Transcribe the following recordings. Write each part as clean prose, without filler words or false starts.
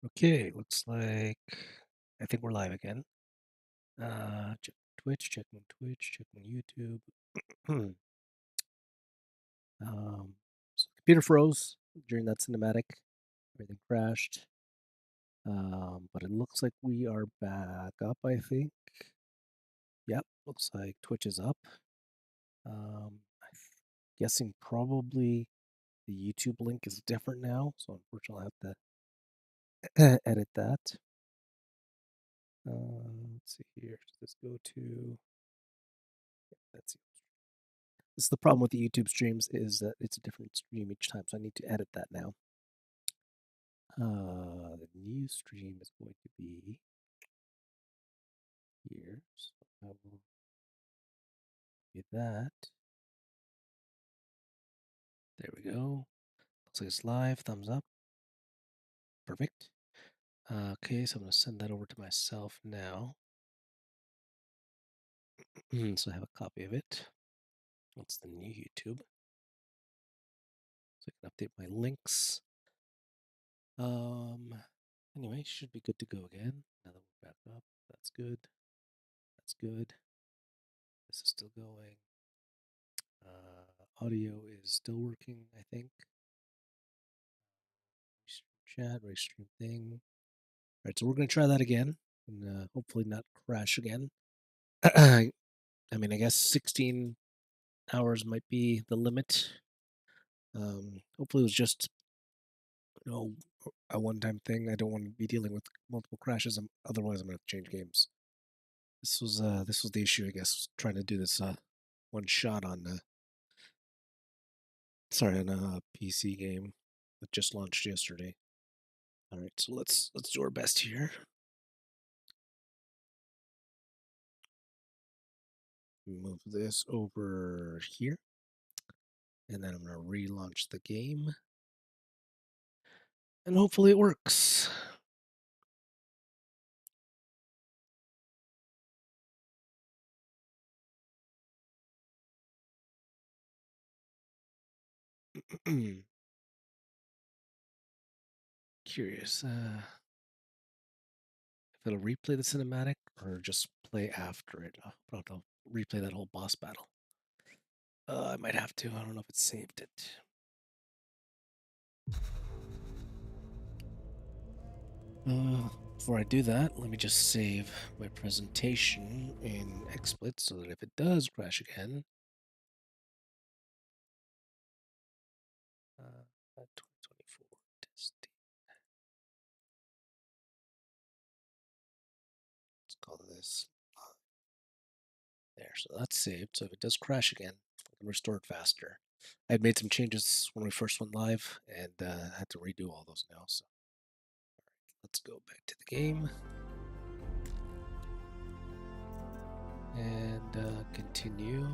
Okay, looks like I think we're live again. Check Twitch, check my YouTube. Computer froze during that cinematic. Everything crashed. But it looks like we are back up, I think. Yep, looks like Twitch is up. I'm guessing probably the YouTube link is different now, so unfortunately I'll have to edit that. Let's see here. Let's go to. That's This is the problem with the YouTube streams is that it's a different stream each time, so I need to edit that now. The new stream is going to be here, so I will do that. There we go. Looks like it's live. Thumbs up. Perfect. Okay, so I'm going to send that over to myself now. So I have a copy of it. What's the new YouTube? So I can update my links. Anyway, should be good to go again. Now that we're back up, that's good. That's good. This is still going. Audio is still working, I think. Chat, stream thing. All right, so we're going to try that again and hopefully not crash again. I mean, I guess 16 hours might be the limit. Hopefully it was just, a one-time thing. I don't want to be dealing with multiple crashes. Otherwise, I'm going to have to change games. This was the issue, I guess, trying to do this one shot on on a PC game that just launched yesterday. All right, so let's do our best here. Move this over here, and then I'm going to relaunch the game, and hopefully it works. Curious if it'll replay the cinematic or just play after it. I'll replay that whole boss battle. I might have to. I don't know if it saved it. Before I do that, let me just save my presentation in XSplit so that if it does crash again, 2024 testing. Let's call this there. So that's saved. So if it does crash again, I can restore it faster. I had made some changes when we first went live and had to redo all those now. So let's go back to the game and continue.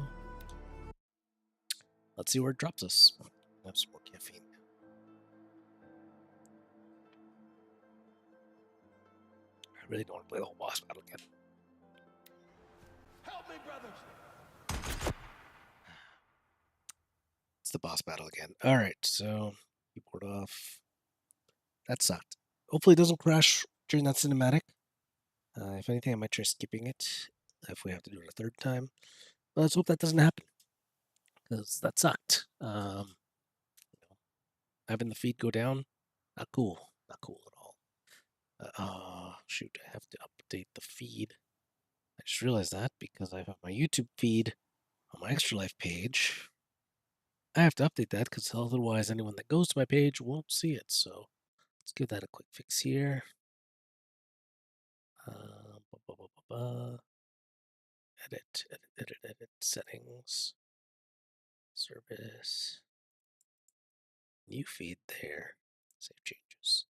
Let's see where it drops us. Have some more caffeine. I really don't want to play the whole boss battle again. Help me, brothers! It's the boss battle again. All right, so keyboard off. That sucked. Hopefully it doesn't crash during that cinematic. If anything, I might try skipping it if we have to do it a third time. But let's hope that doesn't happen because that sucked. Having the feed go down, not cool. Not cool at all. Shoot, I have to update the feed. I just realized that because I have my YouTube feed on my Extra Life page. I have to update that because otherwise anyone that goes to my page won't see it. So let's give that a quick fix here. Edit, settings, service, new feed there, save changes.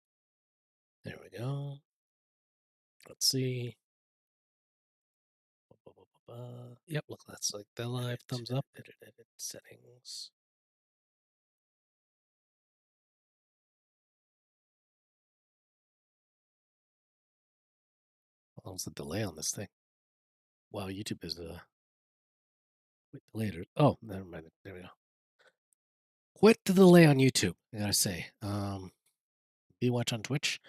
There we go. Let's see. Yep, look, that's like the live thumbs up. Edit settings. How long's the delay on this thing? Wow, YouTube is wait, later. Oh, never mind. There we go. Quite the delay on YouTube, I gotta say. Be watch on Twitch.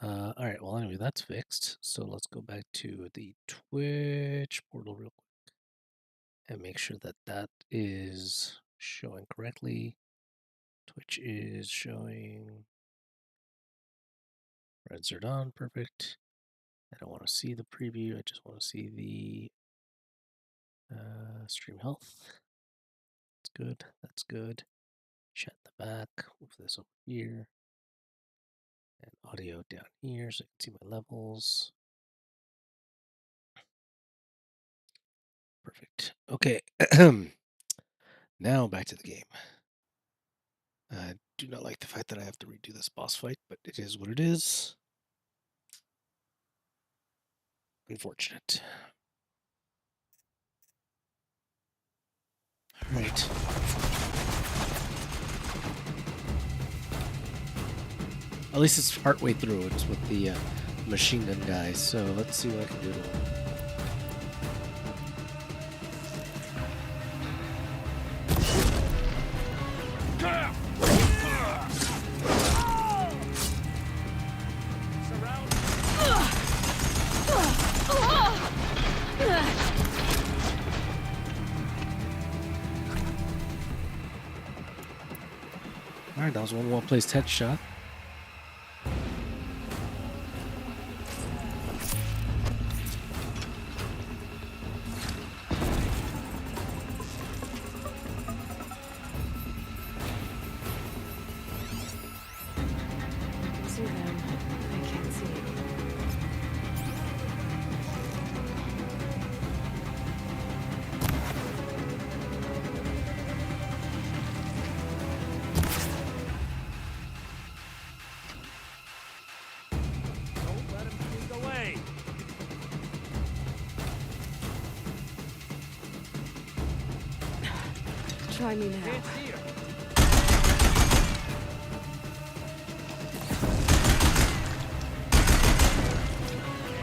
All right. Well, anyway, that's fixed. So let's go back to the Twitch portal real quick and make sure that that is showing correctly. Twitch is showing reds are done. Perfect. I don't want to see the preview. I just want to see the stream health. That's good. That's good. Chat in the back. Move this over here. And audio down here so I can see my levels. Perfect. Okay. Now back to the game. I do not like the fact that I have to redo this boss fight, but it is what it is. Unfortunate. Right. At least it's partway through. It's with the machine gun guys, so let's see what I can do to him. Alright, that was one well-placed headshot. See them. I can't see. Don't let him sneak away. Try me now. Can't see her.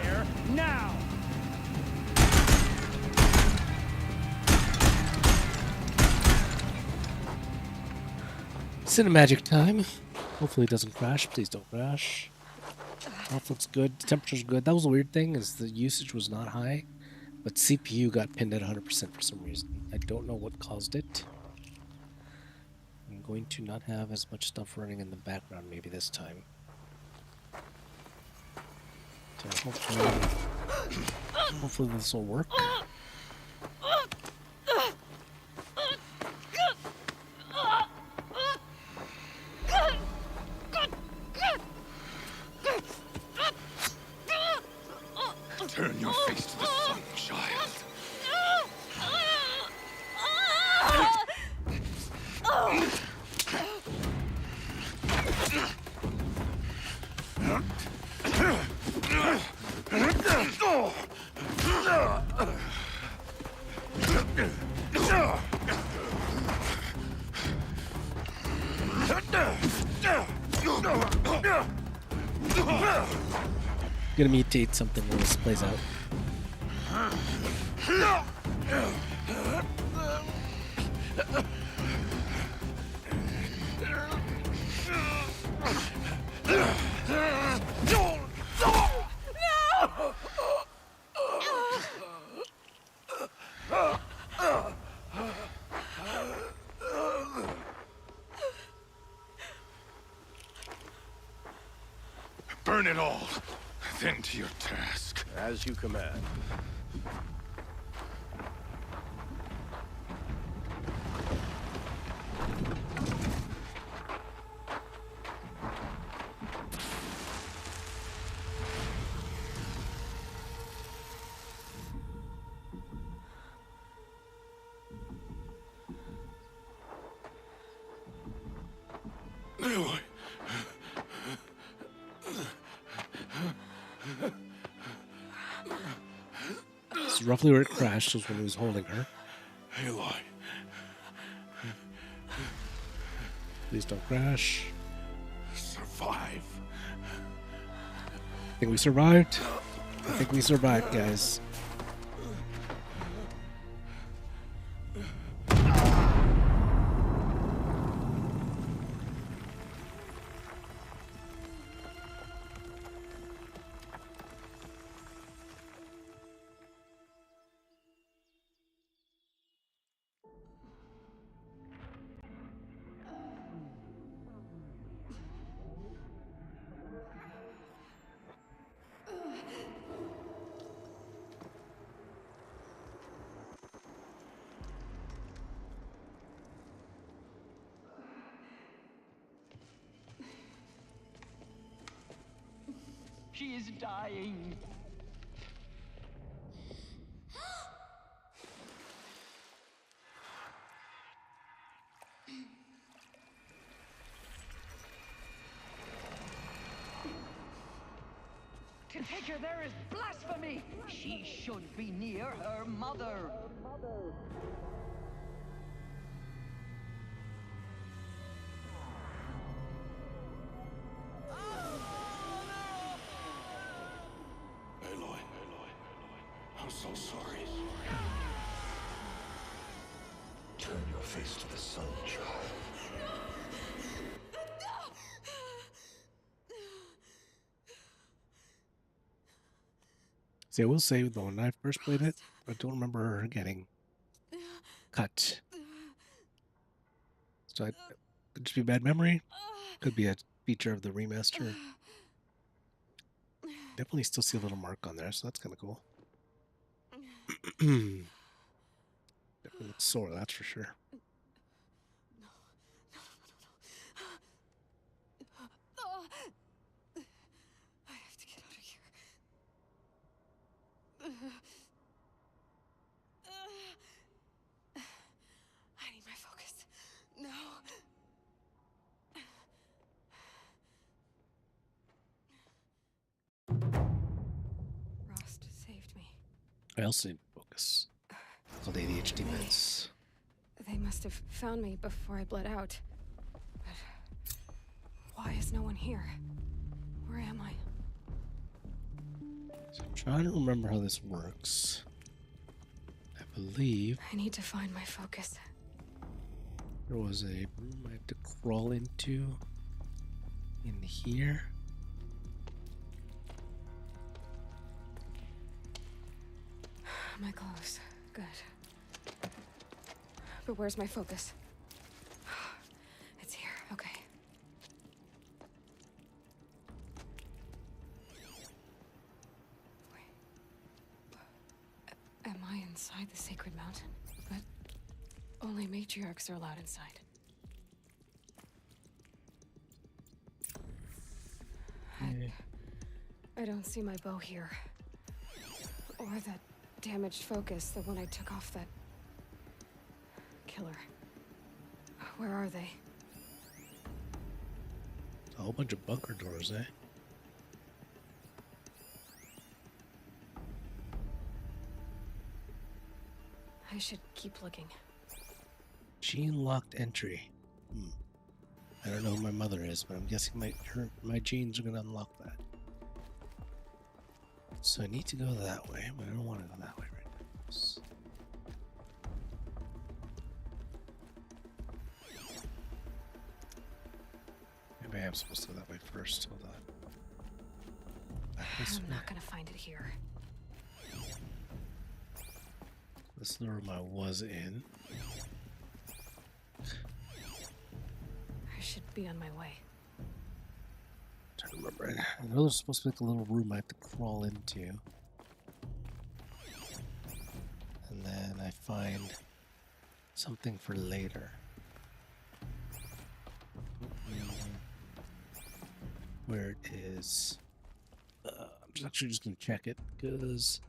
There. Now. Cinemagic time. Hopefully it doesn't crash. Please don't crash. Health looks good. The temperature's good. That was a weird thing, is the usage was not high, but CPU got pinned at 100% for some reason. I don't know what caused it. I'm going to not have as much stuff running in the background maybe this time. So hopefully this will work. Turn your face to the sun, child. Gonna mutate something when this plays out. Burn it all, then to your task. As you command. This is roughly where it crashed, was when he was holding her. Aloy. Please don't crash. Survive. I think we survived. I think we survived, guys. She is dying. To take her there is blasphemy. She should be near her mother. Aloy, I'm so sorry. Turn your face to the sun, child. See, I will say though, when I first played it, I don't remember her getting cut. So it could just be bad memory. Could be a feature of the remaster. Definitely still see a little mark on there, so that's kind of cool. Definitely looks sore, that's for sure. I have to get out of here. I need my focus. No. Rost saved me. I also need focus. It's called ADHD meds. They must have found me before I bled out. But why is no one here? Where am I? So I'm trying to remember how this works. I believe I need to find my focus. there was a room I have to crawl into in here. My clothes. Good. But where's my focus? It's here. Okay. Wait. Am I inside the sacred mountain? But only matriarchs are allowed inside. I don't see my bow here. Or that damaged focus, the one I took off that killer. Where are they? A whole bunch of bunker doors, eh? I should keep looking. Gene locked entry. I don't know who my mother is, but I'm guessing my genes are gonna unlock that. So I need to go that way, but I don't want to go that way right now. Maybe I am supposed to go that way first. Hold on. This I'm way. not gonna find it here. This is the room I was in. I should be on my way. Trying to remember. I know there's supposed to be like a little room I have to crawl into. And then I find something for later. Where it is. I'm actually just going to check it because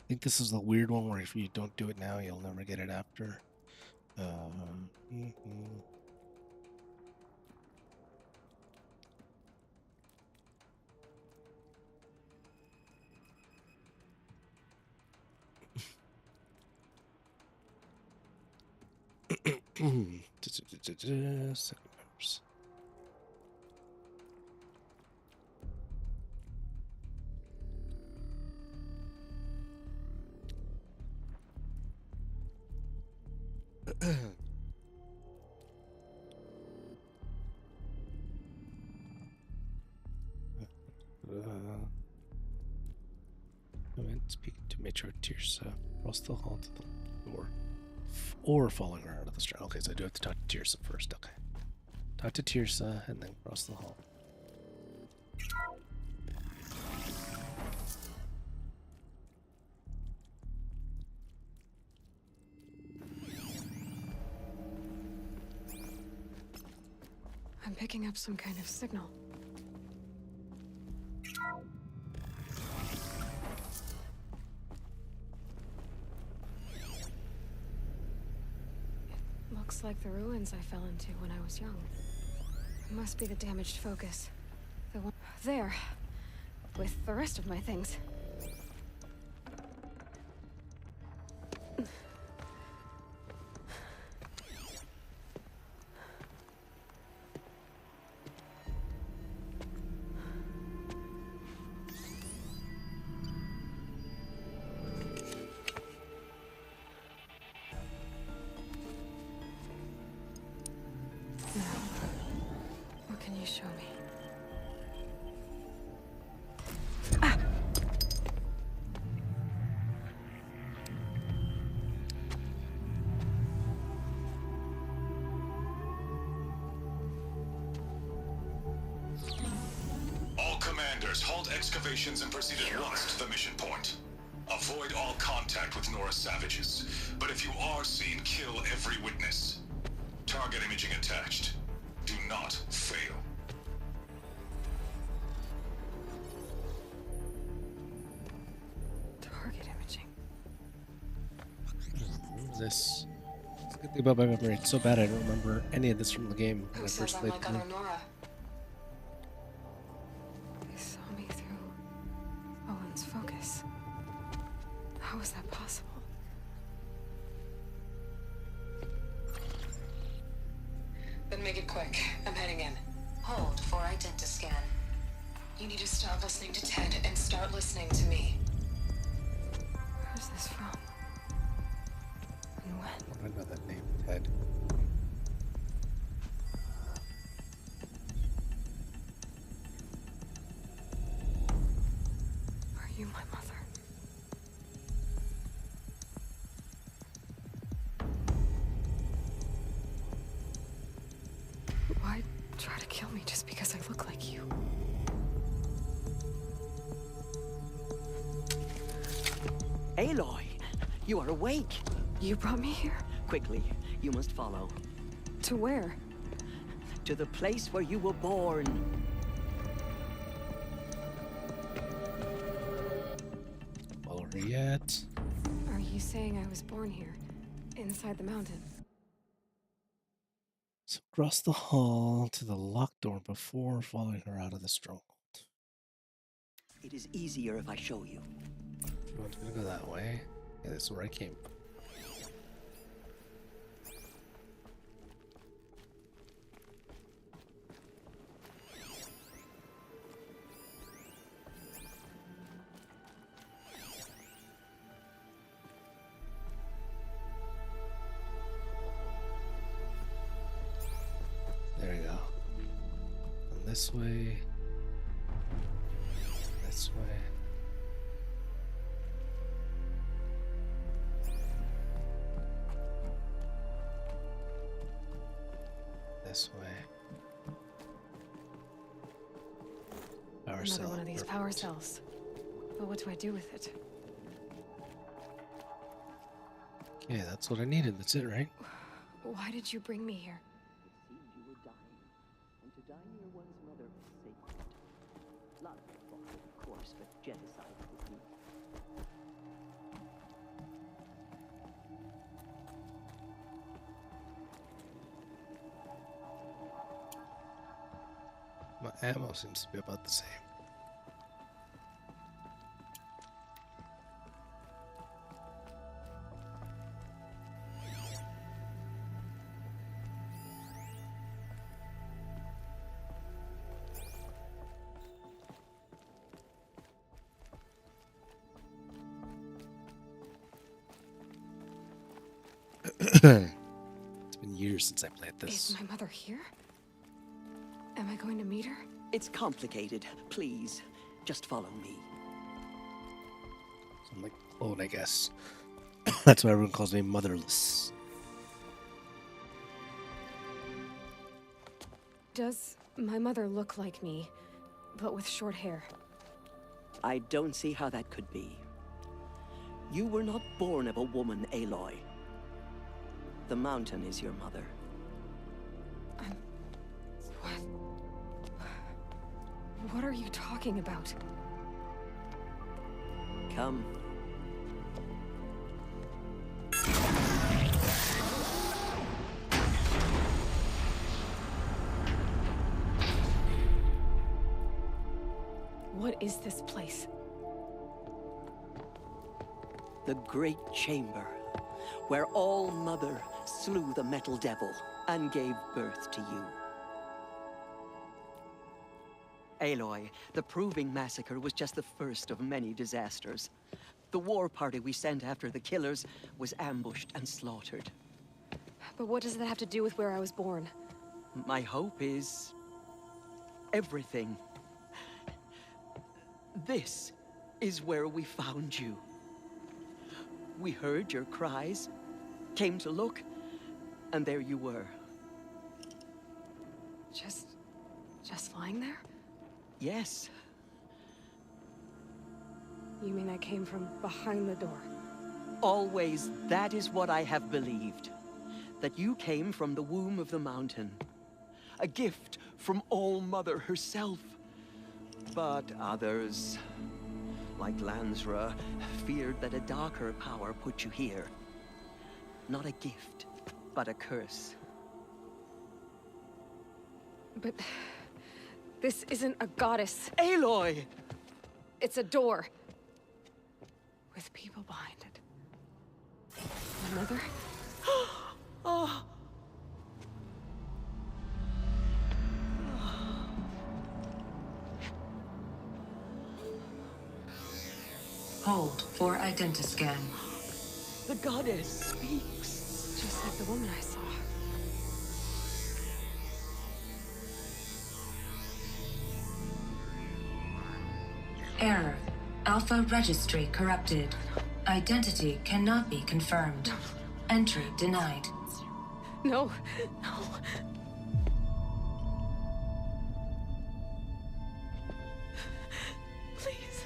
I think this is the weird one where if you don't do it now, you'll never get it after. Second members. Speak to Metro Tirsa. Cross the hall to the door. Or following her out of the strand. Okay, so I do have to talk to Tirsa first. Okay. Talk to Tirsa and then cross the hall. I'm picking up some kind of signal. Looks like the ruins I fell into when I was young. It must be the damaged focus. The one there, with the rest of my things. What can you show me? All commanders, halt excavations and proceed at once to the mission point. Avoid all contact with Nora savages, but if you are seen, kill every witness. Target imaging attached. Do not fail. Target imaging. What is this? It's a good thing about my memory. It's so bad I don't remember any of this from the game when I Who says first I'm played like the other game. Nora? They saw me through Owen's focus. How is that possible? Then make it quick. I'm heading in. Hold for identiscan. You need to stop listening to Ted and start listening to me. Where's this from? And when? I know that name, Ted. Are you my mother? Why try to kill me just because I look like you? Aloy, you are awake. You brought me here? Quickly, you must follow. To where? To the place where you were born. Follow her yet. Are you saying I was born here? Inside the mountain? So cross the hall to the locked door before following her out of the stronghold. It is easier if I show you. You want me to go that way? Yeah, this is where I came from. There we go. And this way. This way. This way. Power Another cell. one of these power perfect. cells. But what do I do with it? Okay, that's what I needed. That's it, right? Why did you bring me here? It seemed you were dying, and to die near one's mother is sacred. A lot of people thought, of course, but genocide would be. My ammo seems to be about the same. It's been years since I played this. Is my mother here? Am I going to meet her? It's complicated. Please, just follow me. So I'm like a clone, I guess. That's why everyone calls me Motherless. Does my mother look like me, but with short hair? I don't see how that could be. You were not born of a woman, Aloy. The mountain is your mother. What? What are you talking about? Come. is this place? The Great Chamber, where All Mother slew the Metal Devil and gave birth to you. Aloy, the Proving Massacre was just the first of many disasters. The war party we sent after the killers was ambushed and slaughtered. But what does that have to do with where I was born? My hope is... everything. This is where we found you. We heard your cries, came to look, and there you were. Just lying there? Yes. You mean I came from behind the door? Always, that is what I have believed. That you came from the womb of the mountain. A gift from All Mother herself. But others, like Lansra, feared that a darker power put you here. Not a gift, but a curse. But... this isn't a goddess. Aloy! It's a door. With people behind it. Another? Oh. Hold for identiscan. The goddess speaks. Just like the woman I saw. Error. Alpha registry corrupted. Identity cannot be confirmed. Entry denied. No, no. Please.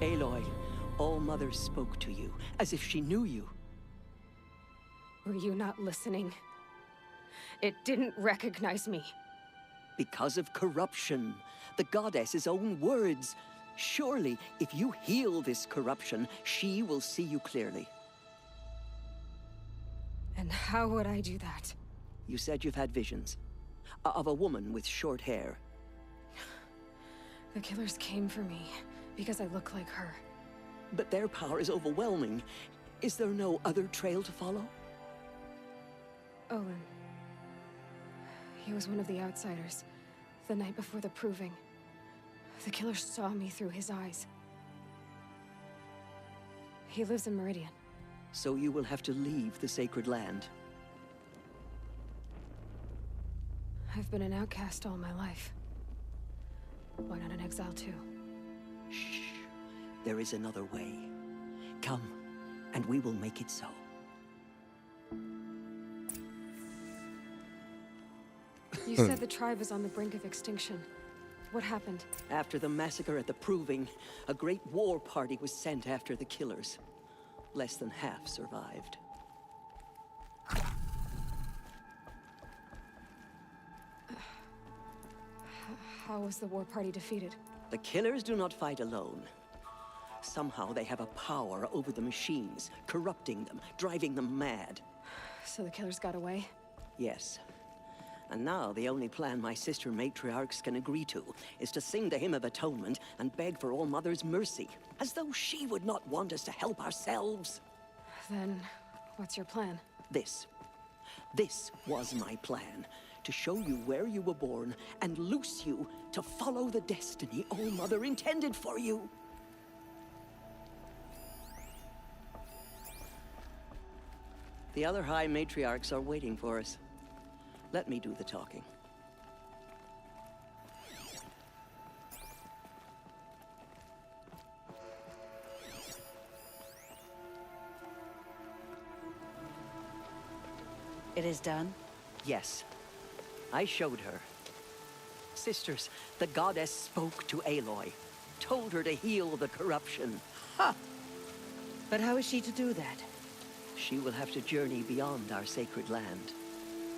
Aloy, All Mother spoke to you, as if she knew you. Were you not listening? It didn't recognize me. Because of corruption. The goddess's own words. Surely, if you heal this corruption, she will see you clearly. And how would I do that? You said you've had visions. Of a woman with short hair. The killers came for me because I look like her. But their power is overwhelming. Is there no other trail to follow? Olin. He was one of the outsiders. The night before the Proving. The killer saw me through his eyes. He lives in Meridian. So you will have to leave the sacred land. I've been an outcast all my life. Why not an exile too? Shh. There is another way. Come, and we will make it so. You said the tribe is on the brink of extinction. What happened? After the massacre at the Proving, a great war party was sent after the killers. Less than half survived. How was the war party defeated? The killers do not fight alone. Somehow they have a power over the machines, corrupting them, driving them mad. So the killers got away? Yes. And now the only plan my sister matriarchs can agree to is to sing the Hymn of Atonement and beg for All Mother's mercy, as though she would not want us to help ourselves. Then, what's your plan? This was my plan. To show you where you were born and loose you to follow the destiny All Mother intended for you. The other High Matriarchs are waiting for us. Let me do the talking. It is done? Yes. I showed her. Sisters, the goddess spoke to Aloy. Told her to heal the corruption. But how is she to do that? she will have to journey beyond our sacred land.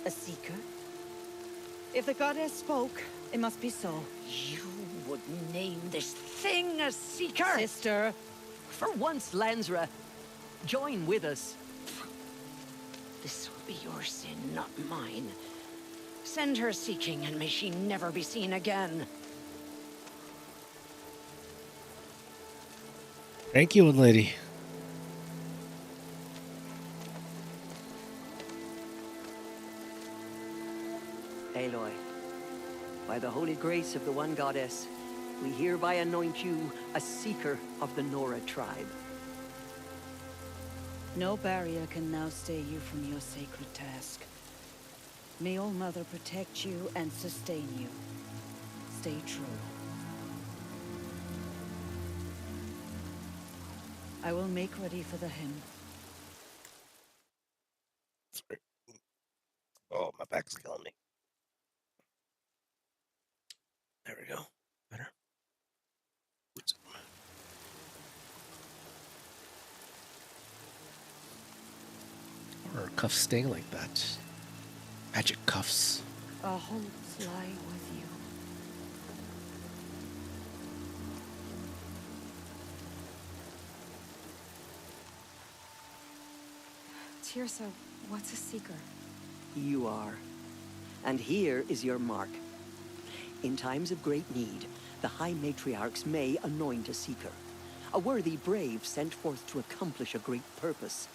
A seeker? If the goddess spoke, it must be so. You would name this thing a seeker? Sister, For once, Lansra, join with us. This will be your sin, not mine. Send her seeking, and may she never be seen again. Thank you, old lady. Aloy, by the holy grace of the one goddess, we hereby anoint you a seeker of the Nora tribe. no barrier can now stay you from your sacred task. May All Mother protect you and sustain you. Stay true. I will make ready for the hymn. Sorry. Oh, my back's killing me. There we go. Better. Or are cuffs staying like that? Magic cuffs. Our homes lie with you. Tirsa, what's a seeker? You are. And here is your mark. In times of great need, the High Matriarchs may anoint a seeker. A worthy brave sent forth to accomplish a great purpose.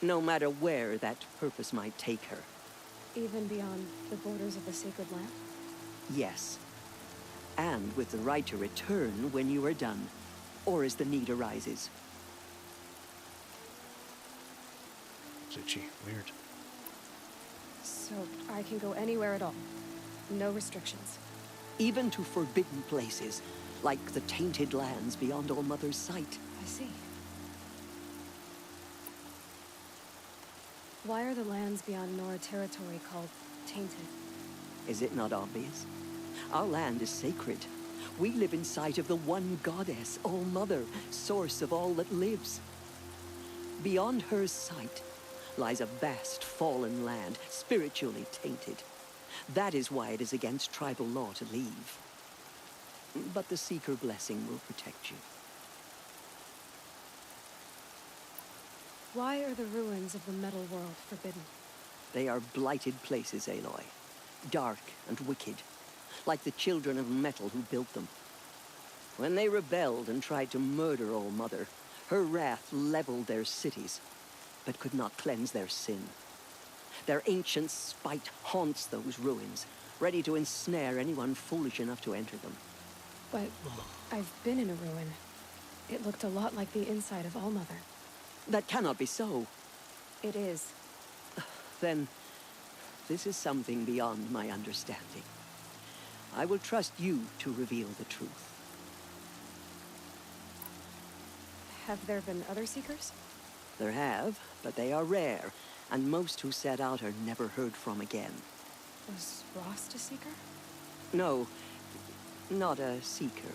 No matter where that purpose might take her. Even beyond the borders of the sacred land? Yes. And with the right to return when you are done, or as the need arises. Itchy. Weird. So I can go anywhere at all. No restrictions. Even to forbidden places, like the tainted lands beyond All Mother's sight. I see. Why are the lands beyond Nora territory called tainted? Is it not obvious? Our land is sacred. We live in sight of the one goddess, All Mother, source of all that lives. Beyond her sight lies a vast fallen land, spiritually tainted. That is why it is against tribal law to leave. But the Seeker blessing will protect you. Why are the ruins of the metal world forbidden? They are blighted places, Aloy. Dark and wicked, like the children of metal who built them. When they rebelled and tried to murder All Mother, her wrath leveled their cities, but could not cleanse their sin. Their ancient spite haunts those ruins, ready to ensnare anyone foolish enough to enter them. But I've been in a ruin. It looked a lot like the inside of All Mother. That cannot be so. It is. Then, this is something beyond my understanding. I will trust you to reveal the truth. Have there been other Seekers? There have, but they are rare, and most who set out are never heard from again. Was Rost a Seeker? No, not a Seeker.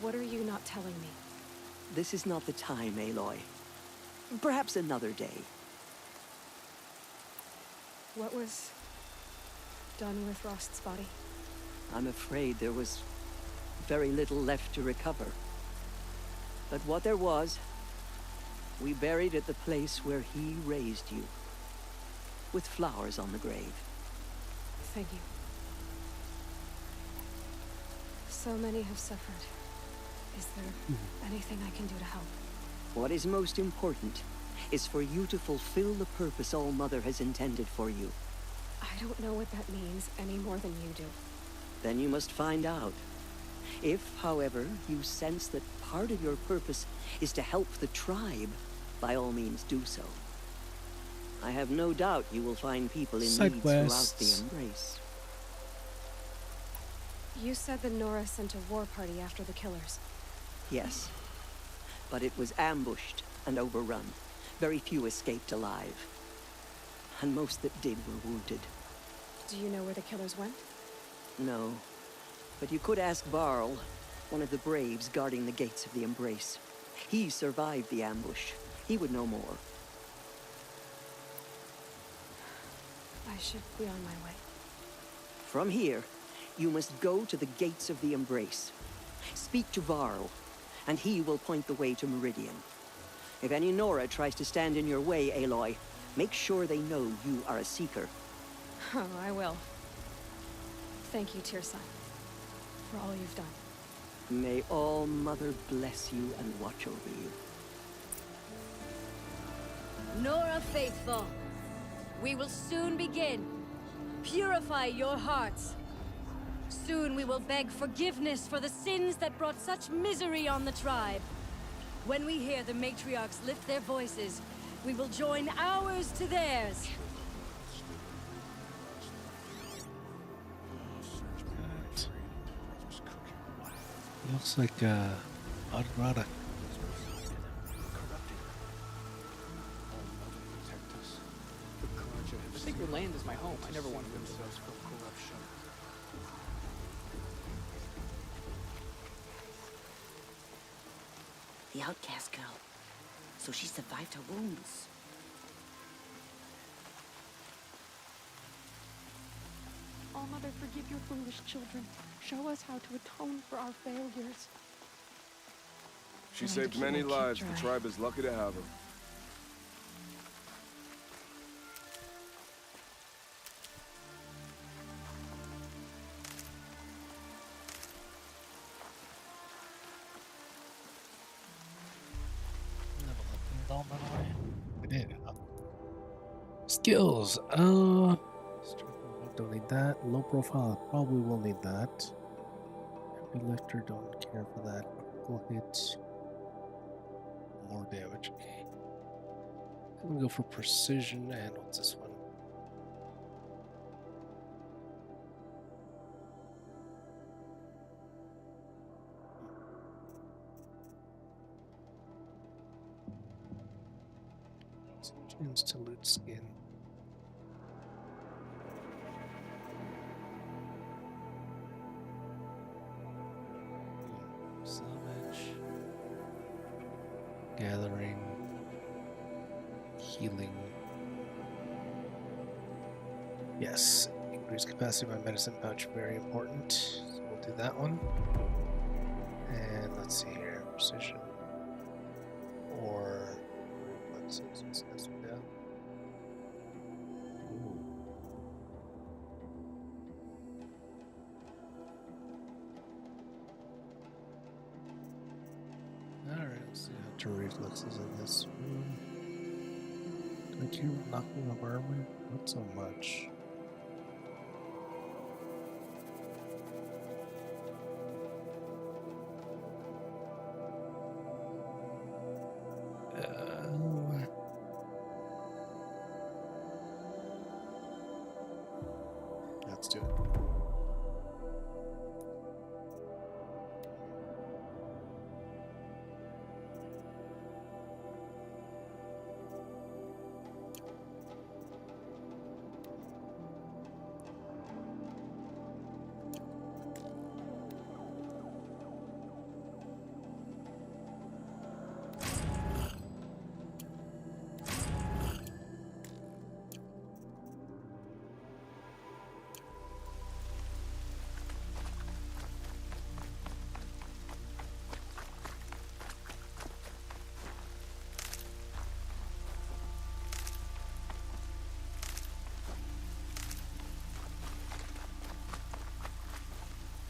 What are you not telling me? This is not the time, Aloy. Perhaps another day. What was done with Rost's body? I'm afraid there was very little left to recover. But what there was, we buried at the place where he raised you, with flowers on the grave. Thank you. So many have suffered. Is there anything I can do to help? What is most important is for you to fulfill the purpose All Mother has intended for you. I don't know what that means any more than you do. Then you must find out. If, however, you sense that part of your purpose is to help the tribe, by all means do so. I have no doubt you will find people in need throughout the Embrace. You said the Nora sent a war party after the killers. Yes. But it was ambushed and overrun. Very few escaped alive. And most that did were wounded. Do you know where the killers went? No. But you could ask Varl, one of the braves guarding the gates of the Embrace. He survived the ambush, He would know more. I should be on my way. From here, you must go to the gates of the Embrace. Speak to Varl, and he will point the way to Meridian. If any Nora tries to stand in your way, Aloy, make sure they know you are a Seeker. Oh, I will. Thank you, Tirsa, for all you've done. May All Mother bless you and watch over you. Nora Faithful, we will soon begin. Purify your hearts. Soon we will beg forgiveness for the sins that brought such misery on the tribe. When we hear the matriarchs lift their voices, we will join ours to theirs. Looks like Adrada. Sacred land is my home. I never want to themselves for corruption. The outcast girl. So she survived her wounds. All Mother, forgive your foolish children. Show us how to atone for our failures. She saved many lives. The tribe is lucky to have her. We did. Skills. Don't need that. Low profile. Probably will need that. Heavy lifter. Don't care for that. Critical hit. More damage. I'm gonna go for precision. And what's this one? Chance to loot skin. Salvage. Gathering. Healing. Yes. Increase capacity of my medicine pouch. Very important. So we'll do that one. And let's see here. Precision. Or alright, let's see how to reflexes in this one. Do I care about knocking off armor? Not so much. Let's do it.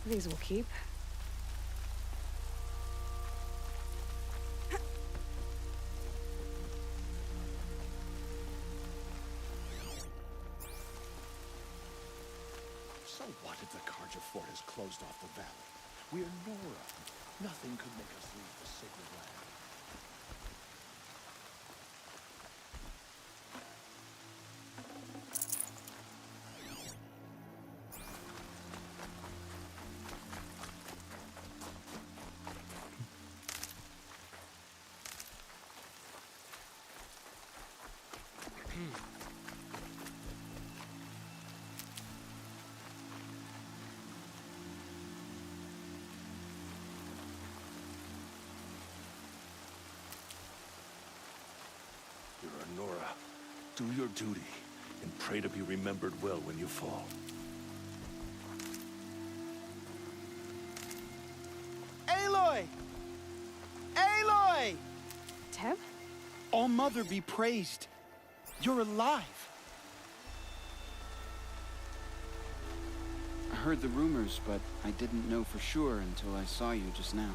These will keep. So what if the Carja fort has closed off the valley? We are Nora. Nothing could make us leave the sacred land. Do your duty, and pray to be remembered well when you fall. Aloy! Aloy! Teb? All-Mother be praised. You're alive. I heard the rumors, but I didn't know for sure until I saw you just now.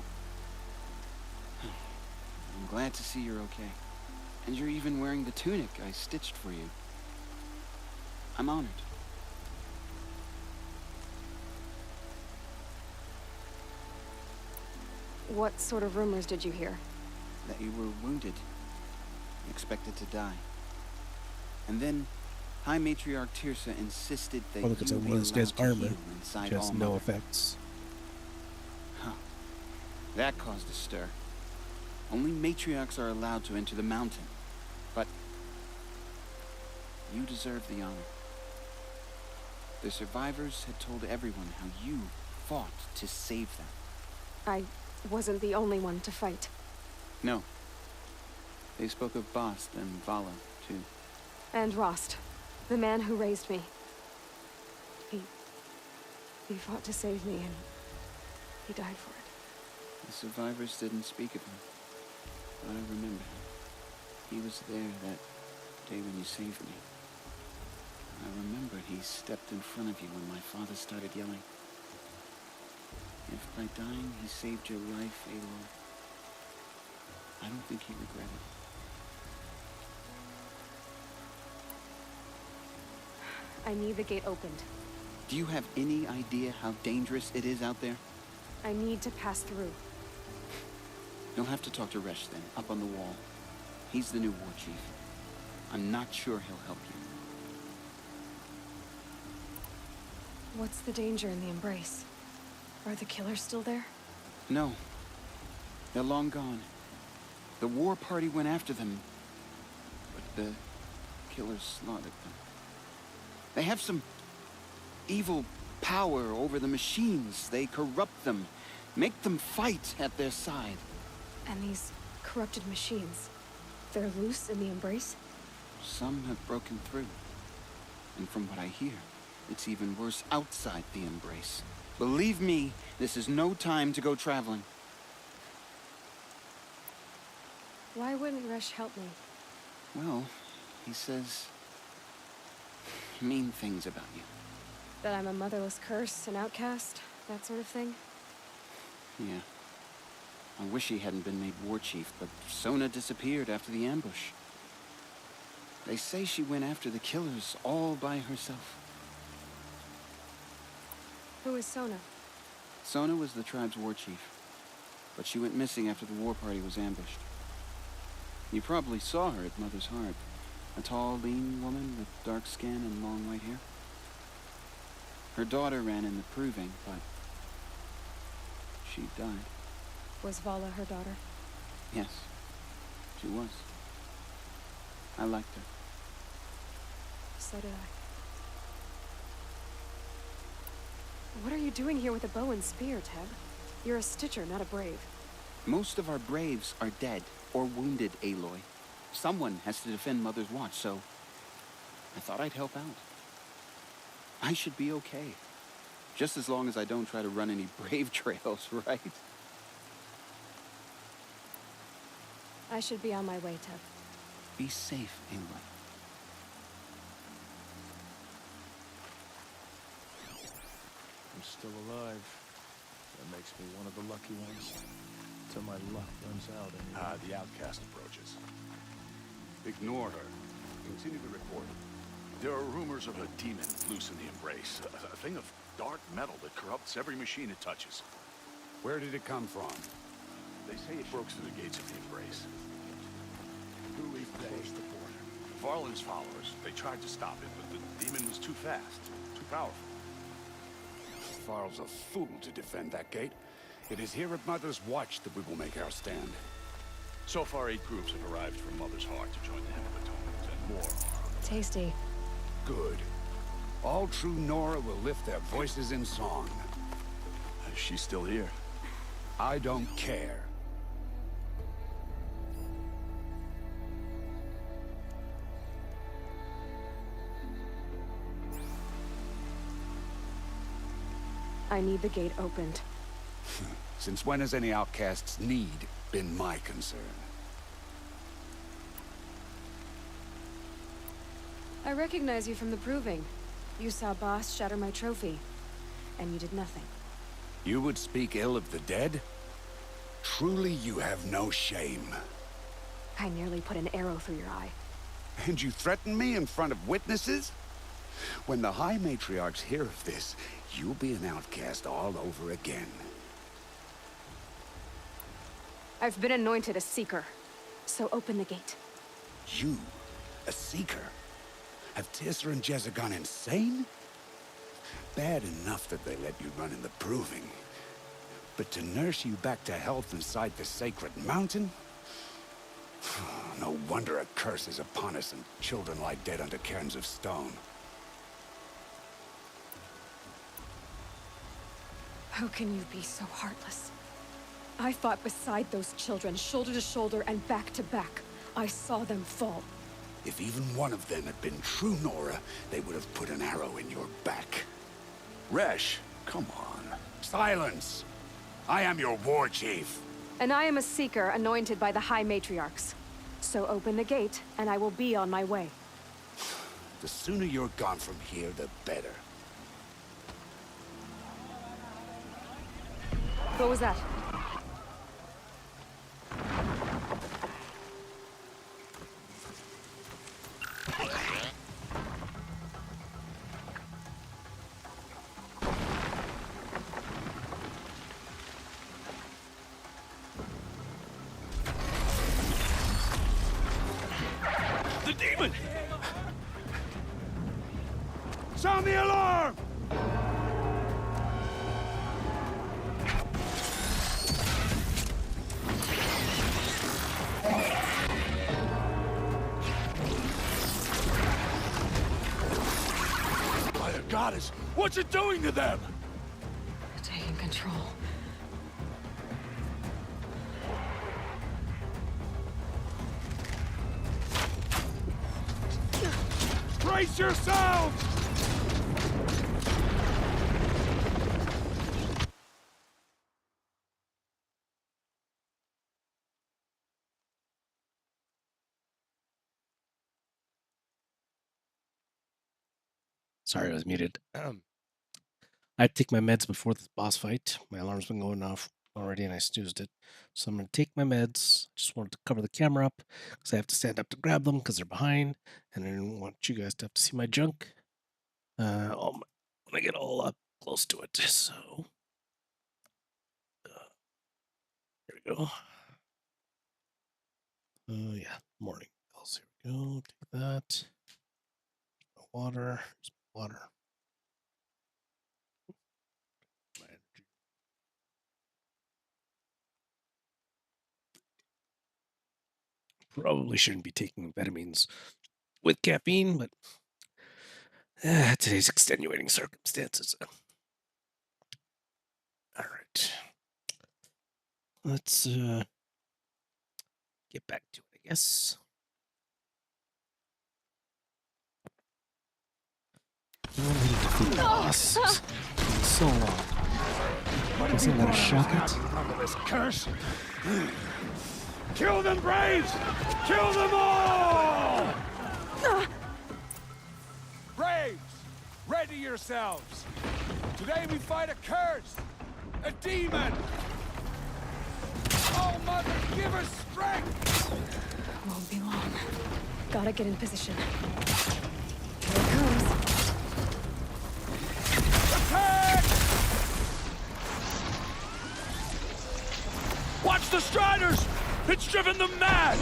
I'm glad to see you're okay. And you're even wearing the tunic I stitched for you. I'm honored. What sort of rumors did you hear? That you were wounded. Expected to die. And then, High Matriarch Teersa insisted that Oh, look, it's you one be of this guy's allowed to armor, heal inside which has no All-Mother. effects. Huh. That caused a stir. Only matriarchs are allowed to enter the mountain. But you deserve the honor. The survivors had told everyone how you fought to save them. I wasn't the only one to fight. No. They spoke of Bast and Vala, too. And Rost, the man who raised me. He fought to save me, and he died for it. The survivors didn't speak of him. But I remember him. He was there that day when you saved me. I remember he stepped in front of you when my father started yelling. If by dying he saved your life, Aloy, I don't think he regretted it. I need the gate opened. Do you have any idea how dangerous it is out there? I need to pass through. You'll have to talk to Resh then, up on the wall. He's the new war chief. I'm not sure he'll help you. What's the danger in the Embrace? Are the killers still there? No. They're long gone. The war party went after them, but the killers slaughtered them. They have some evil power over the machines. They corrupt them, make them fight at their side. And these corrupted machines, they're loose in the Embrace? Some have broken through. And from what I hear, it's even worse outside the Embrace. Believe me, this is no time to go traveling. Why wouldn't Resh help me? Well, he says mean things about you. That I'm a motherless curse, an outcast, that sort of thing? Yeah. I wish he hadn't been made war chief, but Sona disappeared after the ambush. They say she went after the killers all by herself. Who is Sona? Sona was the tribe's war chief, but she went missing after the war party was ambushed. You probably saw her at Mother's Heart. A tall, lean woman with dark skin and long white hair. Her daughter ran in the proving, but she died. Was Vala her daughter? Yes, she was. I liked her. So did I. What are you doing here with a bow and spear, Teb? You're a Stitcher, not a Brave. Most of our Braves are dead or wounded, Aloy. Someone has to defend Mother's Watch, so I thought I'd help out. I should be okay. Just as long as I don't try to run any Brave trails, right? I should be on my way, Teb. Be safe, Aloy. I'm still alive. That makes me one of the lucky ones. Till my luck runs out. The outcast approaches. Ignore her. Continue the report. There are rumors of a demon loose in the Embrace. A thing of dark metal that corrupts every machine it touches. Where did it come from? They say it broke through the gates of the Embrace. Who is they? Close the border. Varlin's followers. They tried to stop it, but the demon was too fast, too powerful. Varl's a fool to defend that gate. It is here at Mother's Watch that we will make our stand. So far, 8 groups have arrived from Mother's Heart to join the Hymn of Atonement, and more are on the way. Tasty. Good. All true Nora will lift their voices in song. Is she still here? I don't care. I need the gate opened. Since when has any outcast's need been my concern? I recognize you from the Proving. You saw Boss shatter my trophy, and you did nothing. You would speak ill of the dead? Truly, you have no shame. I nearly put an arrow through your eye. And you threaten me in front of witnesses? When the High Matriarchs hear of this, you'll be an outcast all over again. I've been anointed a Seeker, so open the gate. You? A Seeker? Have Teersa and Jezza gone insane? Bad enough that they let you run in the Proving. But to nurse you back to health inside the Sacred Mountain? No wonder a curse is upon us and children lie dead under cairns of stone. How can you be so heartless? I fought beside those children, shoulder to shoulder and back to back. I saw them fall. If even one of them had been true Nora, they would have put an arrow in your back. Resh, come on. Silence! I am your war chief. And I am a Seeker anointed by the High Matriarchs. So open the gate, and I will be on my way. The sooner you're gone from here, the better. What was that? The demon! Sound the alarm! By the goddess, what's it doing to them? Taking control. Brace yourselves! Sorry, I was muted. I had to take my meds before this boss fight. My alarm's been going off already and I snoozed it. So I'm going to take my meds. Just wanted to cover the camera up because I have to stand up to grab them because they're behind. And I didn't want you guys to have to see my junk when I get all up close to it. So there we go. Yeah, morning bells. Here we go. Take that. Water. Here's water. My energy. Probably shouldn't be taking vitamins with caffeine, but today's extenuating circumstances. All right. Let's get back to it, I guess. Boss. So long. Guess I'm gonna shock it. Under this curse. Kill them, Braves! Kill them all! Braves, ready yourselves. Today we fight a curse, a demon. Oh, Mother, give us strength! Won't be long. Gotta get in position. Here it comes. Attack! Watch the Striders! It's driven them mad!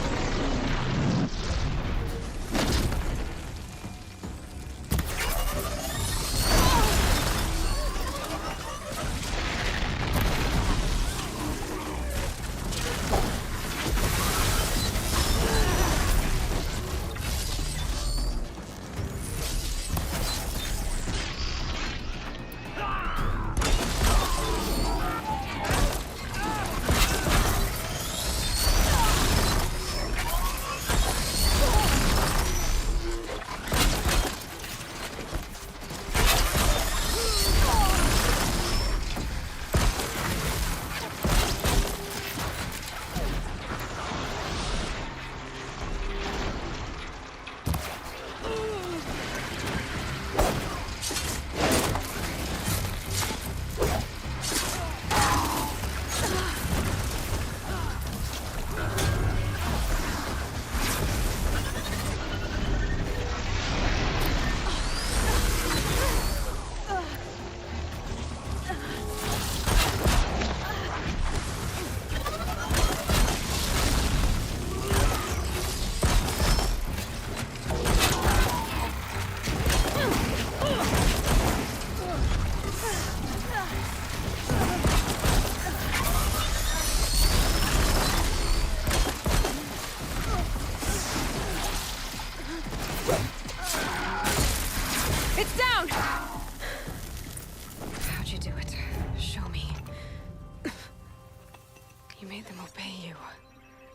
him obey you.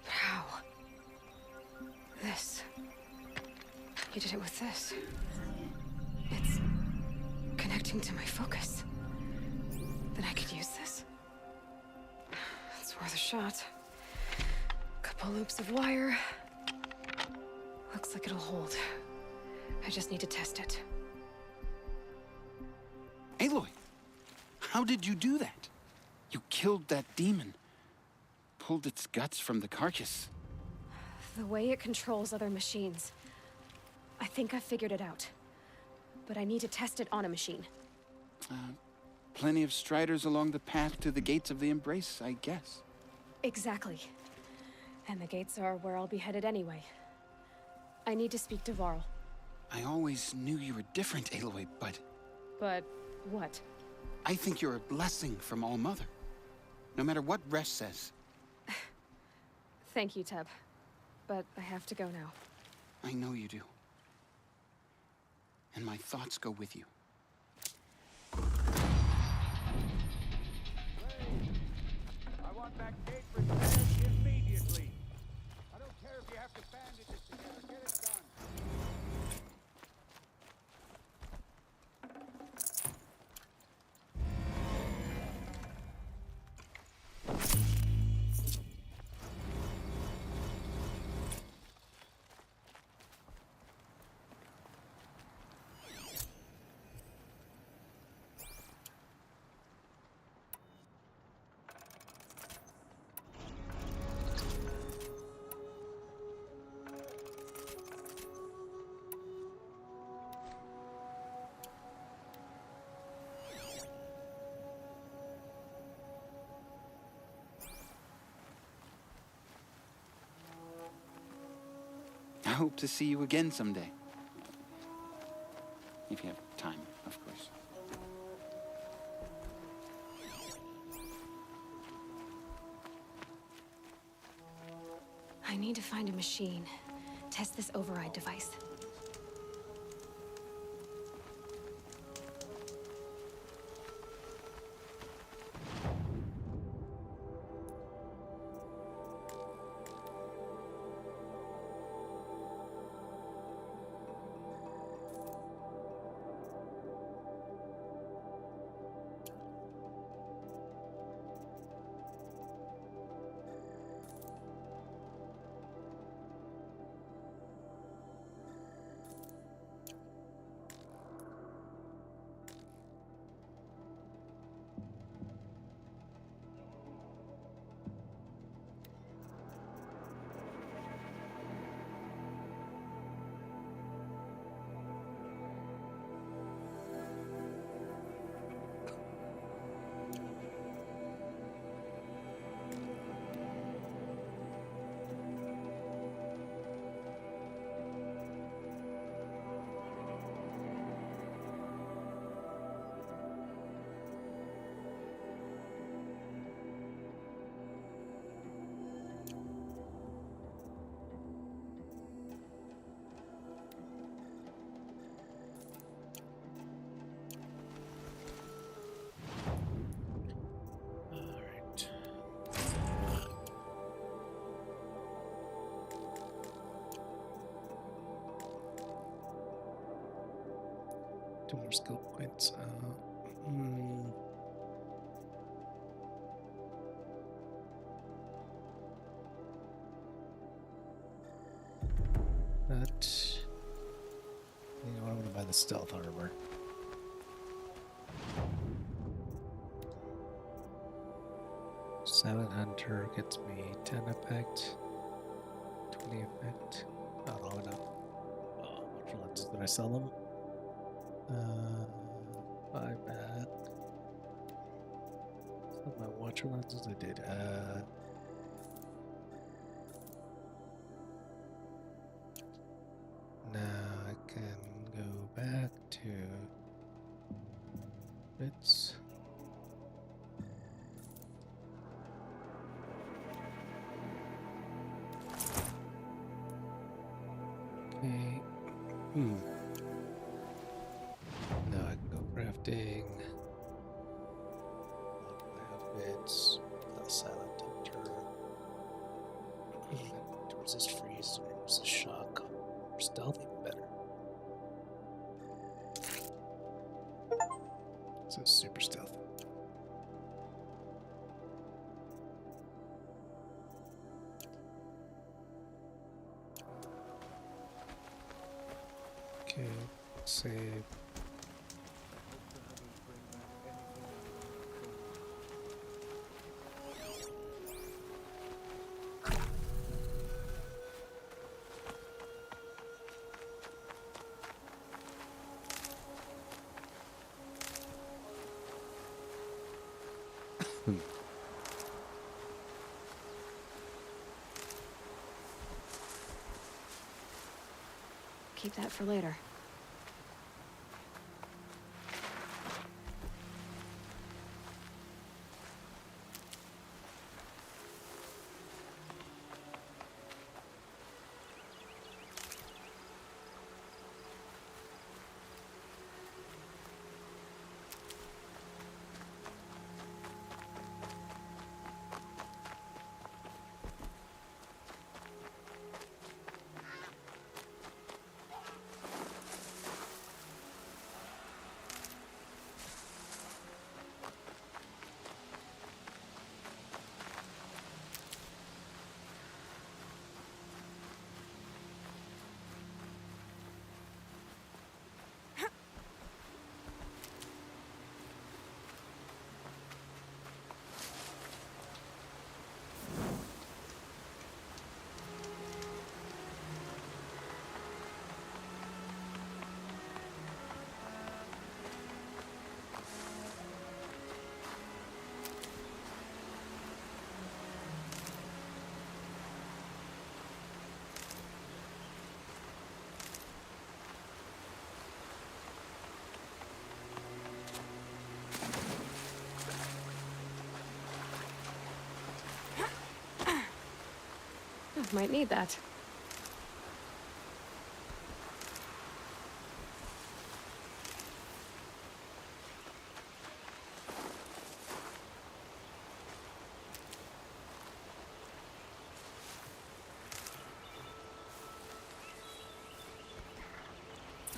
But how? This. You did it with this. It's connecting to my focus. Then I could use this. It's worth a shot. Couple loops of wire. Looks like it'll hold. I just need to test it. Aloy, how did you do that? You killed that demon. Pulled its guts from the carcass. The way it controls other machines. I think I figured it out. But I need to test it on a machine. Plenty of striders along the path to the gates of the Embrace, I guess. Exactly. And the gates are where I'll be headed anyway. I need to speak to Varl. I always knew you were different, Aloy, but... But what? I think you're a blessing from All-Mother. No matter what Resh says. Thank you, Teb. But I have to go now. I know you do. And my thoughts go with you. I want that gate repaired immediately. I don't care if you have to bandage it together. Get it done. I hope to see you again someday. If you have time, of course. I need to find a machine. Test this override device. Two more skill points. That. You know, I'm gonna buy the stealth armor. Silent Hunter gets me 10 effect, 20 effect. Not long enough. Oh, which lenses did I sell them? Buy back. Sell my watcher lenses I did. Now I can go back to bits. Okay. Now I can go crafting. Outfits. The silent hunter. resist freeze, or resist shock, or stealth even better. So super stealth. Okay, save. Keep that for later. Might need that.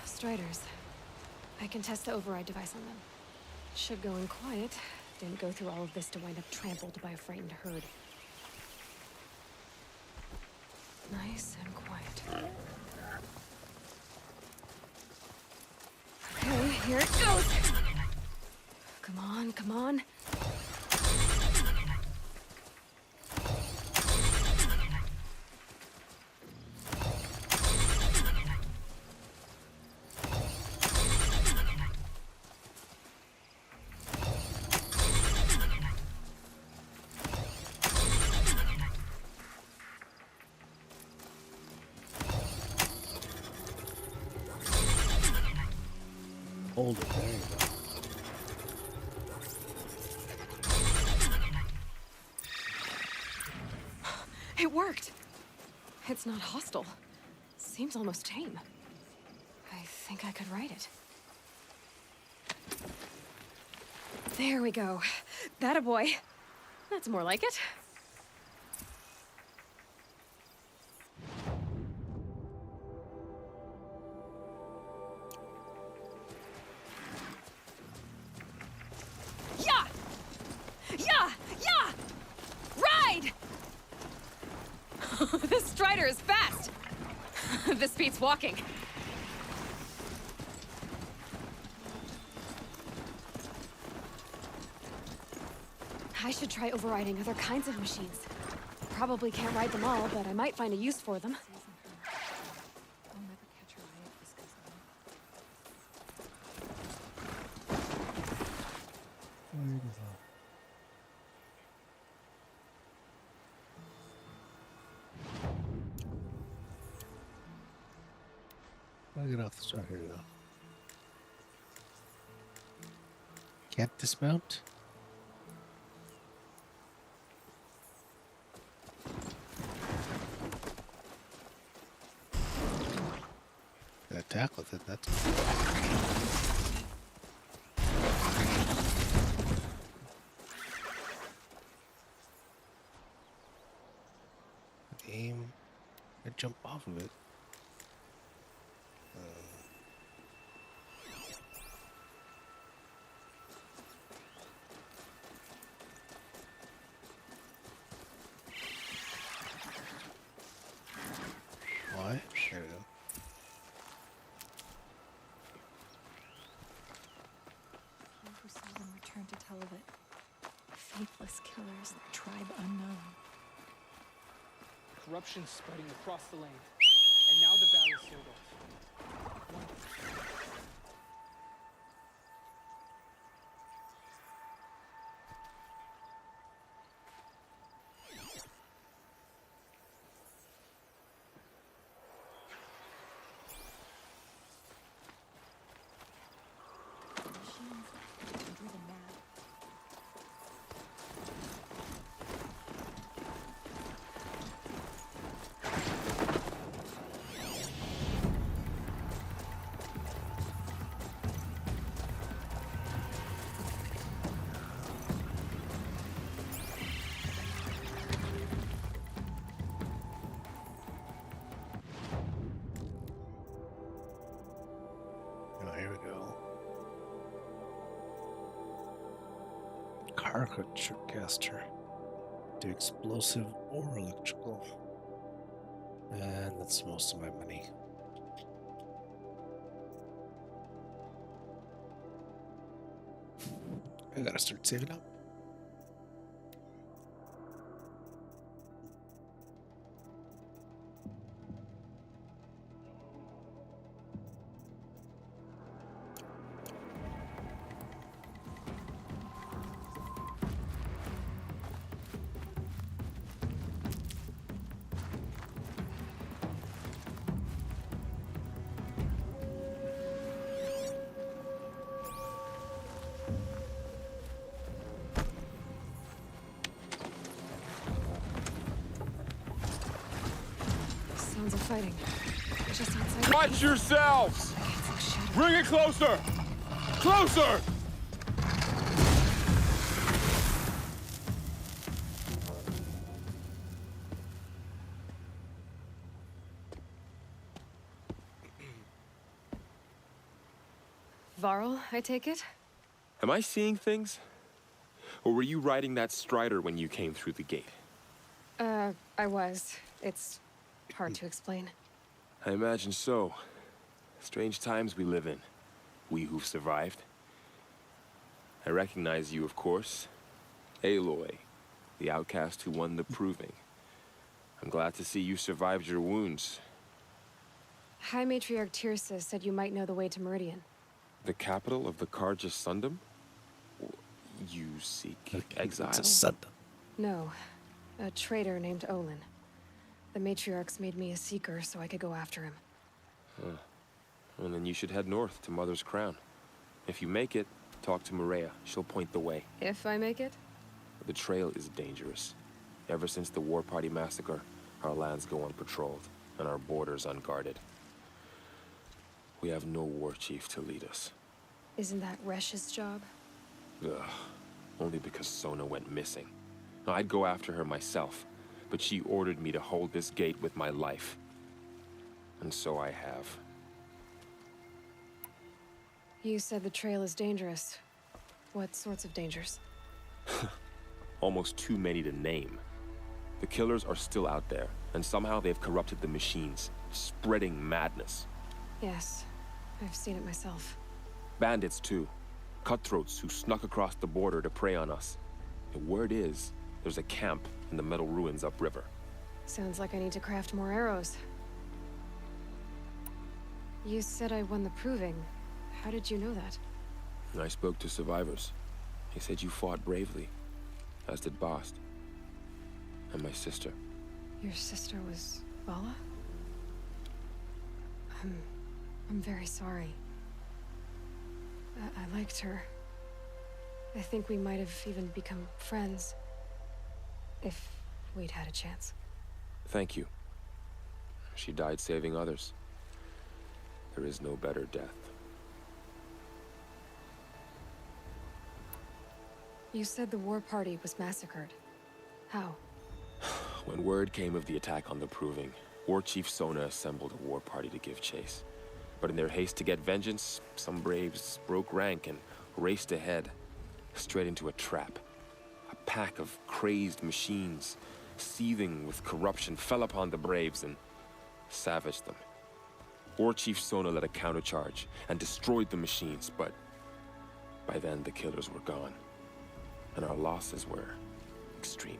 Striders. I can test the override device on them. Should go in quiet. Didn't go through all of this to wind up trampled by a frightened herd. Nice and quiet. Okay, here it goes! Come on, come on. Hold it, there you go. It worked! It's not hostile. Seems almost tame. I think I could ride it. There we go. That a boy. That's more like it. Yeah! Yeah! Yeah! Ride! This Strider is fast! This beats walking. I should try overriding other kinds of machines. Probably can't ride them all, but I might find a use for them. I'll get off the start here now. Can't dismount? Gotta attack with it, that's aim. jump off of it. Why? There we go. He who saw them return to tell of it. Faithless killers, the tribe unknown. Corruption spreading across the land. And now the valley's sealed off. Caricature caster. Do explosive or electrical. And that's most of my money. I gotta start saving up. Sounds of fighting. Just outside. Watch yourselves! Bring it closer! Closer! Varl, I take it? Am I seeing things? Or were you riding that Strider when you came through the gate? I was. It's hard to explain. I imagine so. Strange times we live in. We who've survived. I recognize you, of course. Aloy, the outcast who won the proving. I'm glad to see you survived your wounds. High Matriarch Tirsa said you might know the way to Meridian. The capital of the Carja Sundom? You seek exile? It's a Sundom. No. A traitor named Olin. The Matriarchs made me a seeker so I could go after him. Huh. Well, then you should head north to Mother's Crown. If you make it, talk to Maria. She'll point the way. If I make it? The trail is dangerous. Ever since the War Party massacre, our lands go unpatrolled, and our borders unguarded. We have no war chief to lead us. Isn't that Resh's job? Ugh. Only because Sona went missing. Now, I'd go after her myself, but she ordered me to hold this gate with my life. And so I have. You said the trail is dangerous. What sorts of dangers? Almost too many to name. The killers are still out there, and somehow they've corrupted the machines, spreading madness. Yes, I've seen it myself. Bandits, too. Cutthroats who snuck across the border to prey on us. The word is, there's a camp in the metal ruins upriver. Sounds like I need to craft more arrows. You said I won the proving. How did you know that? I spoke to survivors. They said you fought bravely, as did Bast. And my sister. Your sister was Vala? I'm very sorry. I liked her. I think we might have even become friends. If we'd had a chance. Thank you. She died saving others. There is no better death. You said the war party was massacred. How? When word came of the attack on the Proving, War Chief Sona assembled a war party to give chase. But in their haste to get vengeance, some braves broke rank and raced ahead, straight into a trap. A pack of crazed machines, seething with corruption, fell upon the braves and savaged them. War Chief Sona led a countercharge and destroyed the machines, but by then the killers were gone, and our losses were extreme.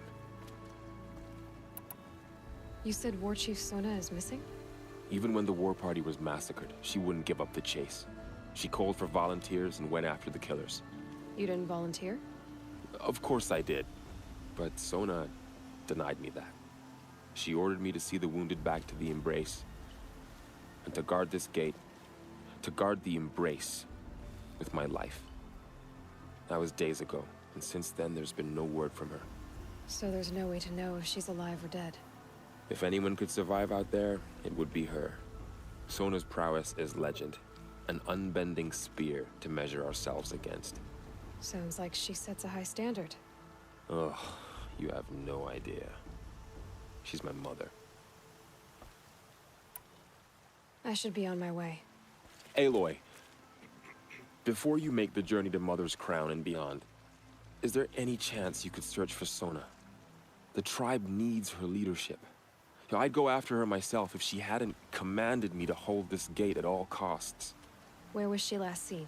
You said War Chief Sona is missing? Even when the war party was massacred, she wouldn't give up the chase. She called for volunteers and went after the killers. You didn't volunteer? Of course I did, but Sona denied me that. She ordered me to see the wounded back to the Embrace, and to guard this gate, to guard the Embrace with my life. That was days ago, and since then there's been no word from her. So there's no way to know if she's alive or dead. If anyone could survive out there, it would be her. Sona's prowess is legend, an unbending spear to measure ourselves against. Sounds like she sets a high standard. Ugh, you have no idea. She's my mother. I should be on my way. Aloy, before you make the journey to Mother's Crown and beyond, is there any chance you could search for Sona? The tribe needs her leadership. I'd go after her myself if she hadn't commanded me to hold this gate at all costs. Where was she last seen?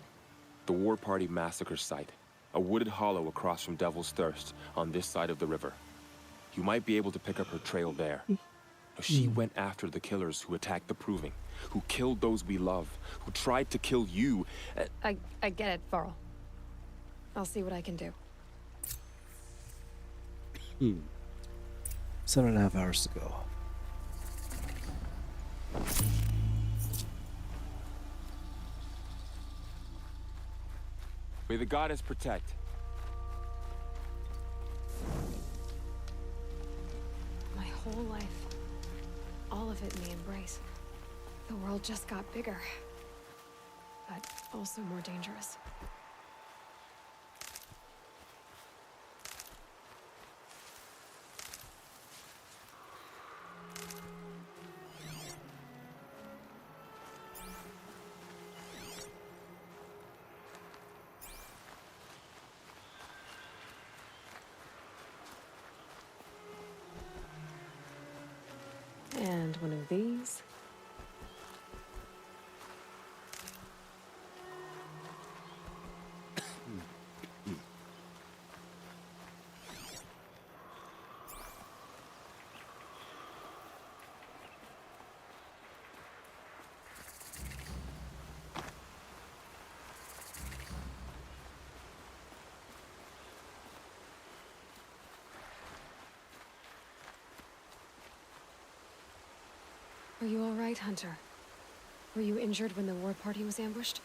The war party massacre site. A wooded hollow across from Devil's Thirst on this side of the river. You might be able to pick up her trail there. She went after the killers who attacked the Proving, who killed those we love, who tried to kill you. I get it, Varl. I'll see what I can do. 7.5 hours to go. May the goddess protect. My whole life, all of it in the Embrace. The world just got bigger, but also more dangerous. And one of these. Are you all right, Hunter? Were you injured when the war party was ambushed?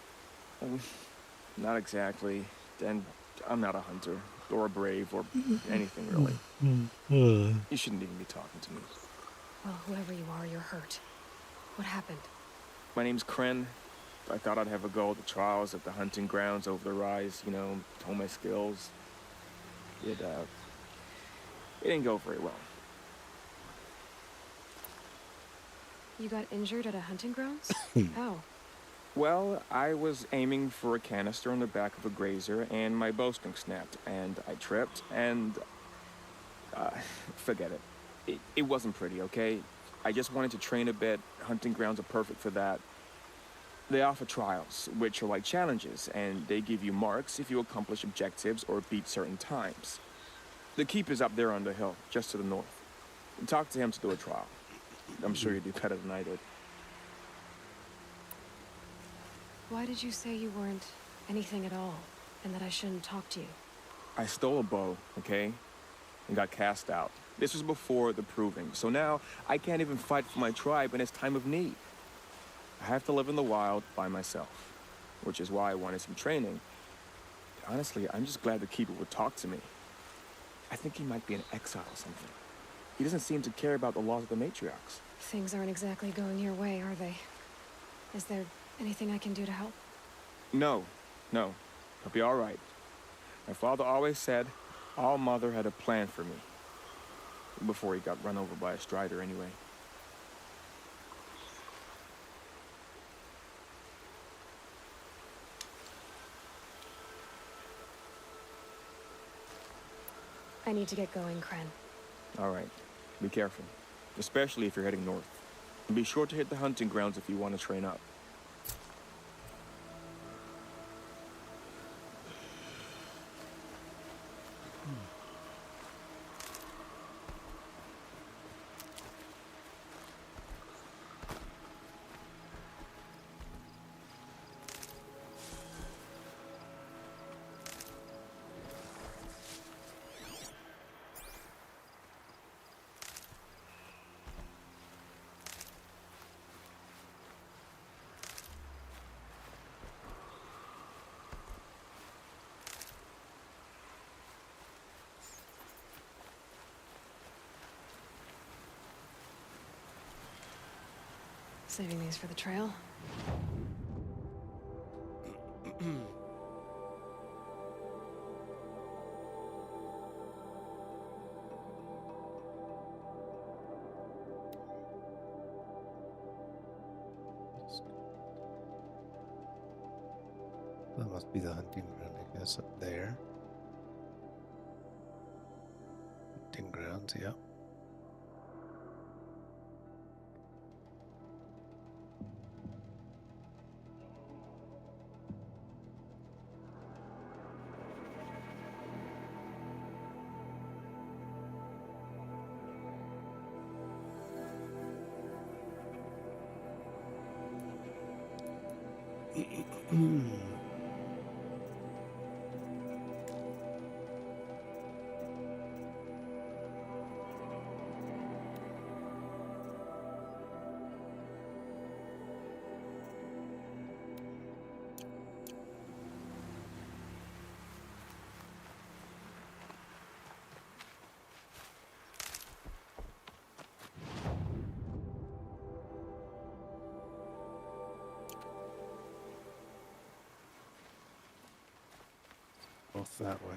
Not exactly. And I'm not a hunter, or a brave, or anything really. You shouldn't even be talking to me. Well, whoever you are, you're hurt. What happened? My name's Kren. I thought I'd have a go at the trials at the hunting grounds over the rise, you know, hone my skills. It didn't go very well. You got injured at a hunting grounds? How? Well, I was aiming for a canister on the back of a grazer, and my bowstring snapped, and I tripped, and... forget it. It wasn't pretty, okay? I just wanted to train a bit. Hunting grounds are perfect for that. They offer trials, which are like challenges, and they give you marks if you accomplish objectives or beat certain times. The Keeper's up there on the hill, just to the north. Talk to him to do a trial. I'm sure you'd do better than I did. Why did you say you weren't anything at all, and that I shouldn't talk to you? I stole a bow, okay? And got cast out. This was before the Proving, so now I can't even fight for my tribe in its time of need. I have to live in the wild by myself, which is why I wanted some training. Honestly, I'm just glad the Keeper would talk to me. I think he might be in exile or something. He doesn't seem to care about the laws of the matriarchs. Things aren't exactly going your way, are they? Is there anything I can do to help? No. I'll be all right. My father always said All Mother had a plan for me. Before he got run over by a strider, anyway. I need to get going, Kren. All right. Be careful. Especially if you're heading north. And be sure to hit the hunting grounds if you want to train up. Saving these for the trail. That must be the hunting ground, I guess, up there. Hunting grounds, yeah. Both that way.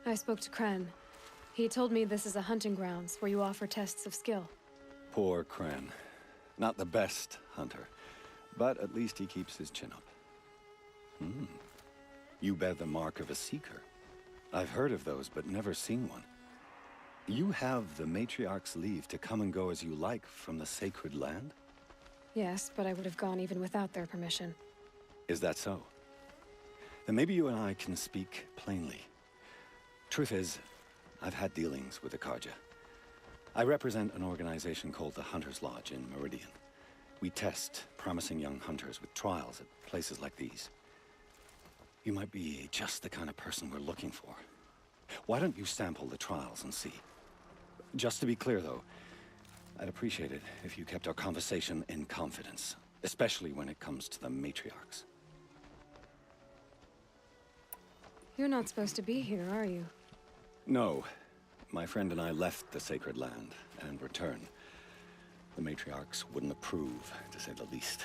I spoke to Kren. He told me this is a hunting grounds where you offer tests of skill. Poor Kren. Not the best hunter, but at least he keeps his chin up. You bear the mark of a seeker. I've heard of those, but never seen one. You have the Matriarch's leave to come and go as you like from the sacred land? Yes, but I would have gone even without their permission. Is that so? Then maybe you and I can speak plainly. Truth is, I've had dealings with the Carja. I represent an organization called the Hunter's Lodge in Meridian. We test promising young hunters with trials at places like these. You might be just the kind of person we're looking for. Why don't you sample the trials and see? Just to be clear, though, I'd appreciate it if you kept our conversation in confidence, especially when it comes to the Matriarchs. You're not supposed to be here, are you? No. My friend and I left the sacred land and returned. The Matriarchs wouldn't approve, to say the least.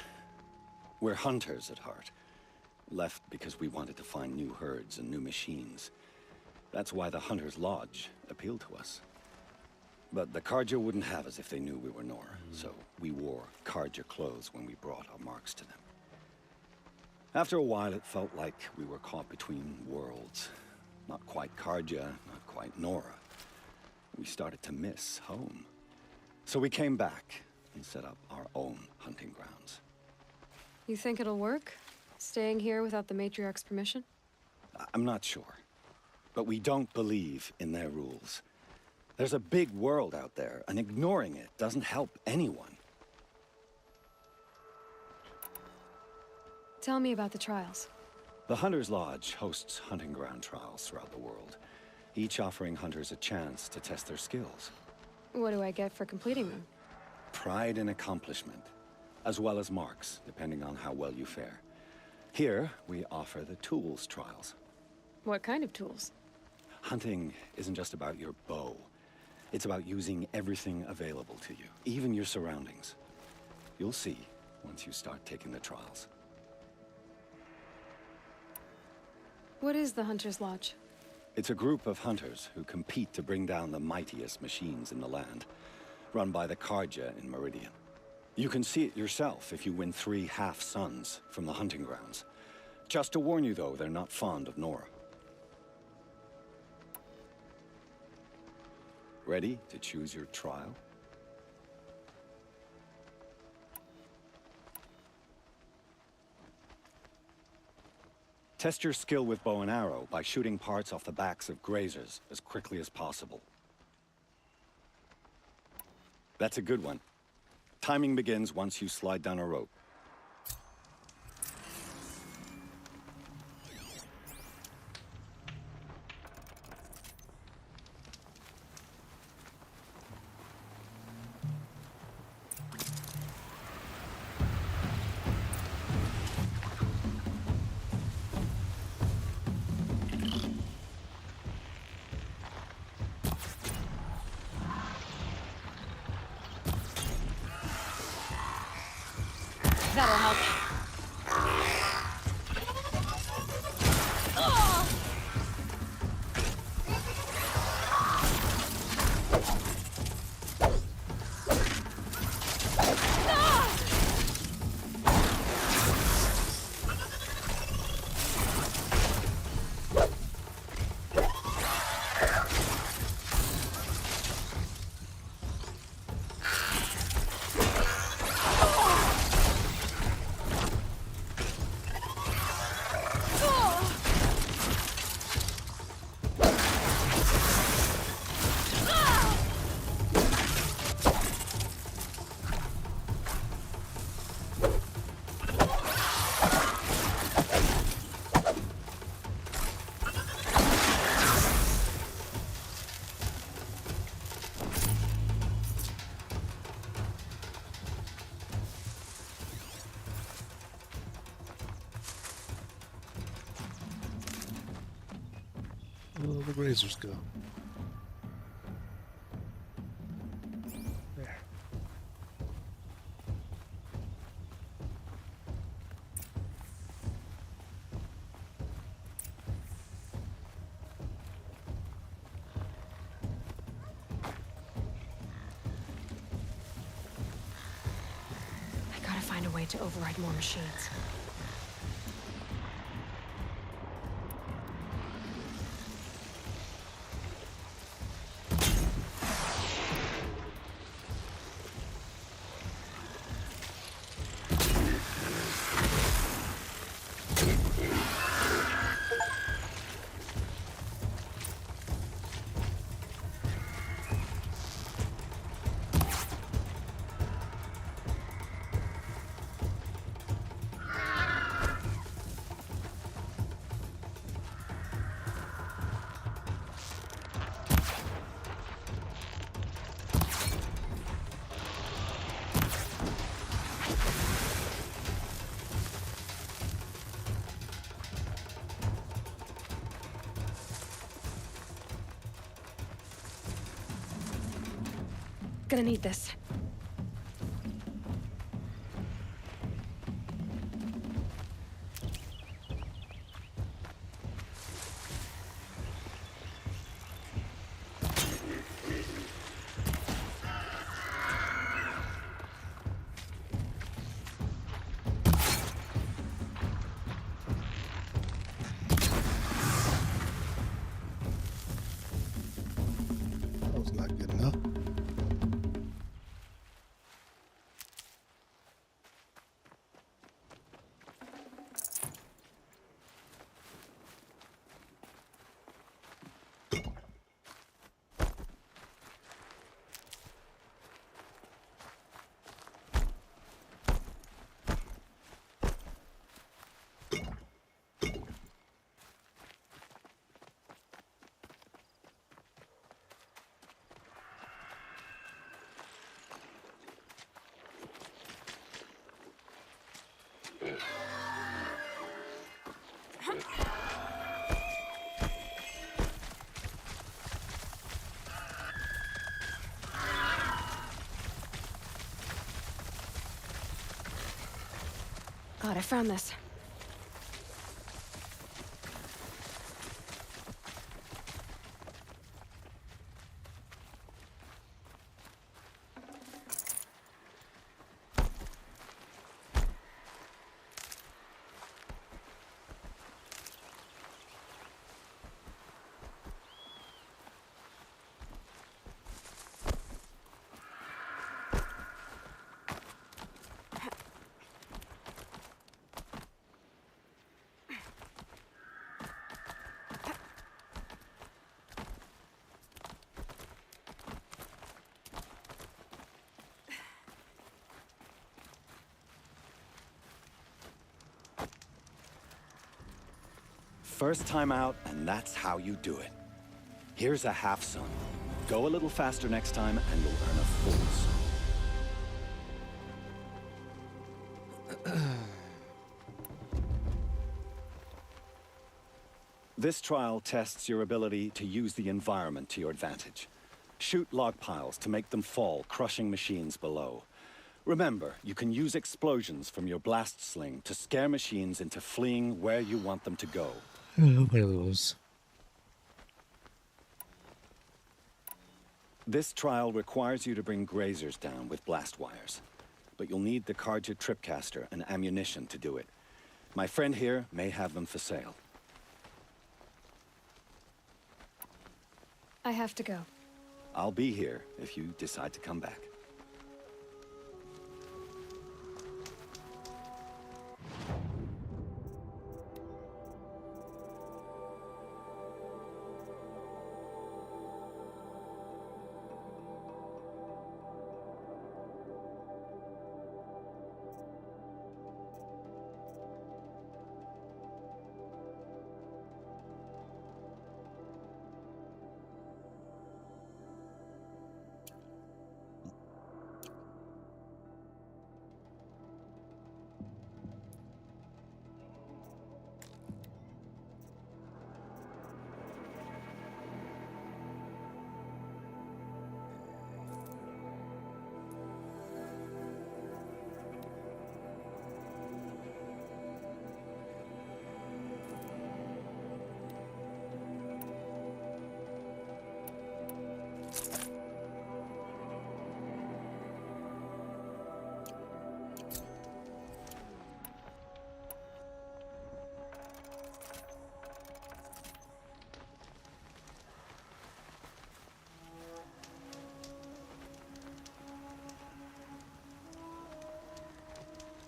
We're hunters at heart. Left because we wanted to find new herds and new machines. That's why the Hunter's Lodge appealed to us. But the Carja wouldn't have us if they knew we were Nora, so we wore Carja clothes when we brought our marks to them. After a while, it felt like we were caught between worlds. Not quite Carja, not quite Nora. We started to miss home. So we came back and set up our own hunting grounds. You think it'll work? Staying here without the Matriarch's permission? I'm not sure. But we don't believe in their rules. There's a big world out there, and ignoring it doesn't help anyone. Tell me about the trials. The Hunter's Lodge hosts hunting ground trials throughout the world, each offering hunters a chance to test their skills. What do I get for completing them? Pride and accomplishment, as well as marks, depending on how well you fare. Here, we offer the tools trials. What kind of tools? Hunting isn't just about your bow. It's about using everything available to you, even your surroundings. You'll see once you start taking the trials. What is the Hunter's Lodge? It's a group of hunters who compete to bring down the mightiest machines in the land, run by the Carja in Meridian. You can see it yourself if you win 3 half-suns from the hunting grounds. Just to warn you, though, they're not fond of Nora. Ready to choose your trial? Test your skill with bow and arrow by shooting parts off the backs of grazers as quickly as possible. That's a good one. Timing begins once you slide down a rope. That'll help. Where will the grazers go? There. I gotta find a way to override more machines. Gonna need this. God, I found this. First time out, and that's how you do it. Here's a half sun. Go a little faster next time, and you'll earn a full sun. This trial tests your ability to use the environment to your advantage. Shoot log piles to make them fall, crushing machines below. Remember, you can use explosions from your blast sling to scare machines into fleeing where you want them to go. Nobody lose. This trial requires you to bring grazers down with blast wires. But you'll need the Carja Tripcaster and ammunition to do it. My friend here may have them for sale. I have to go. I'll be here if you decide to come back.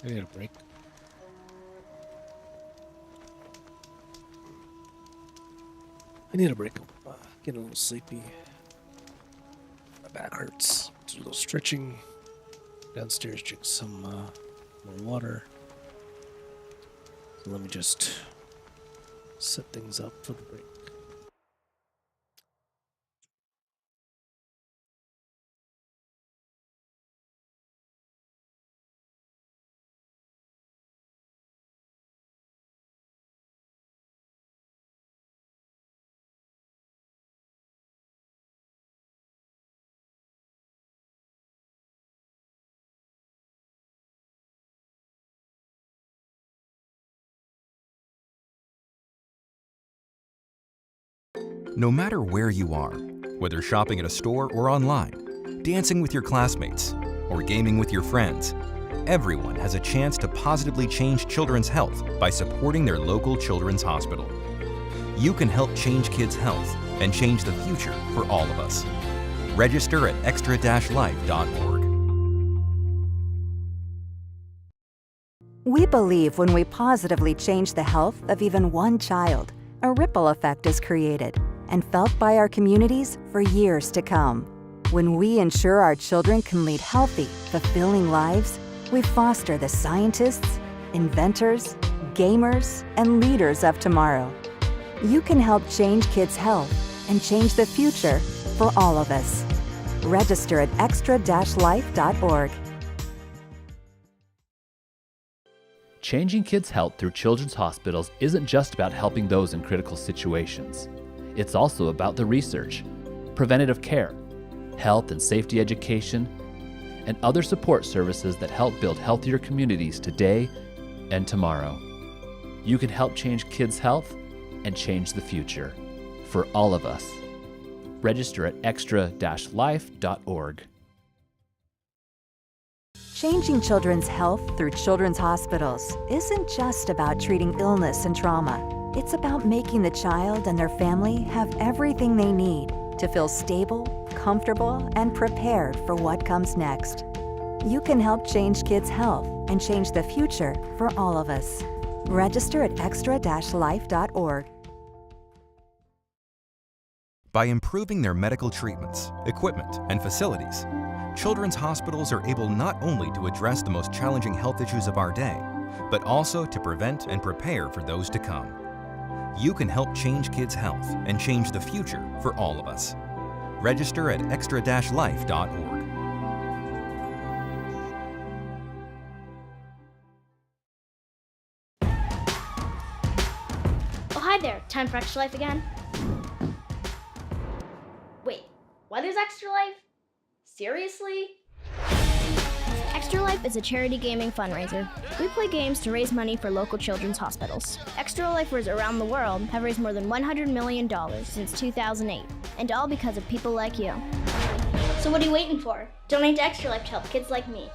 I need a break. I need a break. Getting a little sleepy. My back hurts. Do a little stretching. Downstairs, drink some more water. So let me just set things up for the break. No matter where you are, whether shopping at a store or online, dancing with your classmates, or gaming with your friends, everyone has a chance to positively change children's health by supporting their local children's hospital. You can help change kids' health and change the future for all of us. Register at extra-life.org. We believe when we positively change the health of even one child, a ripple effect is created and felt by our communities for years to come. When we ensure our children can lead healthy, fulfilling lives, we foster the scientists, inventors, gamers, and leaders of tomorrow. You can help change kids' health and change the future for all of us. Register at extra-life.org. Changing kids' health through children's hospitals isn't just about helping those in critical situations. It's also about the research, preventative care, health and safety education, and other support services that help build healthier communities today and tomorrow. You can help change kids' health and change the future for all of us. Register at extra-life.org. Changing children's health through children's hospitals isn't just about treating illness and trauma. It's about making the child and their family have everything they need to feel stable, comfortable, and prepared for what comes next. You can help change kids' health and change the future for all of us. Register at extra-life.org. By improving their medical treatments, equipment, and facilities, children's hospitals are able not only to address the most challenging health issues of our day, but also to prevent and prepare for those to come. You can help change kids' health and change the future for all of us. Register at extra-life.org. Oh, hi there. Time for Extra Life again? Wait, why there's Extra Life? Seriously? Extra Life is a charity gaming fundraiser. We play games to raise money for local children's hospitals. Extra Lifers around the world have raised more than $100 million since 2008, and all because of people like you. So what are you waiting for? Donate to Extra Life to help kids like me.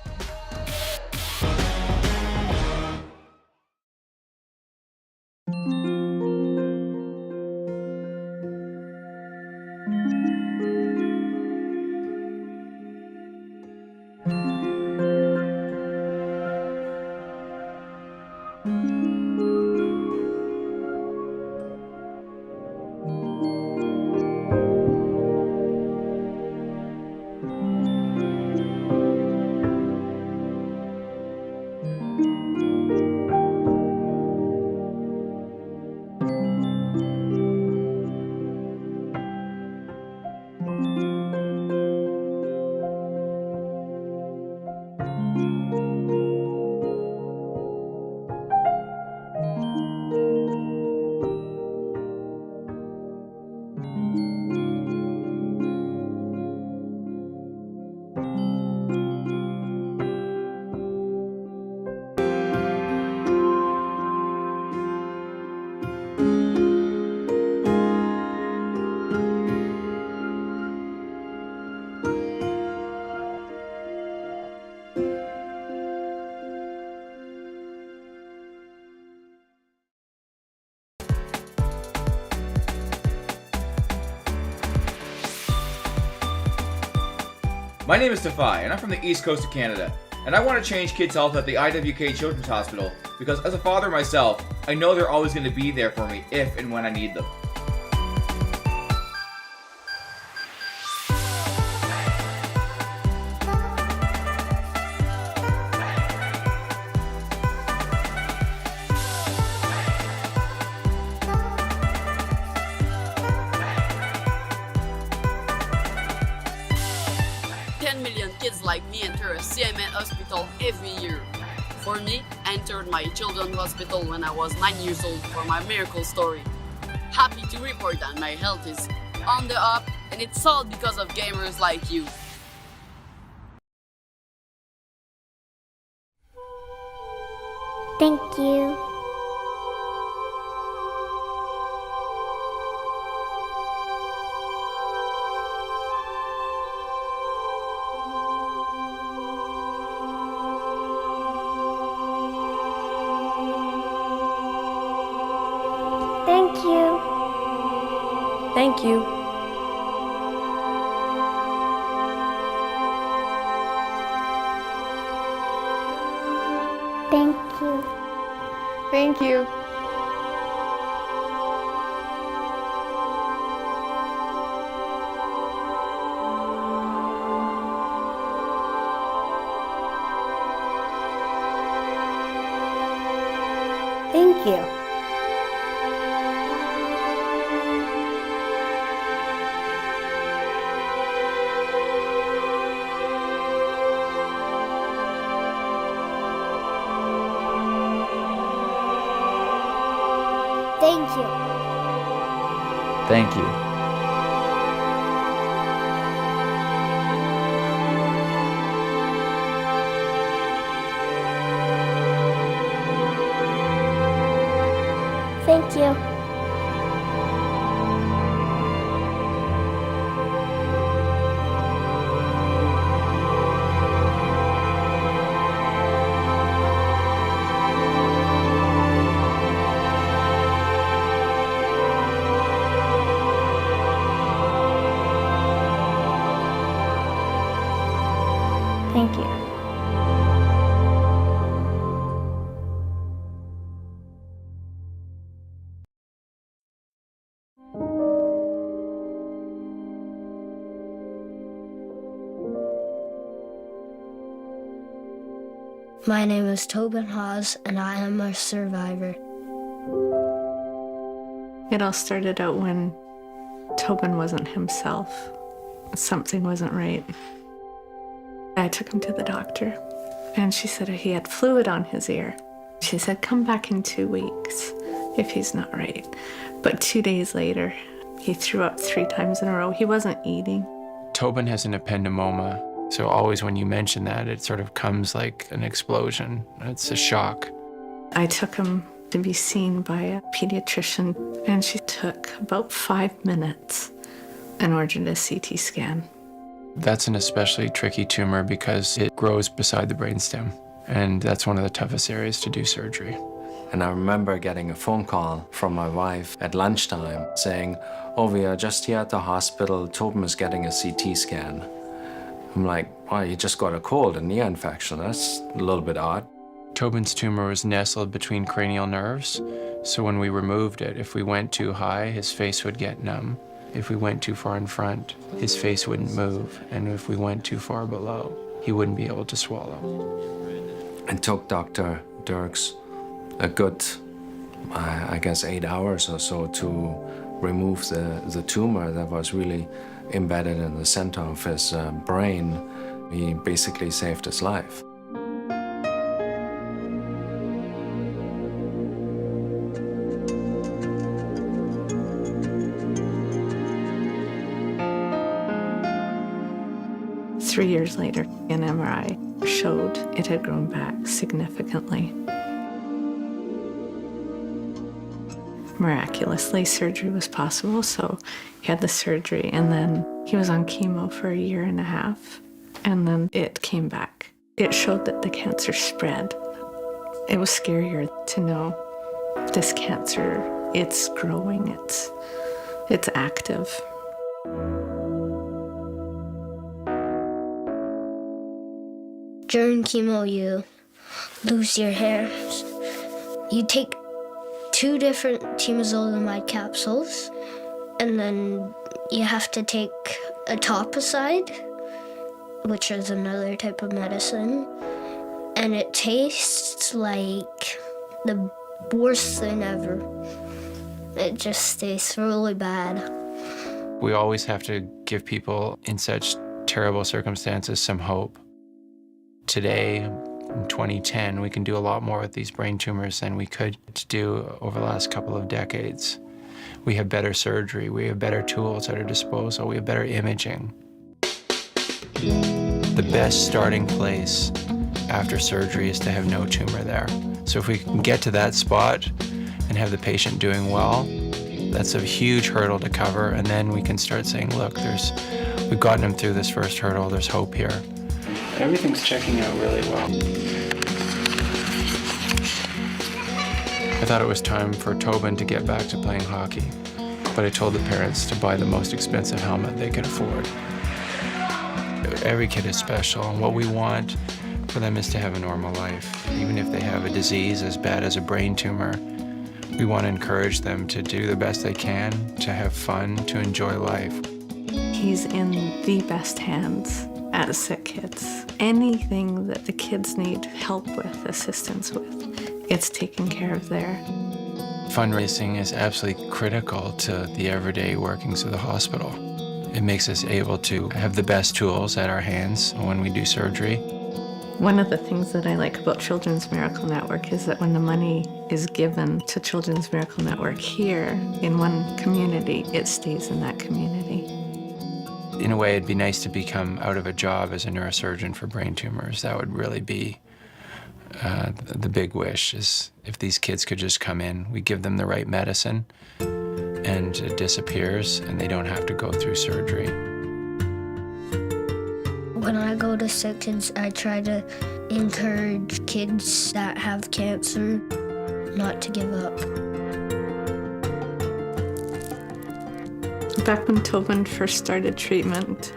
My name is Defy, and I'm from the East Coast of Canada, and I want to change kids' health at the IWK Children's Hospital because as a father myself, I know they're always going to be there for me if and when I need them. Like me enter a CMN hospital every year. For me, I entered my children's hospital when I was 9 years old for my miracle story. Happy to report that my health is on the up, and it's all because of gamers like you. Thank you. Thank you. Thank you. Thank you. Thank you. Thank you. Thank you. Thank you. Thank you. My name is Tobin Hawes, and I am a survivor. It all started out when Tobin wasn't himself. Something wasn't right. I took him to the doctor, and she said he had fluid on his ear. She said, come back in 2 weeks if he's not right. But 2 days later, he threw up 3 times in a row. He wasn't eating. Tobin has an ependymoma, so always when you mention that, it sort of comes like an explosion. It's a shock. I took him to be seen by a pediatrician, and she took about 5 minutes and ordered a CT scan. That's an especially tricky tumor because it grows beside the brainstem, and that's one of the toughest areas to do surgery. And I remember getting a phone call from my wife at lunchtime saying, oh, we are just here at the hospital, Tobin is getting a CT scan. I'm like, wow, you just got a cold, an ear infection. That's a little bit odd. Tobin's tumor was nestled between cranial nerves, so when we removed it, if we went too high, his face would get numb. If we went too far in front, his face wouldn't move. And if we went too far below, he wouldn't be able to swallow. It took Dr. Dirks a good, I guess, 8 hours or so to remove the tumor that was really embedded in the center of his brain. He basically saved his life. Three years later, an MRI showed it had grown back significantly. Miraculously, surgery was possible, so he had the surgery, and then he was on chemo for 1.5 years, and then it came back. It showed that the cancer spread. It was scarier to know this cancer, it's growing, it's active. During chemo, you lose your hair. You take 2 different temozolomide capsules, and then you have to take etoposide, which is another type of medicine, and it tastes like the worst thing ever. It just tastes really bad. We always have to give people in such terrible circumstances some hope. Today, in 2010, we can do a lot more with these brain tumors than we could do over the last couple of decades. We have better surgery, we have better tools at our disposal, we have better imaging. The best starting place after surgery is to have no tumor there. So if we can get to that spot and have the patient doing well, that's a huge hurdle to cover, and then we can start saying, look, we've gotten him through this first hurdle, there's hope here. Everything's checking out really well. I thought it was time for Tobin to get back to playing hockey, but I told the parents to buy the most expensive helmet they could afford. Every kid is special, and what we want for them is to have a normal life. Even if they have a disease as bad as a brain tumor, we want to encourage them to do the best they can, to have fun, to enjoy life. He's in the best hands at Sick Kids. Anything that the kids need help with, assistance with, it's taken care of there. Fundraising is absolutely critical to the everyday workings of the hospital. It makes us able to have the best tools at our hands when we do surgery. One of the things that I like about Children's Miracle Network is that when the money is given to Children's Miracle Network here in one community, it stays in that community. In a way, it'd be nice to become out of a job as a neurosurgeon for brain tumors. That would really be the big wish, is if these kids could just come in, we give them the right medicine, and it disappears, and they don't have to go through surgery. When I go to Sick Kids, I try to encourage kids that have cancer not to give up. Back when Tobin first started treatment,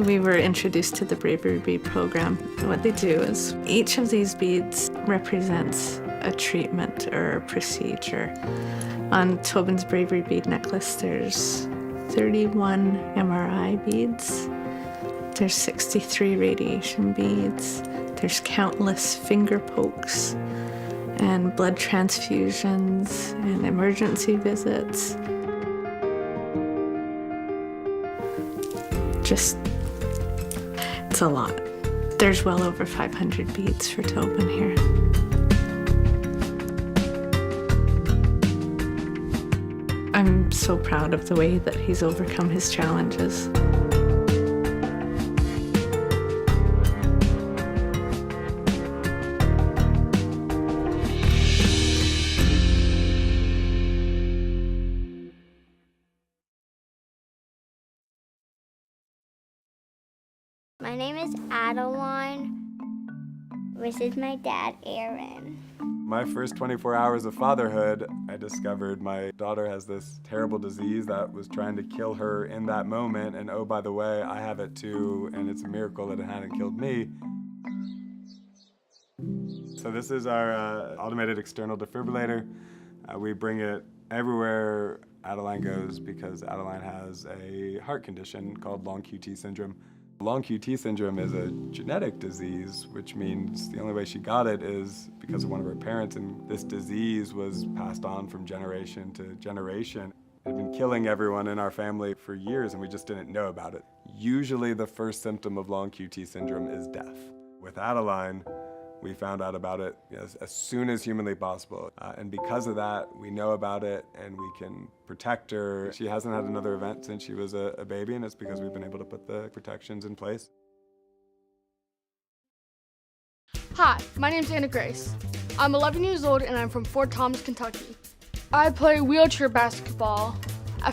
We were introduced to the Bravery Bead program. What they do is each of these beads represents a treatment or a procedure. On Tobin's Bravery Bead necklace, there's 31 MRI beads. There's 63 radiation beads. There's countless finger pokes and blood transfusions and emergency visits. It's a lot. There's well over 500 beads for Tobin here. I'm so proud of the way that he's overcome his challenges. My name is Adeline. This is my dad, Aaron. My first 24 hours of fatherhood, I discovered my daughter has this terrible disease that was trying to kill her in that moment. And oh, by the way, I have it too, and it's a miracle that it hadn't killed me. So this is our automated external defibrillator. We bring it everywhere Adeline goes because Adeline has a heart condition called long QT syndrome. Long QT syndrome is a genetic disease, which means the only way she got it is because of one of her parents, and this disease was passed on from generation to generation. It had been killing everyone in our family for years, and we just didn't know about it. Usually the first symptom of long QT syndrome is death. With Adeline, we found out about it as soon as humanly possible. And because of that, we know about it and we can protect her. She hasn't had another event since she was a baby, and it's because we've been able to put the protections in place. Hi, my name's Anna Grace. I'm 11 years old and I'm from Fort Thomas, Kentucky. I play wheelchair basketball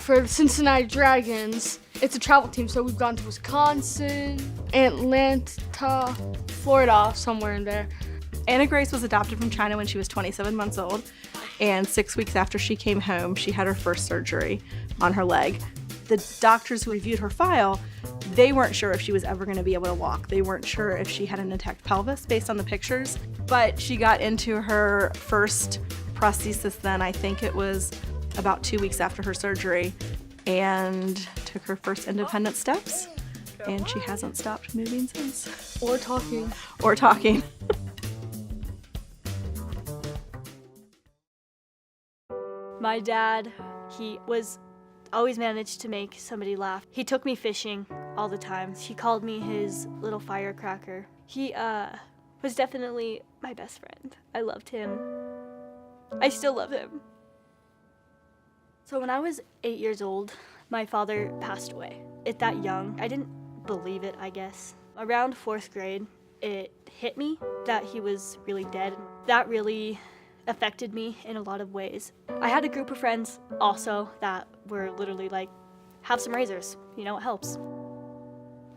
for the Cincinnati Dragons. It's a travel team, so we've gone to Wisconsin, Atlanta, Florida, somewhere in there. Anna Grace was adopted from China when she was 27 months old, and 6 weeks after she came home, she had her first surgery on her leg. The doctors who reviewed her file, they weren't sure if she was ever going to be able to walk. They weren't sure if she had an intact pelvis based on the pictures, but she got into her first prosthesis then. I think it was about 2 weeks after her surgery, and took her first independent steps, and she hasn't stopped moving since. Or talking. Or talking. My dad, he was always managed to make somebody laugh. He took me fishing all the time. He called me his little firecracker. He was definitely my best friend. I loved him. I still love him. So when I was 8 years old, my father passed away. At that young, I didn't believe it, I guess. Around 4th grade, it hit me that he was really dead. That really affected me in a lot of ways. I had a group of friends also that were literally like, have some razors, you know, it helps.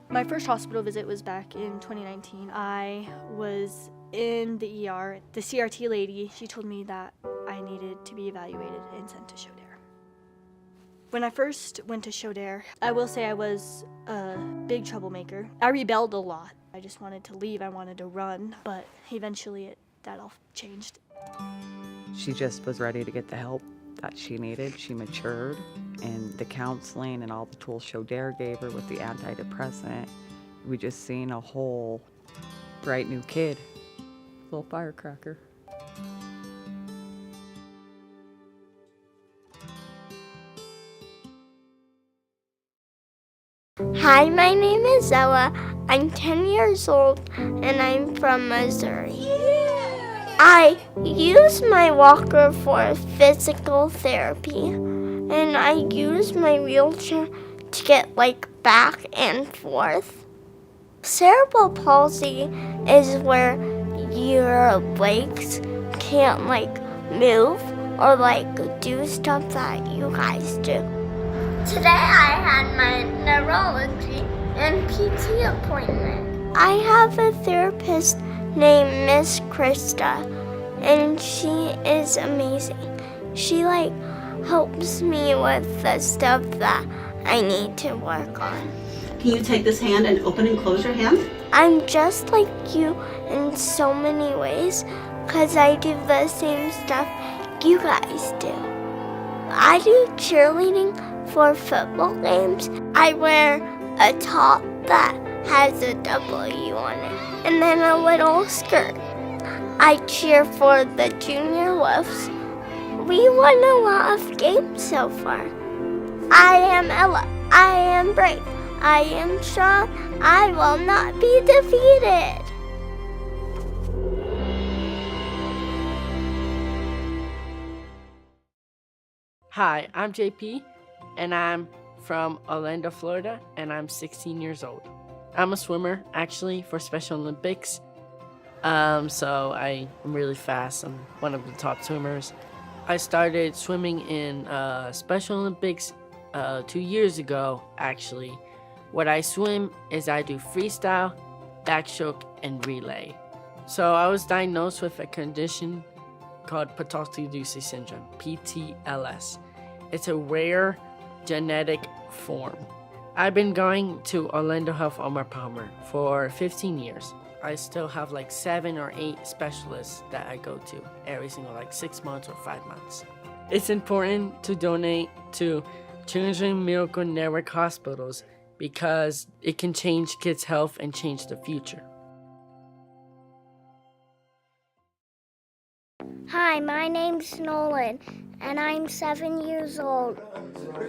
My first hospital visit was back in 2019. I was in the ER. The CRT lady, she told me that I needed to be evaluated and sent to Show Dare. When I first went to Show Dare, I will say I was a big troublemaker. I rebelled a lot. I just wanted to leave, I wanted to run, but eventually that all changed. She just was ready to get the help that she needed. She matured, and the counseling and all the tools Show Dare gave her with the antidepressant, we just seen a whole bright new kid, little firecracker. Hi, my name is Ella. I'm 10 years old and I'm from Missouri. I use my walker for physical therapy, and I use my wheelchair to get back and forth. Cerebral palsy is where your legs can't move or do stuff that you guys do. Today I had my neurology and PT appointment. I have a therapist named Miss Krista, and she is amazing. She helps me with the stuff that I need to work on. Can you take this hand and open and close your hand? I'm just like you in so many ways because I do the same stuff you guys do. I do cheerleading for football games. I wear a top that has a W on it and then a little skirt. I cheer for the Junior Wolves. We won a lot of games so far. I am Ella. I am brave. I am strong. I will not be defeated. Hi, I'm JP, and I'm from Orlando, Florida, and I'm 16 years old. I'm a swimmer, actually, for Special Olympics. So I am really fast. I'm one of the top swimmers. I started swimming in Special Olympics 2 years ago, actually. What I swim is I do freestyle, backstroke, and relay. So I was diagnosed with a condition called Potocki-Ducey syndrome, PTLS. It's a rare genetic form. I've been going to Orlando Health Omar Palmer for 15 years. I still have like 7 or 8 specialists that I go to every single 6 months or 5 months. It's important to donate to Children's Miracle Network hospitals because it can change kids' health and change the future. Hi, my name's Nolan, and I'm 7 years old.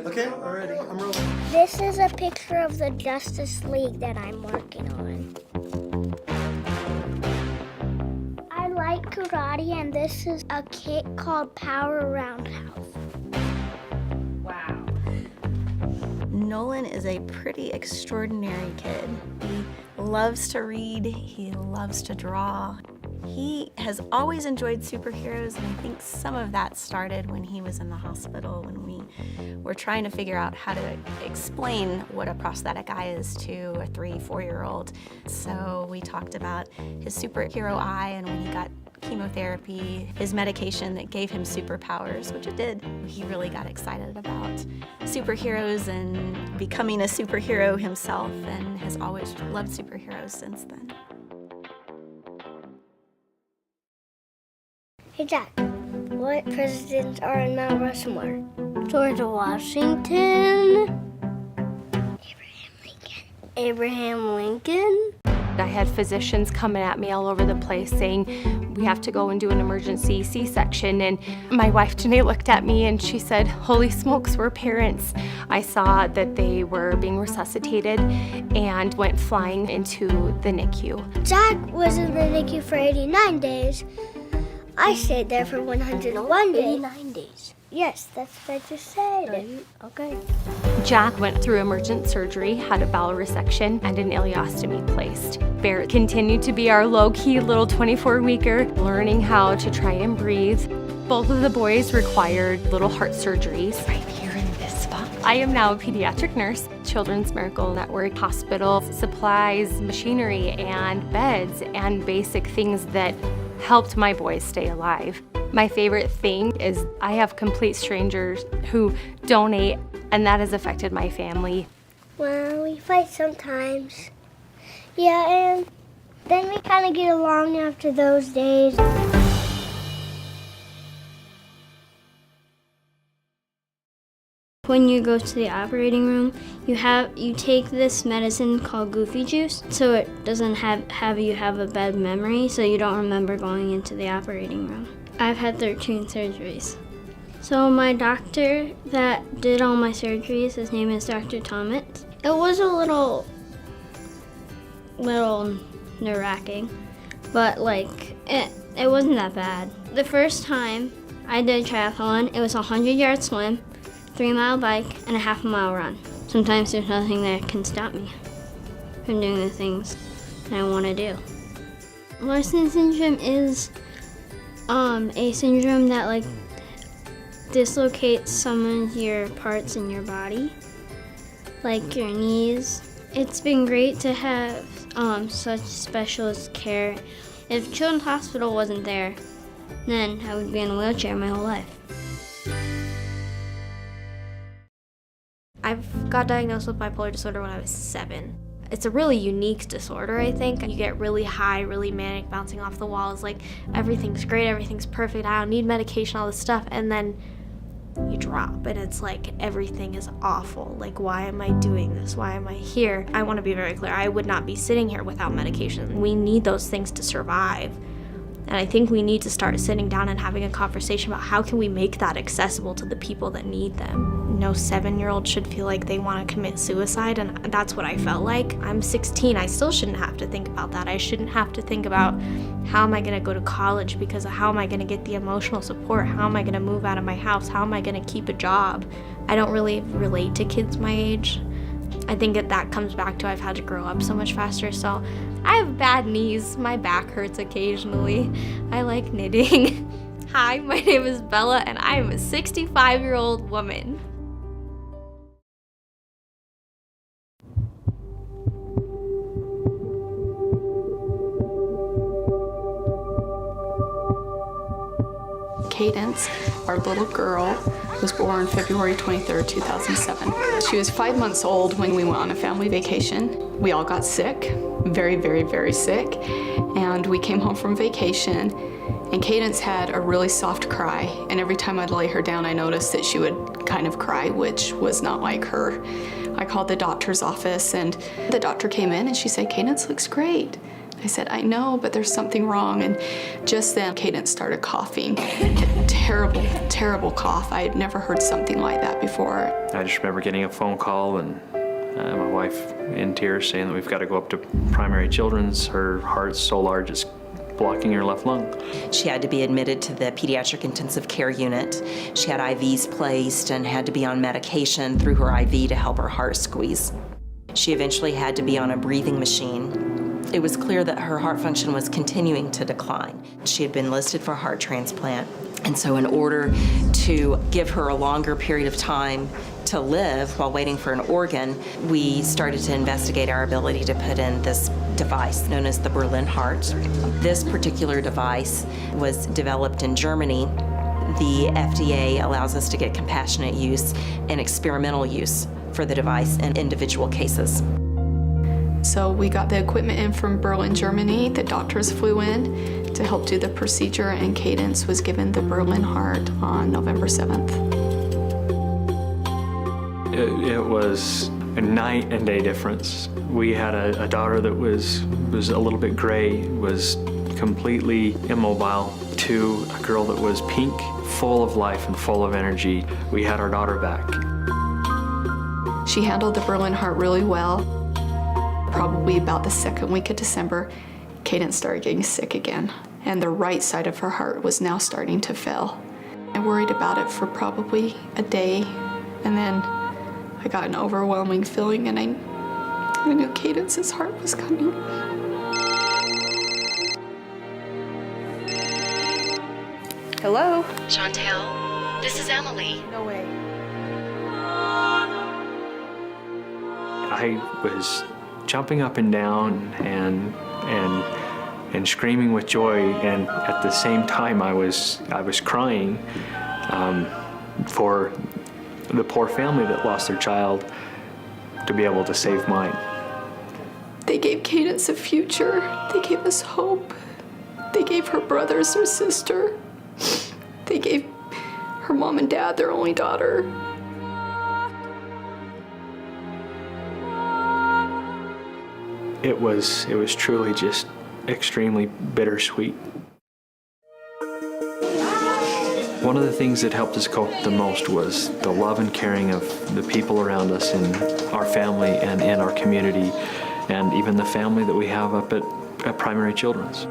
Okay, alrighty, I'm rolling. This is a picture of the Justice League that I'm working on. I like karate, and this is a kit called Power Roundhouse. Wow. Nolan is a pretty extraordinary kid. He loves to read, he loves to draw. He has always enjoyed superheroes, and I think some of that started when he was in the hospital when we were trying to figure out how to explain what a prosthetic eye is to a 3-4-year-old. So we talked about his superhero eye, and when he got chemotherapy, his medication that gave him superpowers, which it did. He really got excited about superheroes and becoming a superhero himself, and has always loved superheroes since then. Hey Jack, what presidents are in Mount Rushmore? George Washington, Abraham Lincoln. I had physicians coming at me all over the place saying, we have to go and do an emergency C-section. And my wife, Janae, looked at me and she said, holy smokes, we're parents. I saw that they were being resuscitated and went flying into the NICU. Jack was in the NICU for 89 days. I stayed there for 101 days. 89 days. Yes, that's what I just said. Right. Okay. Jack went through emergent surgery, had a bowel resection, and an ileostomy placed. Barrett continued to be our low-key little 24-weeker, learning how to try and breathe. Both of the boys required little heart surgeries. Right here in this spot. I am now a pediatric nurse. Children's Miracle Network Hospital supplies machinery and beds and basic things that helped my boys stay alive. My favorite thing is I have complete strangers who donate, and that has affected my family. Well, we fight sometimes. Yeah, and then we kind of get along after those days. When you go to the operating room, you take this medicine called Goofy Juice, so it doesn't have you have a bad memory, so you don't remember going into the operating room. I've had 13 surgeries. So my doctor that did all my surgeries, his name is Dr. Thomas. It was a little nerve-wracking, but it wasn't that bad. The first time I did triathlon, it was a 100-yard swim, 3-mile bike, and a half-mile run. Sometimes there's nothing that can stop me from doing the things that I want to do. Larsen syndrome is a syndrome that dislocates some of your parts in your body, like your knees. It's been great to have such specialist care. If Children's Hospital wasn't there, then I would be in a wheelchair my whole life. I've got diagnosed with bipolar disorder when I was 7. It's a really unique disorder, I think. You get really high, really manic, bouncing off the walls, like everything's great, everything's perfect, I don't need medication, all this stuff, and then you drop and it's like everything is awful. Like, why am I doing this? Why am I here? I want to be very clear, I would not be sitting here without medication. We need those things to survive. And I think we need to start sitting down and having a conversation about how can we make that accessible to the people that need them. No 7-year-old should feel like they want to commit suicide, and that's what I felt like. I'm 16, I still shouldn't have to think about that. I shouldn't have to think about how am I going to go to college because of how am I going to get the emotional support? How am I going to move out of my house? How am I going to keep a job? I don't really relate to kids my age. I think that comes back to I've had to grow up so much faster, so I have bad knees, my back hurts occasionally. I like knitting. Hi, my name is Bella and I am a 65-year-old woman. Cadence, our little girl, was born February 23rd, 2007. She was 5 months old when we went on a family vacation. We all got sick, very, very, very sick, and we came home from vacation, and Cadence had a really soft cry, and every time I'd lay her down, I noticed that she would kind of cry, which was not like her. I called the doctor's office, and the doctor came in, and she said, "Cadence looks great." I said, "I know, but there's something wrong." And just then, Cadence started coughing. A terrible, terrible cough. I had never heard something like that before. I just remember getting a phone call and my wife in tears saying that we've got to go up to Primary Children's. Her heart's so large it's blocking her left lung. She had to be admitted to the pediatric intensive care unit. She had IVs placed and had to be on medication through her IV to help her heart squeeze. She eventually had to be on a breathing machine. It was clear that her heart function was continuing to decline. She had been listed for a heart transplant, and so in order to give her a longer period of time to live while waiting for an organ, we started to investigate our ability to put in this device known as the Berlin Heart. This particular device was developed in Germany. The FDA allows us to get compassionate use and experimental use for the device in individual cases. So we got the equipment in from Berlin, Germany. The doctors flew in to help do the procedure, and Cadence was given the Berlin Heart on November 7th. It was a night and day difference. We had a daughter that was a little bit gray, was completely immobile, to a girl that was pink, full of life and full of energy. We had our daughter back. She handled the Berlin Heart really well. Probably about the second week of December, Cadence started getting sick again, and the right side of her heart was now starting to fail. I worried about it for probably a day, and then I got an overwhelming feeling, and I knew Cadence's heart was coming. Hello? Chantel, this is Emily. No way. I was jumping up and down and screaming with joy, and at the same time I was crying for the poor family that lost their child to be able to save mine. They gave Cadence a future. They gave us hope. They gave her brothers their sister. They gave her mom and dad their only daughter. It was truly just extremely bittersweet. One of the things that helped us cope the most was the love and caring of the people around us in our family and in our community, and even the family that we have up at Primary Children's.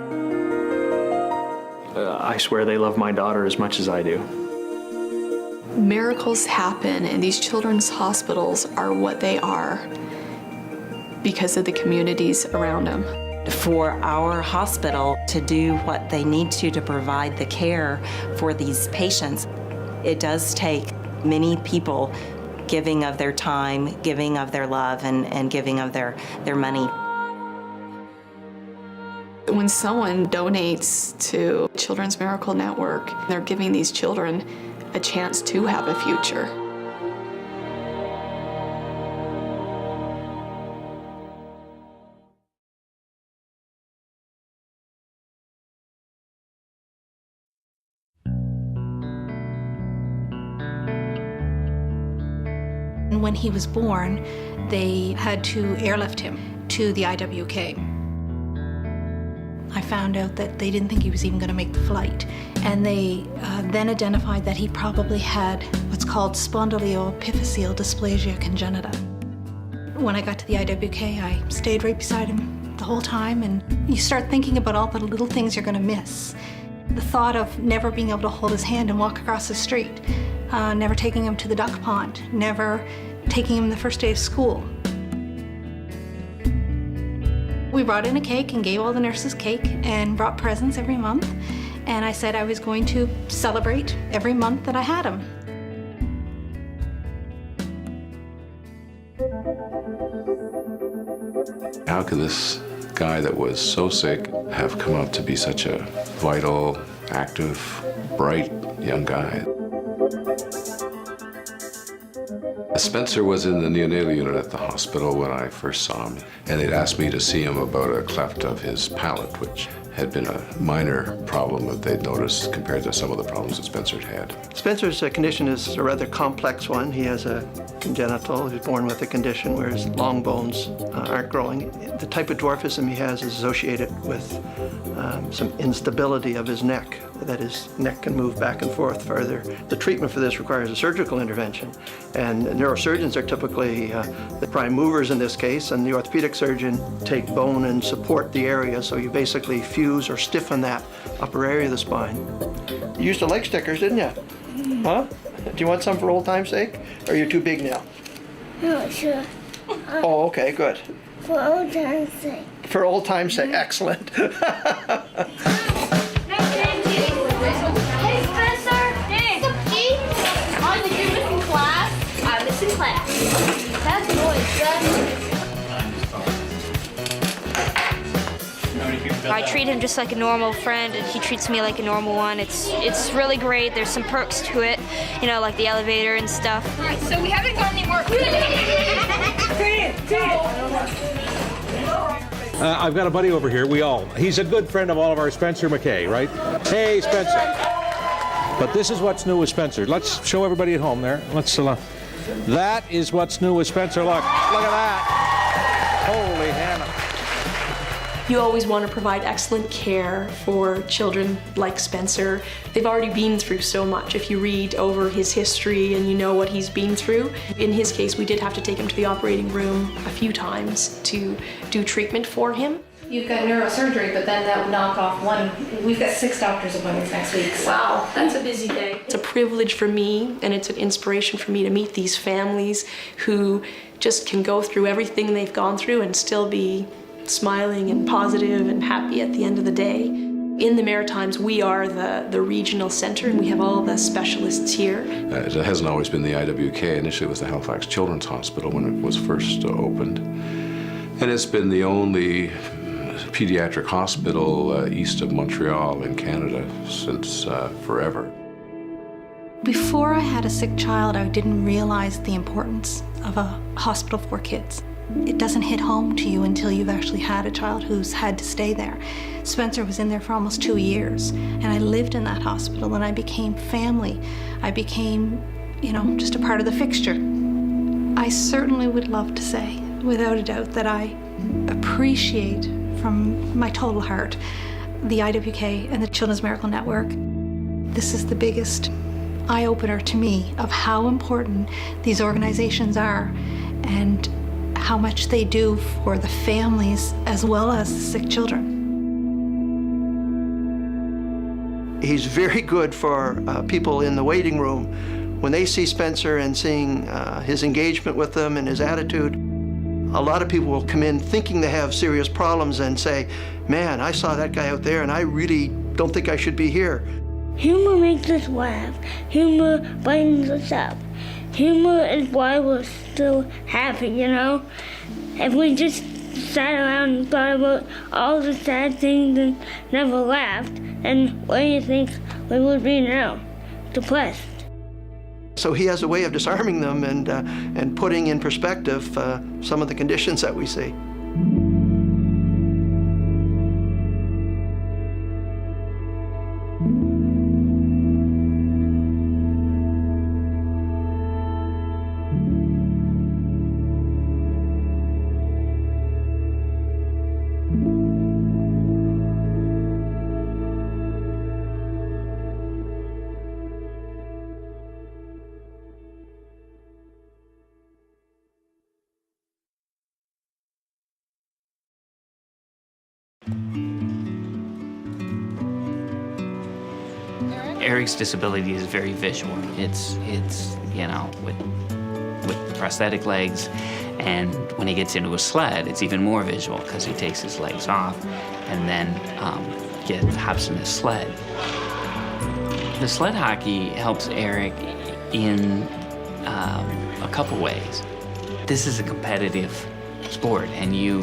I swear they love my daughter as much as I do. Miracles happen, and these children's hospitals are what they are because of the communities around them. For our hospital to do what they need to provide the care for these patients, it does take many people giving of their time, giving of their love, and giving of their money. When someone donates to Children's Miracle Network, they're giving these children a chance to have a future. And when he was born, they had to airlift him to the IWK. I found out that they didn't think he was even going to make the flight. And they then identified that he probably had what's called spondyloepiphyseal dysplasia congenita. When I got to the IWK, I stayed right beside him the whole time, and you start thinking about all the little things you're going to miss. The thought of never being able to hold his hand and walk across the street, never taking him to the duck pond, never taking him the first day of school. We brought in a cake and gave all the nurses cake and brought presents every month. And I said I was going to celebrate every month that I had him. How could this guy that was so sick have come out to be such a vital, active, bright young guy? Spencer was in the neonatal unit at the hospital when I first saw him, and they'd asked me to see him about a cleft of his palate, which had been a minor problem that they'd noticed compared to some of the problems that Spencer had. Spencer's condition is a rather complex one. He has a congenital, he's born with a condition where his long bones aren't growing. The type of dwarfism he has is associated with some instability of his neck, that his neck can move back and forth further. The treatment for this requires a surgical intervention, and neurosurgeons are typically the prime movers in this case, and the orthopedic surgeon take bone and support the area, so you basically fuse or stiffen that upper area of the spine. You used to like stickers, didn't you? Huh? Do you want some for old time's sake? Or are you too big now? No, sure. Oh, okay, good. For old time's sake. For old time's sake, excellent. Hey, Spencer! Hey! Oh, did you miss in class? I'm missing class. That's noise, I treat him just like a normal friend, and he treats me like a normal one. It's really great. There's some perks to it, you know, like the elevator and stuff. All right, so we haven't got any work. I've got a buddy over here. He's a good friend of all of our Spencer McKay, right? Hey, Spencer. But this is what's new with Spencer. Let's show everybody at home there. That is what's new with Spencer. Look at that. Holy Hannah. You always want to provide excellent care for children like Spencer. They've already been through so much. If you read over his history and you know what he's been through. In his case, we did have to take him to the operating room a few times to do treatment for him. You've got neurosurgery, but then that would knock off one. We've got 6 doctor's appointments next week. Wow, that's a busy day. It's a privilege for me, and it's an inspiration for me to meet these families who just can go through everything they've gone through and still be smiling and positive and happy at the end of the day. In the Maritimes, we are the regional center, and we have all the specialists here. It hasn't always been the IWK. Initially it was the Halifax Children's Hospital when it was first opened. And it's been the only pediatric hospital east of Montreal in Canada since forever. Before I had a sick child, I didn't realize the importance of a hospital for kids. It doesn't hit home to you until you've actually had a child who's had to stay there. Spencer was in there for almost 2 years, and I lived in that hospital, and I became family. I became, just a part of the fixture. I certainly would love to say, without a doubt, that I appreciate from my total heart the IWK and the Children's Miracle Network. This is the biggest eye-opener to me of how important these organizations are and how much they do for the families as well as the sick children. He's very good for people in the waiting room. When they see Spencer and seeing his engagement with them and his attitude, a lot of people will come in thinking they have serious problems and say, man, I saw that guy out there and I really don't think I should be here. Humor makes us laugh. Humor brightens us up. Humor is why we're still happy, If we just sat around and thought about all the sad things and never laughed, then where do you think we would be now? Depressed. So he has a way of disarming them and putting in perspective some of the conditions that we see. Eric's disability is very visual. It's you know, with prosthetic legs, and when he gets into a sled, it's even more visual because he takes his legs off and then hops in his sled. The sled hockey helps Eric in a couple ways. This is a competitive sport, and you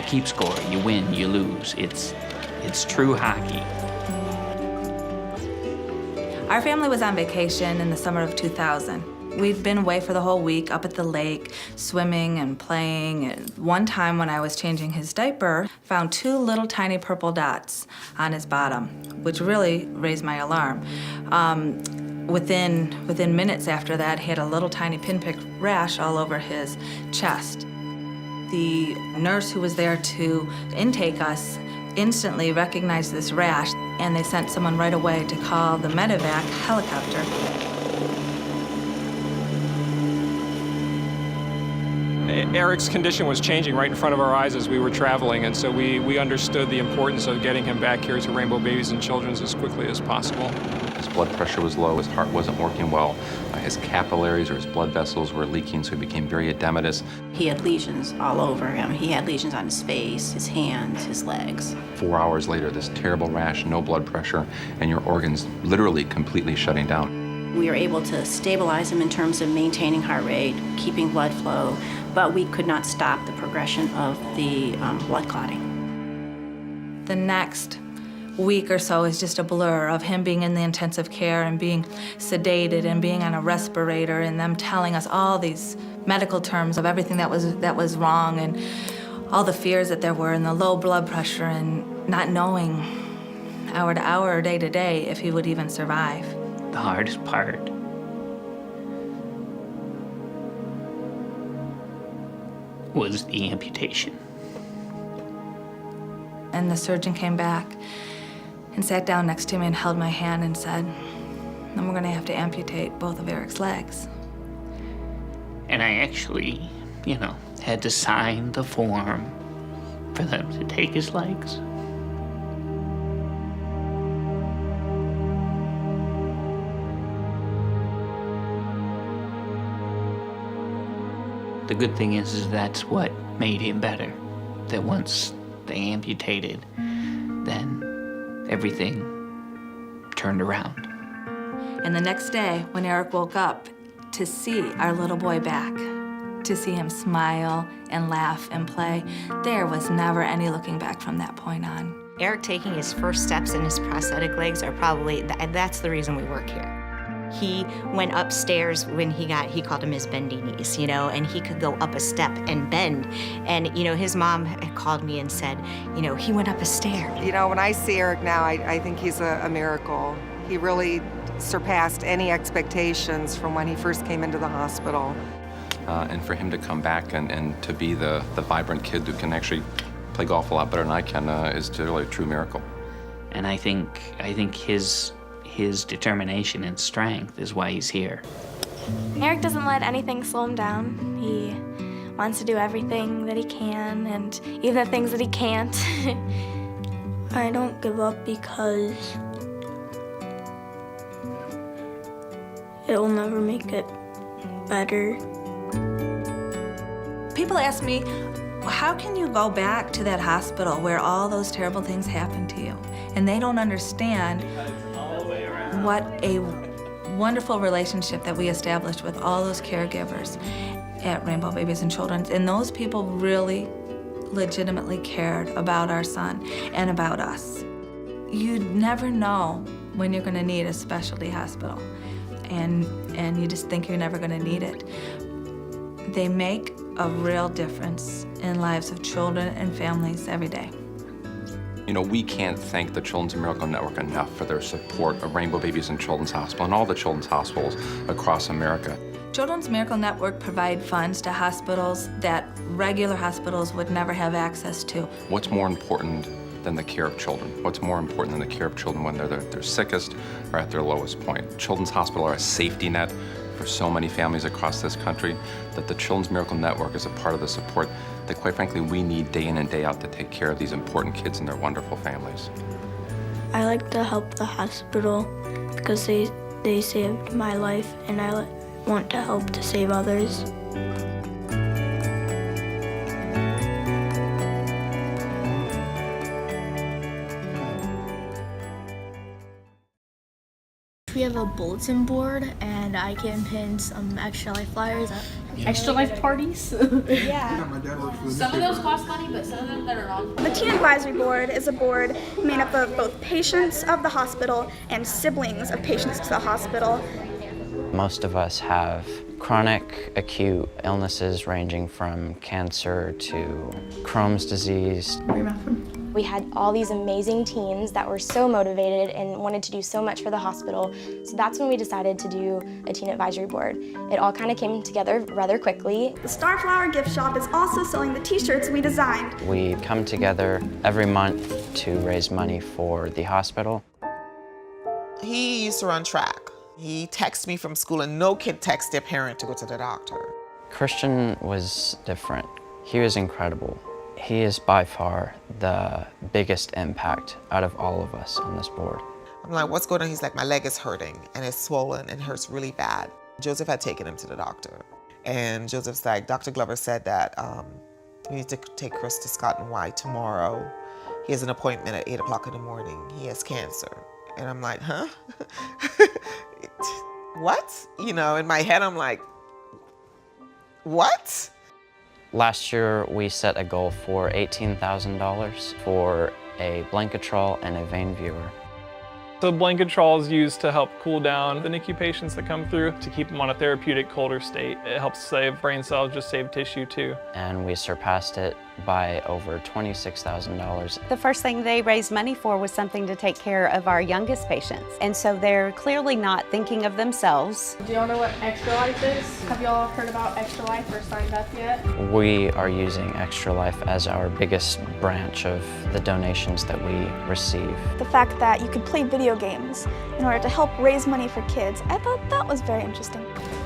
keep score, you win, you lose. It's true hockey. Our family was on vacation in the summer of 2000. We'd been away for the whole week up at the lake, swimming and playing. And one time when I was changing his diaper, found 2 little tiny purple dots on his bottom, which really raised my alarm. Within minutes after that, he had a little tiny pinprick rash all over his chest. The nurse who was there to intake us instantly recognized this rash, and they sent someone right away to call the medevac helicopter. Eric's condition was changing right in front of our eyes as we were traveling, and so we understood the importance of getting him back here to Rainbow Babies and Children's as quickly as possible. His blood pressure was low, his heart wasn't working well, his capillaries or his blood vessels were leaking, so he became very edematous. He had lesions all over him. He had lesions on his face, his hands, his legs. 4 hours later, this terrible rash, no blood pressure, and your organs literally completely shutting down. We were able to stabilize him in terms of maintaining heart rate, keeping blood flow, but we could not stop the progression of the blood clotting. The next week or so is just a blur of him being in the intensive care and being sedated and being on a respirator, and them telling us all these medical terms of everything that was wrong, and all the fears that there were, and the low blood pressure, and not knowing hour to hour or day to day if he would even survive. The hardest part was the amputation. And the surgeon came back and sat down next to me and held my hand and said, "Then we're gonna have to amputate both of Eric's legs." And I actually, had to sign the form for them to take his legs. The good thing is that's what made him better. That once they amputated, then everything turned around. And the next day, when Eric woke up, to see our little boy back, to see him smile and laugh and play, there was never any looking back from that point on. Eric taking his first steps in his prosthetic legs are probably, that's the reason we work here. He went upstairs when he called him his bendy knees, and he could go up a step and bend. And, his mom had called me and said, he went up a stair. When I see Eric now, I think he's a miracle. He really surpassed any expectations from when he first came into the hospital. And for him to come back and to be the vibrant kid who can actually play golf a lot better than I can is really a true miracle. And I think his determination and strength is why he's here. Eric doesn't let anything slow him down. He wants to do everything that he can, and even the things that he can't. I don't give up because it will never make it better. People ask me, how can you go back to that hospital where all those terrible things happened to you? And they don't understand what a wonderful relationship that we established with all those caregivers at Rainbow Babies and Children's. And those people really legitimately cared about our son and about us. You never know when you're gonna need a specialty hospital, and you just think you're never gonna need it. They make a real difference in lives of children and families every day. We can't thank the Children's Miracle Network enough for their support of Rainbow Babies and Children's Hospital and all the children's hospitals across America. Children's Miracle Network provide funds to hospitals that regular hospitals would never have access to. What's more important than the care of children? What's more important than the care of children when they're their sickest or at their lowest point? Children's Hospital are a safety net for so many families across this country, that the Children's Miracle Network is a part of the support that, quite frankly, we need day in and day out to take care of these important kids and their wonderful families. I like to help the hospital because they saved my life, and I want to help to save others. We have a bulletin board, and I can pin some Extra Life flyers up. Extra Life parties? Yeah. Some of those cost money, but some of them that are not. The Teen Advisory Board is a board made up of both patients of the hospital and siblings of patients to the hospital. Most of us have chronic acute illnesses ranging from cancer to Crohn's disease. We had all these amazing teens that were so motivated and wanted to do so much for the hospital. So that's when we decided to do a Teen Advisory Board. It all kind of came together rather quickly. The Starflower Gift Shop is also selling the t-shirts we designed. We come together every month to raise money for the hospital. He used to run track. He texted me from school, and no kid texts their parent to go to the doctor. Christian was different. He was incredible. He is by far the biggest impact out of all of us on this board. I'm like, what's going on? He's like, my leg is hurting, and it's swollen and hurts really bad. Joseph had taken him to the doctor, and Joseph's like, Dr. Glover said that we need to take Chris to Scott and White tomorrow. He has an appointment at 8 o'clock in the morning. He has cancer. And I'm like, huh? What? You know, in my head, I'm like, what? Last year, we set a goal for $18,000 for a Blanketrol and a vein viewer. The Blanketrol is used to help cool down the NICU patients that come through, to keep them on a therapeutic colder state. It helps save brain cells, just save tissue too. And we surpassed it by over $26,000. The first thing they raised money for was something to take care of our youngest patients. And so they're clearly not thinking of themselves. Do y'all know what Extra Life is? Have y'all heard about Extra Life or signed up yet? We are using Extra Life as our biggest branch of the donations that we receive. The fact that you could play video games in order to help raise money for kids, I thought that was very interesting.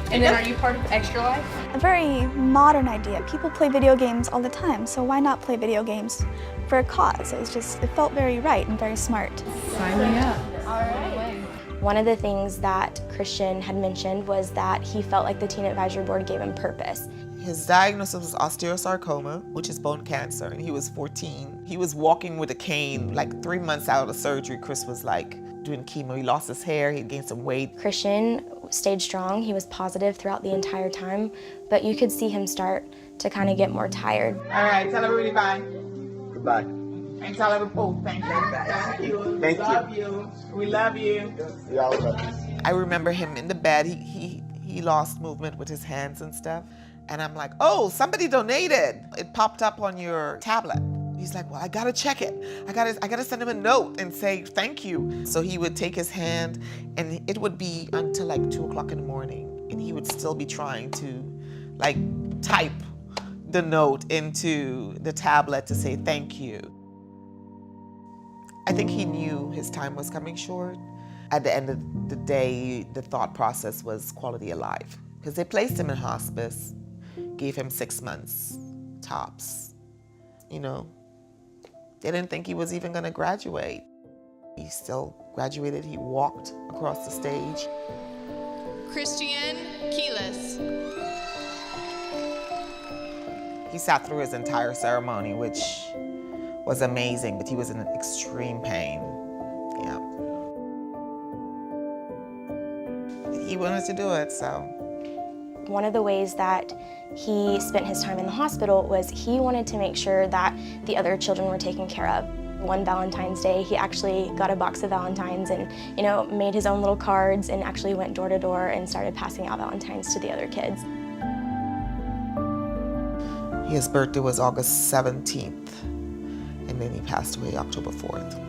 And then are you part of Extra Life? A very modern idea. People play video games all the time, so why not play video games for a cause? It felt very right and very smart. Sign me up. All right. One of the things that Christian had mentioned was that he felt like the Teen Advisory Board gave him purpose. His diagnosis was osteosarcoma, which is bone cancer, and he was 14. He was walking with a cane like 3 months out of surgery. Chris was like doing chemo. He lost his hair, he gained some weight. Christian stayed strong. He was positive throughout the entire time, but you could see him start to kind of get more tired. All right, tell everybody bye. Goodbye. And tell everybody, thank you. Thank you. Love you. We love you. We all love you. I remember him in the bed. He lost movement with his hands and stuff. And I'm like, oh, somebody donated. It popped up on your tablet. He's like, well, I gotta check it. I gotta send him a note and say thank you. So he would take his hand, and it would be until like 2 o'clock in the morning, and he would still be trying to like type the note into the tablet to say thank you. I think he knew his time was coming short. At the end of the day, the thought process was quality of life, because they placed him in hospice, gave him 6 months tops. You know, they didn't think he was even gonna graduate. He still graduated. He walked across the stage. Christian Keelis. He sat through his entire ceremony, which was amazing, but he was in extreme pain. Yeah. He wanted to do it, so. One of the ways that he spent his time in the hospital was he wanted to make sure that the other children were taken care of. One Valentine's Day, he actually got a box of Valentines and, you know, made his own little cards and actually went door to door and started passing out Valentines to the other kids. His birthday was August 17th, and then he passed away October 4th.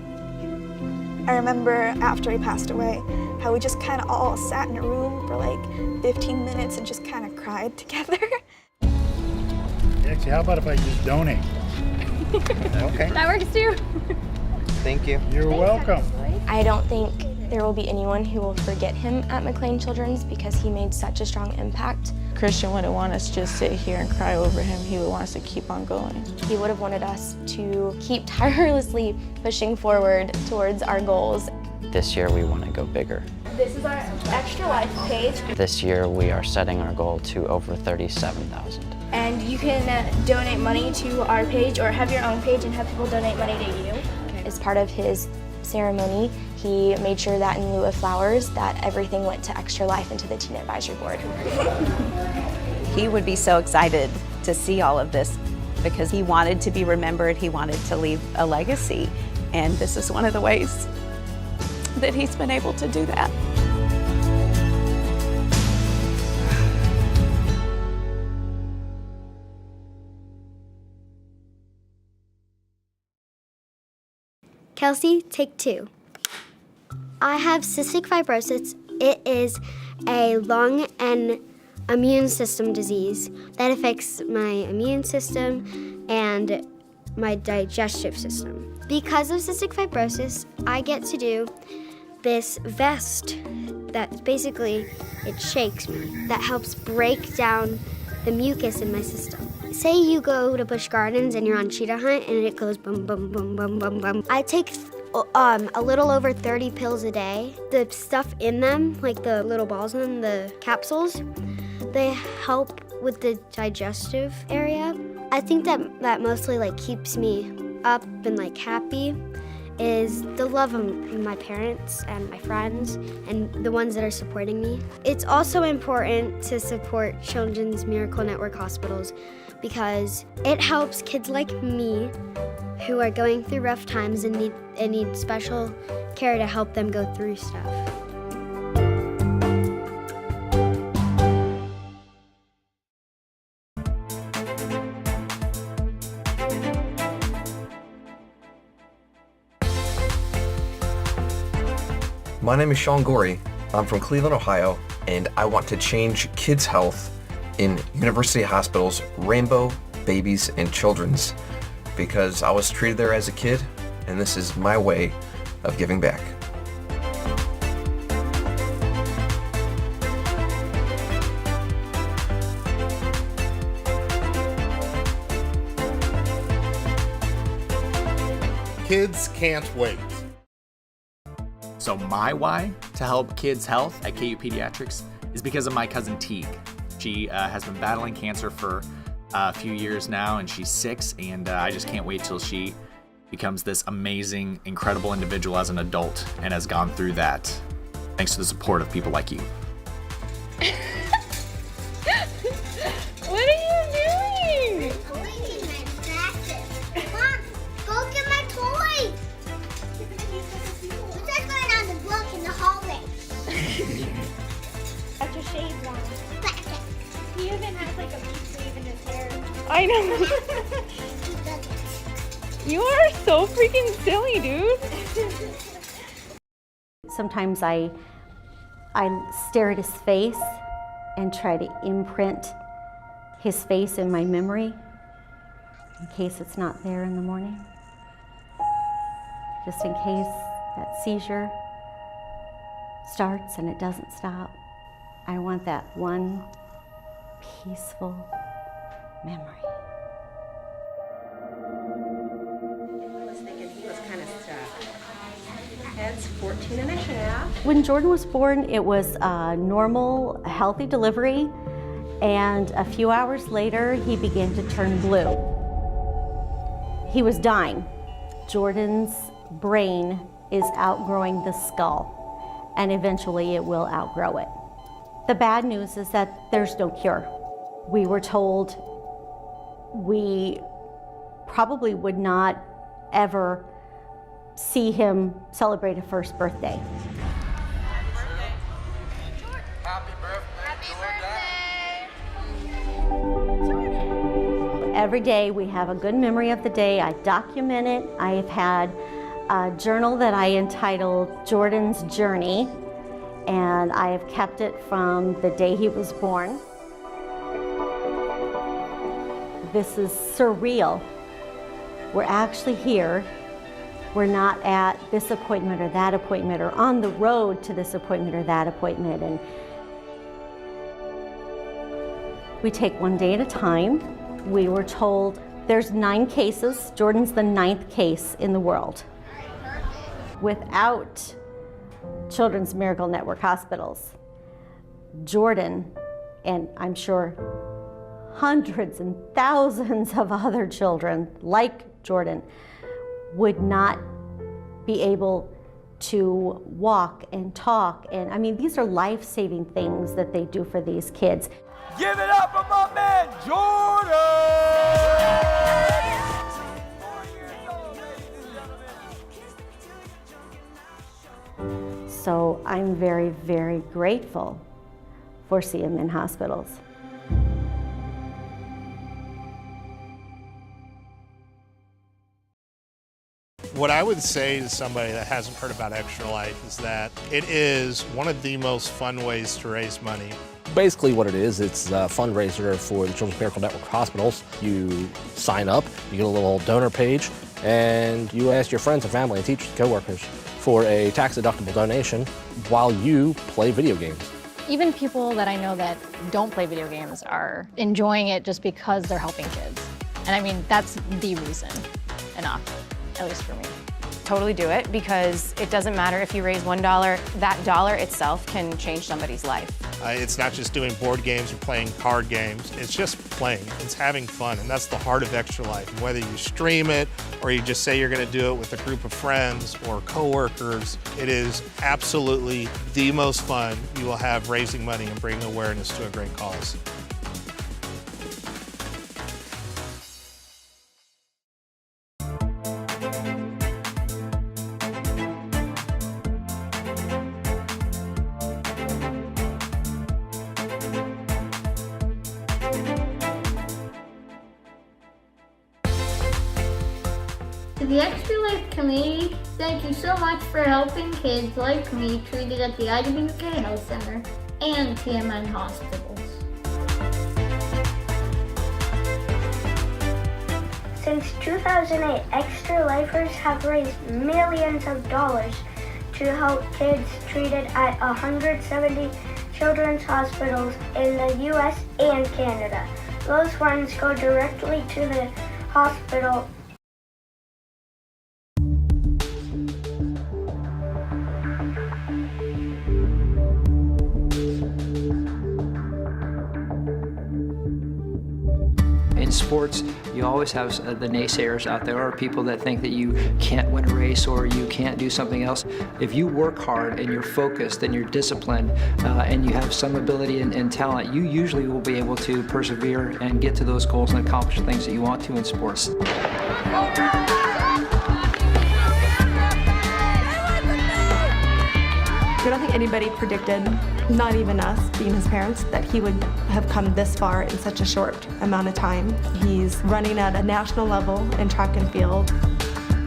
I remember after he passed away, how we just kind of all sat in a room for like 15 minutes and just kind of cried together. Actually, how about if I just donate? Okay. That works too. Thank you. You're welcome. I don't think there will be anyone who will forget him at McLean Children's because he made such a strong impact. Christian wouldn't want us to just sit here and cry over him. He would want us to keep on going. He would have wanted us to keep tirelessly pushing forward towards our goals. This year we want to go bigger. This is our Extra Life page. This year we are setting our goal to over 37,000. And you can donate money to our page or have your own page and have people donate money to you. As part of his ceremony, he made sure that in lieu of flowers, that everything went to Extra Life and to the Teen Advisory Board. He would be so excited to see all of this because he wanted to be remembered, he wanted to leave a legacy, and this is one of the ways that he's been able to do that. Kelsey, take 2. I have cystic fibrosis. It is a lung and immune system disease that affects my immune system and my digestive system. Because of cystic fibrosis, I get to do this vest that basically, it shakes me, that helps break down the mucus in my system. Say you go to Busch Gardens and you're on cheetah hunt and it goes boom, boom, boom, boom, boom, boom. I take a little over 30 pills a day. The stuff in them, like the little balls in them, the capsules, they help with the digestive area. I think that mostly like keeps me up and like happy is the love of my parents and my friends and the ones that are supporting me. It's also important to support Children's Miracle Network hospitals because it helps kids like me who are going through rough times and need special care to help them go through stuff. My name is Sean Gorey. I'm from Cleveland, Ohio, and I want to change kids' health in University Hospitals, Rainbow, Babies, and Children's, because I was treated there as a kid, and this is my way of giving back. Kids can't wait. So my why to help kids' health at KU Pediatrics is because of my cousin Teague. She has been battling cancer for a few years now, and she's 6, and I just can't wait till she becomes this amazing, incredible individual as an adult and has gone through that thanks to the support of people like you. What are you doing? I'm making my glasses. Mom, go get my toys. What's that going on the block in the hallway? That's your shade one. He even has like a pink wave in his hair. I know. You are so freaking silly, dude. Sometimes I stare at his face and try to imprint his face in my memory in case it's not there in the morning. Just in case that seizure starts and it doesn't stop. I want that one peaceful memory. Ed's 14 and a half. When Jordan was born, it was a normal, healthy delivery, and a few hours later, he began to turn blue. He was dying. Jordan's brain is outgrowing the skull, and eventually it will outgrow it. The bad news is that there's no cure. We were told we probably would not ever see him celebrate a first birthday. Every day we have a good memory of the day. I document it. I have had a journal that I entitled Jordan's Journey, and I have kept it from the day he was born. This is surreal. We're actually here. We're not at this appointment or that appointment or on the road to this appointment or that appointment. And We take one day at a time. We were told there's 9 cases. Jordan's the 9th case in the world. Without Children's Miracle Network hospitals, Jordan, and I'm sure hundreds and thousands of other children like Jordan, would not be able to walk and talk. And I mean, these are life-saving things that they do for these kids. Give it up for my man, Jordan! So I'm very, very grateful for CMN Hospitals. What I would say to somebody that hasn't heard about Extra Life is that it is one of the most fun ways to raise money. Basically what it is, it's a fundraiser for the Children's Miracle Network hospitals. You sign up, you get a little donor page, and you ask your friends and family and teachers and coworkers for a tax-deductible donation while you play video games. Even people that I know that don't play video games are enjoying it just because they're helping kids. And I mean, that's the reason enough, at least for me. Totally do it, because it doesn't matter if you raise $1, that dollar itself can change somebody's life. It's not just doing board games or playing card games, it's just playing, it's having fun, and that's the heart of Extra Life. And whether you stream it or you just say you're gonna do it with a group of friends or coworkers, it is absolutely the most fun you will have raising money and bringing awareness to a great cause. To the Extra Life community, thank you so much for helping kids like me treated at the IWK Health Center and TMN Hospitals. Since 2008, Extra Lifers have raised millions of dollars to help kids treated at 170 children's hospitals in the US and Canada. Those funds go directly to the hospital. In sports, you always have the naysayers out there, or people that think that you can't win a race or you can't do something else. If you work hard and you're focused and you're disciplined and you have some ability and talent, you usually will be able to persevere and get to those goals and accomplish the things that you want to in sports. I don't think anybody predicted, not even us, being his parents, that he would have come this far in such a short amount of time. He's running at a national level in track and field.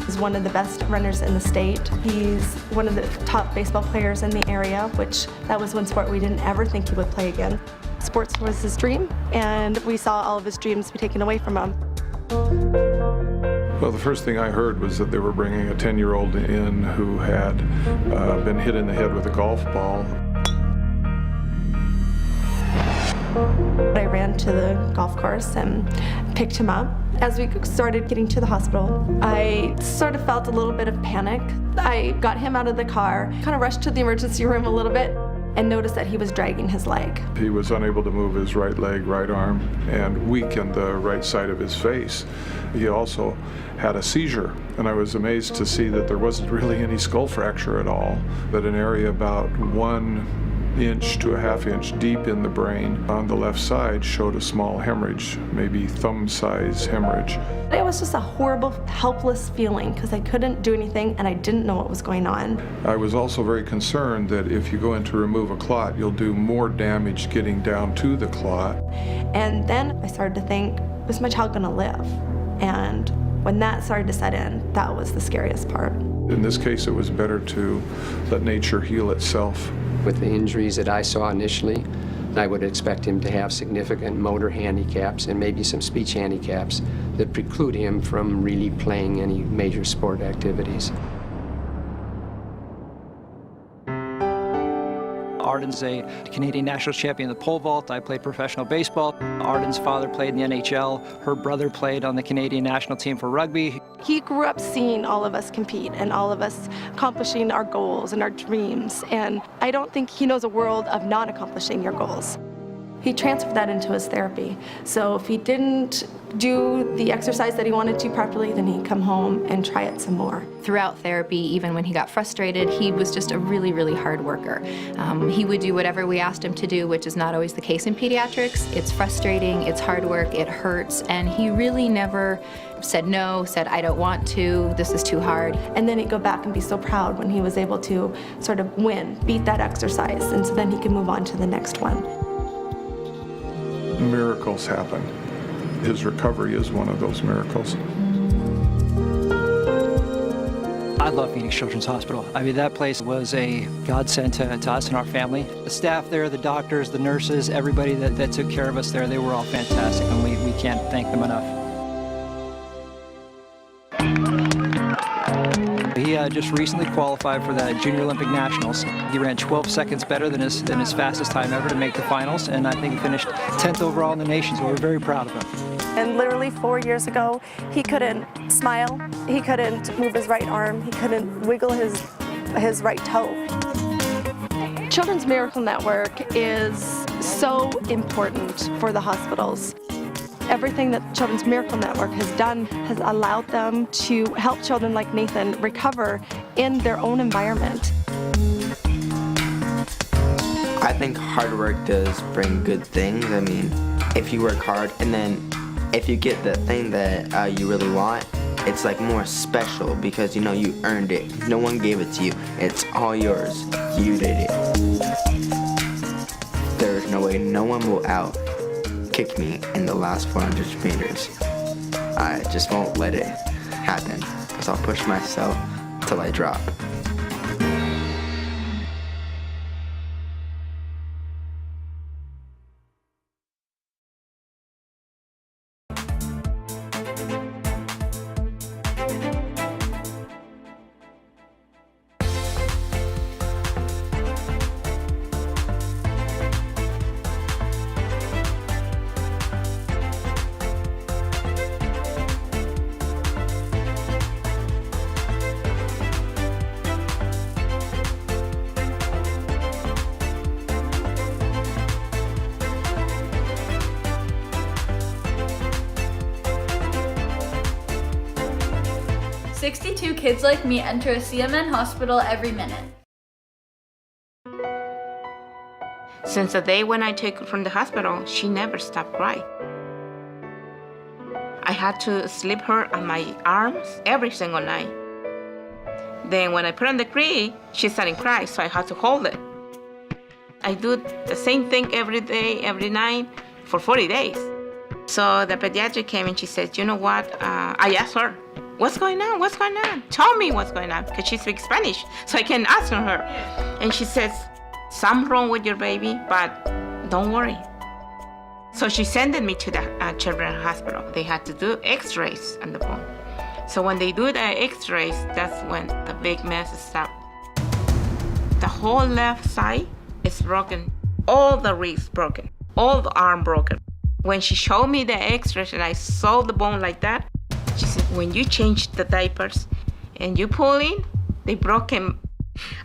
He's one of the best runners in the state. He's one of the top baseball players in the area, which that was one sport we didn't ever think he would play again. Sports was his dream, and we saw all of his dreams be taken away from him. Well, the first thing I heard was that they were bringing a 10-year-old in who had been hit in the head with a golf ball. I ran to the golf course and picked him up. As we started getting to the hospital, I sort of felt a little bit of panic. I got him out of the car, kind of rushed to the emergency room a little bit, and noticed that he was dragging his leg. He was unable to move his right leg, right arm, and weakened the right side of his face. He also had a seizure, and I was amazed to see that there wasn't really any skull fracture at all, that an area about 1 inch to a half inch deep in the brain on the left side showed a small hemorrhage, maybe thumb-size hemorrhage. It was just a horrible, helpless feeling because I couldn't do anything and I didn't know what was going on. I was also very concerned that if you go in to remove a clot, you'll do more damage getting down to the clot. And then I started to think, is my child gonna live? And when that started to set in, that was the scariest part. In this case, it was better to let nature heal itself. With the injuries that I saw initially, I would expect him to have significant motor handicaps and maybe some speech handicaps that preclude him from really playing any major sport activities. Our Arden's a Canadian national champion in the pole vault. I played professional baseball. Arden's father played in the NHL. Her brother played on the Canadian national team for rugby. He grew up seeing all of us compete and all of us accomplishing our goals and our dreams. And I don't think he knows a world of not accomplishing your goals. He transferred that into his therapy. So if he didn't do the exercise that he wanted to properly, then he'd come home and try it some more. Throughout therapy, even when he got frustrated, he was just a really, really hard worker. He would do whatever we asked him to do, which is not always the case in pediatrics. It's frustrating, it's hard work, it hurts, and he really never said no, said I don't want to, this is too hard. And then he'd go back and be so proud when he was able to sort of win, beat that exercise, and so then he could move on to the next one. Miracles happen. His recovery is one of those miracles. I love Phoenix Children's Hospital. I mean, that place was a godsend to us and our family. The staff there, the doctors, the nurses, everybody that took care of us there, they were all fantastic, and we can't thank them enough. He just recently qualified for the Junior Olympic Nationals. He ran 12 seconds better than his fastest time ever to make the finals, and I think he finished 10th overall in the nation, so we're very proud of him. And literally 4 years ago, he couldn't smile, he couldn't move his right arm, he couldn't wiggle his right toe. Children's Miracle Network is so important for the hospitals. Everything that Children's Miracle Network has done has allowed them to help children like Nathan recover in their own environment. I think hard work does bring good things. I mean, if you work hard and then if you get the thing that you really want, it's like more special because you know you earned it. No one gave it to you. It's all yours. You did it. There's no way no one will kick me in the last 400 meters. I just won't let it happen because I'll push myself till I drop. Kids like me enter a CMN hospital every minute. Since the day when I took her from the hospital, she never stopped crying. I had to sleep her on my arms every single night. Then when I put on the crib, she started crying, so I had to hold it. I do the same thing every day, every night, for 40 days. So the pediatric came and she said, you know what, I asked her, what's going on? What's going on? Tell me what's going on, because she speaks Spanish, so I can ask her. And she says, something wrong with your baby, but don't worry. So she sent me to the children's hospital. They had to do x-rays on the bone. So when they do the x-rays, that's when the big mess starts. The whole left side is broken. All the ribs broken. All the arm broken. When she showed me the x-rays and I saw the bone like that, she said, when you change the diapers and you pull in, they broke him.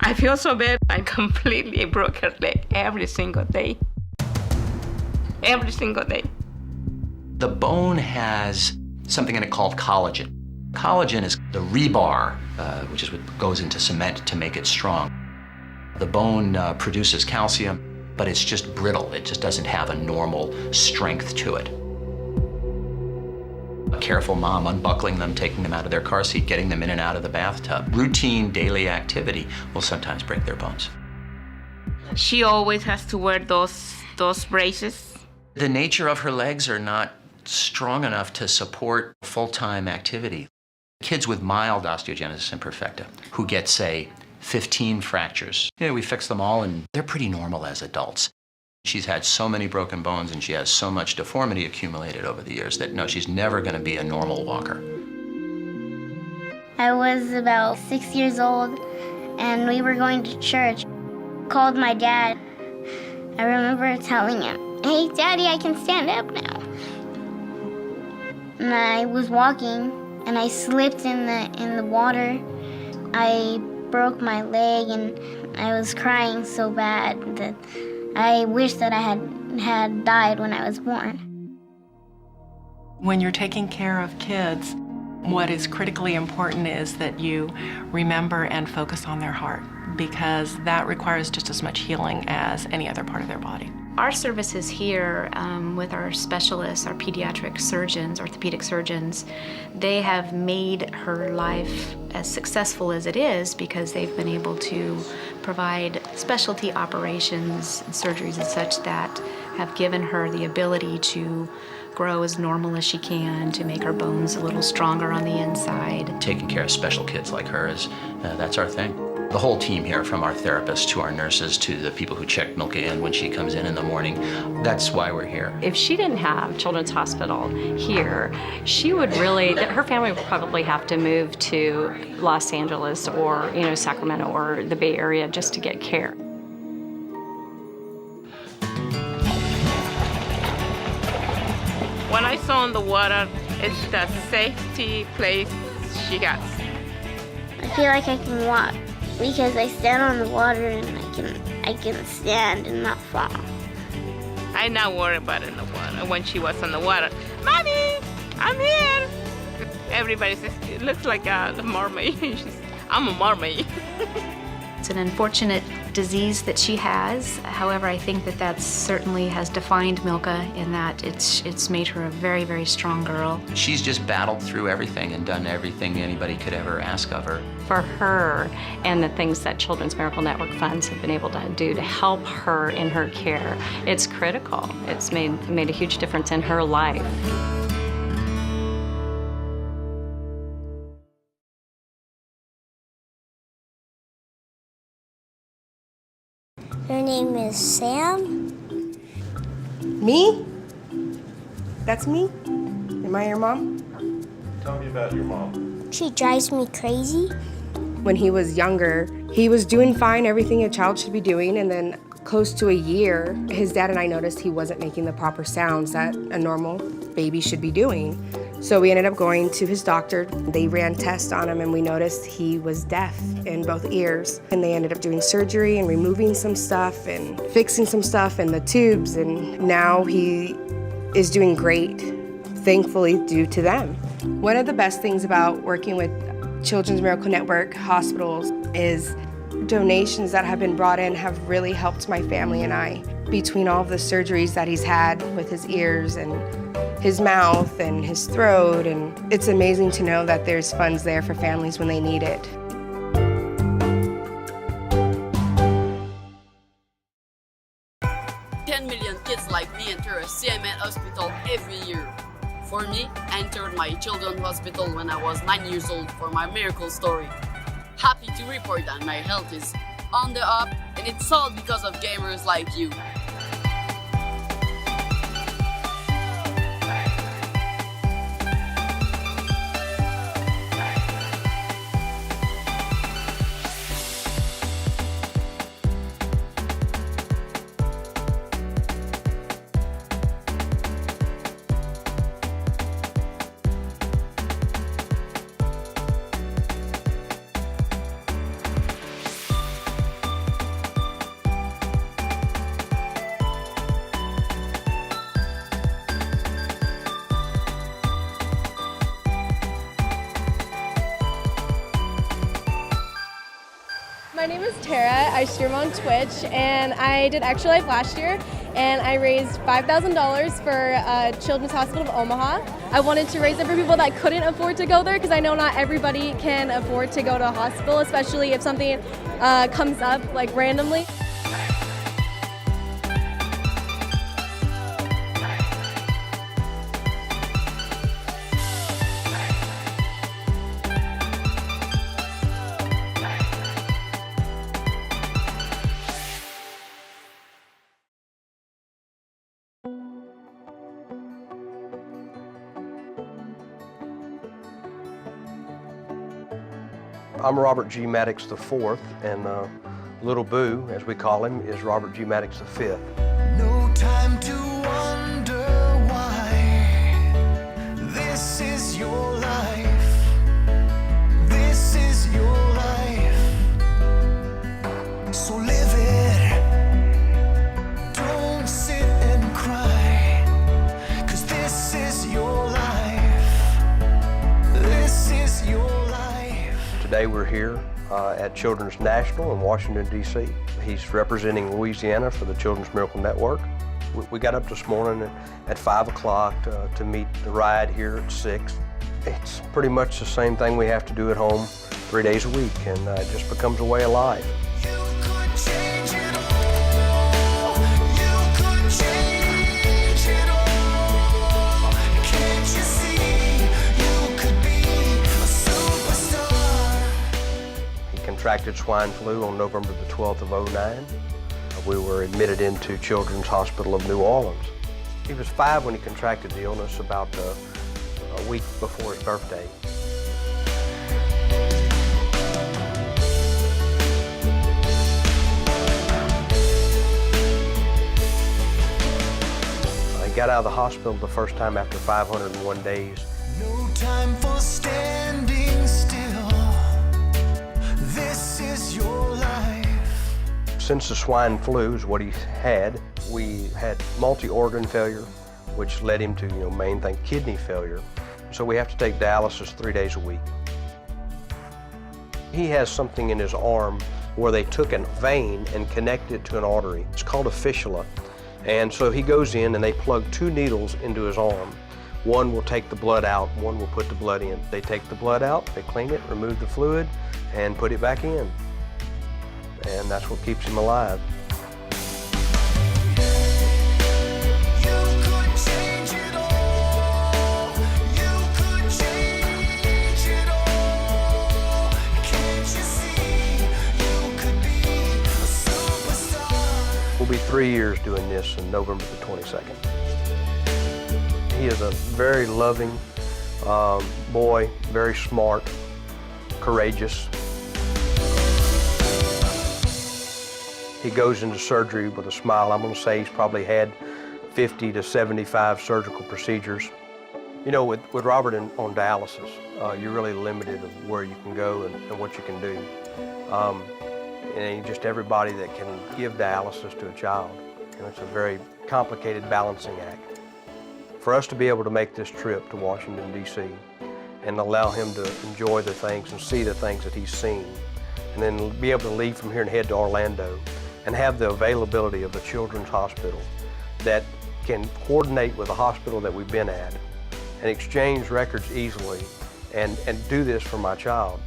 I feel so bad. I completely broke her leg every single day. Every single day. The bone has something in it called collagen. Collagen is the rebar, which is what goes into cement to make it strong. The bone produces calcium, but it's just brittle. It just doesn't have a normal strength to it. A careful mom unbuckling them, taking them out of their car seat, getting them in and out of the bathtub. Routine daily activity will sometimes break their bones. She always has to wear those braces. The nature of her legs are not strong enough to support full-time activity. Kids with mild osteogenesis imperfecta who get, say, 15 fractures, we fix them all and they're pretty normal as adults. She's had so many broken bones and she has so much deformity accumulated over the years that no, she's never going to be a normal walker. I was about 6 years old and we were going to church. Called my dad I remember telling him, "Hey, Daddy, I can stand up now." And I was walking, and I slipped in the water. I broke my leg, and I was crying so bad that I wish that I had died when I was born. When you're taking care of kids, what is critically important is that you remember and focus on their heart, because that requires just as much healing as any other part of their body. Our services here with our specialists, our pediatric surgeons, orthopedic surgeons, they have made her life as successful as it is because they've been able to provide specialty operations and surgeries and such that have given her the ability to grow as normal as she can, to make her bones a little stronger on the inside. Taking care of special kids like her that's our thing. The whole team here, from our therapists to our nurses to the people who check Milka in when she comes in the morning, that's why we're here. If she didn't have Children's Hospital here, she would really, her family would probably have to move to Los Angeles or, Sacramento or the Bay Area just to get care. When I saw in the water, it's the safety place she got. I feel like I can walk because I stand on the water and I can stand and not fall. I not worry about in the water. When she was in the water, "Mommy, I'm here." Everybody says, "It looks like a mermaid." I'm a mermaid. It's an unfortunate disease that she has. However, I think that certainly has defined Milka in that it's made her a very, very strong girl. She's just battled through everything and done everything anybody could ever ask of her. For her and the things that Children's Miracle Network funds have been able to do to help her in her care, it's critical. It's made a huge difference in her life. Your name is Sam? Me? That's me? Am I your mom? Tell me about your mom. She drives me crazy. When he was younger, he was doing fine, everything a child should be doing, and then close to a year, his dad and I noticed he wasn't making the proper sounds that a normal baby should be doing. So we ended up going to his doctor. They ran tests on him and we noticed he was deaf in both ears. And they ended up doing surgery and removing some stuff and fixing some stuff in the tubes. And now he is doing great, thankfully, due to them. One of the best things about working with Children's Miracle Network hospitals is donations that have been brought in have really helped my family and I. Between all of the surgeries that he's had with his ears and his mouth and his throat, and it's amazing to know that there's funds there for families when they need it. $10 million kids like me enter a CMN hospital every year. For me, I entered my children's hospital when I was 9 years old for my miracle story. Happy to report that my health is on the up, and it's all because of gamers like you. My name is Tara. I stream on Twitch, and I did Extra Life last year, and I raised $5,000 for Children's Hospital of Omaha. I wanted to raise it for people that couldn't afford to go there, because I know not everybody can afford to go to a hospital, especially if something comes up like randomly. I'm Robert G. Maddox IV, and Little Boo, as we call him, is Robert G. Maddox V. No time to wonder why. This is your life. This is your life. So live it. Don't sit and cry. 'Cause this is your life. This is your life. Today we're here at Children's National in Washington, D.C. He's representing Louisiana for the Children's Miracle Network. We got up this morning at 5 o'clock to meet the ride here at 6. It's pretty much the same thing we have to do at home 3 days a week, and it just becomes a way of life. Contracted swine flu on November the 12th of 2009. We were admitted into Children's Hospital of New Orleans. He was 5 when he contracted the illness, about a week before his birthday. He got out of the hospital the first time after 501 days. No time for standing still. This is your life. Since the swine flu is what he had, we had multi-organ failure, which led him to, main thing, kidney failure. So we have to take dialysis 3 days a week. He has something in his arm where they took a vein and connected it to an artery. It's called a fistula. And so he goes in and they plug 2 needles into his arm. One will take the blood out, one will put the blood in. They take the blood out, they clean it, remove the fluid, and put it back in. And that's what keeps him alive. We'll be 3 years doing this on November the 22nd. He is a very loving boy, very smart, courageous. He goes into surgery with a smile. I'm going to say he's probably had 50 to 75 surgical procedures. With Robert on dialysis, you're really limited of where you can go and what you can do. And just everybody that can give dialysis to a child. It's a very complicated balancing act. For us to be able to make this trip to Washington, D.C. and allow him to enjoy the things and see the things that he's seen, and then be able to leave from here and head to Orlando and have the availability of a children's hospital that can coordinate with the hospital that we've been at and exchange records easily and do this for my child.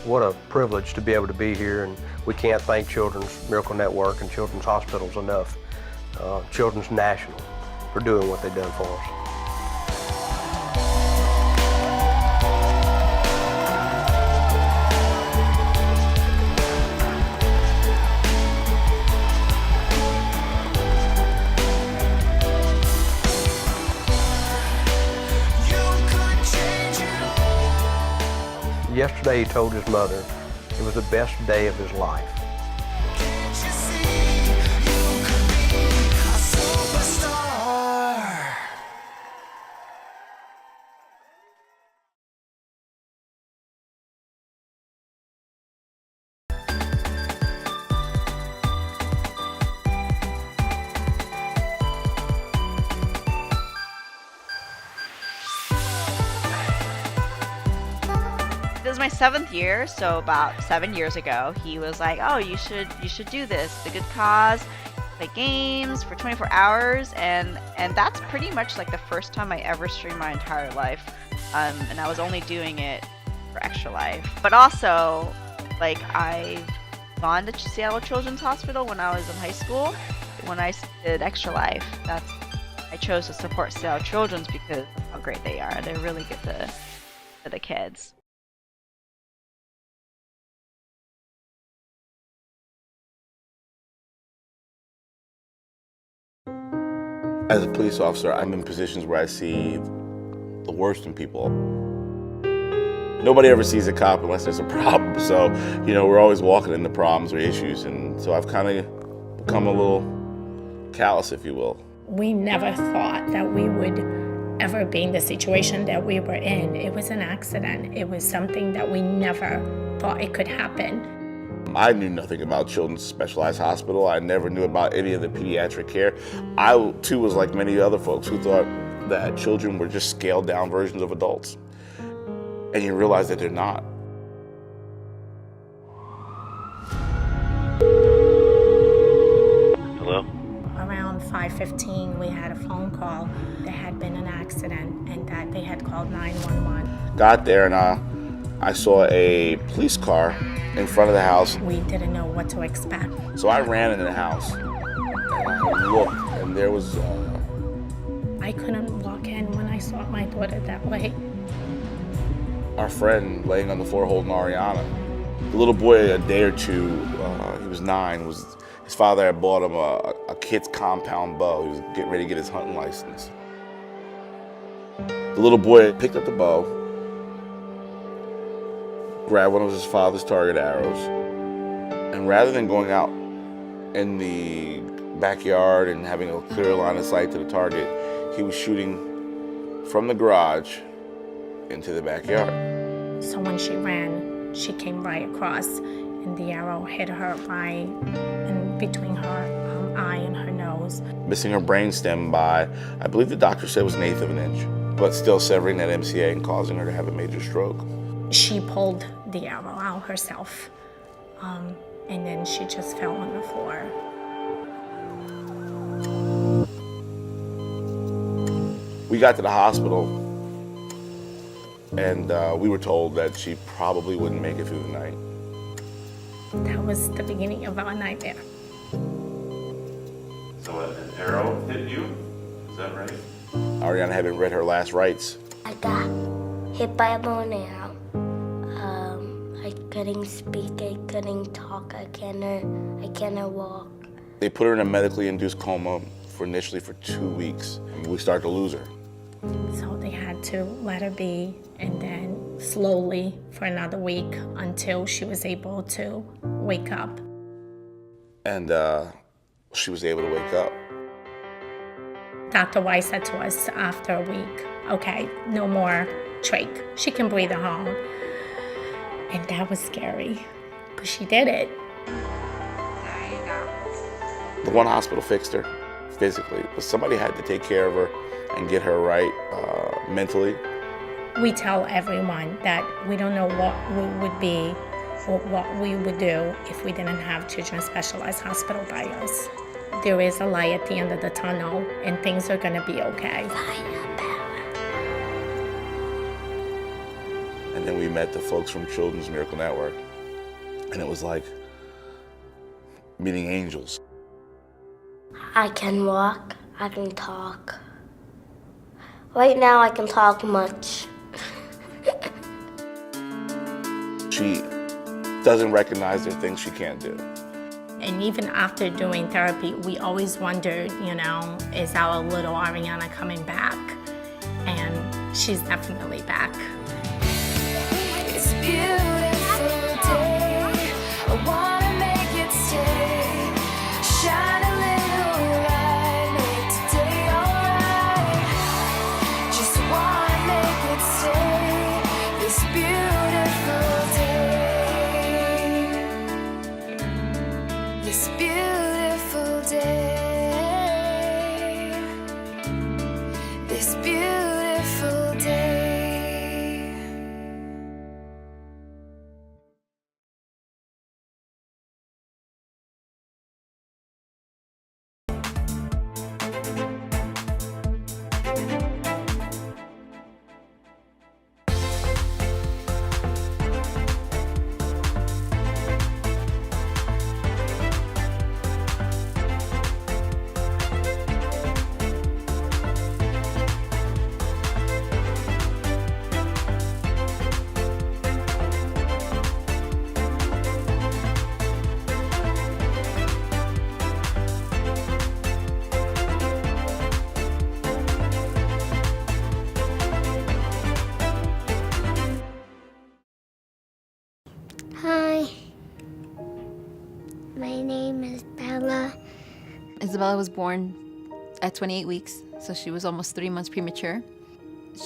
What a privilege to be able to be here, and we can't thank Children's Miracle Network and Children's Hospitals enough, Children's National, for doing what they've done for us. Yesterday he told his mother it was the best day of his life. This is my 7th year, so about 7 years ago, he was like, "Oh, you should do this. It's a good cause. Play games for 24 hours," and that's pretty much like the first time I ever streamed my entire life, and I was only doing it for Extra Life. But also, like, I've gone to Seattle Children's Hospital when I was in high school. When I did Extra Life, I chose to support Seattle Children's because of how great they are. They're really good to the kids. As a police officer, I'm in positions where I see the worst in people. Nobody ever sees a cop unless there's a problem. So, you know, we're always walking into problems or issues. And so I've kind of become a little callous, if you will. We never thought that we would ever be in the situation that we were in. It was an accident. It was something that we never thought it could happen. I knew nothing about Children's Specialized Hospital. I never knew about any of the pediatric care. I, too, was like many other folks who thought that children were just scaled down versions of adults. And you realize that they're not. Hello? Around 5:15, we had a phone call. There had been an accident and that they had called 911. Got there and I saw a police car in front of the house. We didn't know what to expect. So I ran into the house and I looked and there was... I couldn't walk in when I saw my daughter that way. Our friend laying on the floor holding Ariana. The little boy, a day or two, he was 9, his father had bought him a kid's compound bow. He was getting ready to get his hunting license. The little boy picked up the bow, grabbed one of his father's target arrows, and rather than going out in the backyard and having a clear line of sight to the target, he was shooting from the garage into the backyard. So when she ran, she came right across, and the arrow hit her right in between her eye and her nose. Missing her brainstem by, I believe the doctor said it was 1/8 of an inch, but still severing that MCA and causing her to have a major stroke. She pulled the arrow out herself, and then she just fell on the floor. We got to the hospital, and we were told that she probably wouldn't make it through the night. That was the beginning of our nightmare. So an arrow hit you? Is that right? Ariana hadn't read her last rites. I got hit by a bow and arrow. I couldn't speak, I couldn't talk, I cannot walk. They put her in a medically induced coma initially for 2 weeks, and we started to lose her. So they had to let her be, and then slowly for another week until she was able to wake up. And she was able to wake up. Dr. Weiss said to us after a week, okay, no more trach. She can breathe at home. And that was scary, but she did it. The one hospital fixed her physically, but somebody had to take care of her and get her right mentally. We tell everyone that we don't know what we would be or what we would do if we didn't have Children's Specialized Hospital by us. There is a light at the end of the tunnel, and things are gonna be okay. And then we met the folks from Children's Miracle Network, and it was like meeting angels. I can walk, I can talk. Right now I can talk much. She doesn't recognize there are things she can't do. And even after doing therapy, we always wondered, is our little Ariana coming back? And she's definitely back. It's a beautiful day. I wanna make it stay. Shine a little light, make today alright. Just wanna make it stay. This beautiful day. This beautiful day. This beautiful day. name is Bella. Isabella was born at 28 weeks, so she was almost 3 months premature.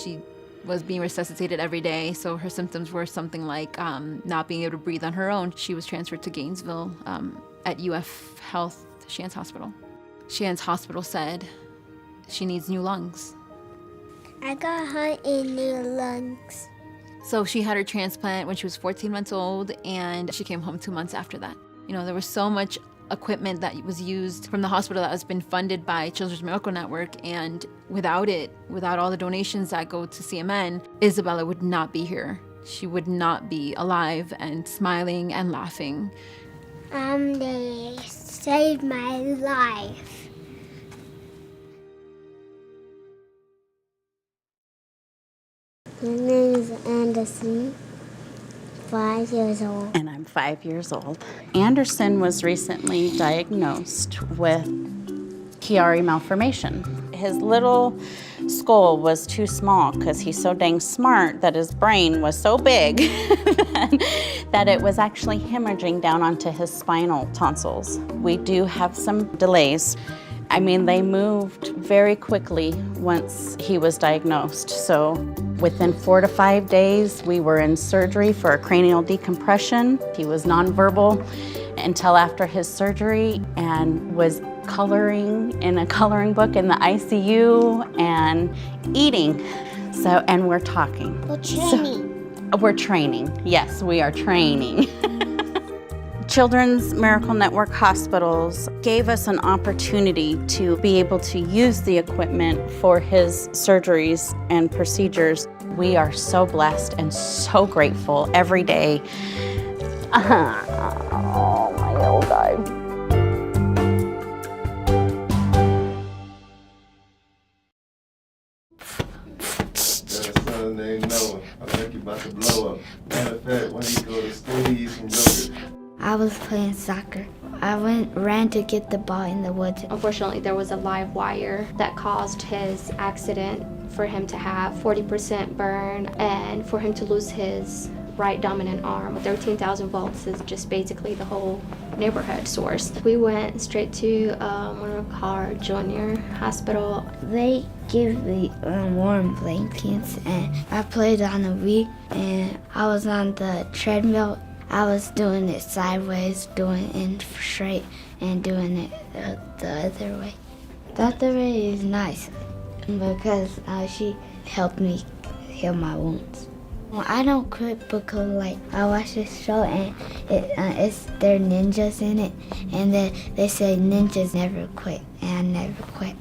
She was being resuscitated every day, so her symptoms were something like not being able to breathe on her own. She was transferred to Gainesville at UF Health Shands Hospital. Shands Hospital said she needs new lungs. I got her in new lungs. So she had her transplant when she was 14 months old, and she came home 2 months after that. You know, there was so much equipment that was used from the hospital that has been funded by Children's Miracle Network, and without it, without all the donations that go to CMN, Isabella would not be here. She would not be alive and smiling and laughing. They saved my life. My name is Anderson, 5 years old. And I'm 5 years old. Anderson was recently diagnosed with Chiari malformation. His little skull was too small because he's so dang smart that his brain was so big that it was actually hemorrhaging down onto his spinal tonsils. We do have some delays. I mean, they moved very quickly once he was diagnosed. So within 4 to 5 days, we were in surgery for a cranial decompression. He was nonverbal until after his surgery and was coloring in a coloring book in the ICU and eating. So, and we're talking. We're training. We're training. Yes, we are training. Children's Miracle Network hospitals gave us an opportunity to be able to use the equipment for his surgeries and procedures. We are so blessed and so grateful every day. Oh, my little guy. Son named Noah. I think you're about to blow up. Matter of fact, when you go to school, you eat some yogurt. I was playing soccer. I ran to get the ball in the woods. Unfortunately, there was a live wire that caused his accident for him to have 40% burn and for him to lose his right dominant arm. 13,000 volts is just basically the whole neighborhood source. We went straight to Monroe Carr Junior Hospital. They give me warm blankets, and I played on the Wii, and I was on the treadmill. I was doing it sideways, doing it straight, and doing it the other way. The other way is nice because she helped me heal my wounds. Well, I don't quit because I watched this show and there are ninjas in it, and they say ninjas never quit, and I never quit.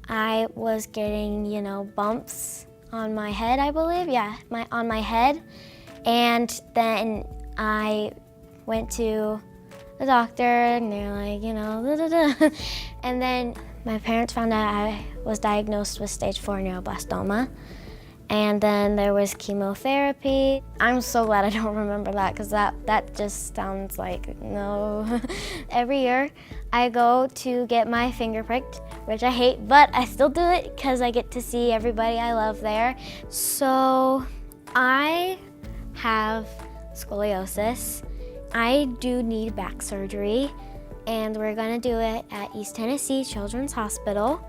I was getting, bumps on my head, I believe. Yeah, on my head. And then I went to the doctor and they're like, And then my parents found out I was diagnosed with stage 4 neuroblastoma. And then there was chemotherapy. I'm so glad I don't remember that because that just sounds like no. Every year I go to get my finger pricked, which I hate, but I still do it because I get to see everybody I love there. So I have scoliosis. I do need back surgery, and we're gonna do it at East Tennessee Children's Hospital.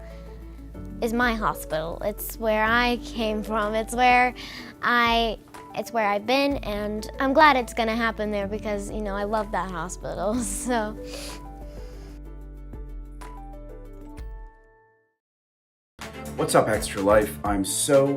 Is my hospital. It's where I came from. It's where I've been, and I'm glad it's gonna happen there because I love that hospital. So. What's up, Extra Life? I'm so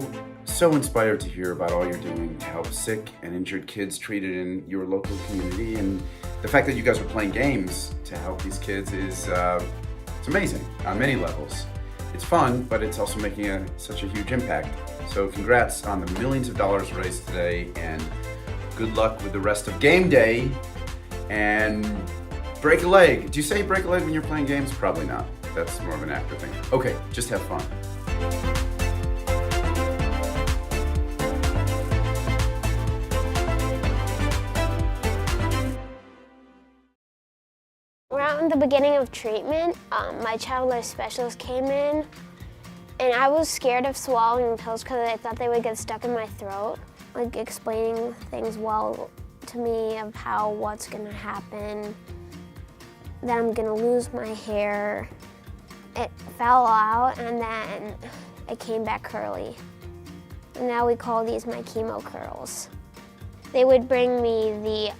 inspired to hear about all you're doing to help sick and injured kids treated in your local community, and the fact that you guys are playing games to help these kids is it's amazing on many levels. It's fun, but it's also making such a huge impact. So congrats on the millions of dollars raised today, and good luck with the rest of game day. And break a leg. Do you say break a leg when you're playing games? Probably not. That's more of an actor thing. Okay, just have fun. Around the beginning of treatment, my child life specialist came in, and I was scared of swallowing pills because I thought they would get stuck in my throat. Explaining things well to me of how what's gonna happen, that I'm gonna lose my hair. It fell out and then it came back curly. And now we call these my chemo curls. They would bring me the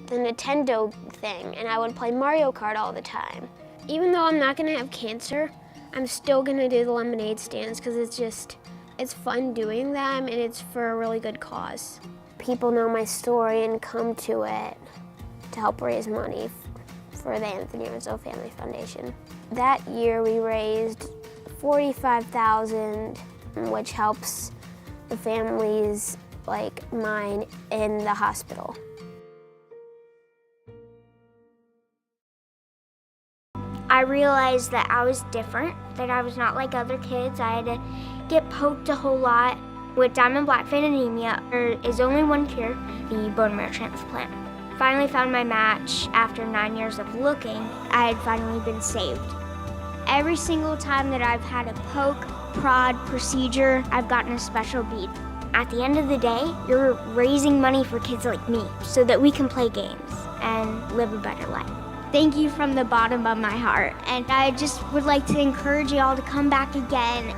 Nintendo thing and I would play Mario Kart all the time. Even though I'm not gonna have cancer, I'm still gonna do the lemonade stands because it's fun doing them and it's for a really good cause. People know my story and come to it to help raise money for the Anthony Rizzo Family Foundation. That year we raised $45,000, which helps the families like mine in the hospital. I realized that I was different, that I was not like other kids. I had to get poked a whole lot. With Diamond Blackfan anemia, there is only one cure, the bone marrow transplant. Finally found my match after 9 years of looking. I had finally been saved. Every single time that I've had a poke, prod, procedure, I've gotten a special bead. At the end of the day, you're raising money for kids like me so that we can play games and live a better life. Thank you from the bottom of my heart, and I just would like to encourage you all to come back again.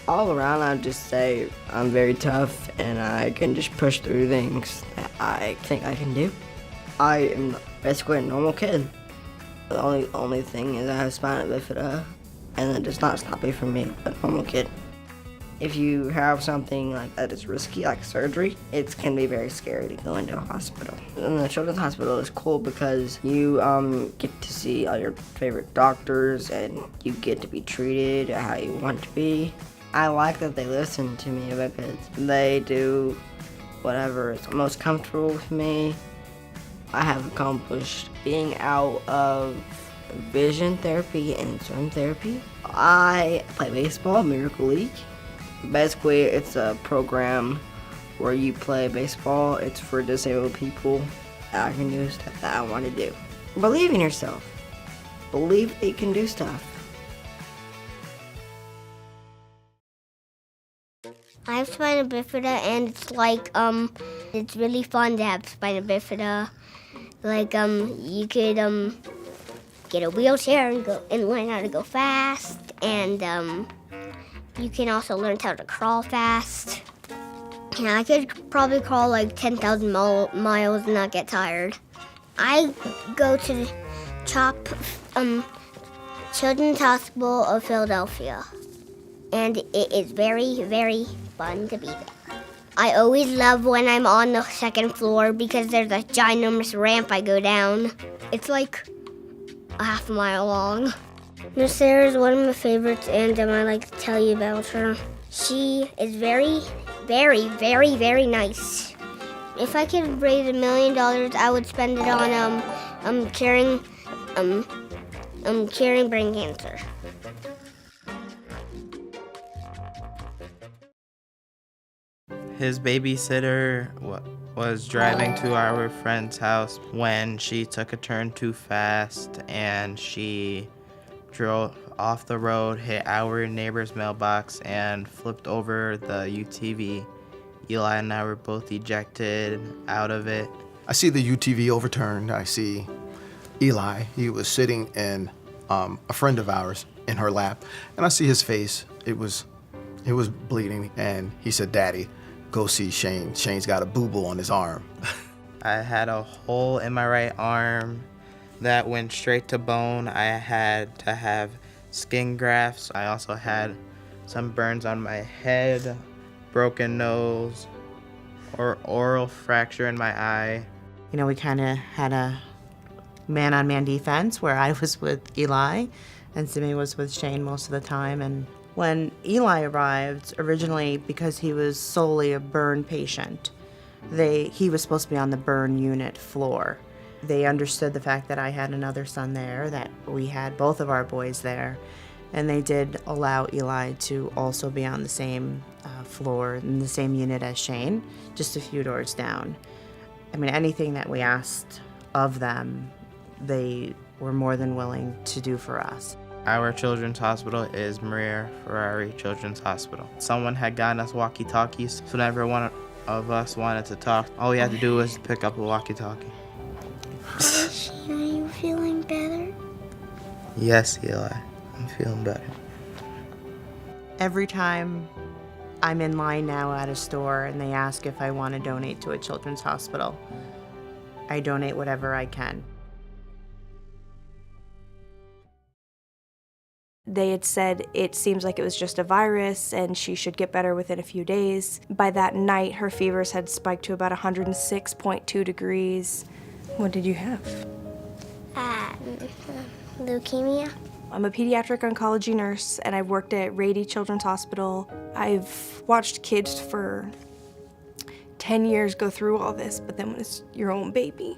All around, I'd just say I'm very tough and I can just push through things that I think I can do. I am basically a normal kid. The only thing is I have spina bifida, and that does not stop me from being a normal kid. If you have something like that is risky, like surgery, it can be very scary to go into a hospital. And the Children's Hospital is cool because you get to see all your favorite doctors and you get to be treated how you want to be. I like that they listen to me because they do whatever is most comfortable with me. I have accomplished being out of vision therapy and swim therapy. I play baseball, Miracle League. Basically, it's a program where you play baseball. It's for disabled people. I can do stuff that I want to do. Believe in yourself. Believe that you can do stuff. I have spina bifida, and it's really fun to have spina bifida. You could get a wheelchair and learn how to go fast, and you can also learn how to crawl fast. And I could probably crawl like 10,000 miles and not get tired. I go to the CHOP Children's Hospital of Philadelphia, and it is very, very fun to be there. I always love when I'm on the second floor because there's a ginormous ramp I go down. It's like a half a mile long. Miss Sarah is one of my favorites, and I like to tell you about her. She is very, very, very, very nice. If I could raise $1 million, I would spend it on curing brain cancer. His babysitter was driving to our friend's house when she took a turn too fast and she drove off the road, hit our neighbor's mailbox, and flipped over the UTV. Eli and I were both ejected out of it. I see the UTV overturned. I see Eli. He was sitting in a friend of ours in her lap, and I see his face. It was bleeding, and he said, "Daddy, go see Shane. Shane's got a boo-boo on his arm." I had a hole in my right arm that went straight to bone. I had to have skin grafts. I also had some burns on my head, broken nose, or oral fracture in my eye. You know, we kind of had a man-on-man defense where I was with Eli and Simi was with Shane most of the time. And when Eli arrived, originally because he was solely a burn patient, he was supposed to be on the burn unit floor. They understood the fact that I had another son there, that we had both of our boys there, and they did allow Eli to also be on the same floor in the same unit as Shane, just a few doors down. I mean, anything that we asked of them, they were more than willing to do for us. Our children's hospital is Maria Ferrari Children's Hospital. Someone had gotten us walkie-talkies, so whenever one of us wanted to talk, all we had to do was pick up a walkie-talkie. Are you feeling better? Yes, Eli, I'm feeling better. Every time I'm in line now at a store and they ask if I want to donate to a children's hospital, I donate whatever I can. They had said it seems like it was just a virus and she should get better within a few days. By that night, her fevers had spiked to about 106.2 degrees. What did you have? Leukemia. I'm a pediatric oncology nurse and I've worked at Rady Children's Hospital. I've watched kids for 10 years go through all this, but then when it's your own baby.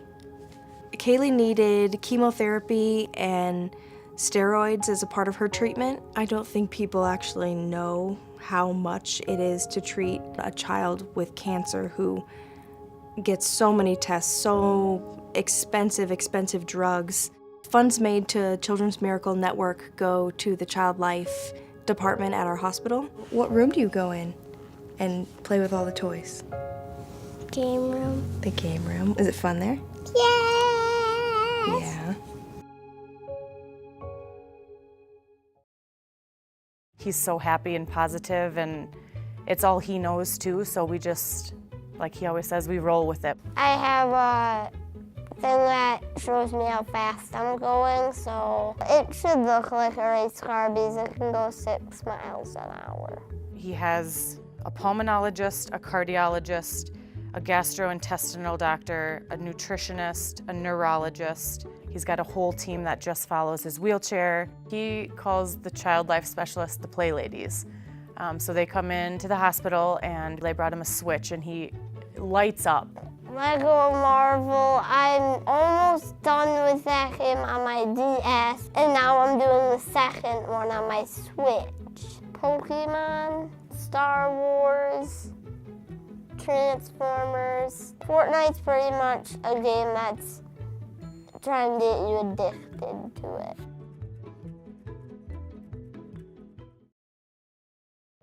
Kaylee needed chemotherapy and steroids as a part of her treatment. I don't think people actually know how much it is to treat a child with cancer who gets so many tests, so expensive drugs. Funds made to Children's Miracle Network go to the Child Life department at our hospital. What room do you go in and play with all the toys? Game room. The game room. Is it fun there? Yes! Yeah. He's so happy and positive, and it's all he knows too, so we just, like he always says, we roll with it. I have a thing that shows me how fast I'm going, so it should look like a race car because it can go 6 miles an hour. He has a pulmonologist, a cardiologist, a gastrointestinal doctor, a nutritionist, a neurologist. He's got a whole team that just follows his wheelchair. He calls the child life specialist the play ladies. So they come into the hospital and they brought him a switch and he lights up. Lego Marvel, I'm almost done with that game on my DS, and now I'm doing the second one on my Switch. Pokemon, Star Wars, Transformers. Fortnite's pretty much a game that's trying to get you addicted to it.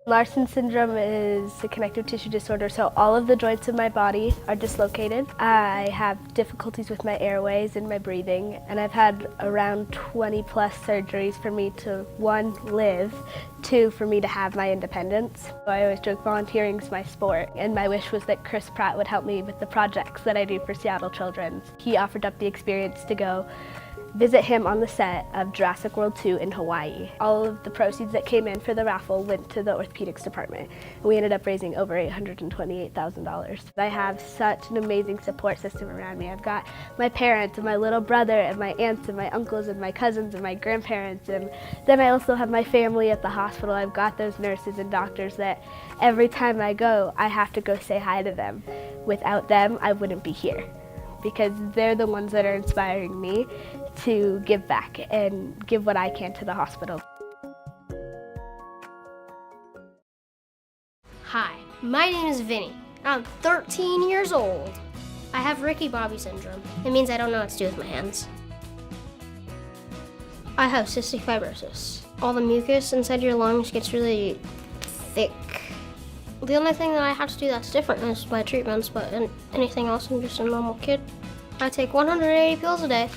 Larsen syndrome is a connective tissue disorder, so all of the joints in my body are dislocated. I have difficulties with my airways and my breathing, and I've had around 20 plus surgeries for me to, 1, live, 2, for me to have my independence. I always joke volunteering is my sport, and my wish was that Chris Pratt would help me with the projects that I do for Seattle Children's. He offered up the experience to go visit him on the set of Jurassic World 2 in Hawaii. All of the proceeds that came in for the raffle went to the orthopedics department. We ended up raising over $828,000. I have such an amazing support system around me. I've got my parents and my little brother and my aunts and my uncles and my cousins and my grandparents, and then I also have my family at the hospital. I've got those nurses and doctors that every time I go, I have to go say hi to them. Without them, I wouldn't be here, because they're the ones that are inspiring me to give back and give what I can to the hospital. Hi, my name is Vinny. I'm 13 years old. I have Ricky Bobby syndrome. It means I don't know what to do with my hands. I have cystic fibrosis. All the mucus inside your lungs gets really thick. The only thing that I have to do that's different is my treatments, but anything else, I'm just a normal kid. I take 180 pills a day.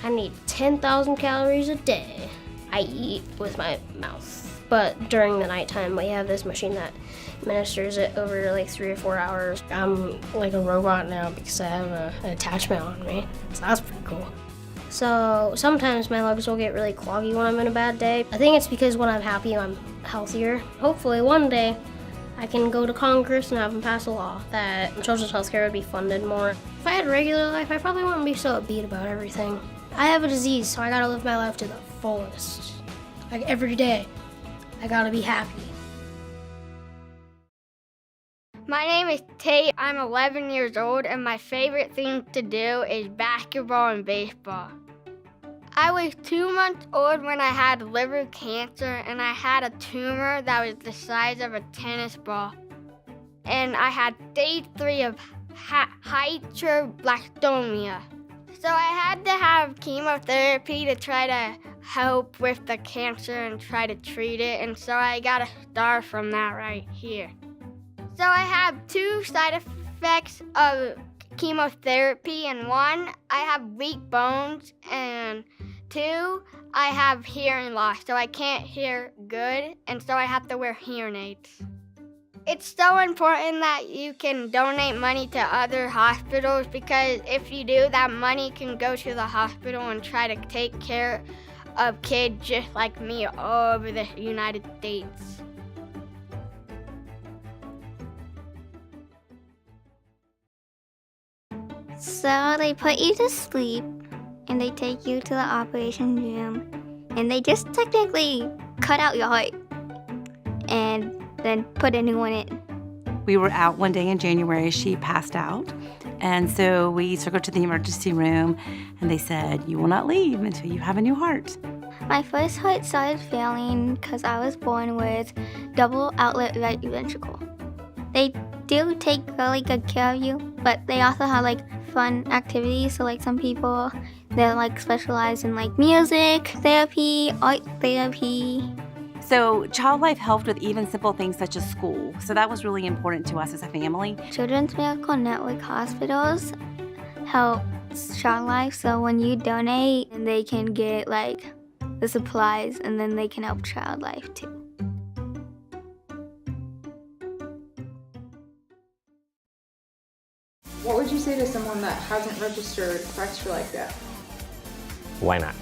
I need 10,000 calories a day. I eat with my mouth. But during the nighttime, we have this machine that administers it over like 3 or 4 hours. I'm like a robot now because I have an attachment on me. So that's pretty cool. So sometimes my legs will get really cloggy when I'm in a bad day. I think it's because when I'm happy, I'm healthier. Hopefully one day, I can go to Congress and have them pass a law that children's healthcare would be funded more. If I had a regular life, I probably wouldn't be so upbeat about everything. I have a disease, so I gotta live my life to the fullest. Like every day, I gotta be happy. My name is Tate. I'm 11 years old, and my favorite thing to do is basketball and baseball. I was 2 months old when I had liver cancer, and I had a tumor that was the size of a tennis ball. And I had stage 3 of hyperblastoma. So I had to have chemotherapy to try to help with the cancer and try to treat it, and so I got a star from that right here. So I have 2 side effects of chemotherapy, and 1, I have weak bones, and 2, I have hearing loss, so I can't hear good, and so I have to wear hearing aids. It's so important that you can donate money to other hospitals, because if you do, that money can go to the hospital and try to take care of kids just like me all over the United States. So they put you to sleep and they take you to the operation room and they just technically cut out your heart and then put a new one in. We were out one day in January, she passed out, and so we took her to the emergency room and they said, "You will not leave until you have a new heart." My first heart started failing because I was born with double outlet right ventricle. They do take really good care of you, but they also have like fun activities. So like some people, they're like specialize in like music therapy, art therapy. So Child Life helped with even simple things such as school. So that was really important to us as a family. Children's Miracle Network hospitals help Child Life. So when you donate, they can get like the supplies and then they can help Child Life too. What would you say to someone that hasn't registered for Extra Life yet? Why not?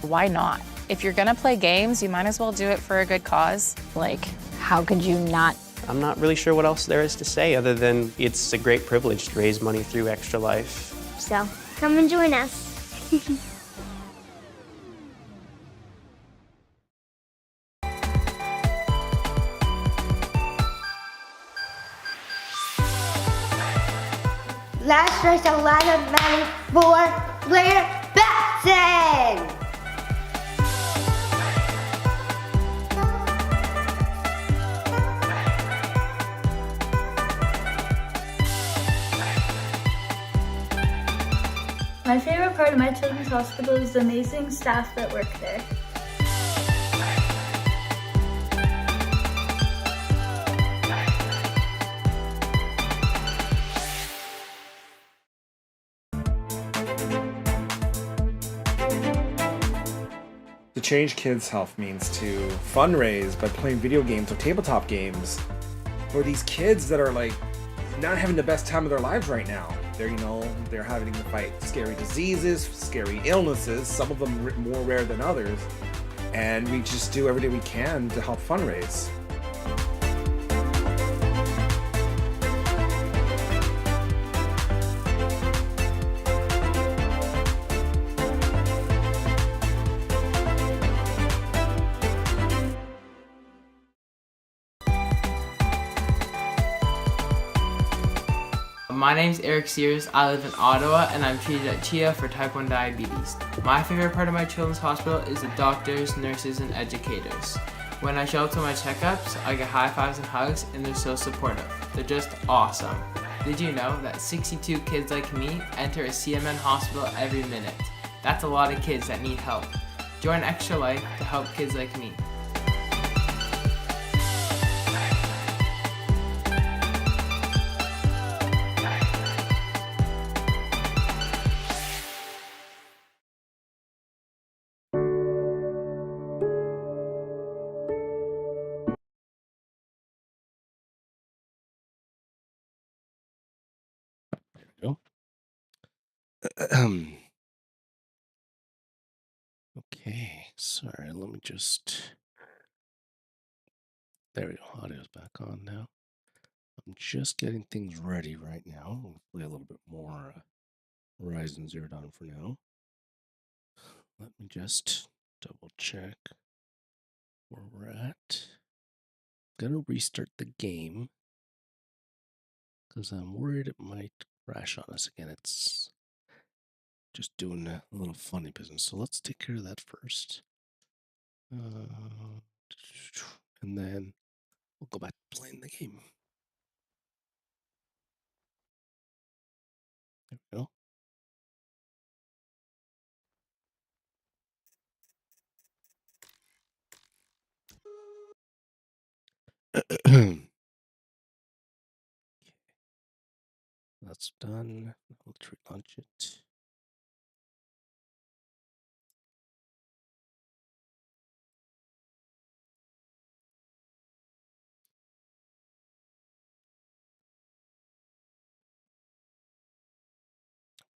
Why not? If you're gonna play games, you might as well do it for a good cause. Like, how could you not? I'm not really sure what else there is to say other than it's a great privilege to raise money through Extra Life. So, come and join us. Let's raise a lot of money for Blair Batson! My favorite part of my children's hospital is the amazing staff that work there. To change kids' health means to fundraise by playing video games or tabletop games for these kids that are like not having the best time of their lives right now. They're having to fight scary diseases, scary illnesses, some of them more rare than others, and we just do everything we can to help fundraise. My name's Eric Sears. I live in Ottawa and I'm treated at CHIA for type 1 diabetes. My favorite part of my children's hospital is the doctors, nurses, and educators. When I show up to my checkups, I get high fives and hugs and they're so supportive. They're just awesome. Did you know that 62 kids like me enter a CMN hospital every minute? That's a lot of kids that need help. Join Extra Life to help kids like me. Okay, sorry, let me just. There we go. Audio's back on now. I'm just getting things ready right now. Hopefully, a little bit more Horizon Zero Dawn for now. Let me just double check where we're at. Gonna restart the game because I'm worried it might crash on us again. It's just doing a little funny business. So let's take care of that first. And then we'll go back to playing the game. There we go. That's done. Let's relaunch it.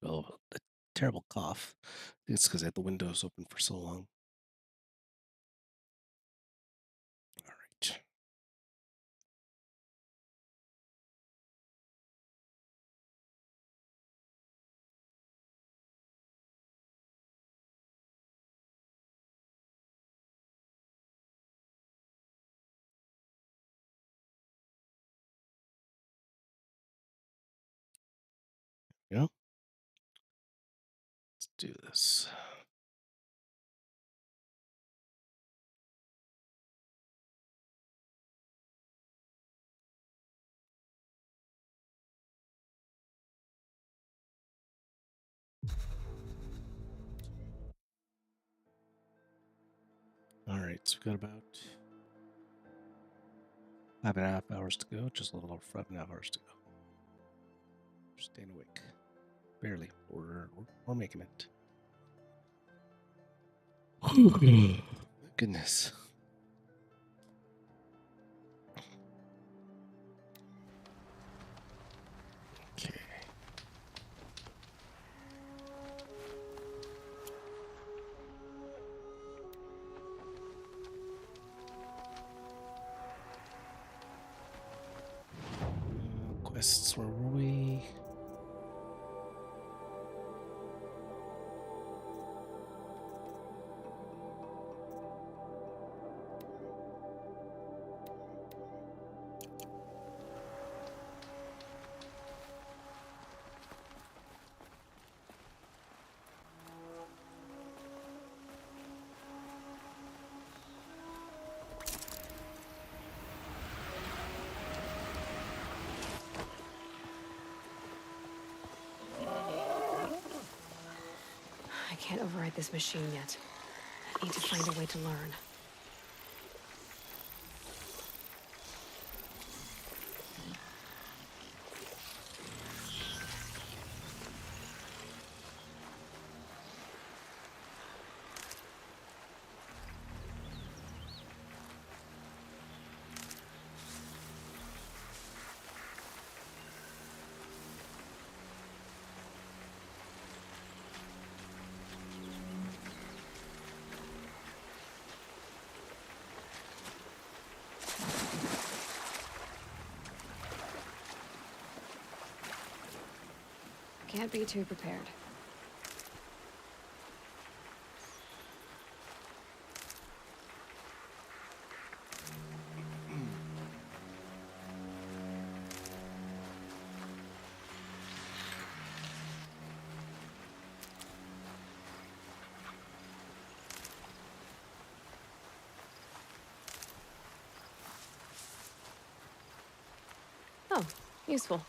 Oh, a terrible cough. I think it's because I had the windows open for so long. All right. Yeah. Let's do this. All right, so we've got about 5.5 hours to go, just a little over 5.5 hours to go. We're staying awake. Barely. We're making it. Goodness. Okay. Quests, where were we? I can't override this machine yet. I need to find a way to learn. Can't be too prepared. Oh, useful.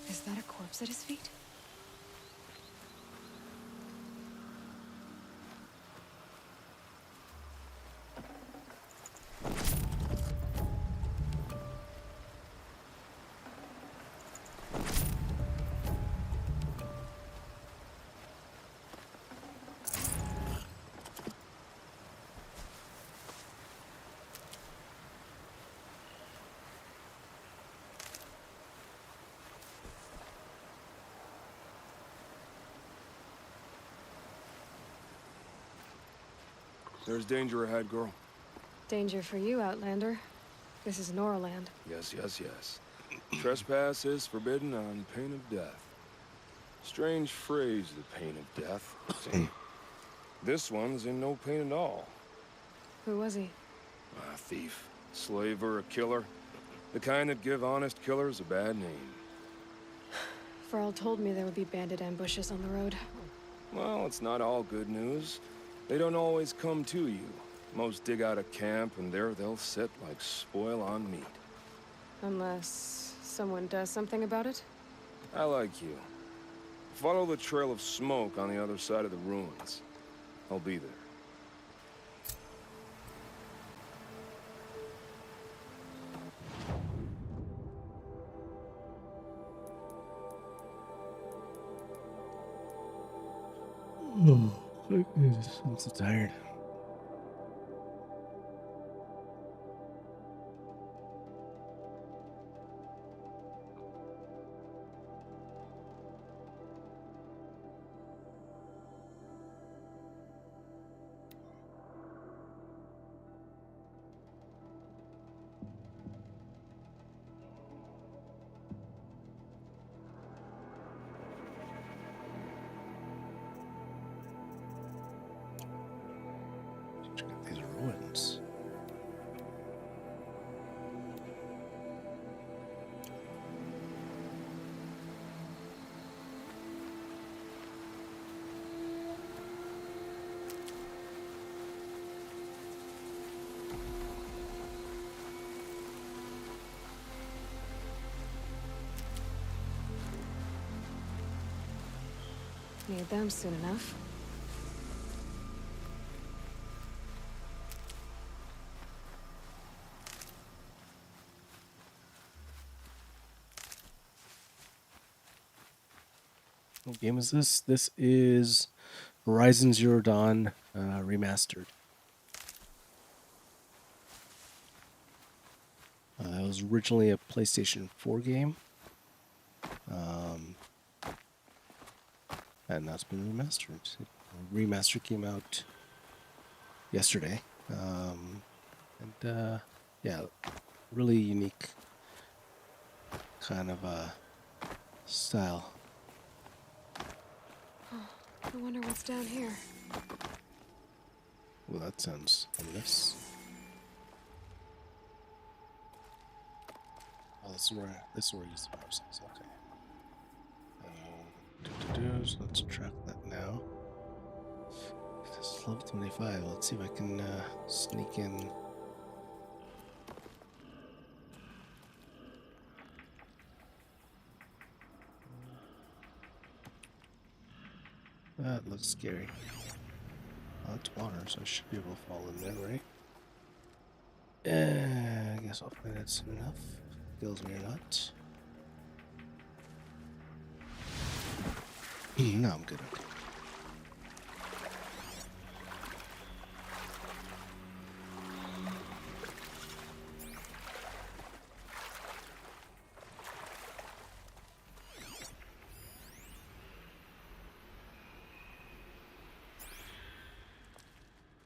Is that a corpse at his feet? There's danger ahead, girl. Danger for you, Outlander. This is Noraland. Yes, yes, yes. Trespass is forbidden on pain of death. Strange phrase, the pain of death. This one's in no pain at all. Who was he? A thief, slaver, a killer. The kind that give honest killers a bad name. Farrell told me there would be bandit ambushes on the road. Well, it's not all good news. They don't always come to you. Most dig out a camp, and there they'll sit like spoil on meat. Unless someone does something about it? I like you. Follow the trail of smoke on the other side of the ruins. I'll be there. Oh, I'm so tired. Check out these ruins. Need them soon enough. What game is this? This is Horizon Zero Dawn Remastered. It was originally a PlayStation 4 game. And now it's been remastered. Remaster came out yesterday. Yeah, really unique kind of style. Oh, I wonder what's down here. Well, that sounds ominous. Oh, this is where we use the power cells. Okay. So let's track that now. This is level 25. Let's see if I can sneak in. That looks scary. Oh, it's water, so I should be able to fall in there, right? I guess I'll find that soon enough. Kills me or not. No, I'm good. Okay.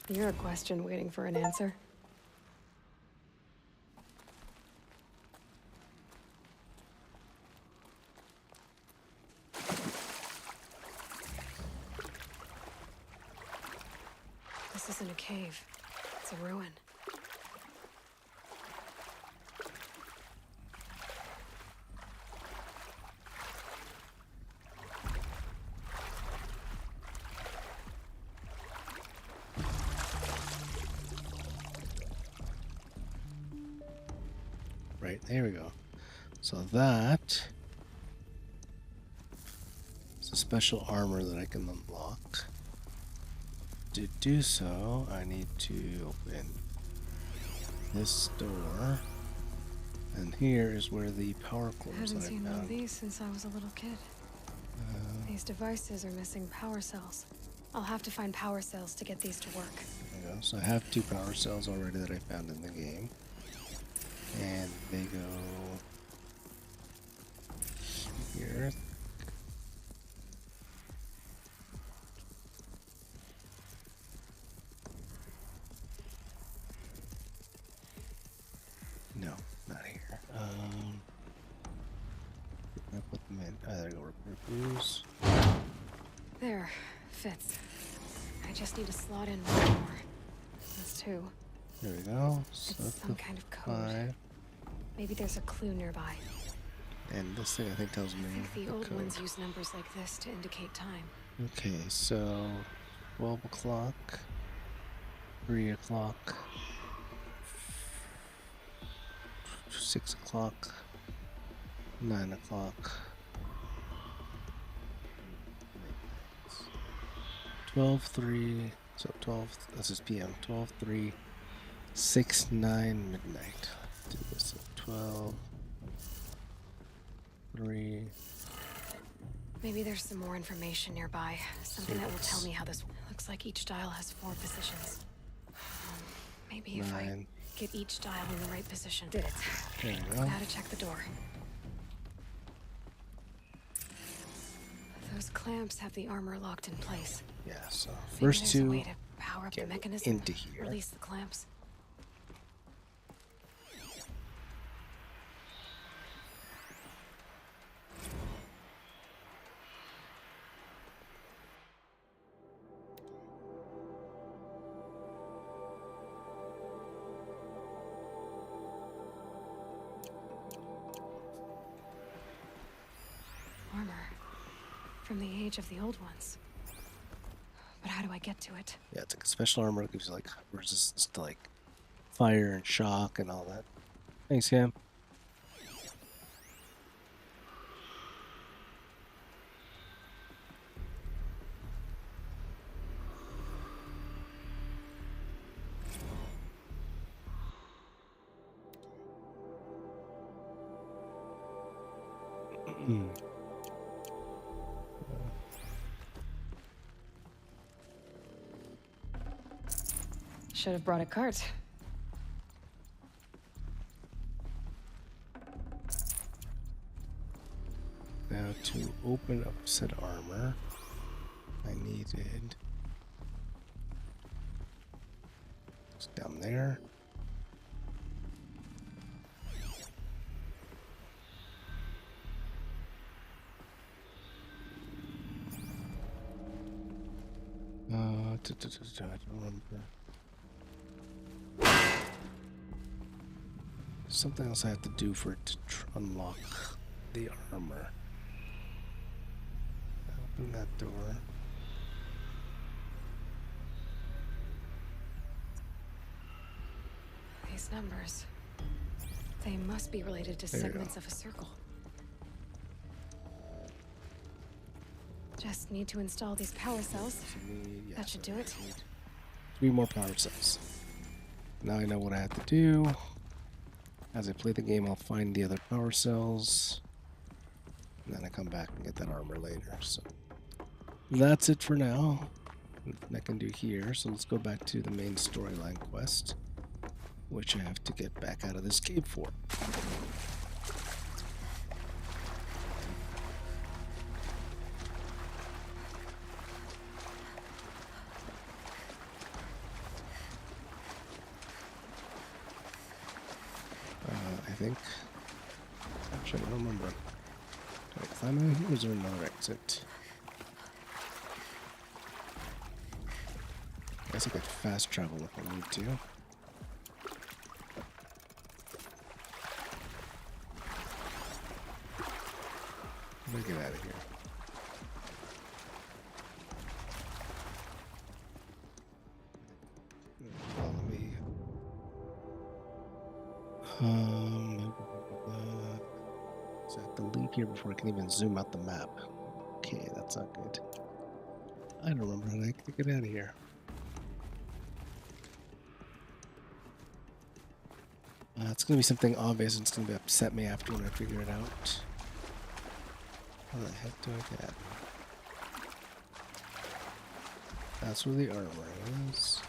You're a question waiting for an answer. This isn't a cave. It's a ruin. Right, there we go. So that is a special armor that I can unlock. To do so, I need to open this door, and here is where the power I cores haven't that I seen one of found. these since I was a little kid. These devices are missing power cells. I'll have to find power cells to get these to work. There you go. So I have 2 power cells already that I found in the game, and they go here. No, not here. there you go. Repair bruise. There. Fits. I just need to slot in one more. That's 2. There we go. It's some kind of code. 5. Maybe there's a clue nearby. And this thing I think tells me I think the old code. ones use numbers like this to indicate time. Okay, so 12 o'clock, 3 o'clock, 6 o'clock, 9 o'clock, 12:03. So 12. This is PM. 12:03, 6, 9, midnight. Let's do this at 12:03. Maybe there's some more information nearby. Something that will tell me how this... Looks like each dial has 4 positions. Maybe if I 9. get each dial in the right position. Did it. There you go. Now to check the door. Those clamps have the armor locked in place. Yeah, so Maybe first there's a 2 way to power up the get mechanism. into here. Release the clamps. Armor. From the age of the old ones. But how do I get to it? Yeah, it's like a special armor that gives you like resistance to like fire and shock and all that. Thanks, Cam. Should have brought a cart. Now to open up said armor, I needed it's down there. I don't remember. Something else I have to do for it to unlock the armor. Open that door. These numbers. They must be related to There you segments go. of a circle. Just need to install these power cells. Yeah, That should do it. 3 more power cells. Now I know what I have to do. As I play the game, I'll find the other power cells. And then I come back and get that armor later. So that's it for now. Nothing I can do here. So let's go back to the main storyline quest, which I have to get back out of this cave for. I think. Actually, I don't remember. Do I climb out here or is there another exit? I guess I could fast travel if I need to. Let me get out of here. Follow me. So I have to leave here before I can even zoom out the map. Okay, that's not good. I don't remember how to get out of here. It's gonna be something obvious and it's gonna upset me after when I figure it out. How the heck do I get out? That's where the armor is.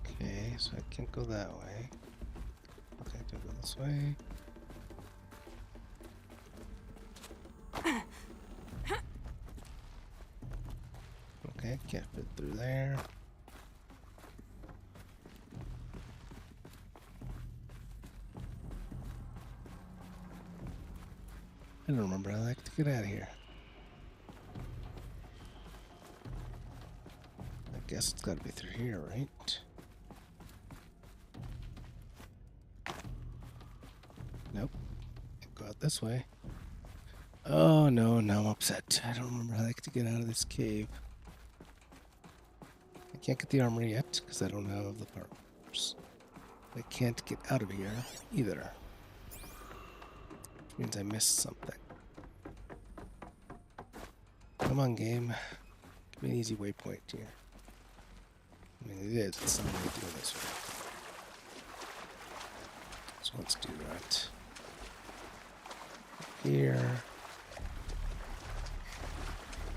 Okay, so I can't go that way. Okay, I have to go this way. Okay, can't fit through there. I don't remember how the heck to get out of here. I guess it's got to be through here, right? Nope. Go out this way. Oh no, now I'm upset. I don't remember how the heck to get out of this cave. I can't get the armor yet because I don't have the parts. I can't get out of here either. Which means I missed something. Come on, game. Give me an easy waypoint here. I mean, it is. It's not really doing this way. So let's do that. Here.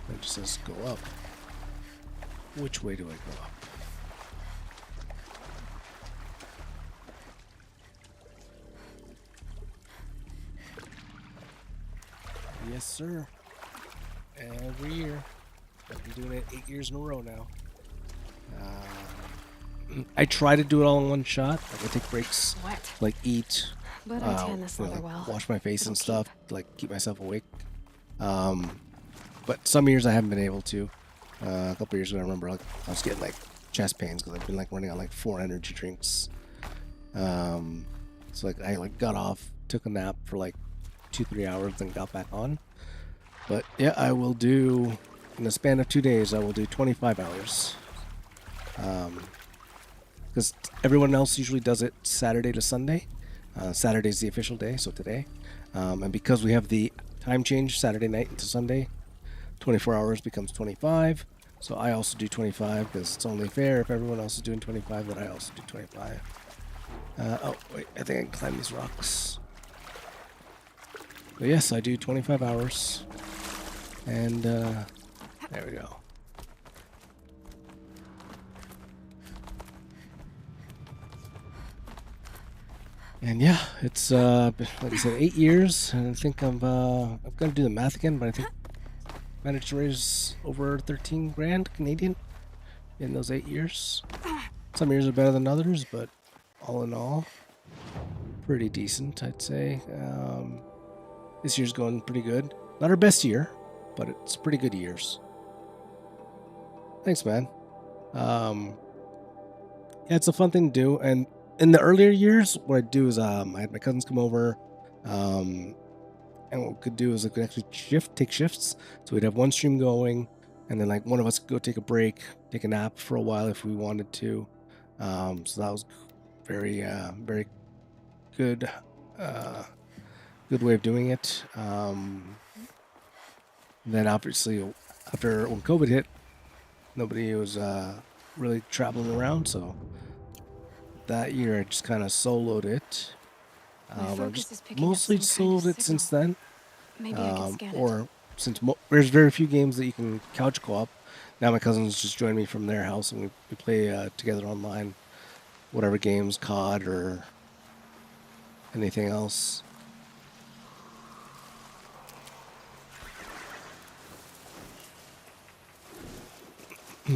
It just says go up. Which way do I go up? Yes, sir. Every year. I've been doing it 8 years in a row now. I try to do it all in one shot. Like I take breaks, like eat, But I tan this leather like well. wash my face and stuff, to, like keep myself awake. But some years I haven't been able to. A couple years ago, I remember like I was getting like chest pains because I've been like running on like 4 energy drinks. So like I like got off, took a nap for like 2-3 hours, then got back on. But yeah, I will do in the span of 2 days. I will do 25 hours. Because everyone else usually does it Saturday to Sunday. Saturday's the official day, so today. And because we have the time change Saturday night into Sunday, 24 hours becomes 25. So I also do 25 because it's only fair if everyone else is doing 25 that I also do 25. Oh, wait, I think I can climb these rocks. But yes, I do 25 hours. And there we go. And yeah, it's like I said, 8 years, and I think I'm gonna do the math again, but I think I managed to raise over 13 grand Canadian in those 8 years. Some years are better than others, but all in all, pretty decent, I'd say. This year's going pretty good. Not our best year, but it's pretty good years. Thanks, man. Yeah, it's a fun thing to do, and in the earlier years, what I'd do is I had my cousins come over, and what we could do is I could actually take shifts. So we'd have one stream going, and then like one of us could go take a break, take a nap for a while if we wanted to. So that was very good, good way of doing it. Then obviously after when COVID hit, nobody was really traveling around, so that year I just kind of soloed it. I've just mostly soloed it since then. Maybe I can scan or since there's very few games that you can couch co-op. Now my cousins just join me from their house and we play together online, whatever games, COD or anything else. That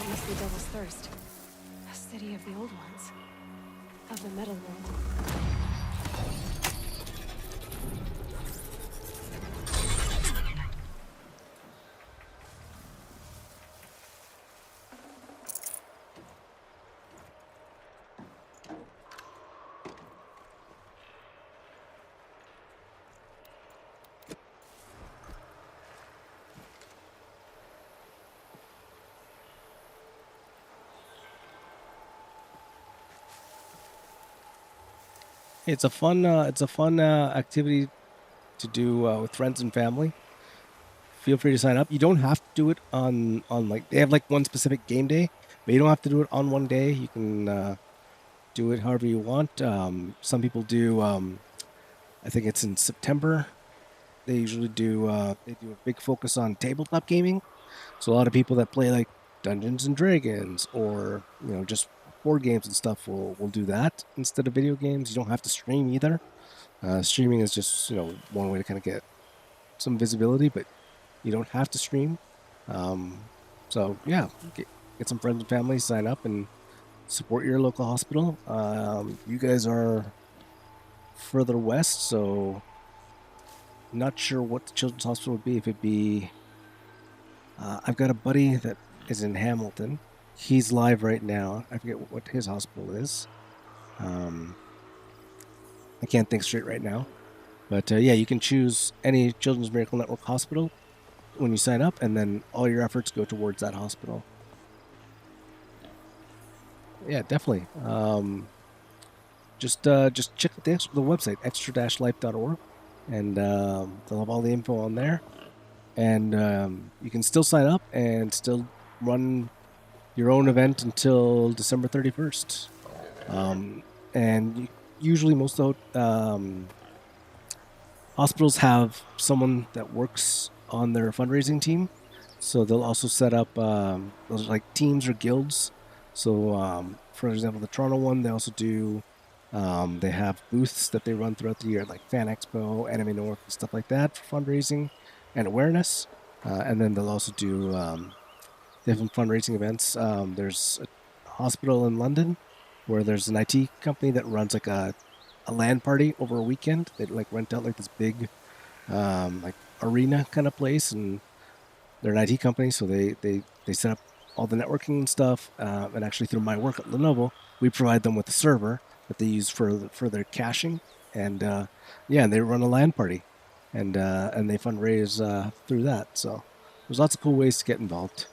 must be Devil's Thirst. A city of the old ones. Of the metal world. It's a fun activity to do with friends and family. Feel free to sign up. You don't have to do it on like they have like one specific game day, but you don't have to do it on one day. You can do it however you want. Some people do. I think it's in September. They usually do. They do a big focus on tabletop gaming. So a lot of people that play like Dungeons and Dragons or just board games and stuff will do that instead of video games. You don't have to stream either. Streaming is just one way to kind of get some visibility, but you don't have to stream. So yeah, get some friends and family, sign up, and support your local hospital. You guys are further west, so not sure what the children's hospital would be. If it'd be, I've got a buddy that is in Hamilton. He's live right now. I forget what his hospital is. I can't think straight right now. But yeah, you can choose any Children's Miracle Network hospital when you sign up, and then all your efforts go towards that hospital. Yeah, definitely. Just check the website, extra-life.org, and they'll have all the info on there. And you can still sign up and still run your own event until December 31st. And usually most of the hospitals have someone that works on their fundraising team. So they'll also set up those like teams or guilds. So for example, the Toronto one, they also do, they have booths that they run throughout the year, like Fan Expo, Anime North, and stuff like that for fundraising and awareness. And then they'll also do different fundraising events. There's a hospital in London where there's an IT company that runs like a LAN party over a weekend. They like rent out like this big like arena kind of place, and they're an IT company, so they set up all the networking and stuff. And actually through my work at Lenovo, we provide them with a server that they use for their caching. And yeah, they run a LAN party, and they fundraise through that. So there's lots of cool ways to get involved.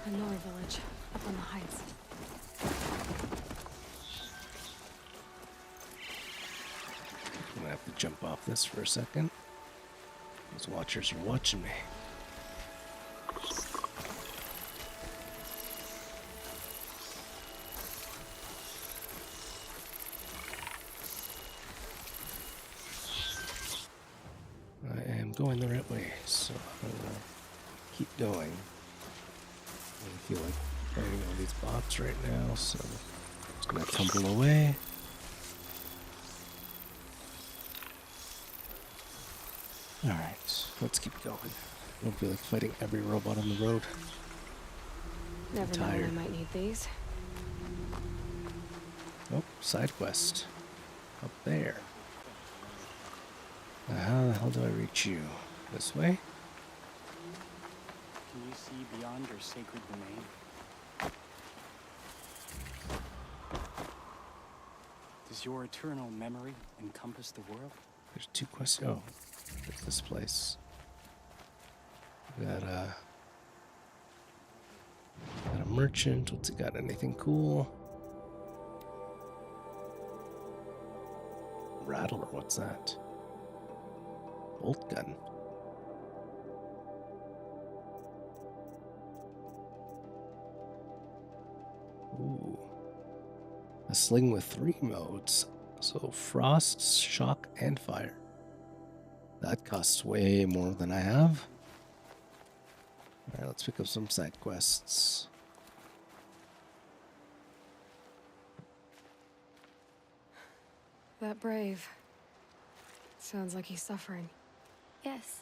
The Nora village, up on the heights. I'm gonna have to jump off this for a second. Those watchers are watching me. I am going the right way, so I'm gonna keep going. I feel like fighting all these bots right now, so I'm just gonna tumble away. Alright, let's keep going. I don't feel like fighting every robot on the road. Never know when I might need these. Oh, side quest. Up there. Now how the hell do I reach you? This way? Can you see beyond your sacred domain? Does your eternal memory encompass the world? There's two quests. Oh, there's this place. Got a merchant. What's it got? Anything cool? Rattler, what's that? Bolt gun. Ooh. A sling with 3 modes. So frost, shock, and fire. That costs way more than I have. Alright, let's pick up some side quests. That brave. Sounds like he's suffering. Yes.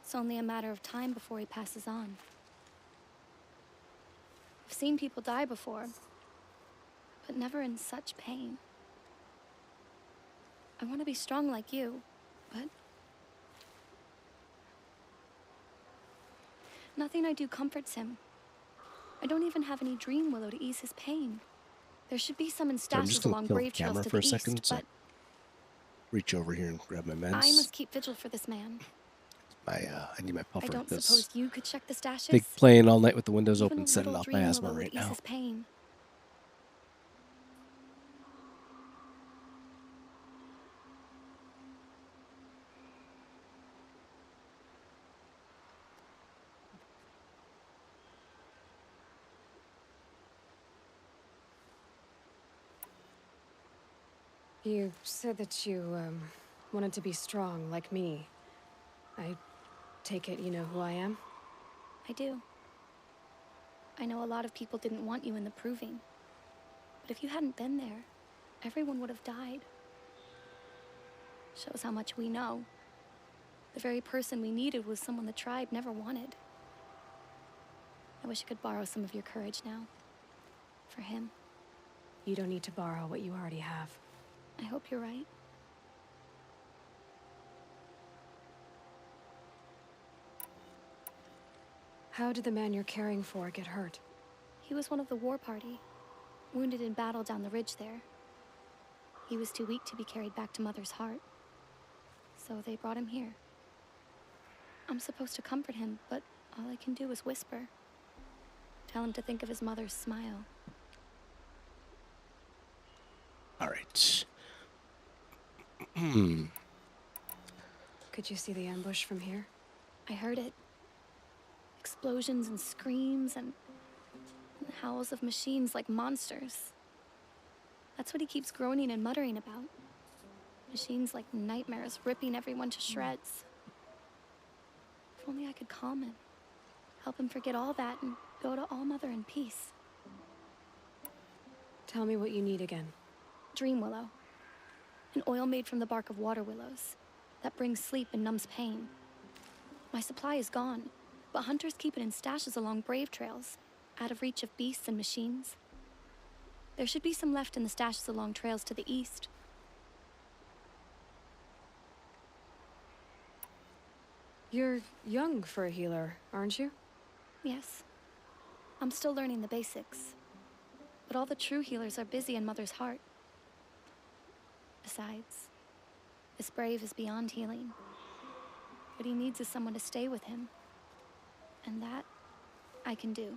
It's only a matter of time before he passes on. I've seen people die before, but never in such pain. I want to be strong like you, but nothing I do comforts him. I don't even have any dream willow to ease his pain. There should be some in So I'm just stashes gonna along kill the grave trails camera to for the a second. east, So but reach over here and grab my meds. I must keep vigil for this man. I need my puffer. I don't This suppose you could check the stashes? big playing all night with the windows Even open, a setting little off my dream asthma willow right would ease now. his pain. You said that you, wanted to be strong like me. I Take it you know who I am? I do. I know a lot of people didn't want you in the Proving. But if you hadn't been there, everyone would have died. Shows how much we know. The very person we needed was someone the tribe never wanted. I wish I could borrow some of your courage now. For him. You don't need to borrow what you already have. I hope you're right. How did the man you're caring for get hurt? He was one of the war party, wounded in battle down the ridge there. He was too weak to be carried back to Mother's heart. So they brought him here. I'm supposed to comfort him, but all I can do is whisper. Tell him to think of his mother's smile. All right. Could you see the ambush from here? I heard it. Explosions and screams and howls of machines like monsters. That's what he keeps groaning and muttering about. Machines like nightmares ripping everyone to shreds. If only I could calm him. Help him forget all that and go to All Mother in peace. Tell me what you need again. Dream willow. An oil made from the bark of water willows that brings sleep and numbs pain. My supply is gone, but hunters keep it in stashes along brave trails, out of reach of beasts and machines. There should be some left in the stashes along trails to the east. You're young for a healer, aren't you? Yes. I'm still learning the basics. But all the true healers are busy in Mother's heart. Besides, this brave is beyond healing. What he needs is someone to stay with him. And that, I can do.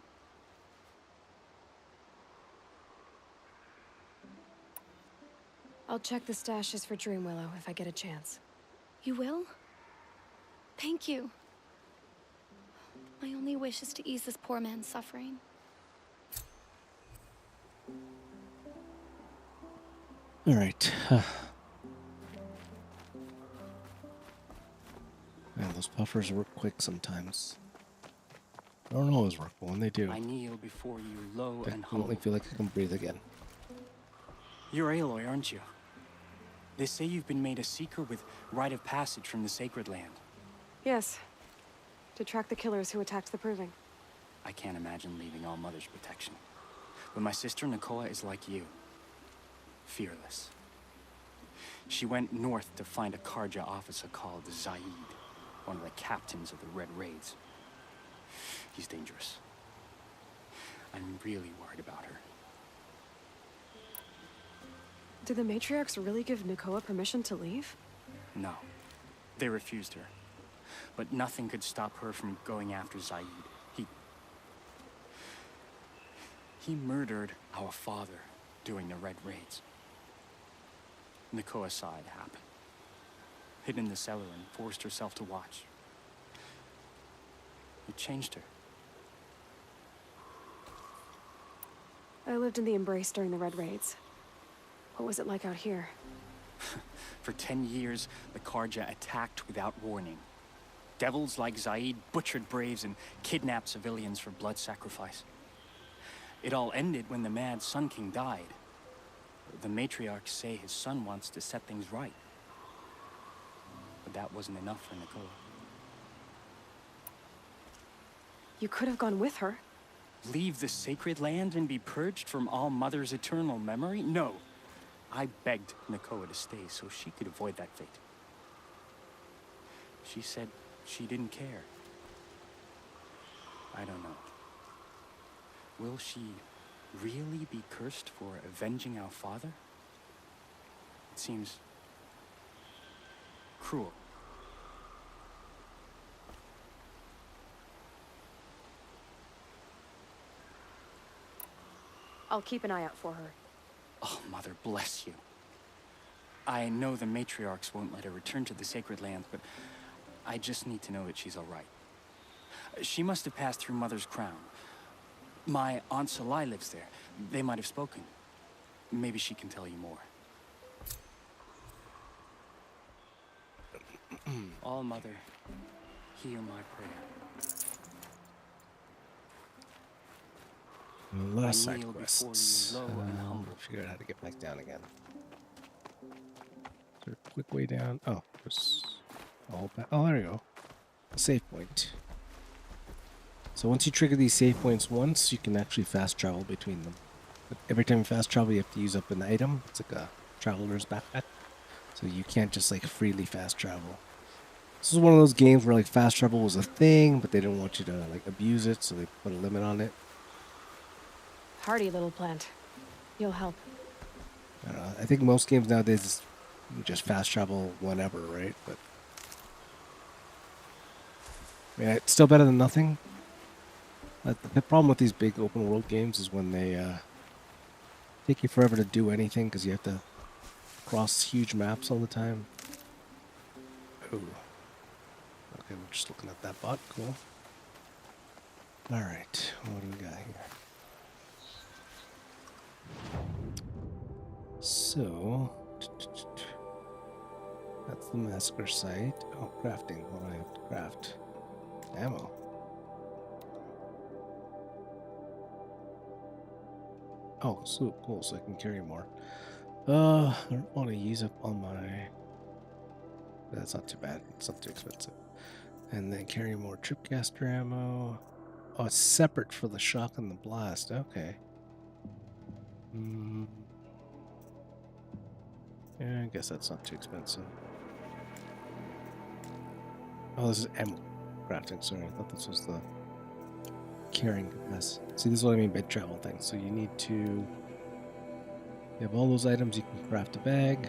I'll check the stashes for Dream Willow if I get a chance. You will? Thank you. My only wish is to ease this poor man's suffering. All right. Man, those puffers work quick sometimes. I don't always work, but when they do, I kneel before you, low I and definitely humble. feel like I can breathe again. You're Aloy, aren't you? They say you've been made a seeker with rite of passage from the Sacred Land. Yes. To track the killers who attacked the Proving. I can't imagine leaving All Mother's protection. But my sister Nakoa is like you. Fearless. She went north to find a Karja officer called Zaid, one of the captains of the Red Raids. He's dangerous. I'm really worried about her. Did the matriarchs really give Nakoa permission to leave? No. They refused her. But nothing could stop her from going after Zaid. He murdered our father during the Red Raids. Nakoa saw it happen. Hid in the cellar and forced herself to watch. It changed her. I lived in the Embrace during the Red Raids. What was it like out here? For 10 years, the Karja attacked without warning. Devils like Zaid butchered braves and kidnapped civilians for blood sacrifice. It all ended when the mad Sun King died. The matriarchs say his son wants to set things right. But that wasn't enough for Nakoa. You could have gone with her. Leave the Sacred Land and be purged from All Mother's eternal memory? No. I begged Nakoa to stay so she could avoid that fate. She said she didn't care. I don't know. Will she really be cursed for avenging our father? It seems cruel. I'll keep an eye out for her. Oh, Mother bless you. I know the matriarchs won't let her return to the Sacred Land, but I just need to know that she's all right. She must have passed through Mother's crown. My Aunt Salai lives there. They might have spoken. Maybe she can tell you more. All Mother, hear my prayer. Last I side kneel quests. before you low and humble. Figure out how to get back down again. Is there a quick way down? Oh, there's all back. Oh, there you go. A save point. So once you trigger these save points once, you can actually fast travel between them. But every time you fast travel, you have to use up an item. It's like a traveler's backpack. So you can't just like freely fast travel. This is one of those games where like fast travel was a thing, but they didn't want you to like abuse it, so they put a limit on it. Hardy little plant. You'll help. I think most games nowadays you just fast travel whenever, right? But yeah, it's still better than nothing. The problem with these big open world games is when they take you forever to do anything because you have to cross huge maps all the time. Oh. Okay, we're just looking at that bot. Cool. Alright, what do we got here? So, that's the massacre site. Oh, crafting. What do I have to craft? Ammo. Oh, so cool, so I can carry more. I don't want to use up all my... That's not too bad. It's not too expensive. And then carry more tripcaster ammo. Oh, it's separate for the shock and the blast. Okay. Yeah, I guess that's not too expensive. Oh, this is ammo crafting. Sorry, I thought this was the carrying capacity. See, this is what I mean by travel things. So you need to... You have all those items, you can craft a bag.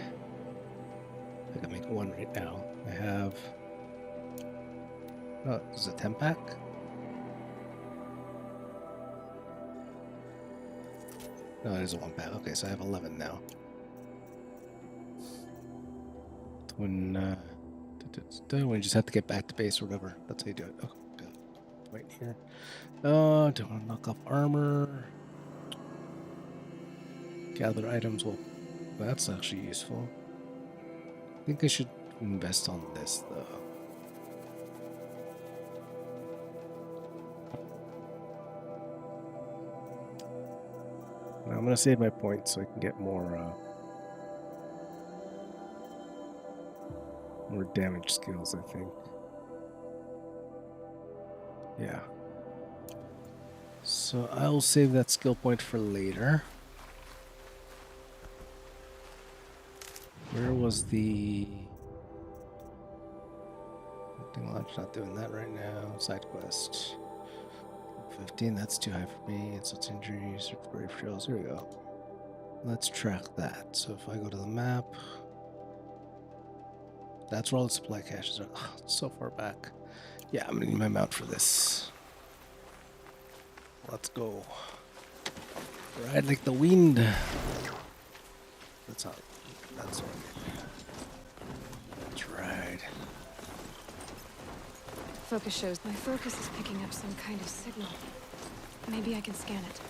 I can make one right now. I have... Oh, this is a 10-pack? No, it is a 1-pack. Okay, so I have 11 now. When you just have to get back to base or whatever. That's how you do it. Oh, good. Right here. Oh, don't want to knock off armor. Gather items. Well, that's actually useful. I think I should invest on this, though. Now I'm going to save my points so I can get more damage skills, I think. Yeah. So I'll save that skill point for later. Where was the... Launch, not doing that right now. Side quest. 15, that's too high for me. It's injuries, brave trails. Here we go. Let's track that. So if I go to the map, that's where all the supply caches are. Oh, it's so far back. Yeah, I'm gonna need my mount for this. Let's go. Ride like the wind. That's how. That's what I mean. Let's ride. Focus shows my focus is picking up some kind of signal. Maybe I can scan it.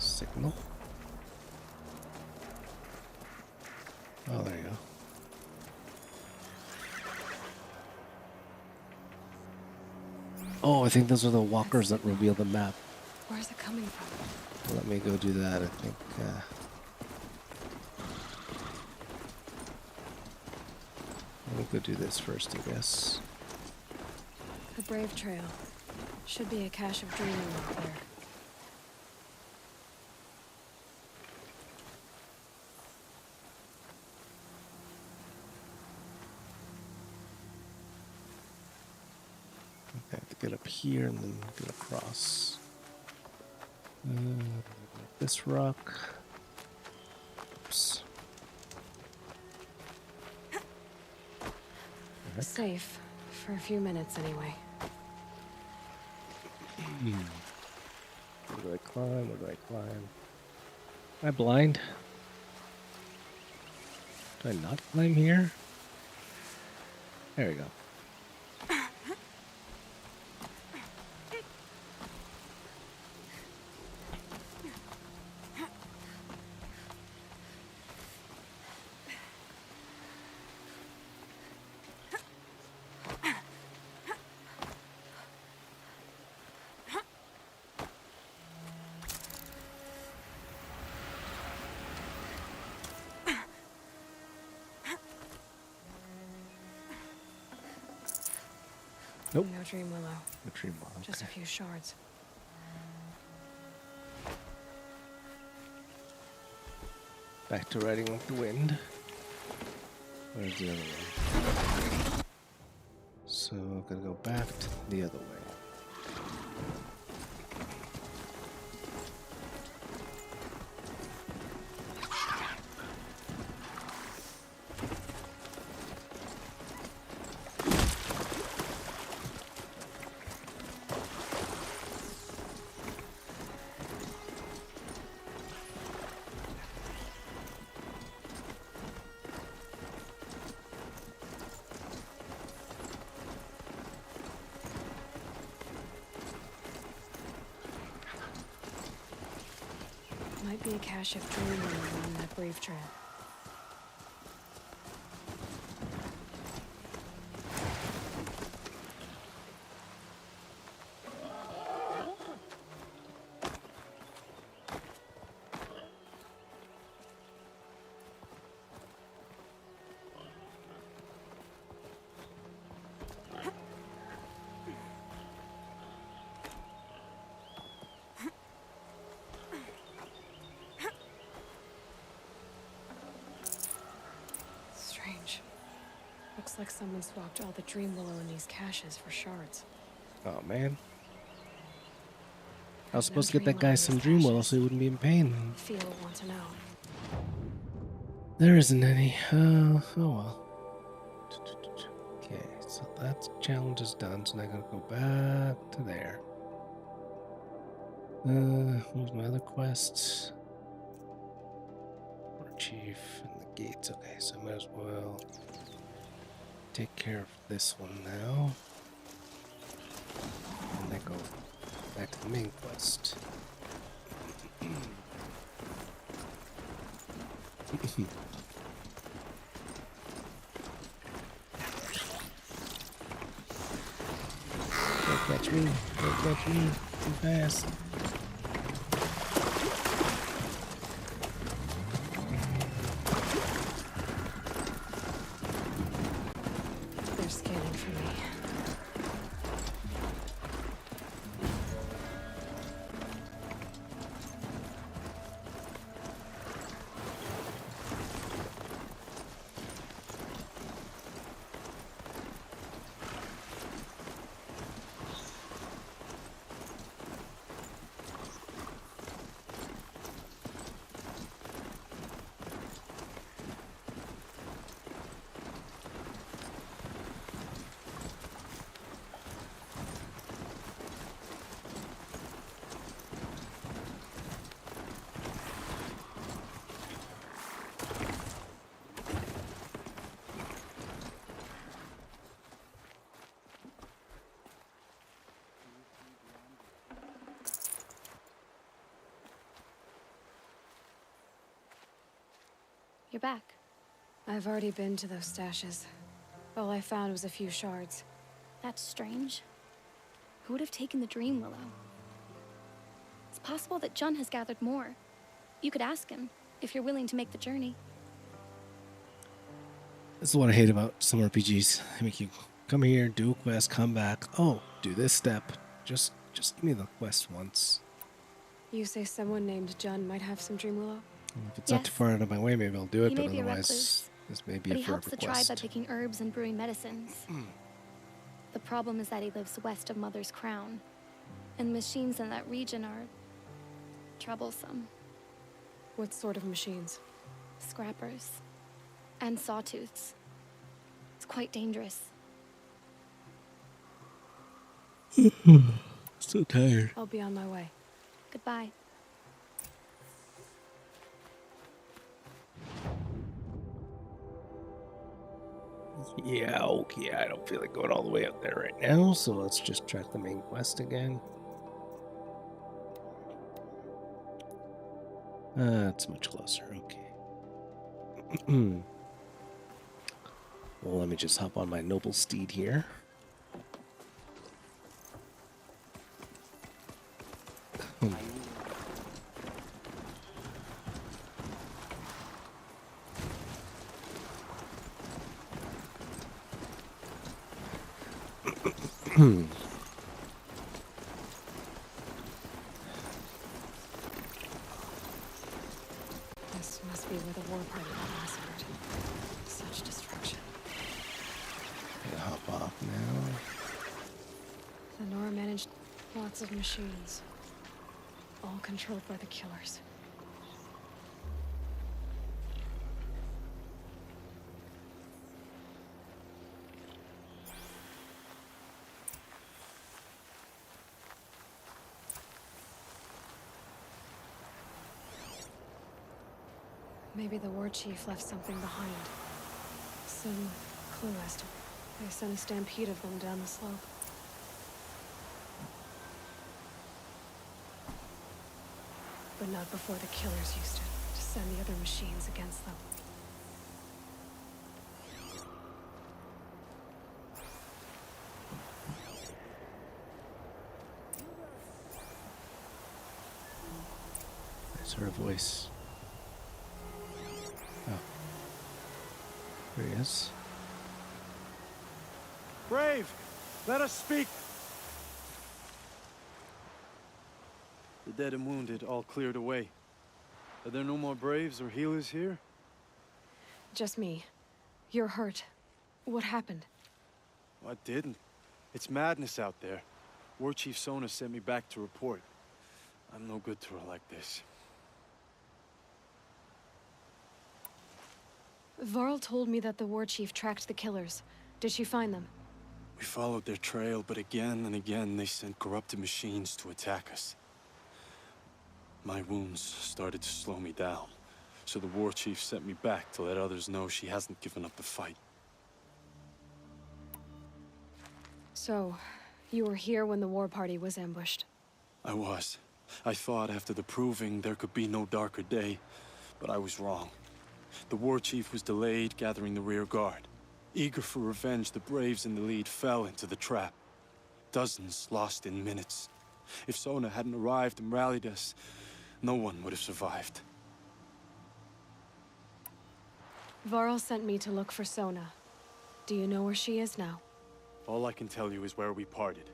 Signal? Oh, there you go. Oh, I think those are the walkers that reveal the map. Where's it coming from? Let me go do that, I think. Let me go do this first, I guess. The Brave Trail. Should be a cache of dreaming up there. Okay, I have to get up here and then get across. This rock. Oops. Safe. For a few minutes, anyway. Where do I climb? Where do I climb? Am I blind? Do I not climb here? There we go. Nope. No Dream Willow. No Dream Willow. Just a few shards. Back to riding with the wind. Where's the other one? So I'm gonna go back to the other way. Might be a cache of Dream Willow on that Brave Trail. Strange. Looks like someone swapped all the Dream Willow in these caches for shards. Oh man. I was supposed to get that guy some Dream Willow so he wouldn't be in pain. Feel want to know. There isn't any. Oh well. Okay, so that challenge is done, so now I'm gonna go back to there. Where's my other quests? War Chief and the gates. Okay, so I might as well take care of this one now. And then go back to the main quest. Don't catch me. Don't catch me. Too fast. They're scanning for me. You're back. I've already been to those stashes. All I found was a few shards. That's strange. Who would have taken the Dream Willow? It's possible that Jun has gathered more. You could ask him, if you're willing to make the journey. This is what I hate about some RPGs. They make you come here, do a quest, come back. Oh, do this step. Just give me the quest once. You say someone named Jun might have some Dream Willow? If it's not too far out of my way, maybe I'll do it, He but may be a otherwise, recluse, this may be but a he helps forever the tribe by quest. picking herbs and brewing medicines. The problem is that he lives west of Mother's Crown, and the machines in that region are troublesome. What sort of machines? Scrappers and sawtooths. It's quite dangerous. So tired. I'll be on my way. Goodbye. Yeah, okay, I don't feel like going all the way up there right now, so let's just track the main quest again. It's much closer, okay. Well, let me just hop on my noble steed here. This must be where the war party got massacred. Such destruction. Can I hop off now? The Nora managed lots of machines, all controlled by the killers. Maybe the war chief left something behind. Some clue as to they sent a stampede of them down the slope. But not before the killers used it to send the other machines against them. I heard a voice. Oh. There he is. Brave, let us speak. The dead and wounded all cleared away. Are there no more Braves or healers here? Just me. You're hurt. What happened? I didn't. It's madness out there. War Chief Sona sent me back to report. I'm no good to her like this. Varl told me that the war chief tracked the killers. Did she find them? We followed their trail, but again and again they sent corrupted machines to attack us. My wounds started to slow me down, so the war chief sent me back to let others know she hasn't given up the fight. So, you were here when the war party was ambushed? I was. I thought after the proving there could be no darker day, but I was wrong. The war chief was delayed gathering the rear guard. Eager for revenge, the Braves in the lead fell into the trap. Dozens lost in minutes. If Sona hadn't arrived and rallied us, no one would have survived. Varl sent me to look for Sona. Do you know where she is now? All I can tell you is where we parted.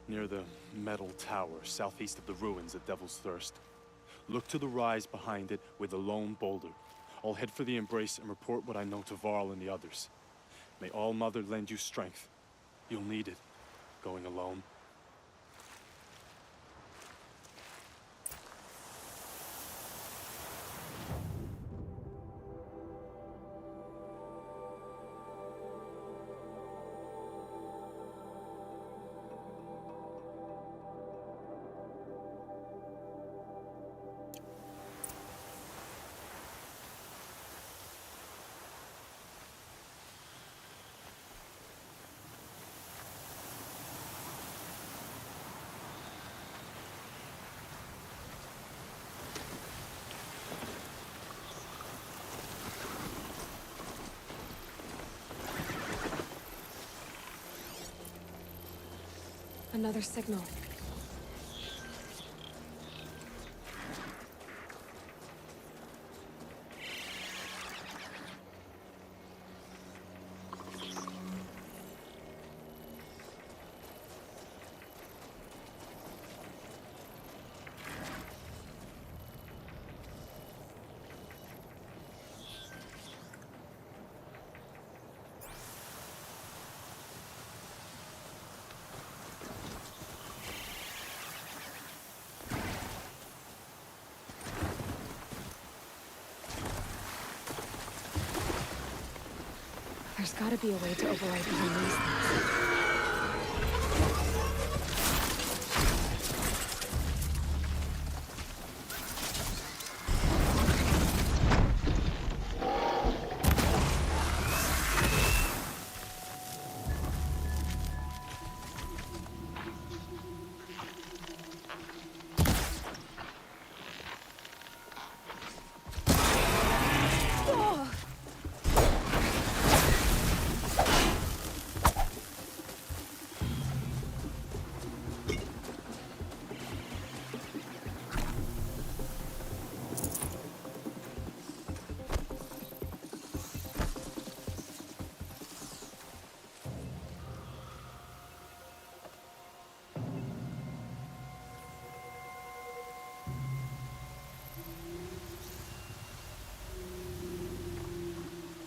Near the metal tower, southeast of the ruins at Devil's Thirst. Look to the rise behind it with a lone boulder. I'll head for the embrace and report what I know to Varl and the others. May All Mother lend you strength. You'll need it, going alone. Another signal. There's gotta be a way to override even these things.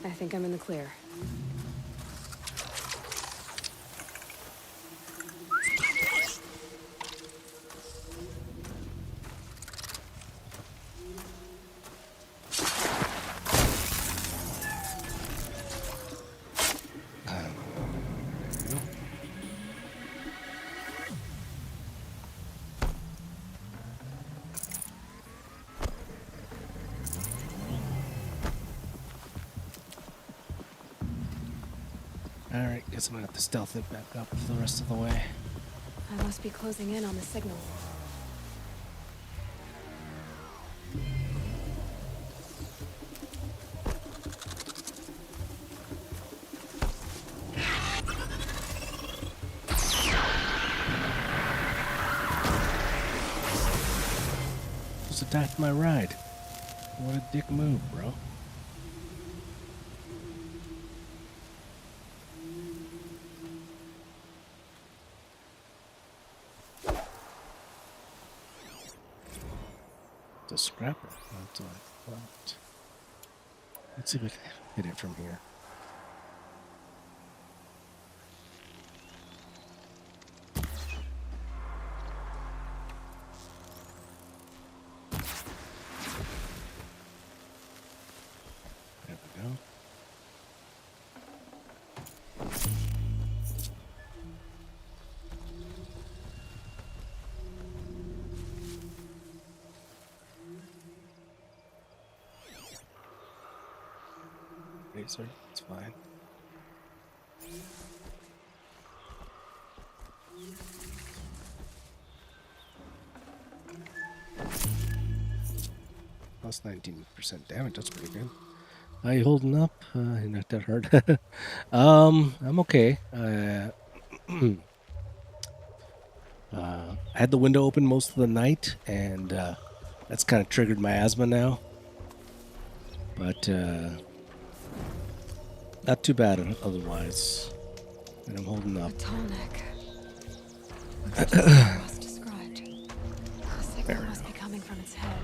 I think I'm in the clear. Alright, guess I'm gonna have to stealth it back up for the rest of the way. I must be closing in on the signal. Just attacked my ride. What a dick move, bro. The scrapper. That's what I thought. Let's see if we can hit it from here. There we go. Razor, it's fine. Plus 19% damage, that's pretty good. How you holding up? Not that hard. I'm okay. I had the window open most of the night, and that's kind of triggered my asthma now. But not too bad otherwise. And I'm holding up. A tall neck. Looks just like Ross described. The signal must be coming from its head.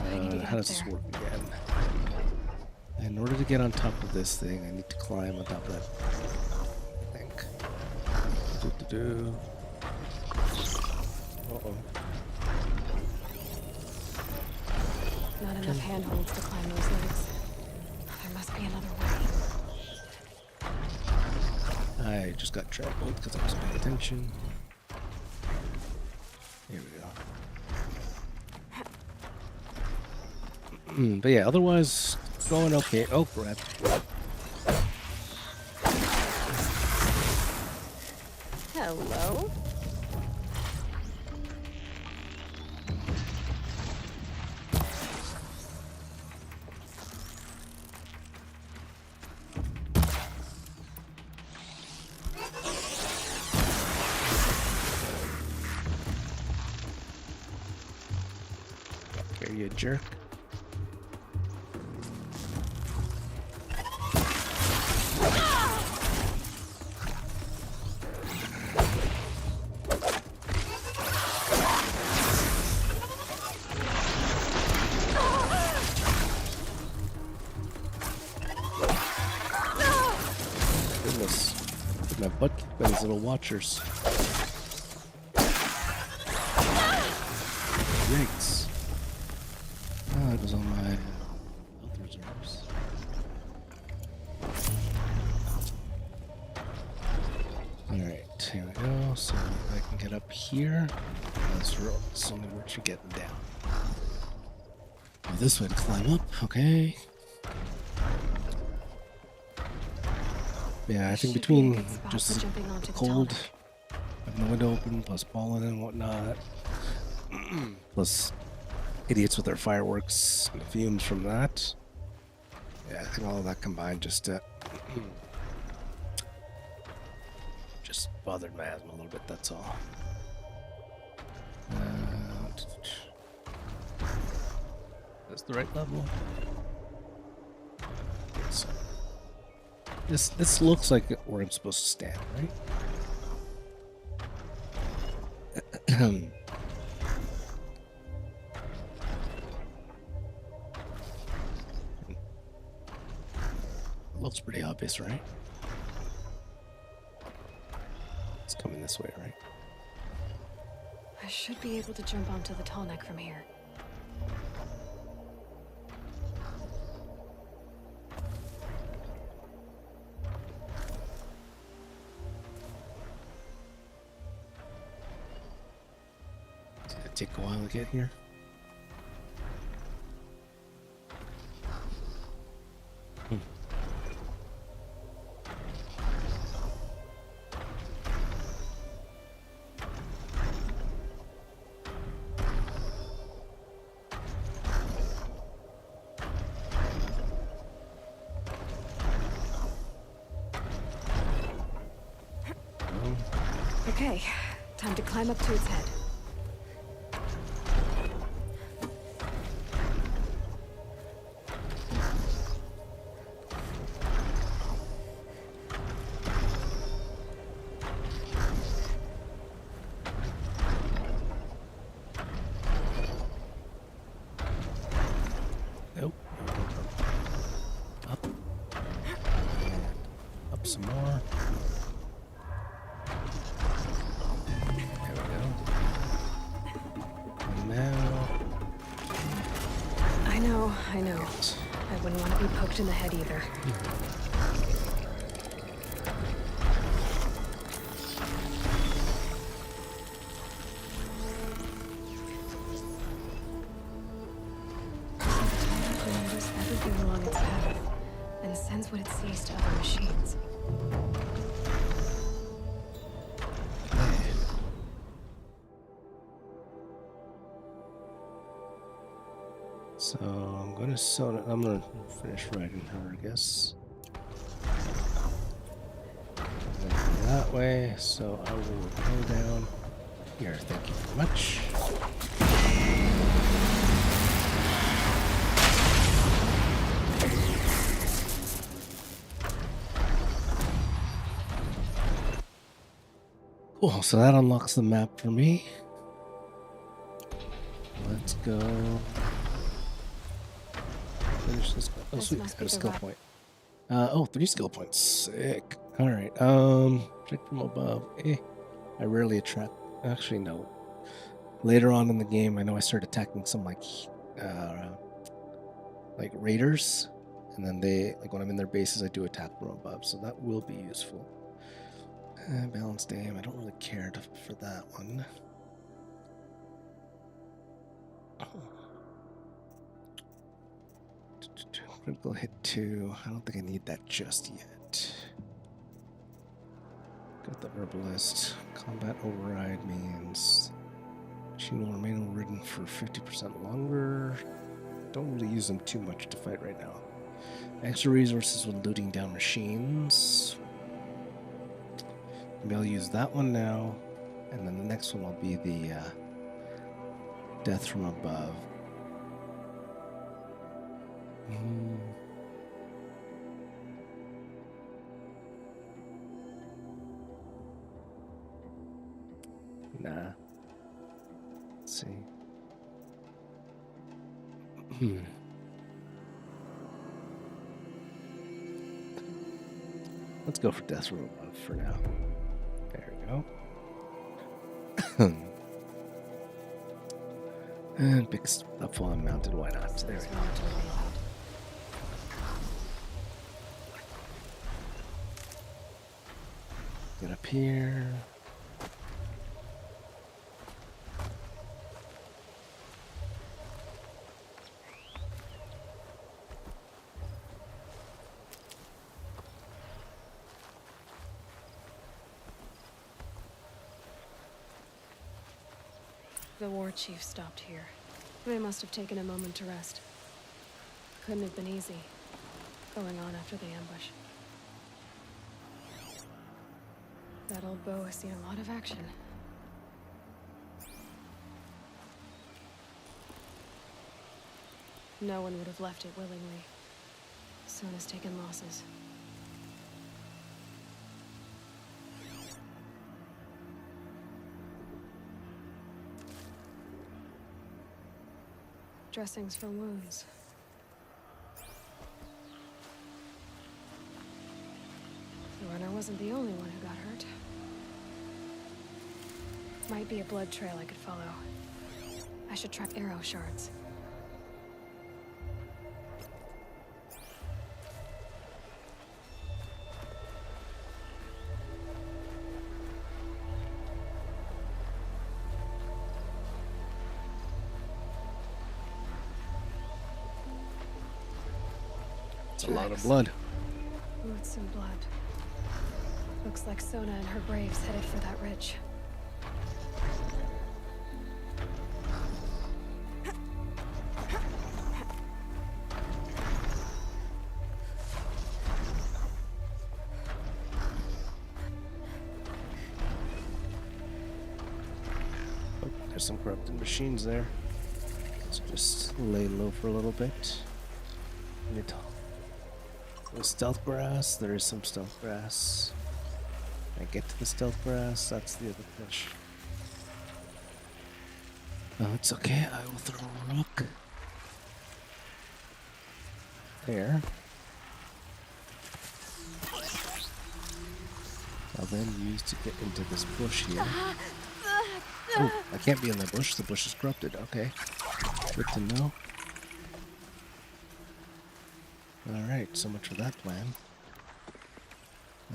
I need to get How up does this there. work again? In order to get on top of this thing, I need to climb on top of that. I think. Uh-oh. Not enough handholds to climb those legs. There must be another way. I just got trampled because I wasn't paying attention. Here we go. But yeah, otherwise, going okay. Oh, crap. Hello? Here, you jerk. Goodness. My butt kicked by these little watchers. Yikes. Oh, it was on my health reserves. Alright, here we go. So I can get up here. This only works for getting down. Oh, this way to climb up, okay. Yeah, I think between just the cold, having the window open, plus pollen and whatnot, plus idiots with their fireworks and the fumes from that. Yeah, I think all of that combined just just bothered my asthma a little bit, that's all. That's the right level. So, this looks like where I'm supposed to stand, right? Looks pretty obvious, right? It's coming this way, right? I should be able to jump onto the tall neck from here. It's gonna take a while to get here. Okay, time to climb up to its head. Nope. Up. And up some more. There we go. And now. I know. I wouldn't want to be poked in the head either. Remembers everything along its path and sends what it sees to other machines. So I'm gonna finish writing her, I guess. And then that way, so I will go down here. Thank you very much. Cool, so that unlocks the map for me. Let's go. Finish this. Oh, sweet. Got a skill point. 3 skill points. Sick. Alright. Check from above. I rarely attract. Actually, no. Later on in the game, I know I start attacking some like raiders. And then they, like when I'm in their bases, I do attack from above. So that will be useful. Balanced aim. I don't really care for that one. Critical hit 2. I don't think I need that just yet. Got the herbalist. Combat override means she will remain ridden for 50% longer. Don't really use them too much to fight right now. Extra resources when looting down machines. Maybe I'll use that one now, and then the next one will be the death from above. Nah. Let's see. Let's go for death from above for now. There we go. And pick up while I'm mounted. Why not? There we go. Get up here. The war chief stopped here. They must have taken a moment to rest. Couldn't have been easy, going on after the ambush. That old bow has seen a lot of action. No one would have left it willingly. Soon has taken losses. Dressings for wounds. wasn't the only one who got hurt. Might be a blood trail I could follow. I should track arrow shards. It's a lot of blood. Roots and blood. Looks like Sona and her braves headed for that ridge. Oh, there's some corrupted machines there. Let's just lay low for a little bit. The stealth grass, there is some stealth grass. I get to the stealth grass, that's the other fish. Oh, it's okay, I will throw a rock. There. I'll then use to get into this bush here. Oh, I can't be in the bush is corrupted, okay. Good to know. Alright, so much for that plan.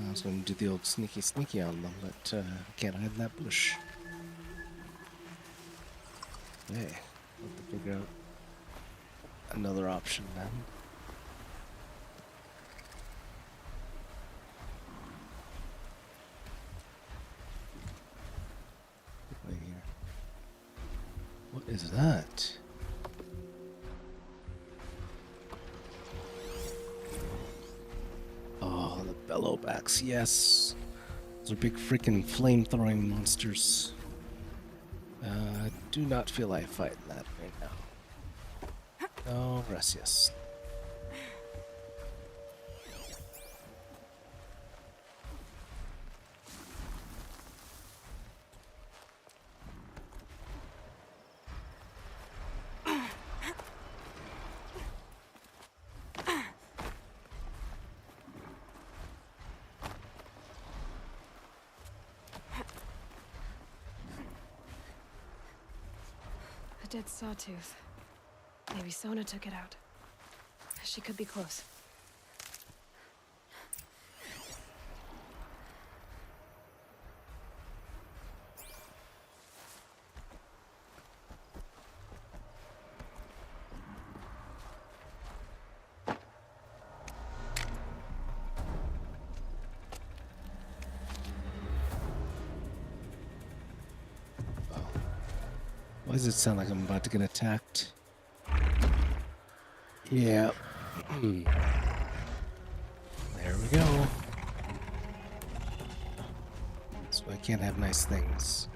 I was going to do the old sneaky on them, but I can't hide in that bush. Hey, we'll have to figure out another option then. Wait here. What is that? Oh, the bellowbacks, yes. Those are big freaking flame-throwing monsters. I do not feel like fighting that right now. Oh, gracias. A dead sawtooth. Maybe Sona took it out. She could be close. Why does it sound like I'm about to get attacked? Yeah. There we go. So I can't have nice things.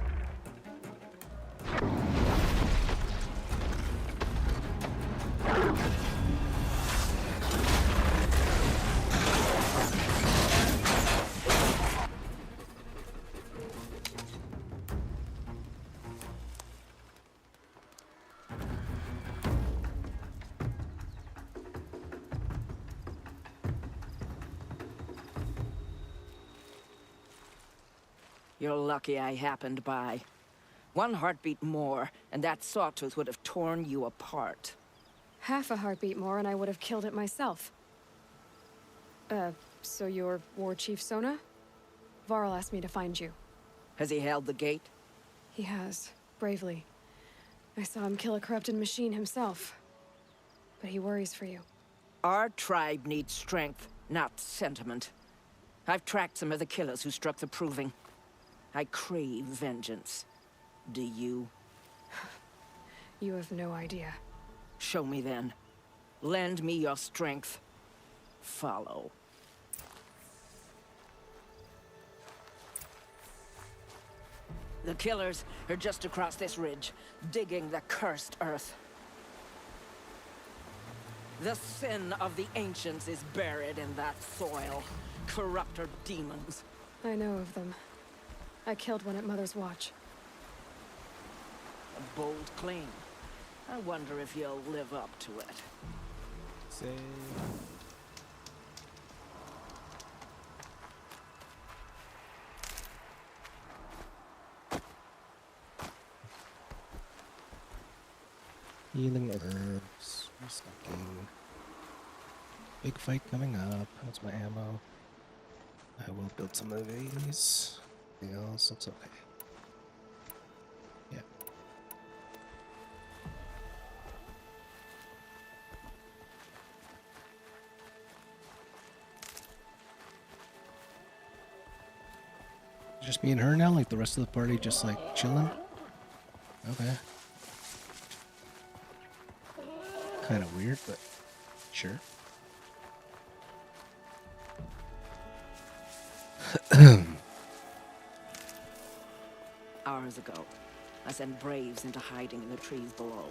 You're lucky I happened by. One heartbeat more, and that sawtooth would have torn you apart. Half a heartbeat more and I would have killed it myself. So you're War Chief Sona? Varl asked me to find you. Has he held the gate? He has, bravely. I saw him kill a corrupted machine himself. But he worries for you. Our tribe needs strength, not sentiment. I've tracked some of the killers who struck the Proving. I crave vengeance. Do you? You have no idea. Show me then. Lend me your strength. Follow. The killers are just across this ridge, digging the cursed earth. The sin of the ancients is buried in that soil. Corrupter demons. I know of them. I killed one at Mother's Watch. A bold claim. I wonder if you'll live up to it. Healing herbs. Restocking. Big fight coming up. How's my ammo? I will build some of these. Everything else looks okay. Yeah. Just me and her now, like the rest of the party, just like chilling? Okay. Kind of weird, but sure. Hours ago, I sent Braves into hiding in the trees below.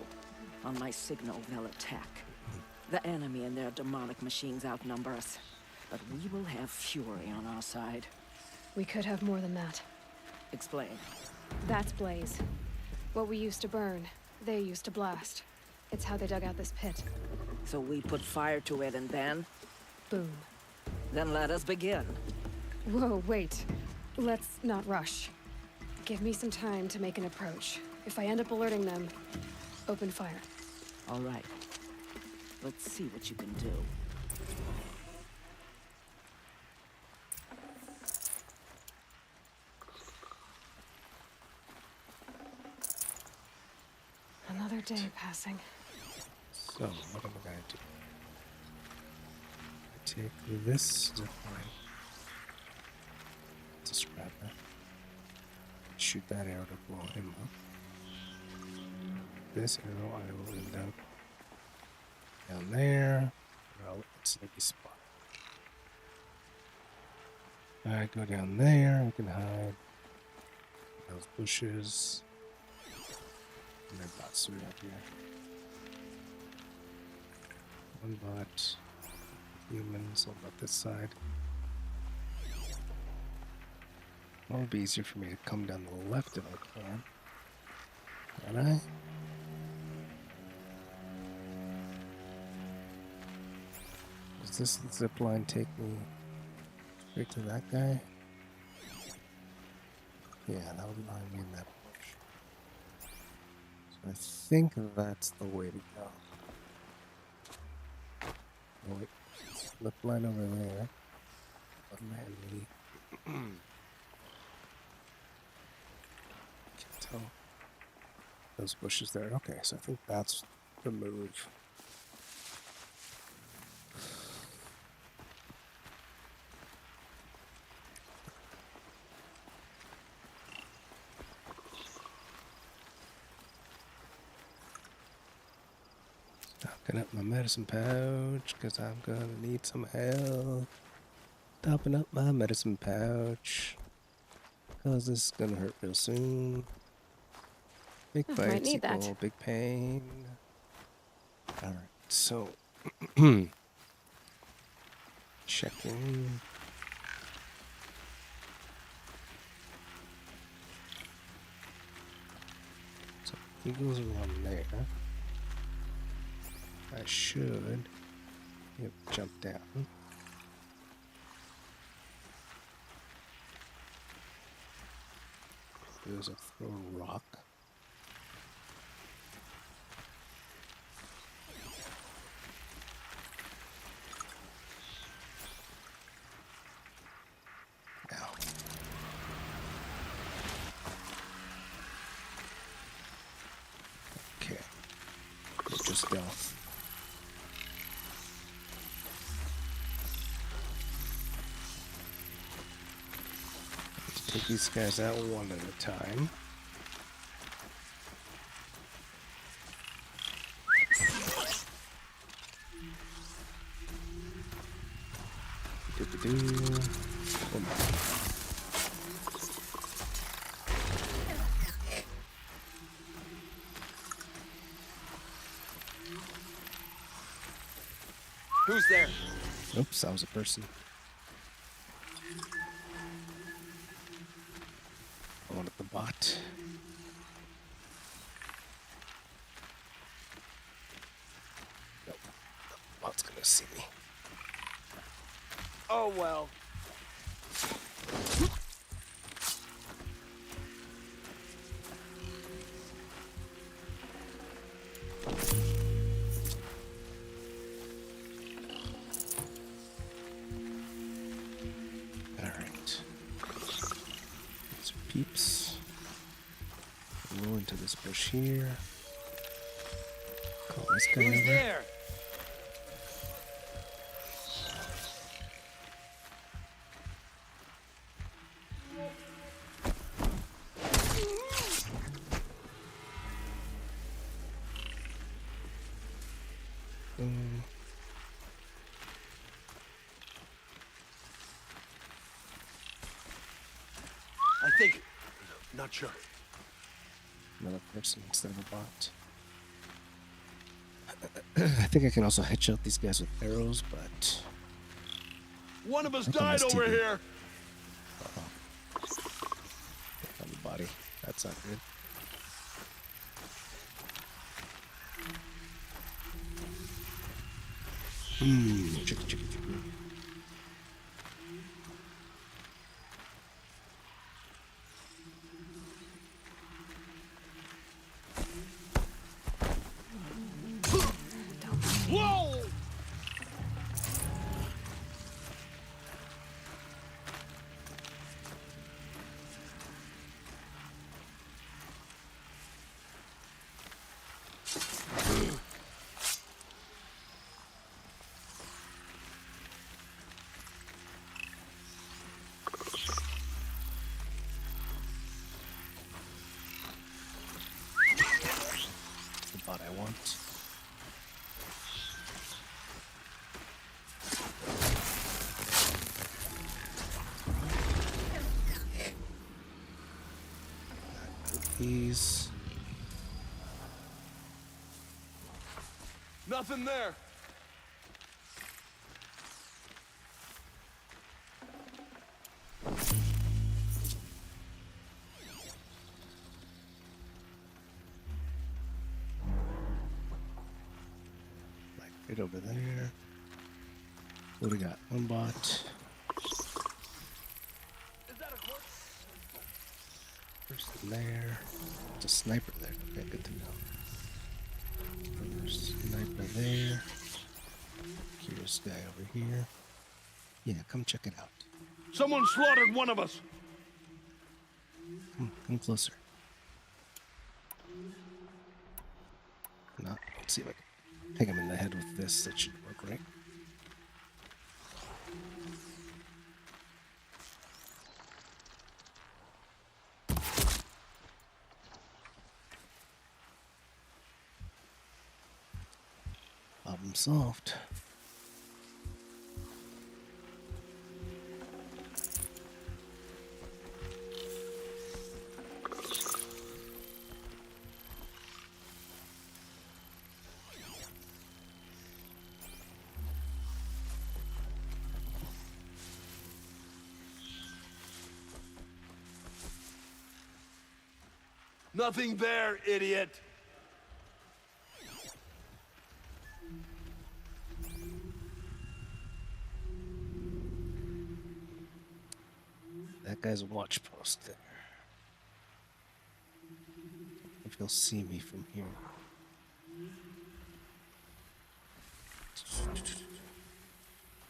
On my signal, they'll attack. The enemy and their demonic machines outnumber us, but we will have fury on our side. We could have more than that. Explain. That's Blaze. What we used to burn, they used to blast. It's how they dug out this pit. So we put fire to it and then? Boom. Then let us begin. Whoa, wait. Let's not rush. Give me some time to make an approach. If I end up alerting them, open fire. All right. Let's see what you can do. Another day passing. So, what am I gonna do? I take this zip line. It's a scrapper. Shoot that arrow to blow him up. This arrow I will end up down there. Well, it's a sneaky spot. I go down there, I can hide those bushes. And then bots right up here. One bot. Humans, all about this side. It would be easier for me to come down the left if I can. Can I? Does this zip line take me straight to that guy? Yeah, that would line me in that bush. So I think that's the way to go. Oh wait, zip line over there. Unhandy. Can't tell. Those bushes there. Okay, so I think that's the move. Stocking up my medicine pouch, because I'm gonna need some help. Topping up my medicine pouch, because this is gonna hurt real soon. Big might bites need that. equal big pain. Alright, so checking. So eagles around there. I should jump down. There's a throw rock. Now. Okay. Just go. Take these guys out one at a time. Who's there? Oops, that was a person. I wanted the bot. Nope, the bot's gonna see me. Oh well. peeps. Go into this bush here. Call this guy Who's over. there? I think. Not sure. Another person instead of a bot. I think I can also headshot these guys with arrows, but One of us I think I died missed over TV. here. On the body. That's not good. Tricky. Whoa! That's the bot I want. These. Nothing there. Right over there. What do we got? One bot. Person there. It's a sniper there. Okay, good to know. There's a sniper there. Here's guy over here. Yeah, come check it out. Someone slaughtered one of us. Come closer. No, let's see if I can hang him in the head with this. That should work, right? Problem solved. Nothing there, idiot. That guy's a watch post there. If he'll see me from here.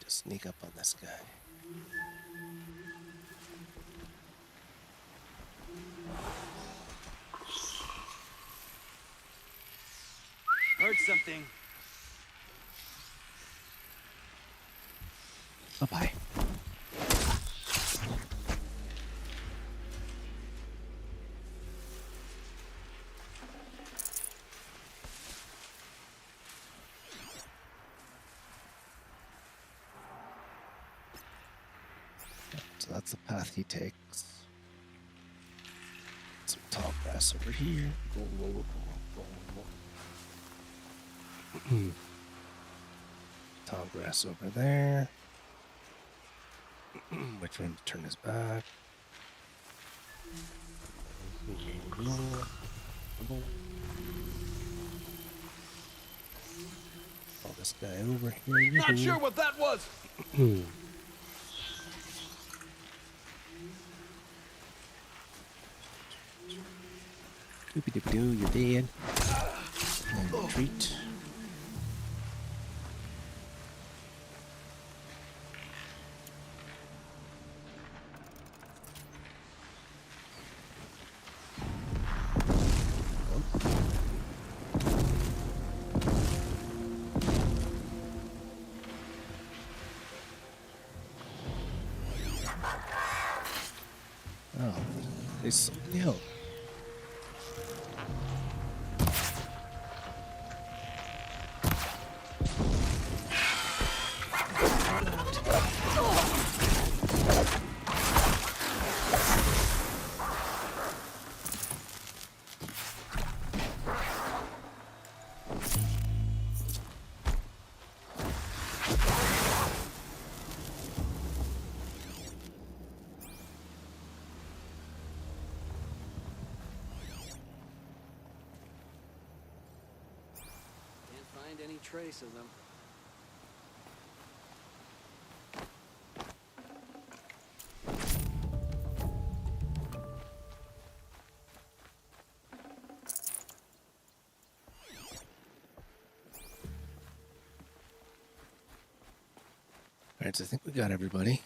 Just sneak up on this guy. Heard something. Bye-bye. So that's the path he takes. Some tall grass over here. Whoa. Tall grass over there. Wait for him to turn his back. Call this guy over here. Not sure what that was. Doopy-doopy-doo, you're dead. And retreat. There's something else. Any trace of them. Alright, so I think we got everybody.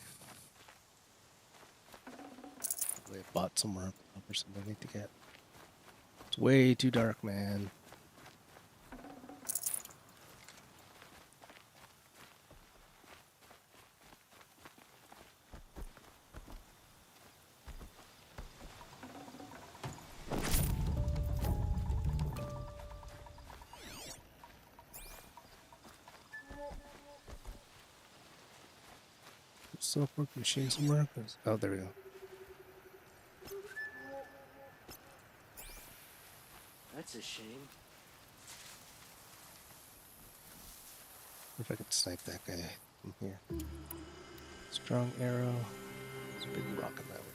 We have bought somewhere up or something I need to get. It's way too dark, man. Software machine somewhere? Oh, there we go. That's a shame. If I could snipe that guy from here. Strong arrow. There's a big rock in that way.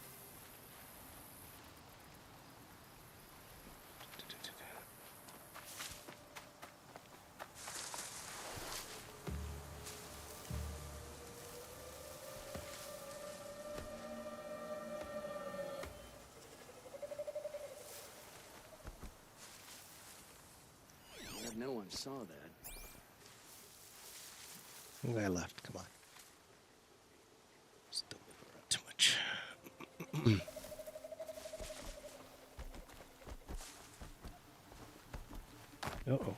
No one saw that. One guy left, come on. Still move around too much. Uh-oh.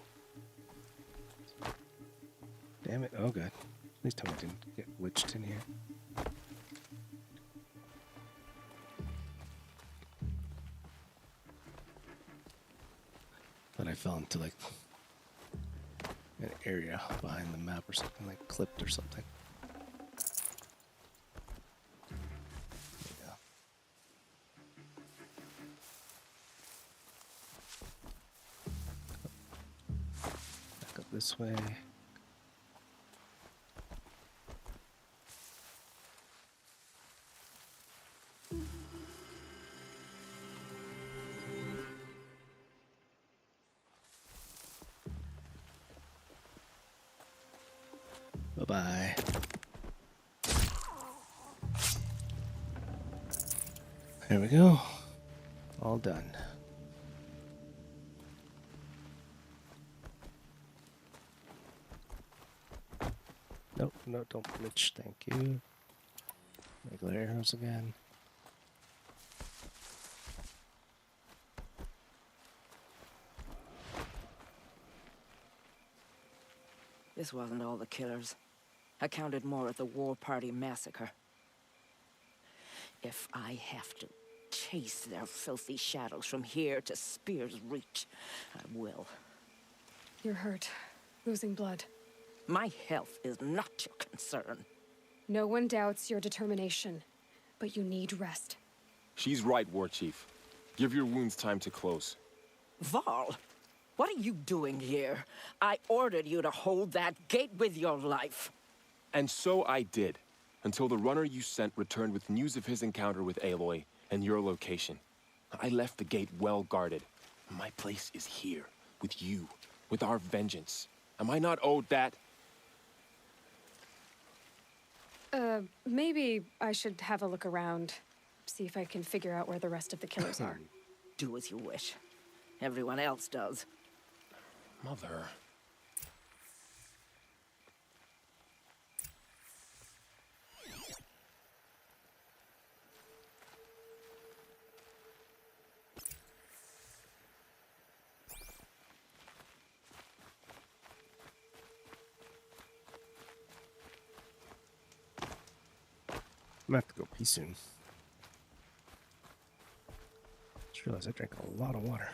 Damn it. Oh, God. Please tell me I didn't get witched in here. Thought I fell into, like, an area behind the map or something, like clipped or something. There we go. Back up this way. Bye-bye. There we go. All done. Nope, no, don't glitch, thank you. Regular arrows again. This wasn't all the killers. I counted more at the War Party massacre. If I have to chase their filthy shadows from here to Spear's Reach, I will. You're hurt, losing blood. My health is not your concern. No one doubts your determination, but you need rest. She's right, War Chief. Give your wounds time to close. Varl, what are you doing here? I ordered you to hold that gate with your life. And so I did, until the runner you sent returned with news of his encounter with Aloy and your location. I left the gate well guarded. My place is here, with you, with our vengeance. Am I not owed that? Maybe I should have a look around. See if I can figure out where the rest of the killers are. Do as you wish. Everyone else does. Mother. I'm gonna have to go pee soon. Just realized I drank a lot of water.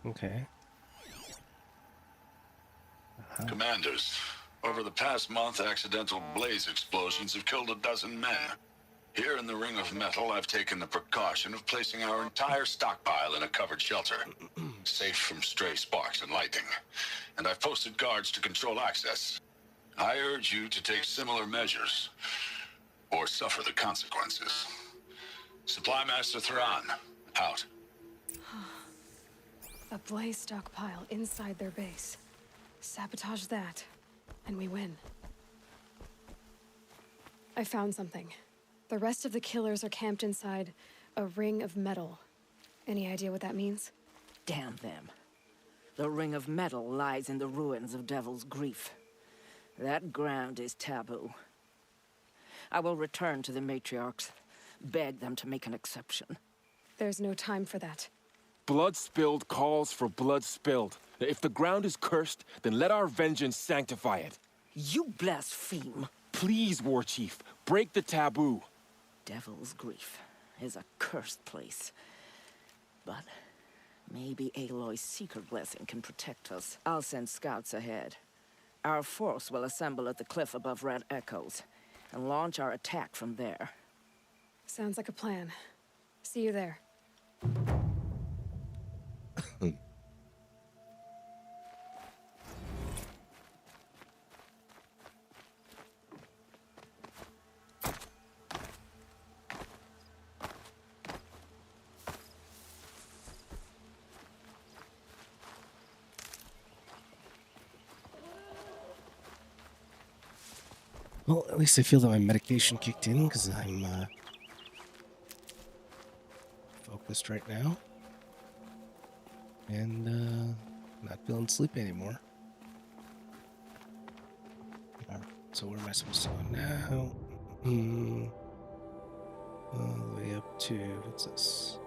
Okay. Commanders, over the past month, accidental blaze explosions have killed a dozen men. Here in the Ring of Metal, I've taken the precaution of placing our entire stockpile in a covered shelter, safe from stray sparks and lightning. And I've posted guards to control access. I urge you to take similar measures, or suffer the consequences. Supply Master Thrawn, out. A blaze stockpile inside their base. Sabotage that, and we win. I found something. The rest of the killers are camped inside a ring of metal. Any idea what that means? Damn them. The Ring of Metal lies in the ruins of Devil's Grief. That ground is taboo. I will return to the matriarchs, beg them to make an exception. There's no time for that. Blood spilled calls for blood spilled. If the ground is cursed, then let our vengeance sanctify it. You blaspheme. Please, War Chief, break the taboo. Devil's Grief is a cursed place. But maybe Aloy's secret blessing can protect us. I'll send scouts ahead. Our force will assemble at the cliff above Red Echoes and launch our attack from there. Sounds like a plan. See you there. Well, at least I feel that my medication kicked in because I'm focused right now. And not feeling sleepy anymore. Alright, so where am I supposed to go now? All the way up to, what's this?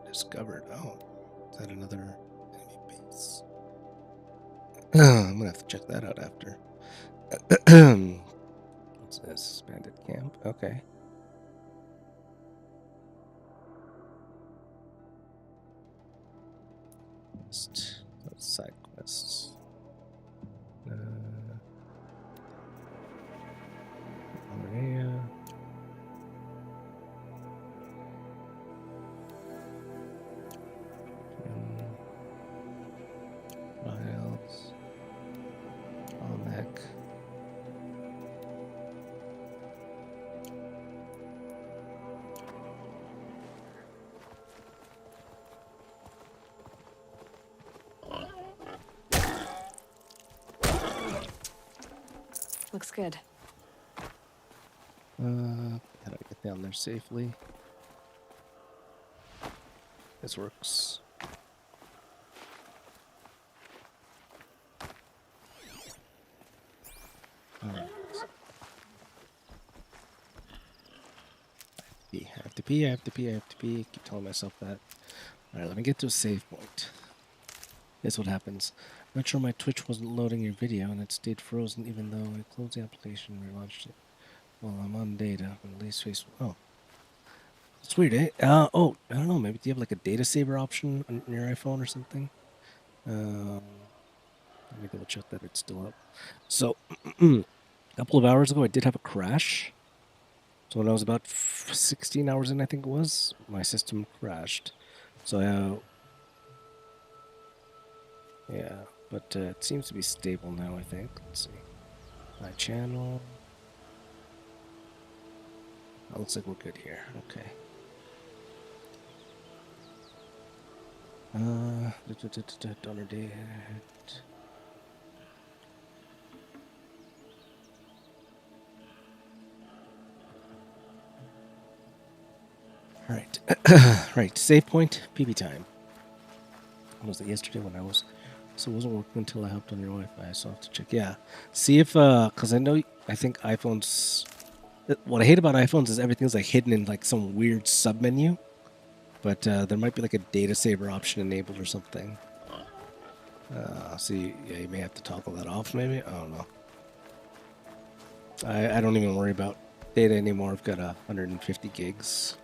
Undiscovered. Oh, is that another enemy base? I'm gonna have to check that out after. What's this? Bandit camp? Okay. Side quests. Maria. Miles. Almec. Looks good. How do I get down there safely? This works. Alright. I have to pee, I have to pee, I have to pee. Keep telling myself that. Alright, let me get to a save point. Here's what happens. I'm not sure my Twitch wasn't loading your video and it stayed frozen even though I closed the application and relaunched it. Well, I'm on data, but at least Facebook. Oh. It's weird, eh? Oh, I don't know. Maybe do you have like a data saver option on your iPhone or something? Let me double check that it's still up. So, a couple of hours ago, I did have a crash. So when I was about 16 hours in, I think it was, my system crashed. So, yeah, but it seems to be stable now, I think. Let's see. My channel. Oh, looks like we're good here. Okay. Donor date. Alright. Right, save point, PB time. Was it yesterday when I was... So it wasn't working until I hopped on your Wi-Fi, so I'll have to check. Yeah. See if, because I think iPhones... What I hate about iPhones is everything's like hidden in like some weird sub-menu. But there might be like a data saver option enabled or something. So yeah, you may have to toggle that off maybe? I don't know. I don't even worry about data anymore. I've got 150 gigs.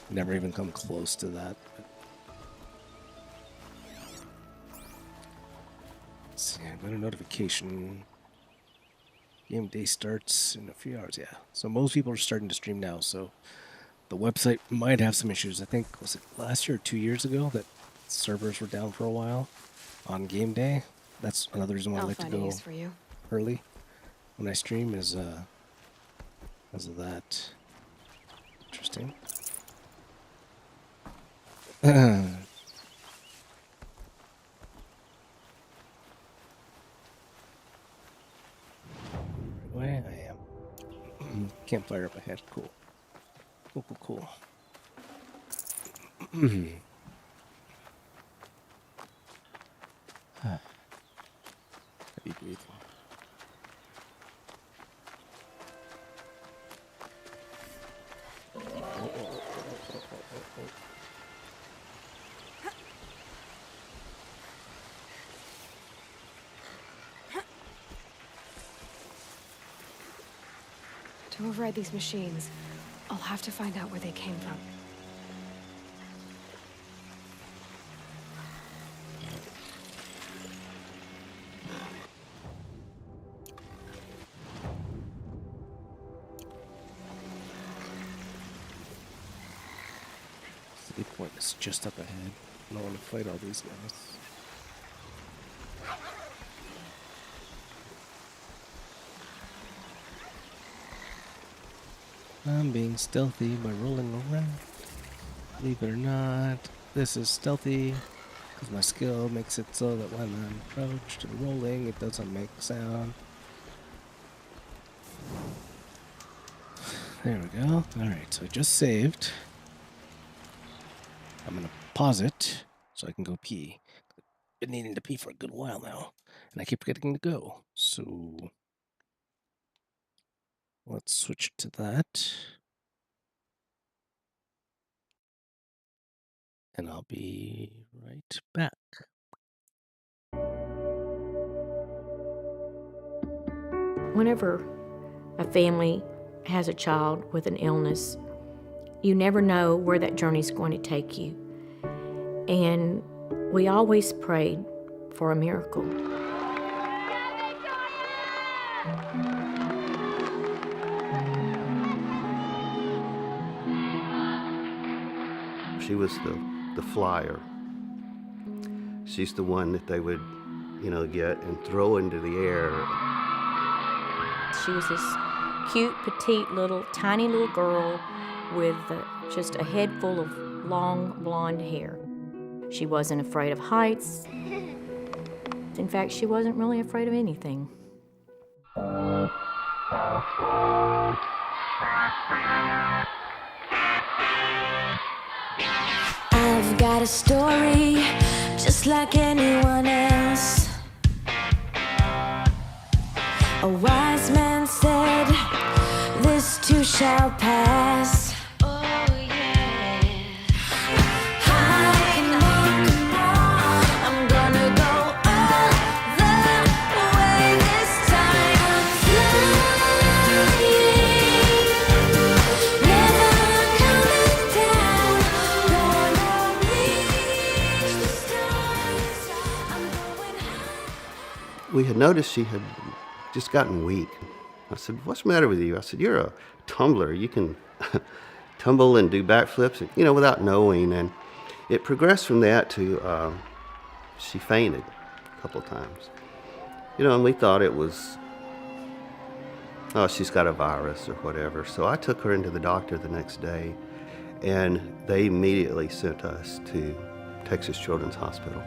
Never even come close to that. Let's see, I got a notification. Game day starts in a few hours, yeah. So most people are starting to stream now, so the website might have some issues. I think, was it last year or 2 years ago that servers were down for a while on game day? That's another reason why I like to go for you. early when I stream is because of that. Interesting. Way I am. Campfire up ahead. Cool. Cool. Heavy breathing. To override these machines, I'll have to find out where they came from. City Point is just up ahead. I don't want to fight all these guys. I'm being stealthy by rolling around. Believe it or not, this is stealthy because my skill makes it so that when I'm approached and rolling, it doesn't make sound. There we go. Alright, so I just saved. I'm going to pause it so I can go pee. Been needing to pee for a good while now, and I keep forgetting to go. So let's switch to that. And I'll be right back. Whenever a family has a child with an illness, you never know where that journey's going to take you. And we always prayed for a miracle. She was the flyer. She's the one that they would, get and throw into the air. She was this cute, petite, tiny little girl with just a head full of long, blonde hair. She wasn't afraid of heights. In fact, she wasn't really afraid of anything. I've got a story just like anyone else. A wise man said, this too shall pass. Oh yeah. I can walk on. I'm gonna go all the way this time. Flying, never coming down. Gonna reach the stars. I'm going high. We had noticed she had just gotten weak. I said, what's the matter with you? I said, you're a tumbler. You can tumble and do backflips, without knowing. And it progressed from that to she fainted a couple of times. And we thought it was, she's got a virus or whatever. So I took her into the doctor the next day, and they immediately sent us to Texas Children's Hospital.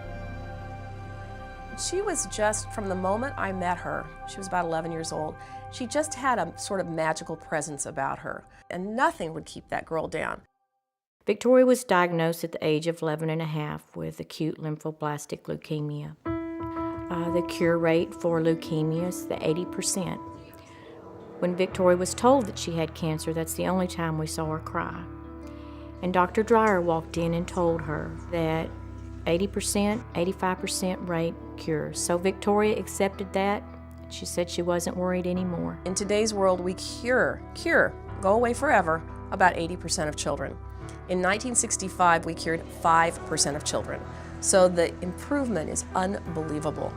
She was just, from the moment I met her, she was about 11 years old, she just had a sort of magical presence about her, and nothing would keep that girl down. Victoria was diagnosed at the age of 11 and a half with acute lymphoblastic leukemia. The cure rate for leukemia is the 80%. When Victoria was told that she had cancer, that's the only time we saw her cry. And Dr. Dreyer walked in and told her that 80%, 85% rate cure. So Victoria accepted that She said she wasn't worried anymore. In today's world, we cure, go away forever, about 80% of children. In 1965, we cured 5% of children. So the improvement is unbelievable.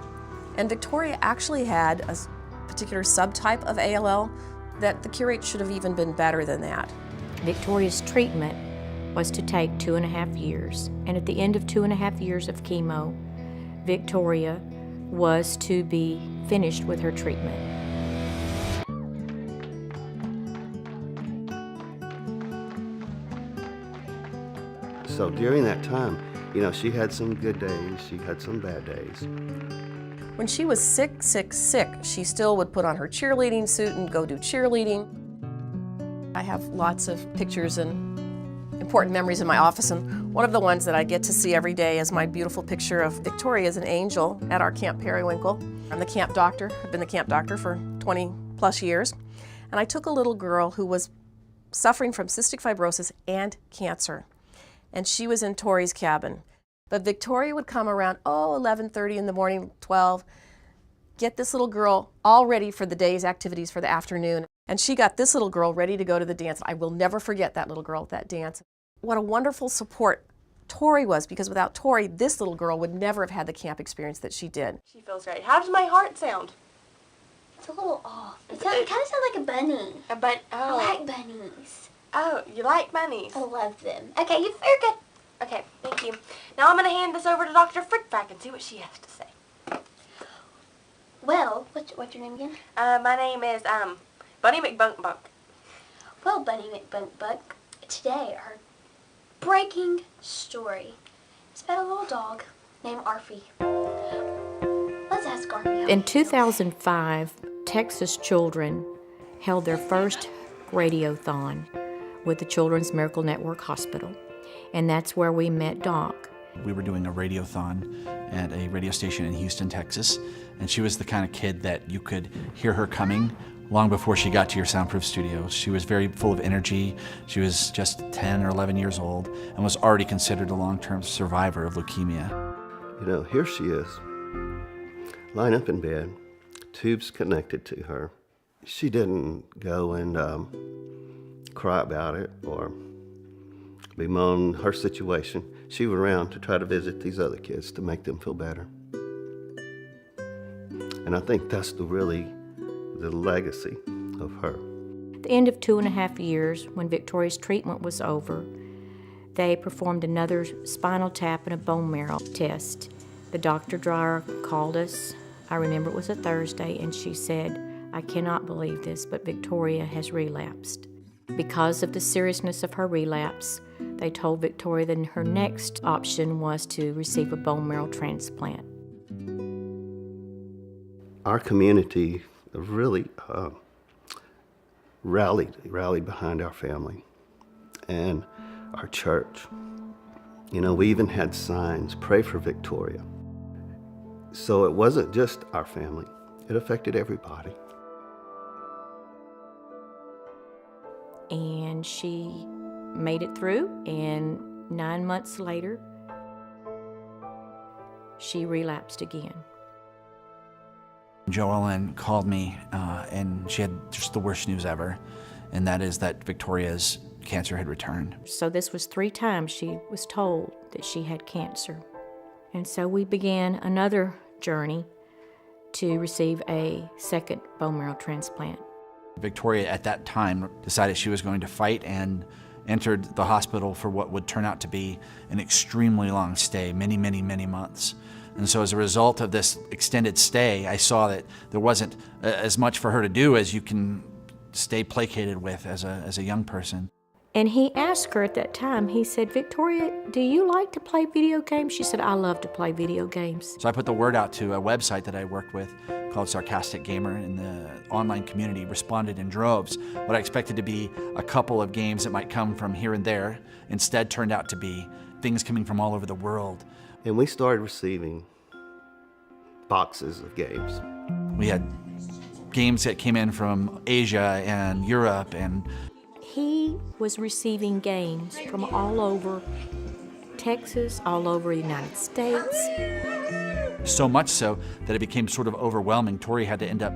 And Victoria actually had a particular subtype of ALL that the cure rate should have even been better than that. Victoria's treatment was to take 2.5 years, and at the end of 2.5 years of chemo, Victoria was to be finished with her treatment. So during that time, you know, she had some good days, she had some bad days. When she was sick, she still would put on her cheerleading suit and go do cheerleading. I have lots of pictures and important memories in my office, and one of the ones that I get to see every day is my beautiful picture of Victoria as an angel at our Camp Periwinkle. I'm the camp doctor. I've been the camp doctor for 20 plus years. And I took a little girl who was suffering from cystic fibrosis and cancer. And she was in Tori's cabin. But Victoria would come around, 11:30 in the morning, 12, get this little girl all ready for the day's activities for the afternoon. And she got this little girl ready to go to the dance. I will never forget that little girl at that dance. What a wonderful support Tori was, because without Tori, this little girl would never have had the camp experience that she did. She feels great. How does my heart sound? It's a little off. It kind of sounds like a bunny. I like bunnies. Oh, you like bunnies? I love them. Okay, you're good. Okay, thank you. Now I'm going to hand this over to Dr. Frickback and see what she has to say. Well, what's your name again? My name is Bunny McBunkbunk. Well, Bunny McBunkbunk, today our breaking story is about a little dog named Arfie. Let's ask Arfie. In 2005, Texas children held their first radiothon with the Children's Miracle Network Hospital, and that's where we met Doc. We were doing a radiothon at a radio station in Houston, Texas, and she was the kind of kid that you could hear her coming long before she got to your soundproof studio. She was very full of energy. She was just 10 or 11 years old and was already considered a long-term survivor of leukemia. You know, here she is, lying up in bed, tubes connected to her. She didn't go and cry about it or bemoan her situation. She went around to try to visit these other kids to make them feel better. And I think that's the legacy of her. At the end of 2.5 years, when Victoria's treatment was over, they performed another spinal tap and a bone marrow test. The Dr. Dreyer called us. I remember it was a Thursday, and she said, "I cannot believe this, but Victoria has relapsed." Because of the seriousness of her relapse, they told Victoria that her next option was to receive a bone marrow transplant. Our community really rallied behind our family and our church. You know, we even had signs, "Pray for Victoria." So it wasn't just our family, it affected everybody. And she made it through, and 9 months later, she relapsed again. Joellen called me, and she had just the worst news ever, and that is that Victoria's cancer had returned. So this was 3 times she was told that she had cancer. And so we began another journey to receive a second bone marrow transplant. Victoria at that time decided she was going to fight and entered the hospital for what would turn out to be an extremely long stay, many, many, many months. And so as a result of this extended stay, I saw that there wasn't as much for her to do as you can stay placated with as a young person. And he asked her at that time, he said, "Victoria, do you like to play video games?" She said, "I love to play video games." So I put the word out to a website that I worked with called Sarcastic Gamer, and the online community responded in droves. What I expected to be a couple of games that might come from here and there instead turned out to be things coming from all over the world. And we started receiving boxes of games. We had games that came in from Asia and Europe, and He was receiving games from all over Texas, all over the United States. So much so that it became sort of overwhelming. Tori had to end up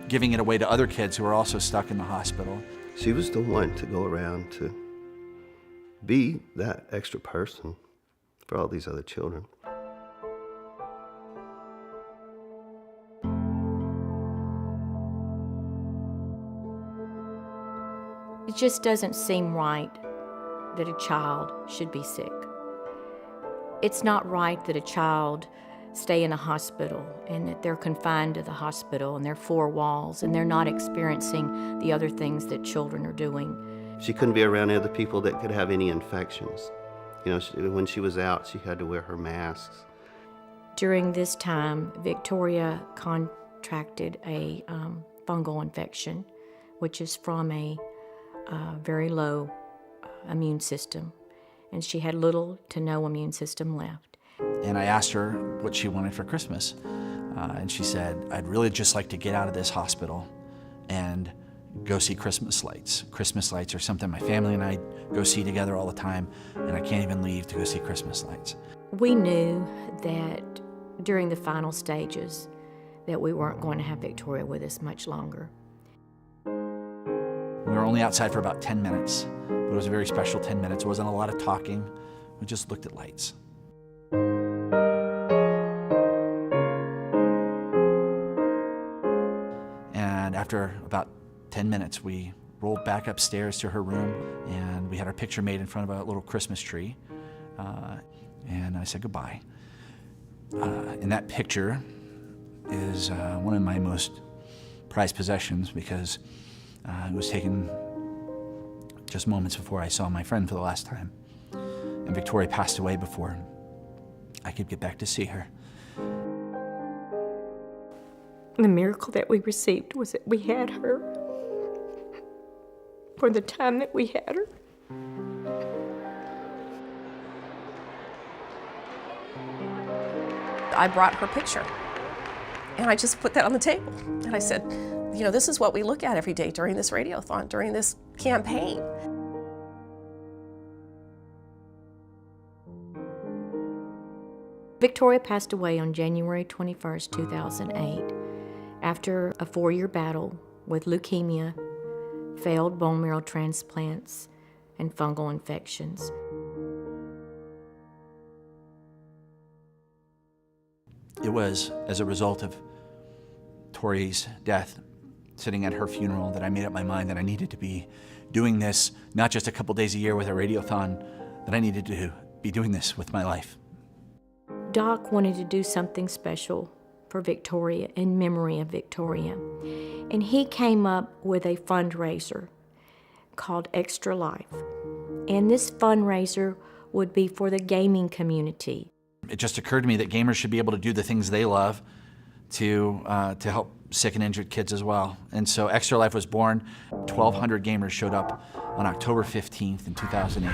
giving it away to other kids who were also stuck in the hospital. She was the one to go around to be that extra person for all these other children. It just doesn't seem right that a child should be sick. It's not right that a child stay in a hospital and that they're confined to the hospital and their four walls and they're not experiencing the other things that children are doing. She couldn't be around other people that could have any infections. You know, when she was out, she had to wear her masks. During this time, Victoria contracted a fungal infection, which is from a very low immune system, and she had little to no immune system left. And I asked her what she wanted for Christmas, and she said, I'd really just like to get out of this hospital and go see Christmas lights. Christmas lights are something my family and I go see together all the time, and I can't even leave to go see Christmas lights. We knew that during the final stages that we weren't going to have Victoria with us much longer. We were only outside for about 10 minutes, but it was a very special 10 minutes. It wasn't a lot of talking. We just looked at lights. And after about 10 minutes, we rolled back upstairs to her room, and we had our picture made in front of a little Christmas tree. And I said goodbye. And that picture is one of my most prized possessions because it was taken just moments before I saw my friend for the last time. And Victoria passed away before I could get back to see her. The miracle that we received was that we had her for the time that we had her. I brought her picture, and I just put that on the table. And I said, you know, this is what we look at every day during this radiothon, during this campaign. Victoria passed away on January 21st, 2008, after a 4-year battle with leukemia, failed bone marrow transplants, and fungal infections. It was as a result of Tori's death, sitting at her funeral, that I made up my mind that I needed to be doing this, not just a couple days a year with a radiothon, that I needed to be doing this with my life. Doc wanted to do something special for Victoria, in memory of Victoria. And he came up with a fundraiser called Extra Life. And this fundraiser would be for the gaming community. It just occurred to me that gamers should be able to do the things they love to help sick and injured kids as well. And so Extra Life was born. 1,200 gamers showed up on October 15th in 2008.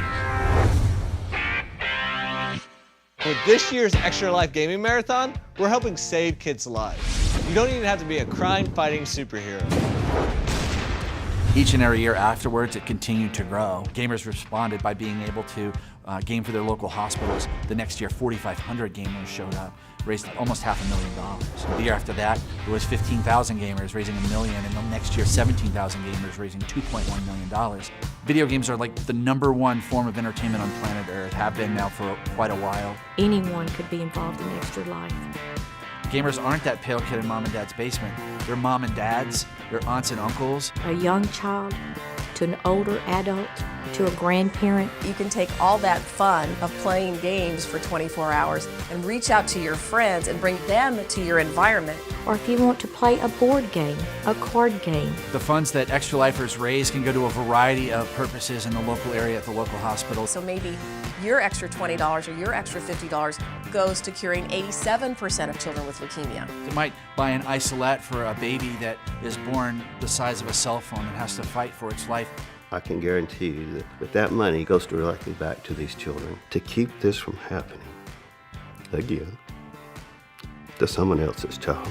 With this year's Extra Life Gaming Marathon, we're helping save kids' lives. You don't even have to be a crime-fighting superhero. Each and every year afterwards, it continued to grow. Gamers responded by being able to game for their local hospitals. The next year, 4,500 gamers showed up, raised almost $500,000. The year after that, it was 15,000 gamers raising $1 million, and the next year, 17,000 gamers raising $2.1 million. Video games are like the #1 form of entertainment on planet Earth, have been now for quite a while. Anyone could be involved in Extra Life. Gamers aren't that pale kid in mom and dad's basement. They're mom and dads, they're aunts and uncles. A young child to an older adult to a grandparent. You can take all that fun of playing games for 24 hours and reach out to your friends and bring them to your environment. Or if you want to play a board game, a card game. The funds that Extra Lifers raise can go to a variety of purposes in the local area at the local hospital. So maybe your extra $20 or your extra $50 goes to curing 87% of children with leukemia. They might buy an isolette for a baby that is born the size of a cell phone and has to fight for its life. I can guarantee you that that money goes directly back to these children to keep this from happening again to someone else's child.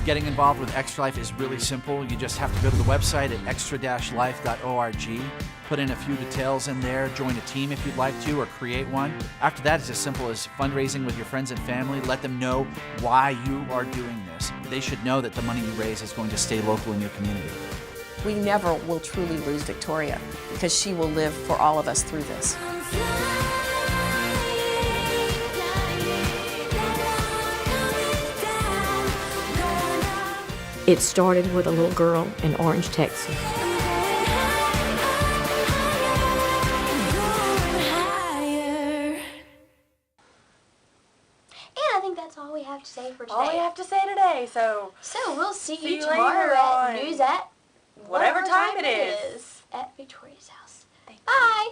Getting involved with Extra Life is really simple. You just have to go to the website at extra-life.org, put in a few details in there, join a team if you'd like to, or create one. After that, it's as simple as fundraising with your friends and family. Let them know why you are doing this. They should know that the money you raise is going to stay local in your community. We never will truly lose Victoria because she will live for all of us through this. It started with a little girl in Orange, Texas. I think that's all we have to say for today. All we have to say today, so we'll see you you tomorrow later at on news at whatever time it is. at Victoria's house. Bye.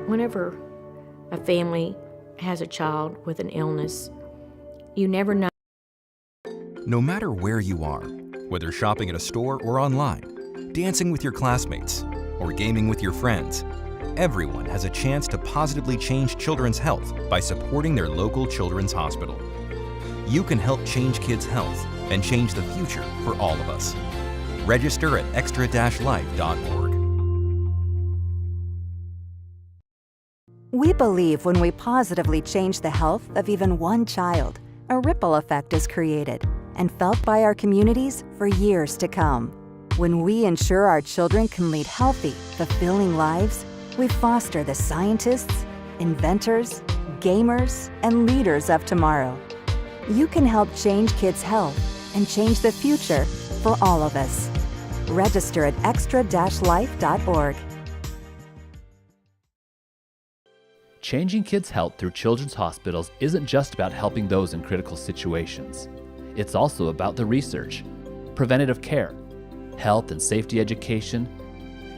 Whenever a family has a child with an illness, you never know. No matter where you are, whether shopping at a store or online, dancing with your classmates, or gaming with your friends, everyone has a chance to positively change children's health by supporting their local children's hospital. You can help change kids' health and change the future for all of us. Register at extra-life.org. We believe when we positively change the health of even one child, a ripple effect is created and felt by our communities for years to come. When we ensure our children can lead healthy, fulfilling lives, we foster the scientists, inventors, gamers, and leaders of tomorrow. You can help change kids' health and change the future for all of us. Register at extra-life.org. Changing kids' health through children's hospitals isn't just about helping those in critical situations. It's also about the research, preventative care, health and safety education,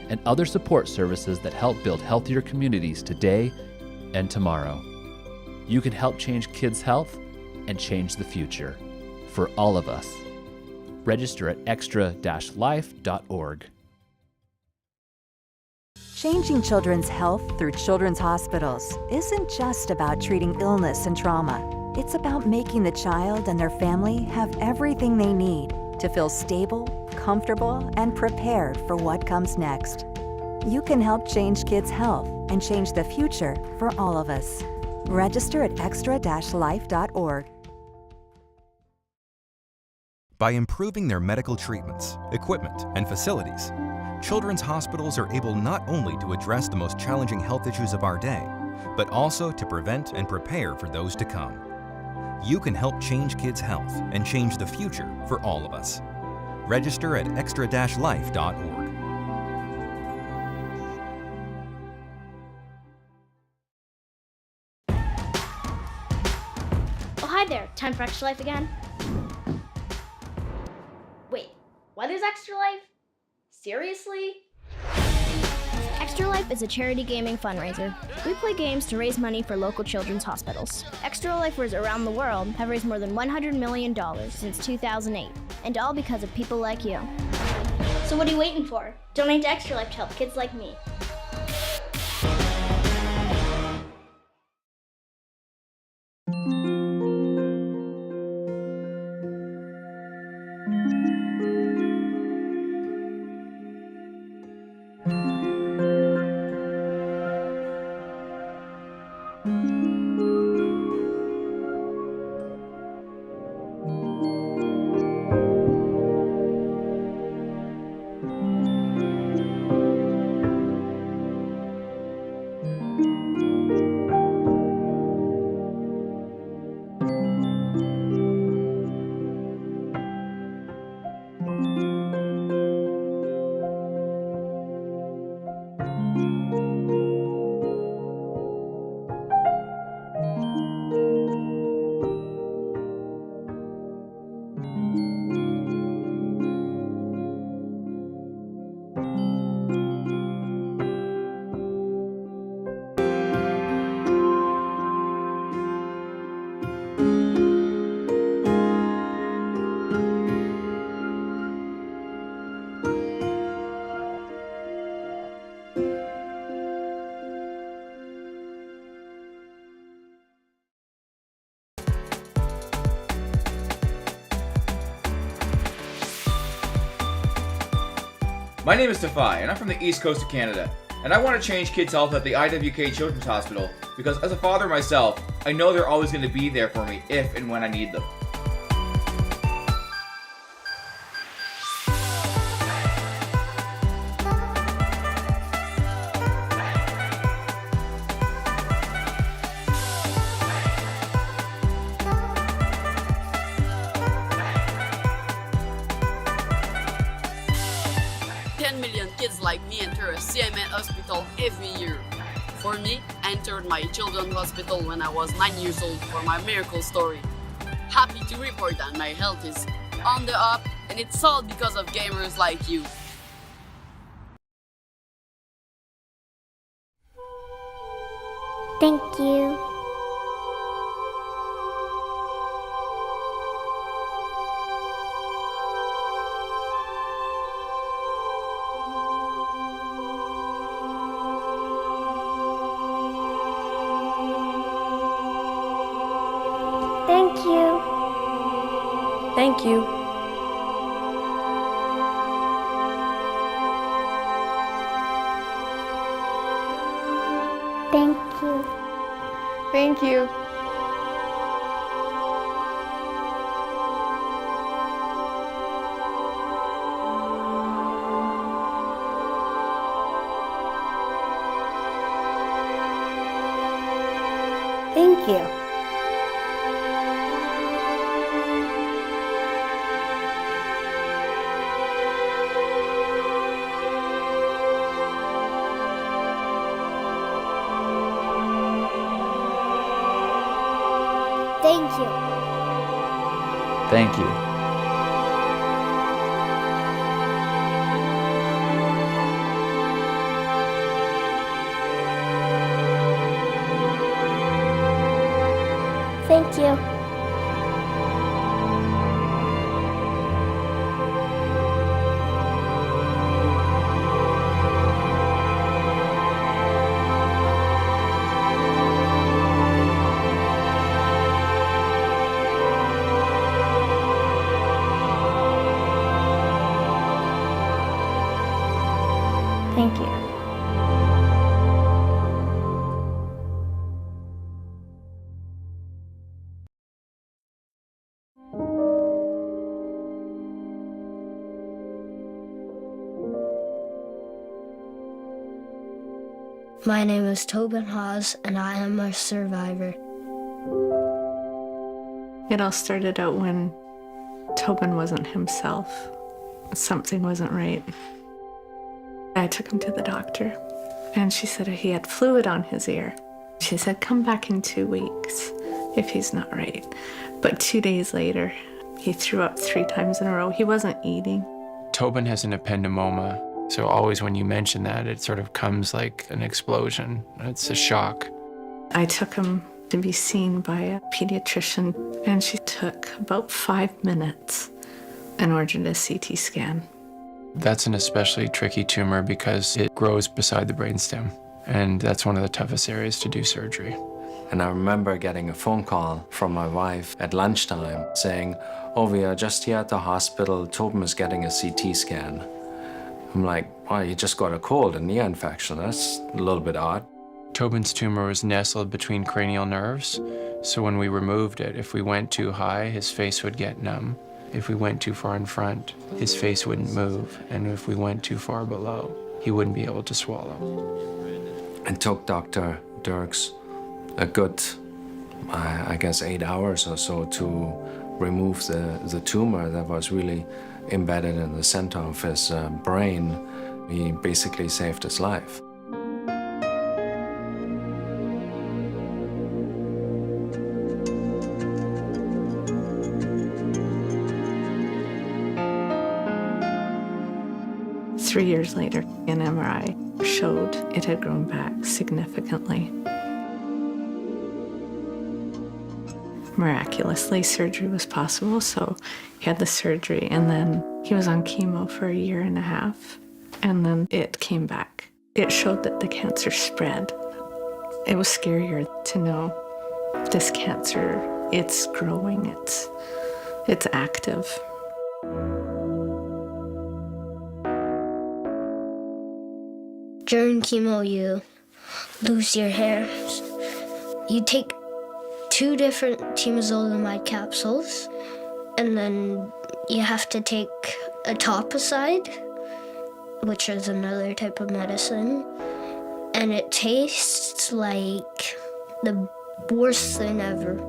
and other support services that help build healthier communities today and tomorrow. You can help change kids' health and change the future for all of us. Register at extra-life.org. Changing children's health through children's hospitals isn't just about treating illness and trauma. It's about making the child and their family have everything they need to feel stable, comfortable, and prepared for what comes next. You can help change kids' health and change the future for all of us. Register at extra-life.org. By improving their medical treatments, equipment, and facilities, children's hospitals are able not only to address the most challenging health issues of our day, but also to prevent and prepare for those to come. You can help change kids' health and change the future for all of us. Register at extra-life.org. Oh, hi there. Time for Extra Life again? Wait, what is Extra Life? Seriously? Extra Life is a charity gaming fundraiser. We play games to raise money for local children's hospitals. Extra Lifers around the world have raised more than $100 million since 2008, and all because of people like you. So what are you waiting for? Donate to Extra Life to help kids like me. My name is Tafai, and I'm from the east coast of Canada. And I want to change kids' health at the IWK Children's Hospital because as a father myself, I know they're always going to be there for me if and when I need them. Kids like me enter a CMN hospital every year. For me, I entered my children's hospital when I was 9 years old for my miracle story. Happy to report that my health is on the up, and it's all because of gamers like you. Thank you. Thank you. Thank you. Thank you. Thank you. Thank you. Thank you. Thank you. Thank you. Thank you. My name is Tobin Hawes, and I am a survivor. It all started out when Tobin wasn't himself. Something wasn't right. I took him to the doctor, and she said he had fluid on his ear. She said, come back in 2 weeks if he's not right. But 2 days later, he threw up 3 times in a row. He wasn't eating. Tobin has an ependymoma, so always when you mention that, it sort of comes like an explosion. It's a shock. I took him to be seen by a pediatrician, and she took about 5 minutes and ordered a CT scan. That's an especially tricky tumor because it grows beside the brainstem, and that's one of the toughest areas to do surgery. And I remember getting a phone call from my wife at lunchtime saying, oh, we are just here at the hospital, Tobin is getting a CT scan. I'm like, oh, you just got a cold, an ear infection, that's a little bit odd. Tobin's tumor was nestled between cranial nerves, so when we removed it, if we went too high, his face would get numb. If we went too far in front, his face wouldn't move, and if we went too far below, he wouldn't be able to swallow. It took Dr. Dirks a good, I guess, 8 hours or so to remove the tumor that was really embedded in the center of his brain. He basically saved his life. Three years later, an MRI showed it had grown back significantly. Miraculously, surgery was possible, so he had the surgery, and then he was on chemo for 1.5 years, and then it came back. It showed that the cancer spread. It was scarier to know this cancer, it's growing, it's active. during chemo, you lose your hair. You take 2 different temozolomide capsules, and then you have to take etoposide, which is another type of medicine, and it tastes like the worst thing ever.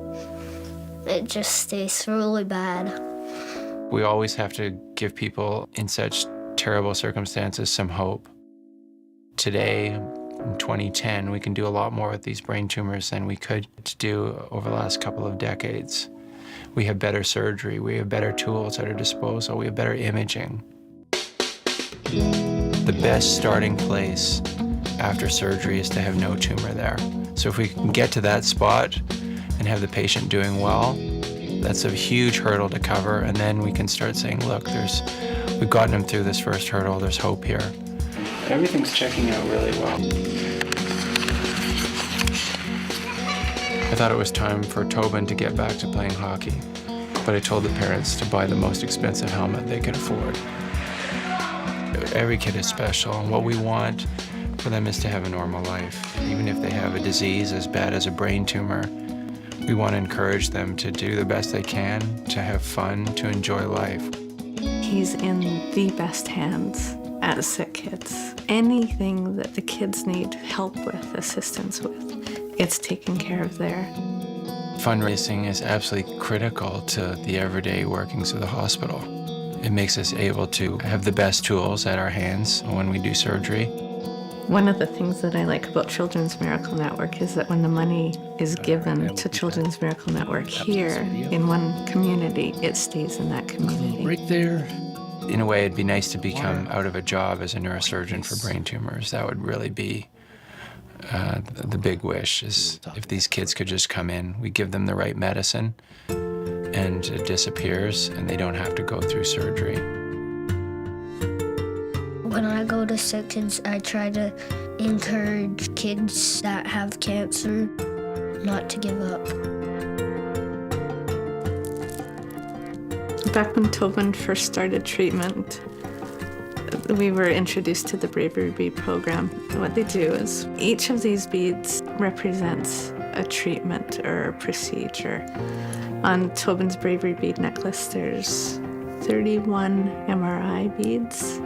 It just tastes really bad. We always have to give people in such terrible circumstances some hope. Today, in 2010, we can do a lot more with these brain tumors than we could do over the last couple of decades. We have better surgery, we have better tools at our disposal, we have better imaging. The best starting place after surgery is to have no tumor there. So if we can get to that spot and have the patient doing well, that's a huge hurdle to cover, and then we can start saying, look, we've gotten him through this first hurdle, there's hope here. Everything's checking out really well. I thought it was time for Tobin to get back to playing hockey, but I told the parents to buy the most expensive helmet they could afford. Every kid is special, and what we want for them is to have a normal life. Even if they have a disease as bad as a brain tumor, we want to encourage them to do the best they can, to have fun, to enjoy life. He's in the best hands at Sick Kids. Anything that the kids need help with, assistance with, it's taken care of there. Fundraising is absolutely critical to the everyday workings of the hospital. It makes us able to have the best tools at our hands when we do surgery. One of the things that I like about Children's Miracle Network is that when the money is given to Children's Miracle Network here in one community, it stays in that community. Right there. In a way, it'd be nice to become out of a job as a neurosurgeon for brain tumors. That would really be the big wish, is if these kids could just come in, we give them the right medicine, and it disappears, and they don't have to go through surgery. When I go to Sick Kids, I try to encourage kids that have cancer not to give up. Back when Tobin first started treatment, we were introduced to the Bravery Bead program. What they do is each of these beads represents a treatment or a procedure. On Tobin's Bravery Bead necklace, there's 31 MRI beads.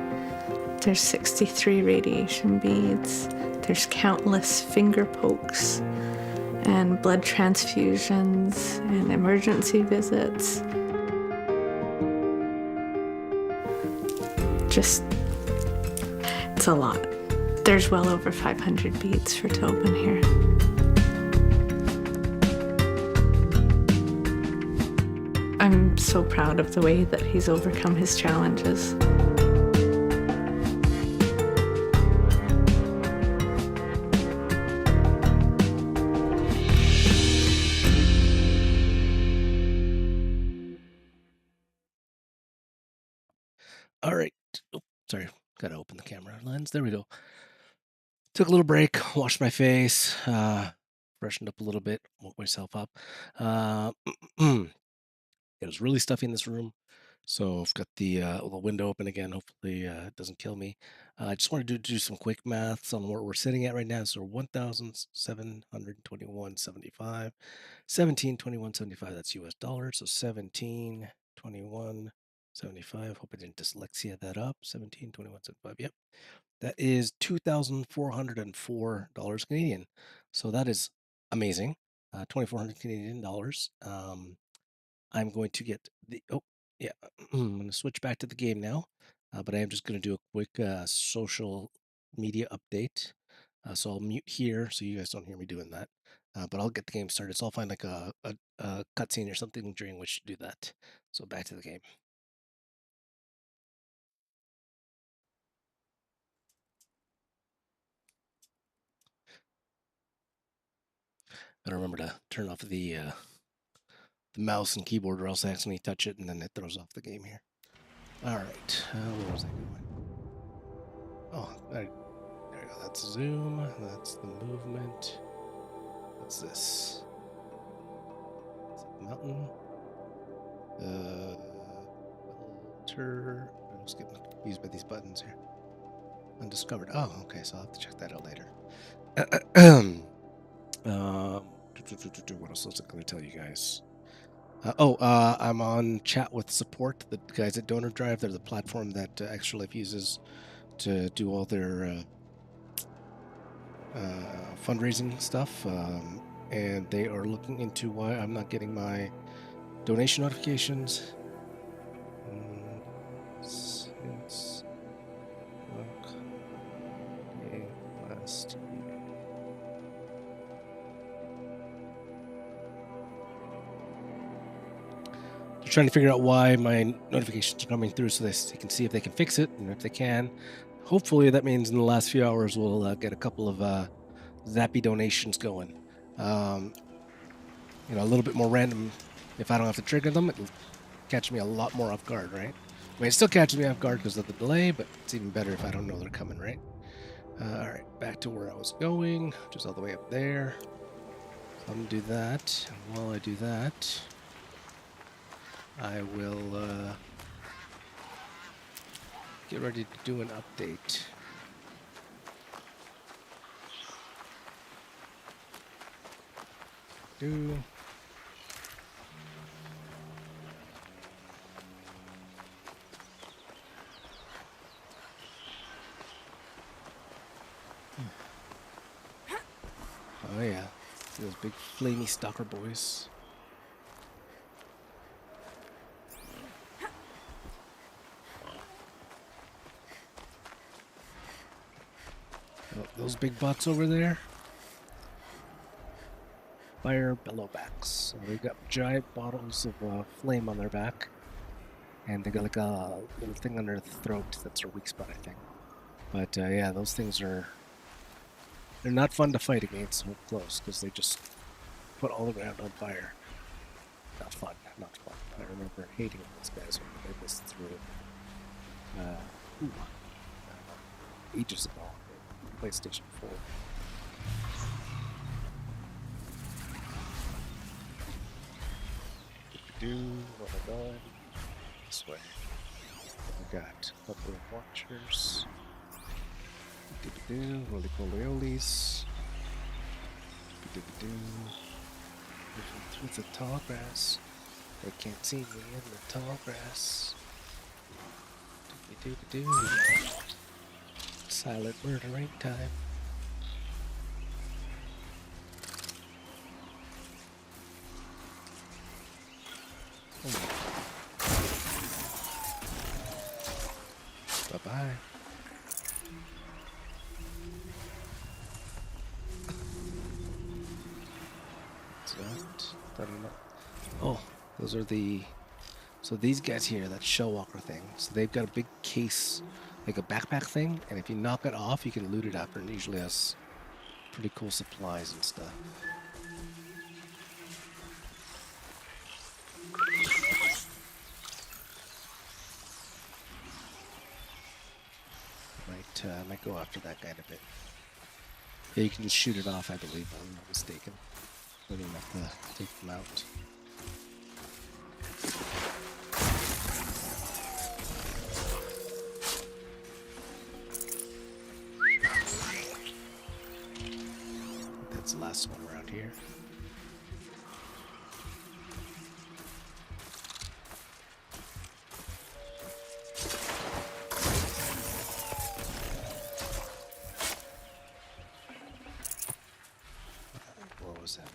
There's 63 radiation beads. There's countless finger pokes and blood transfusions and emergency visits. Just, it's a lot. There's well over 500 beads for Tobin here. I'm so proud of the way that he's overcome his challenges. All right. Oh, sorry. Got to open the camera lens. There we go. Took a little break, washed my face, freshened up a little bit, woke myself up. It was really stuffy in this room, so I've got the window open again. Hopefully, it doesn't kill me. I just wanted to do some quick maths on where we're sitting at right now. So 1,721.75, 1721.75. That's U.S. dollars. So 1721.75. Hope I didn't dyslexia that up. 1721.75. Yep, that is $2,404 Canadian. So that is amazing. 2,400 Canadian dollars. I'm going to get the, I'm going to switch back to the game now, but I am just going to do a quick social media update. So I'll mute here so you guys don't hear me doing that, but I'll get the game started. So I'll find like a cutscene or something during which to do that. So back to the game. Gotta remember to turn off the mouse and keyboard, or else I accidentally touch it and then it throws off the game here. All right, where was I going? Oh, there we go. That's zoom. That's the movement. What's this? Is it the mountain? Alter. I'm just getting confused by these buttons here. Undiscovered. Oh, okay, so I'll have to check that out later. What else was I going to tell you guys? I'm on chat with support. The guys at Donor Drive, they're the platform that Extra Life uses to do all their fundraising stuff. And they are looking into why I'm not getting my donation notifications since last year. They're trying to figure out why my notifications are coming through so they can see if they can fix it, and if they can, hopefully that means in the last few hours we'll get a couple of Zappy donations going. A little bit more random. If I don't have to trigger them, it'll catch me a lot more off guard, right? I mean, it still catches me off guard because of the delay, but it's even better if I don't know they're coming, right? Alright, back to where I was going, just all the way up there. So I'm going to do that, and while I do that, I will get ready to do an update. Oh yeah, those big flamey stalker boys. Oh, those big butts over there. Fire bellowbacks. So they've got giant bottles of flame on their back, and they got like a little thing under the throat that's their weak spot, I think. But yeah, those things are—they're not fun to fight against so close because they just put all the ground on fire. Not fun. Not fun. I remember hating those guys when they played this through ages ago, PlayStation 4. What am I going? This way. We got a couple of watchers. Roly-poly-olies. With the tall grass. They can't see me in the tall grass. Silent murdering time. Bye-bye. What's that? Oh, those are the... So these guys here, that Shellwalker thing. So they've got a big case, like a backpack thing, and if you knock it off, you can loot it up, and it usually has pretty cool supplies and stuff. Might go after that guy in a bit. Yeah, you can just shoot it off, I believe, if I'm not mistaken. Don't even have to take them out. That's the last one around here. What was that?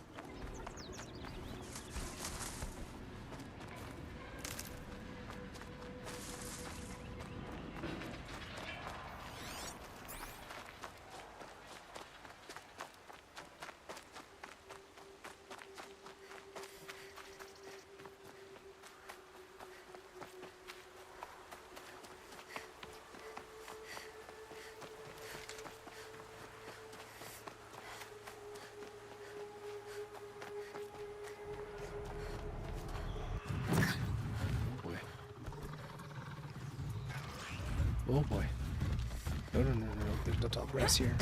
Oh boy. No, there's no tall grass here.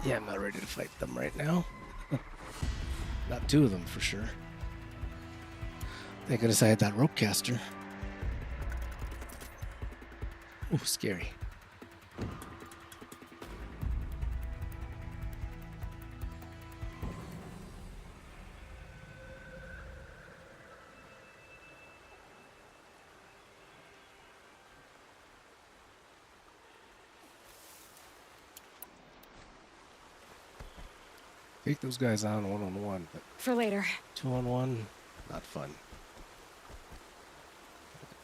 Yeah, I'm not ready to fight them right now. Not two of them for sure. Thank goodness I had that rope caster. Ooh, scary. Take those guys on one-on-one, but For later. two-on-one, not fun.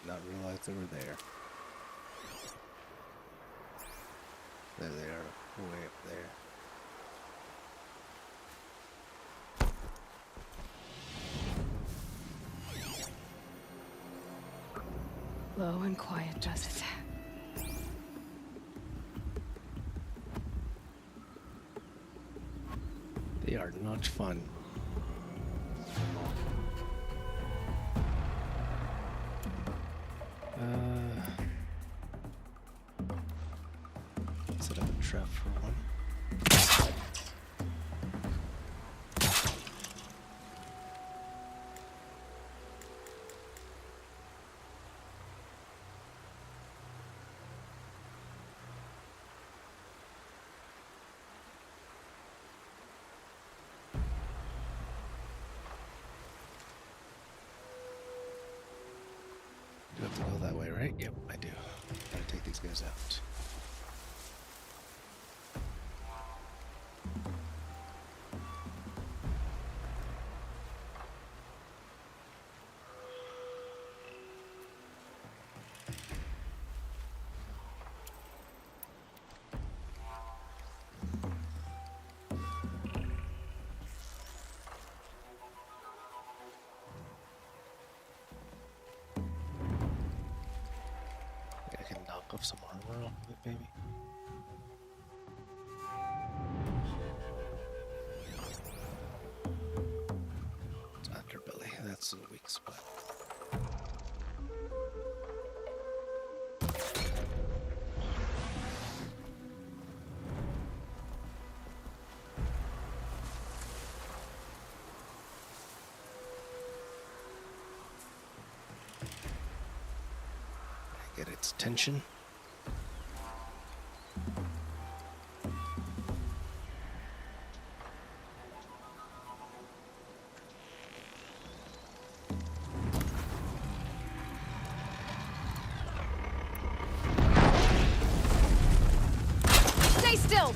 Did not realize they were there. There they are, way up there. Low and quiet does it. They are not fun. Set up a trap for one. Do have to go that way, right? Yep, I do. Gotta take these guys out. I can knock off some armor off of it, maybe. It's underbelly. That's a weak spot. Get its attention. Stay still!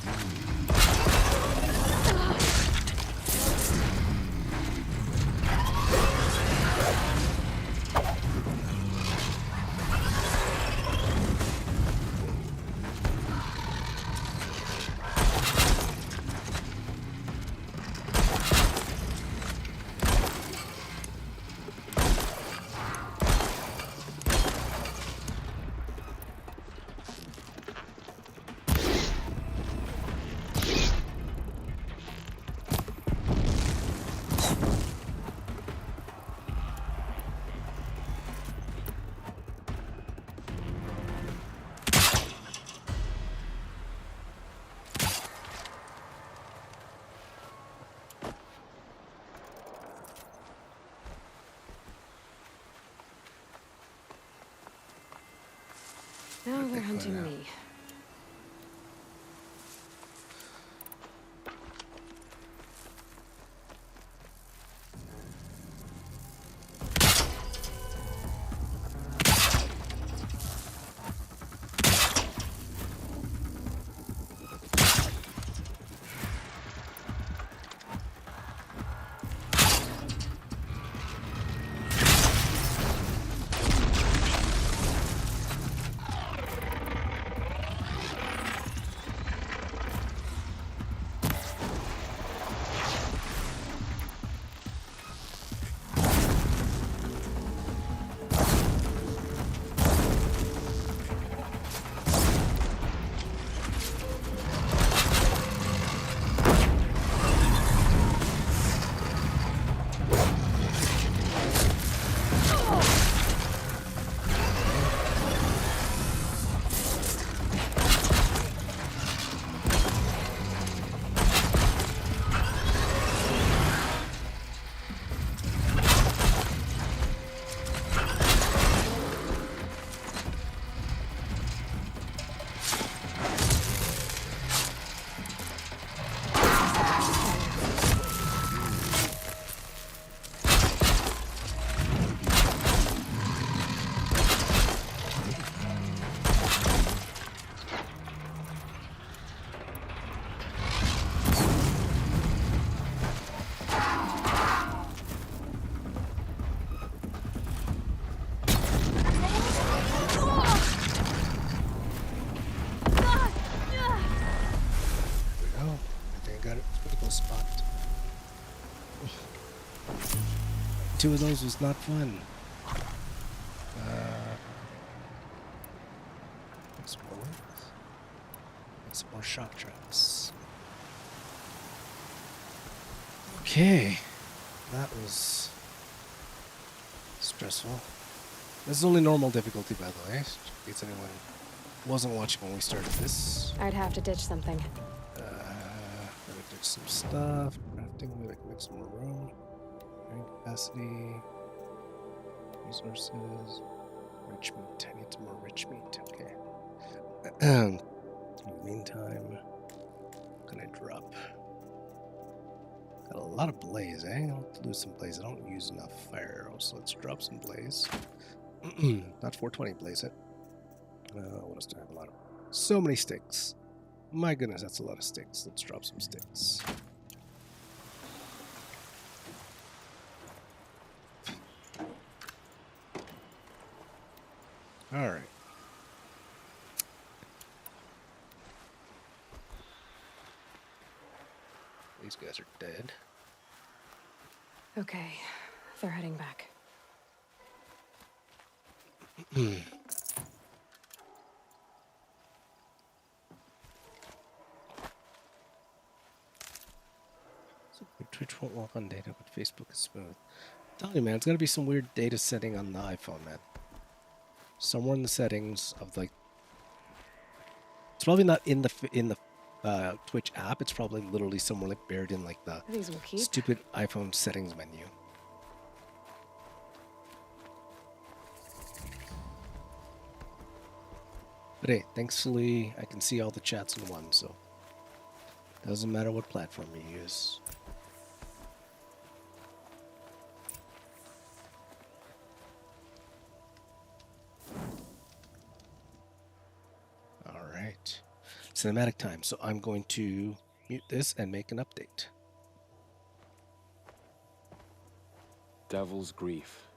Now they're hunting me. Oh, I think I got it. Critical spot. Two of those was not fun. Some more shock traps. Okay, that was stressful. This is only normal difficulty, by the way, in case anyone wasn't watching when we started this. I'd have to ditch something. Gotta ditch some stuff. Crafting, maybe I can make some more room. Carrying capacity. Resources. Rich meat. I need some more rich meat. Okay. In the meantime, what can I drop? Got a lot of blaze, eh? I'll lose some blaze. I don't use enough fire arrows, so let's drop some blaze. Not 420 blaze it. What else do I have? A lot of. So many sticks. My goodness, that's a lot of sticks. Let's drop some sticks. All right. These guys are dead. Okay, they're heading back. Twitch won't walk on data, but Facebook is smooth. I'm telling you, man, it's gonna be some weird data setting on the iPhone, man. Somewhere in the settings of like, it's probably not in the Twitch app. It's probably literally somewhere like buried in like the These will keep. stupid iPhone settings menu. But hey, thankfully I can see all the chats in one, so doesn't matter what platform you use. All right, cinematic time. So I'm going to mute this and make an update. Devil's Grief.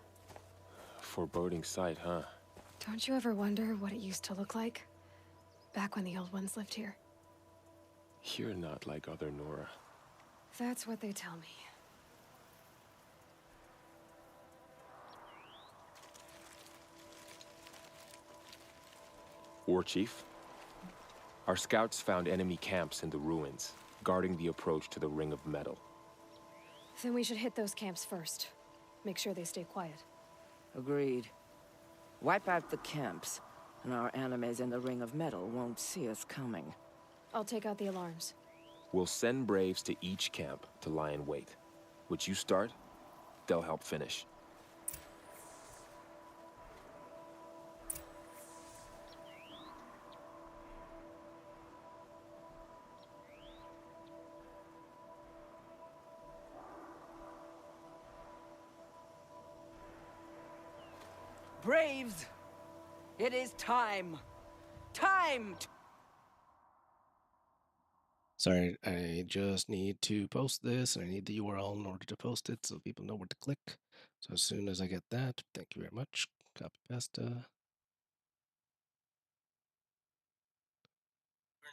Foreboding sight, huh? Don't you ever wonder what it used to look like? Back when the old ones lived here. You're not like other Nora. That's what they tell me. War Chief? Our scouts found enemy camps in the ruins, guarding the approach to the Ring of Metal. Then we should hit those camps first. Make sure they stay quiet. Agreed. Wipe out the camps, and our enemies in the Ring of Metal won't see us coming. I'll take out the alarms. We'll send Braves to each camp to lie in wait. What you start, they'll help finish. Braves! It is time! Time! Sorry, I just need to post this, and I need the URL in order to post it so people know where to click. So as soon as I get that, thank you very much. Copy pasta. We're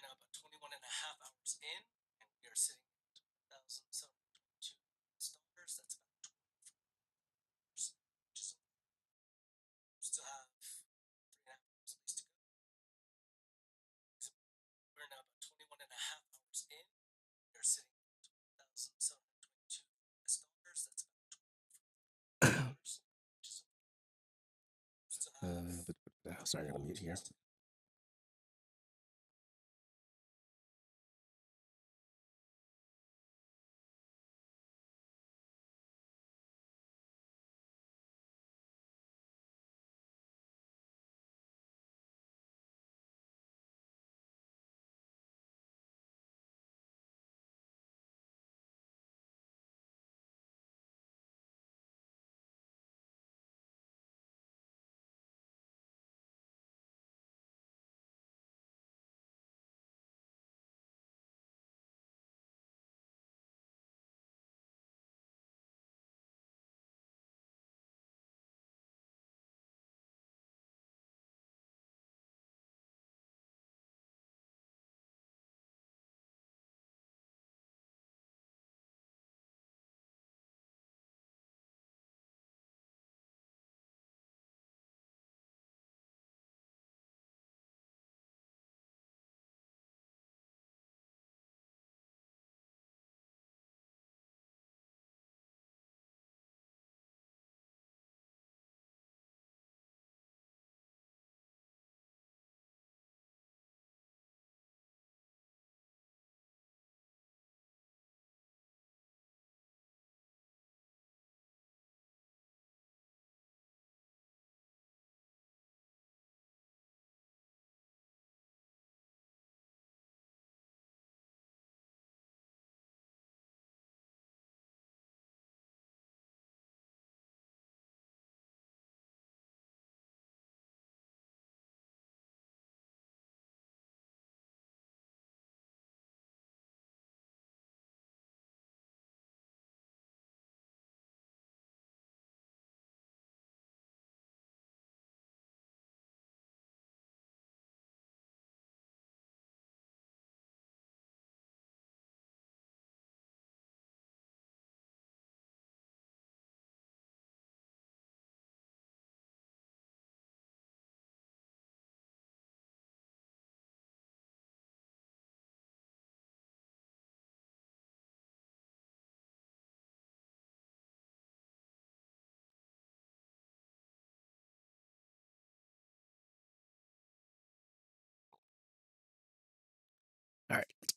now about 21 and a half hours in, and we are sitting at 1,722 stars. That's about 24 hours. We still have 3.5 hours at least to go. We're now about 21 and a half hours in. We are sitting at 1,722 stars. That's about 24 hours. Sorry, I gotta mute here.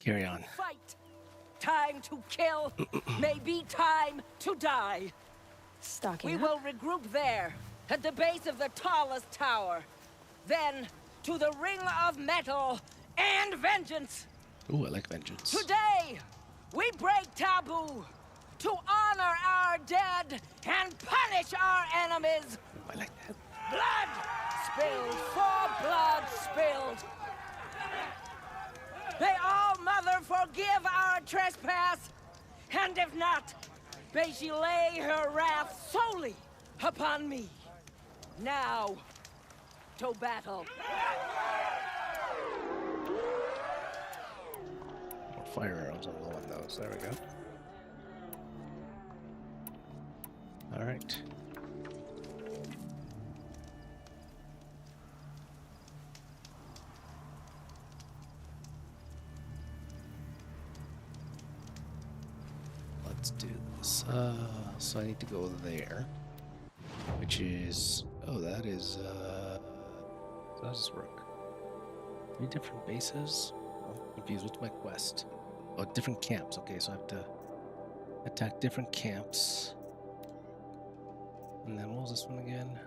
carry on. Fight! Time to kill, maybe time to die. Stocking We up. will regroup there, at the base of the tallest tower. Then, to the Ring of Metal and Vengeance. Ooh, I like vengeance. Today, we break taboo to honor our dead and punish our enemies. Ooh, I like that. Blood spilled for blood spilled. May all Mother forgive our trespass, and if not, may she lay her wrath solely upon me. Now, to battle. More fire arrows on low on those. There we go. All right. Let's do this. So I need to go there, which is, oh, that is, how does this work? 3 different bases? I'm confused with my quest. Oh, different camps. Okay, so I have to attack different camps. And then what was this one again?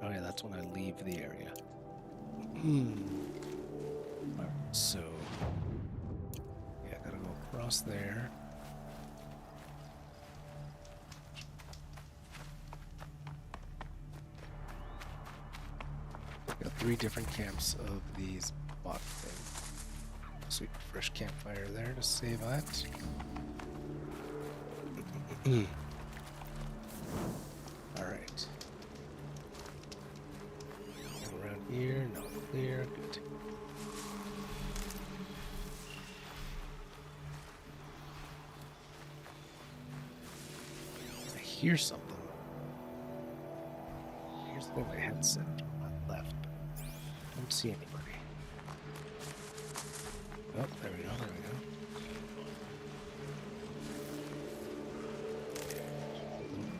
Oh yeah, that's when I leave the area. Alright, so yeah, I gotta go across there. Got 3 different camps of these bot things. Sweet fresh campfire there to save that. Alright. Around here, no clear, good. I hear something. Here's where my headset left. Don't see anybody. Oh, there we go, there we go.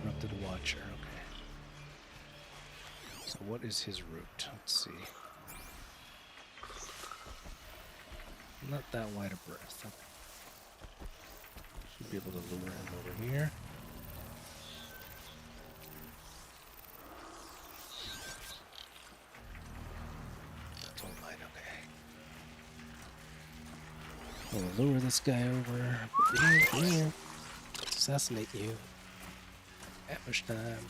Corrupted Watcher, okay. So what is his route? Let's see. Not that wide a berth. Okay. Should be able to lure him over here. Don't mind, okay. We'll lure this guy over. Come here. Assassinate you. Ambush time.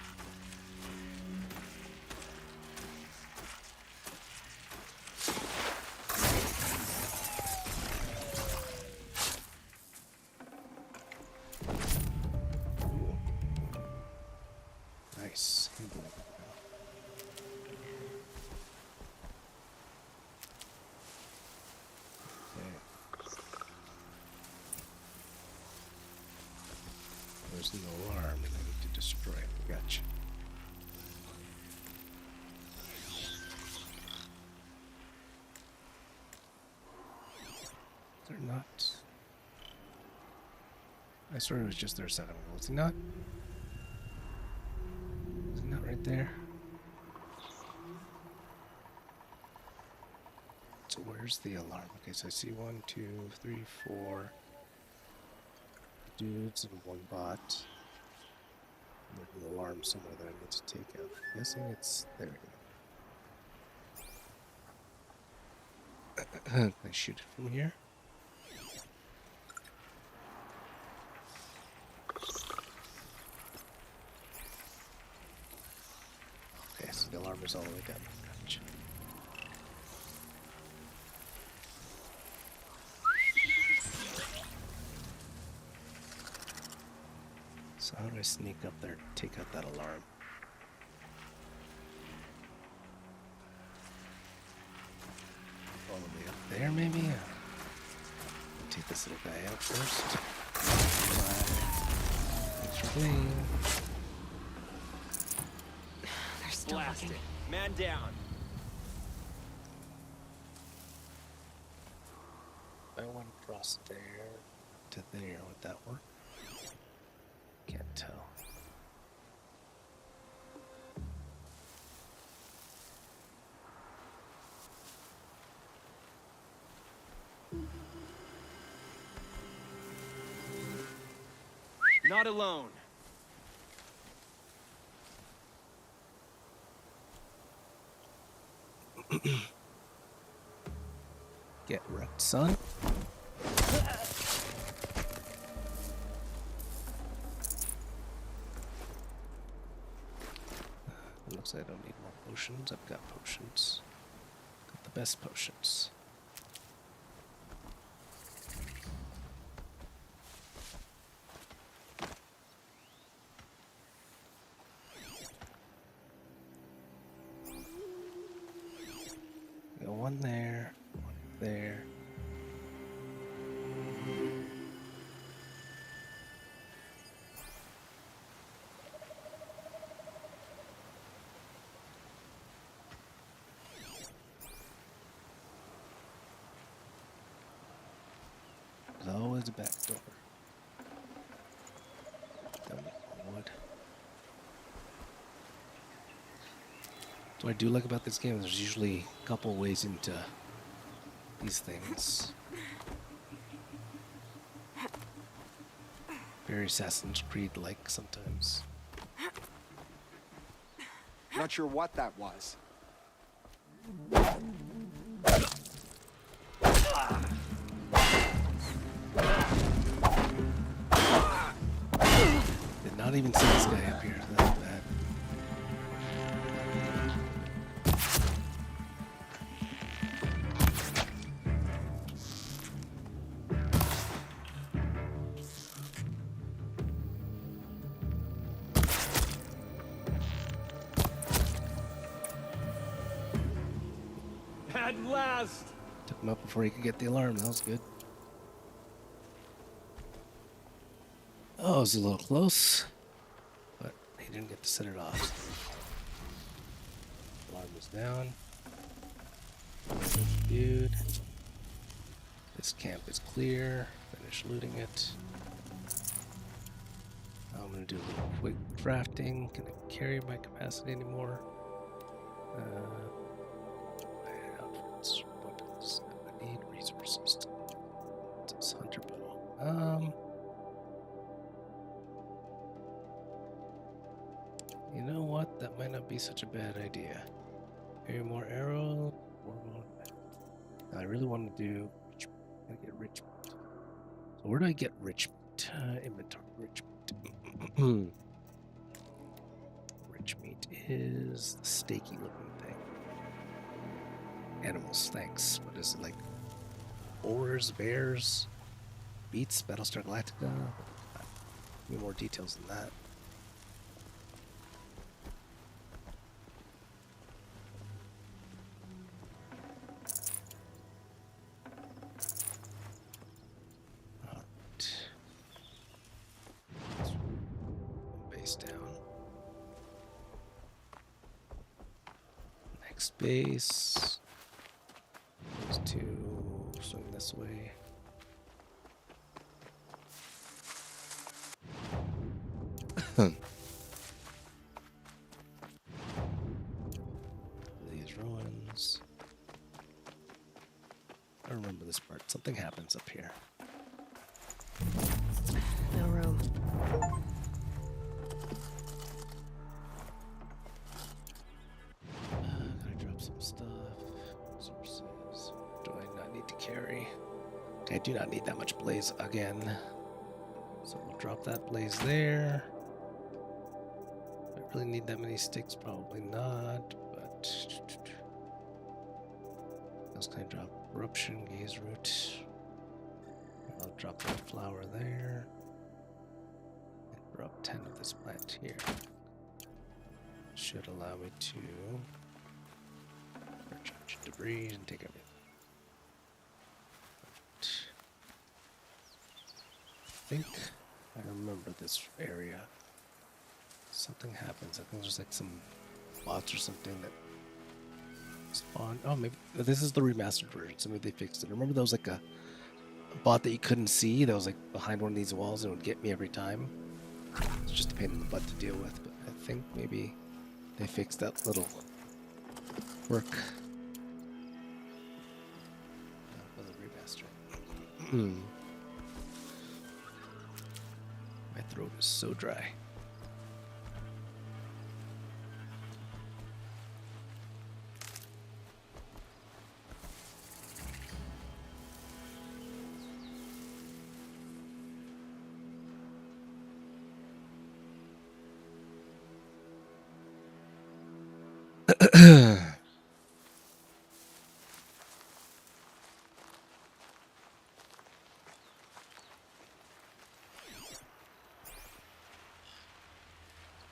Ooh. Nice. There's an alarm and I need to destroy it. Gotcha. They're not. I swear it was just there a second ago. Was he not? Is he not right there? So where's the alarm? Okay, so I see 1, 2, 3, 4 dudes and 1 bot. And there's an alarm somewhere that I need to take out. I'm guessing it's there. Can I shoot it from here? Okay, so the alarm is all the way down. Gotcha. So how do I sneak up there to take out that alarm? All the way up there, maybe? Take this little guy out first. Thanks for clean. They're still looking. Man down. I went across there to there. Would that work? Can't tell. Not alone. Get wrecked, son. Looks like I don't need more potions. I've got potions. Got the best potions. Got one there, one there. There's always a back door. Don't need more wood. What I do like about this game is there's usually a couple ways into these things. Very Assassin's Creed-like sometimes. Not sure what that was. Did not even see this guy up here. That's bad. At last! Took him up before he could get the alarm. That was good. Oh, it was a little close, but he didn't get to set it off. Alarm was down. Dude. This camp is clear. Finish looting it. Now I'm gonna do a little quick crafting. Can I carry my capacity anymore? Outfits, weapons. I need resources. It's hunter bow. You know what? That might not be such a bad idea. Maybe more arrow. I really want to do. I get rich meat. So where do I get rich meat? Inventory. Rich meat. Rich meat is the steaky looking thing. Animals. Thanks. What is it like? Boars, bears, beets, Battlestar Galactica. Give me more details than that. Base down. Next base. Those two swing this way. These ruins. I remember this part. Something happens up here. No room. Gotta drop some stuff. Resources. Do I not need to carry? I do not need that much blaze again. So we'll drop that blaze there. I really need that many sticks? Probably not, but else can I drop? Eruption, gaze root. I'll drop that flower there. And drop 10 of this plant here. Should allow me to recharge debris and take everything. I think I remember this area. Something happens. I think there's like some bots or something that spawn. Oh, maybe this is the remastered version. So maybe they fixed it. Remember there was like a bot that you couldn't see that was like behind one of these walls and it would get me every time. It's just a pain in the butt to deal with, but I think maybe they fixed that little quirk. For the remaster. I throat is so dry.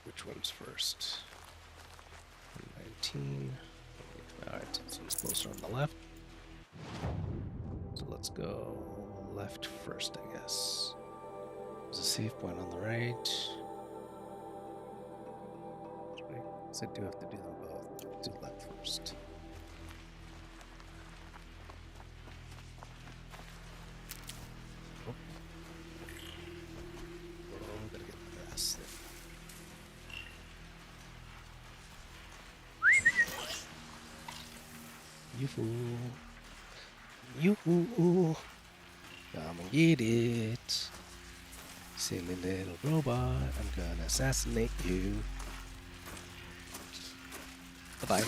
Which one's first? 19. Alright, this one's closer on the left. So let's go left first, I guess. There's a safe point on the right. So I do have to do them both. Let's do left first. Oh, I'm gonna get the grass there. Yoo-hoo. Yoo-hoo. Come and get it. Silly little robot, I'm gonna assassinate you. Bye-bye.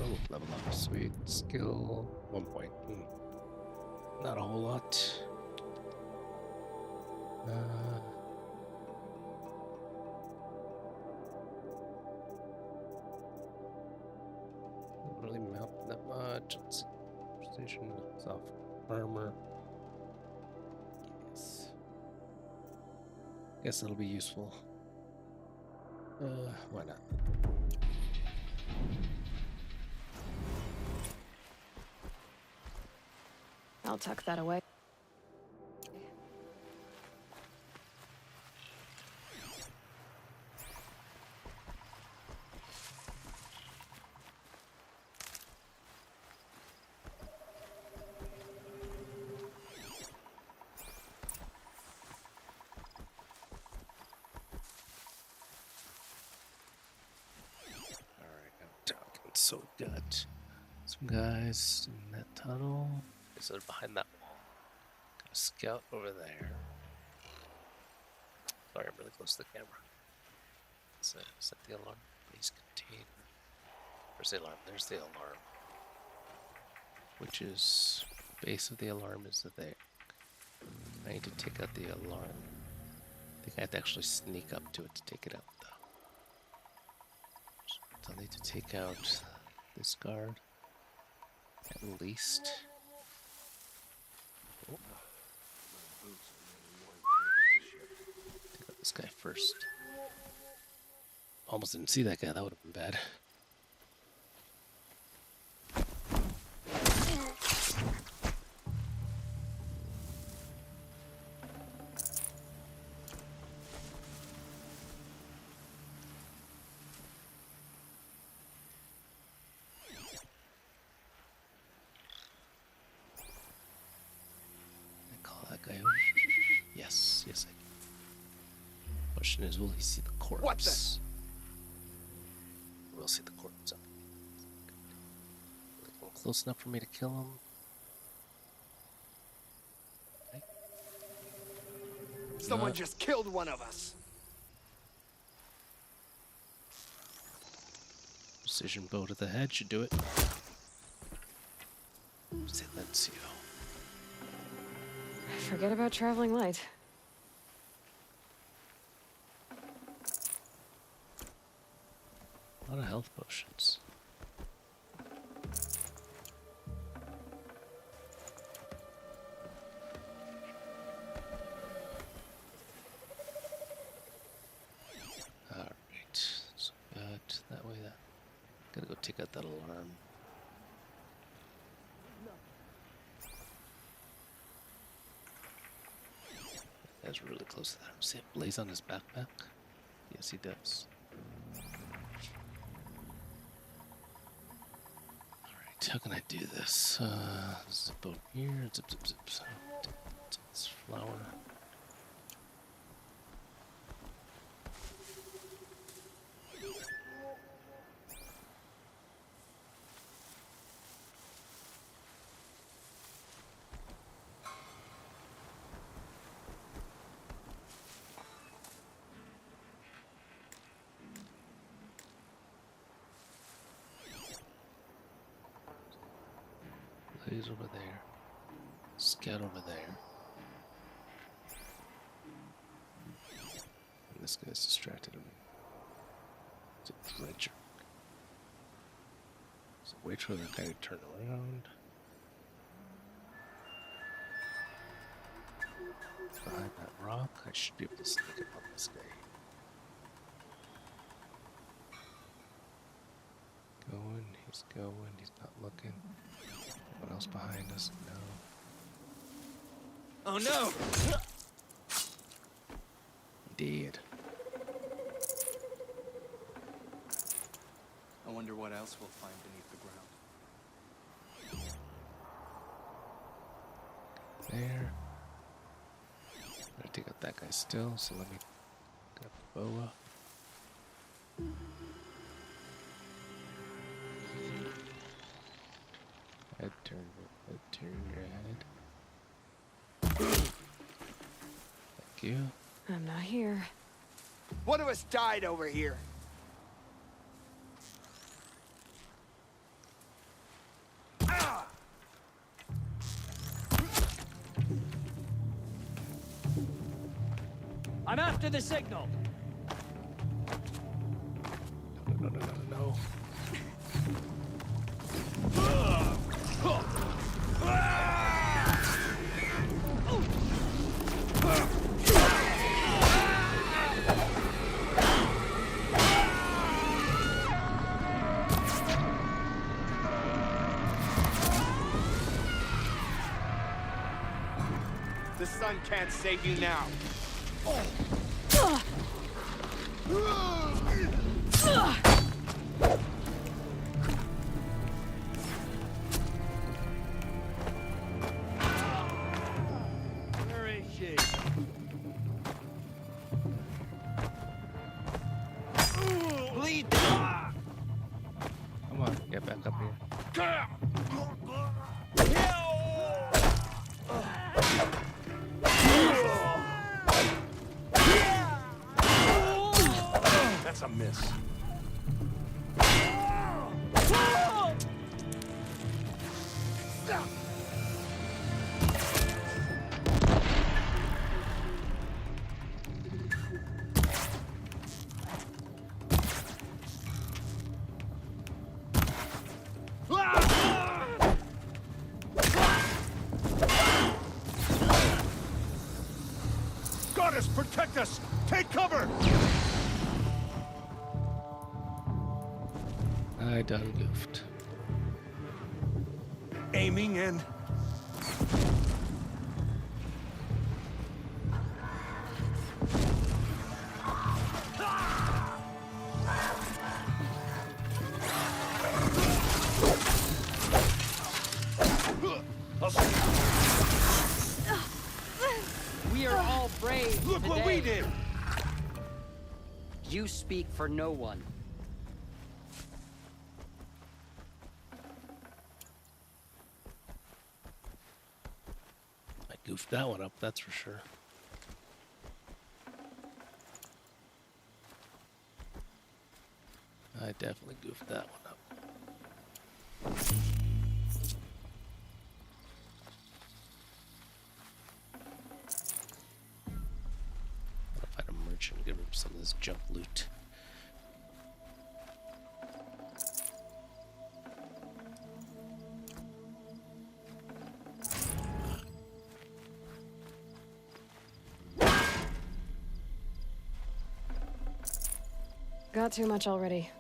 Oh, level up. Sweet. Skill 1 point. Not a whole lot. Doesn't really mount that much. Let's see. Precision, soft armor. Yes. Guess that'll be useful. Why not? I'll tuck that away. So we got some guys in that tunnel. Is it behind that wall? Got a scout over there. Sorry, I'm really close to the camera. Is that the alarm? Please contain. Where's the alarm? There's the alarm. Which is base of the alarm is there. I need to take out the alarm. I think I have to actually sneak up to it to take it out though. So I'll need to take out this guard at least. Oh. Take out this guy first. Almost didn't see that guy, that would have been bad. Yes, I do. Question is, will he see the corpse? What the? We'll see the corpse. Close enough for me to kill him. Okay. Someone just killed one of us. Precision bow to the head should do it. Silencio. Forget about traveling light. A lot of health potions. Alright, so got that way that. Gotta go take out that alarm. That's really close to that. See it blaze on his backpack? Yes, he does. Alright, how can I do this? Zip over here, zip, zip, zip. So, take this flower. He's over there. Scout over there. And this guy's distracted him. It's a Fletcher. So wait for the guy to turn around. Behind that rock, I should be able to sneak up on this guy. He's going, he's not looking. Anyone else behind us? No. Oh no! He did. I wonder what else we'll find beneath the ground. There. I'm gonna take out that guy still, so let me grab the boa. Head turn your head. Thank you. I'm not here. One of us died over here. I'm after the signal. No. The sun can't save you now. Where is she? Bleed! Come on, get back up here. That's a miss. Goddess, protect us! Take cover! I done goofed. Aiming and... We are all brave. Look today. what we did! You speak for no one. I goofed that one up, that's for sure. I definitely goofed that one up. I'll find a merchant and give him some of this junk loot. Got too much already.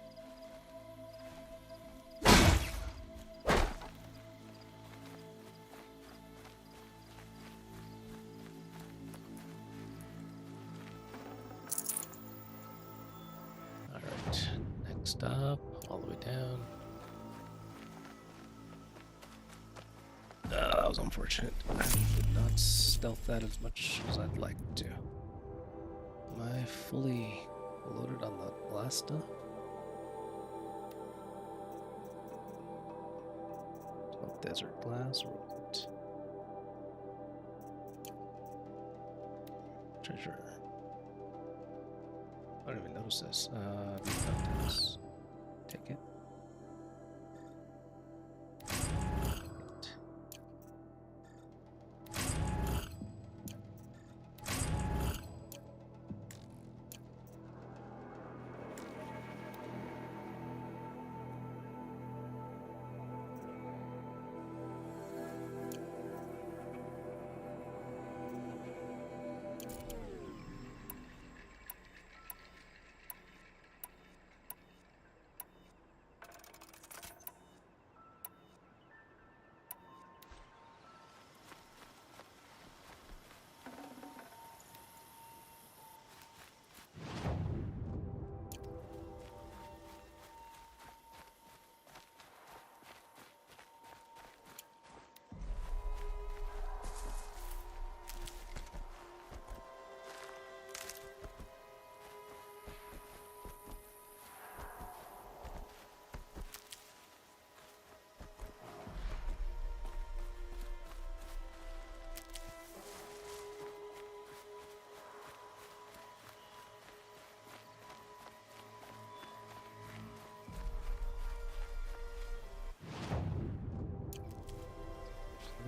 Alright, next up, all the way down. That was unfortunate. I did not stealth that as much as I'd like to. Am I fully loaded on the last stuff? It's not desert glass, or is it? Treasure. I don't even notice this. Take it.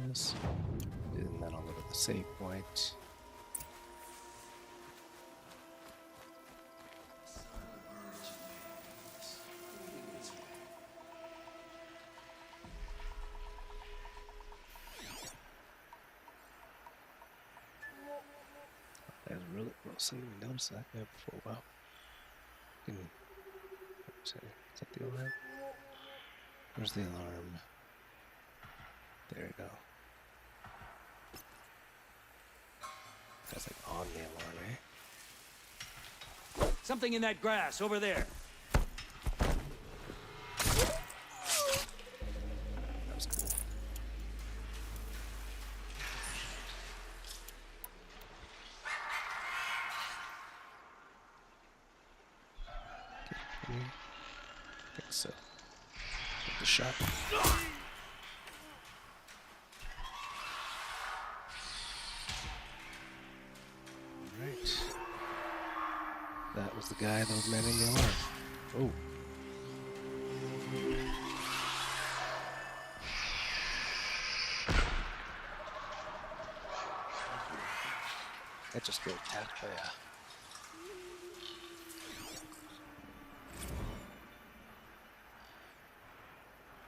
this. And then I'll look at the save point. I wasn't even noticed that there before. Wow. Is that the alarm? Where's the alarm? There you go. That's like on the alarm, eh? Something in that grass over there. That was cool. I think so. Get the shot. Alright. That was the guy that was manning the alarm. Oh. I just got attacked by a...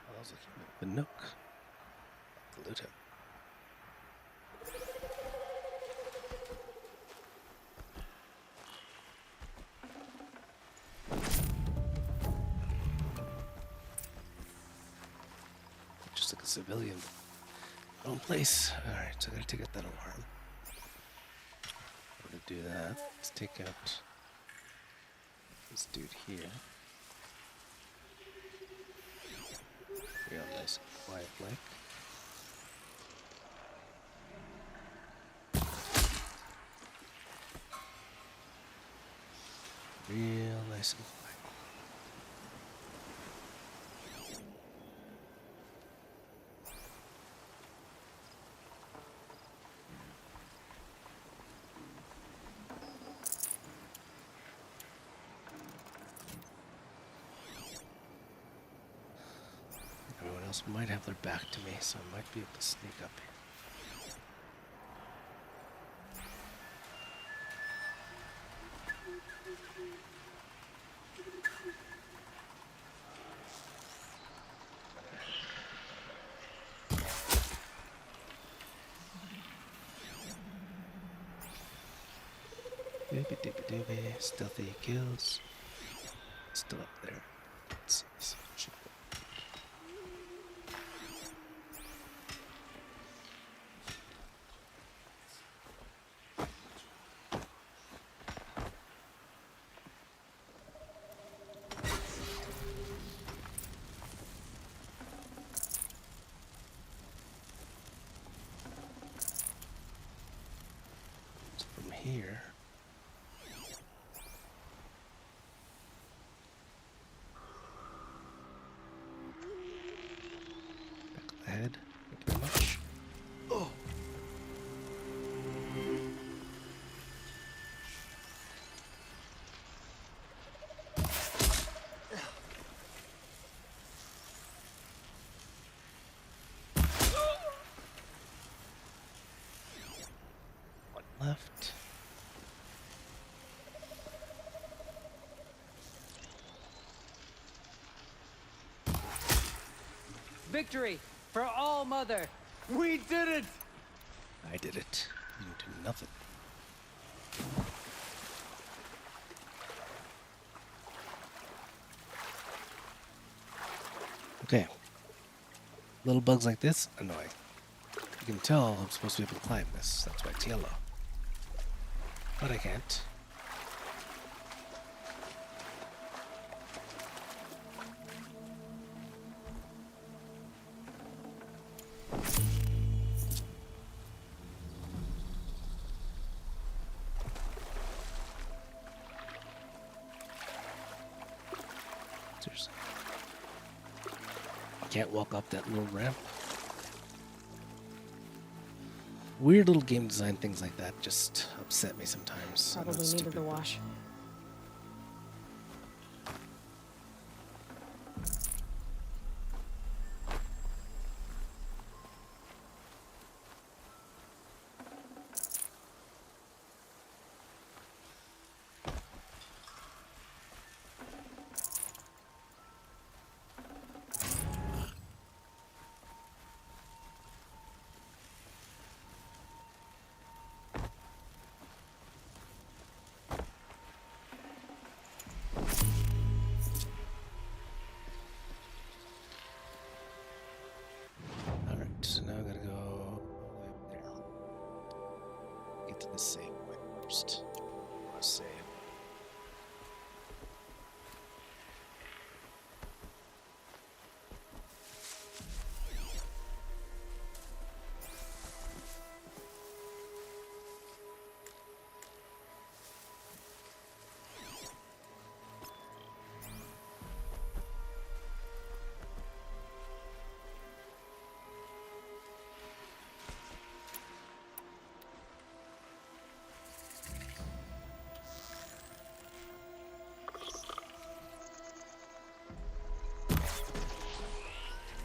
I was looking at the Nook. Loot him. Just like a civilian. Wrong place. Alright, so I gotta take out that alarm. I'm gonna do that. Let's take out this dude here. Real nice quiet like. Real nice and quiet. Everyone else might have their back to me, so I might be able to sneak up here. Doobie doobie doobie, stealthy kills. Still up there. Let's see this. So from here. Head. Thank you very much. Oh. One left. Victory for All Mother. We did it. I did it. You didn't do nothing. Okay. Little bugs like this, annoying. You can tell I'm supposed to be able to climb this. That's why it's yellow. But I can't. Seriously. I can't walk up that little ramp. Weird little game design things like that just upset me sometimes. I know it's Probably needed stupid, the but- wash. so now I gotta go all the way up there. Get to the save point first. Save.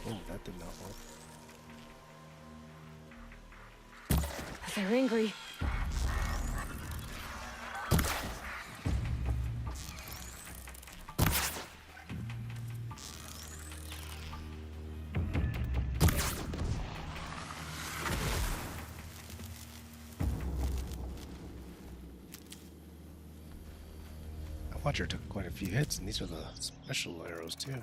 Oh, that did not work. They're angry. That Watcher took quite a few hits, and these are the special arrows too.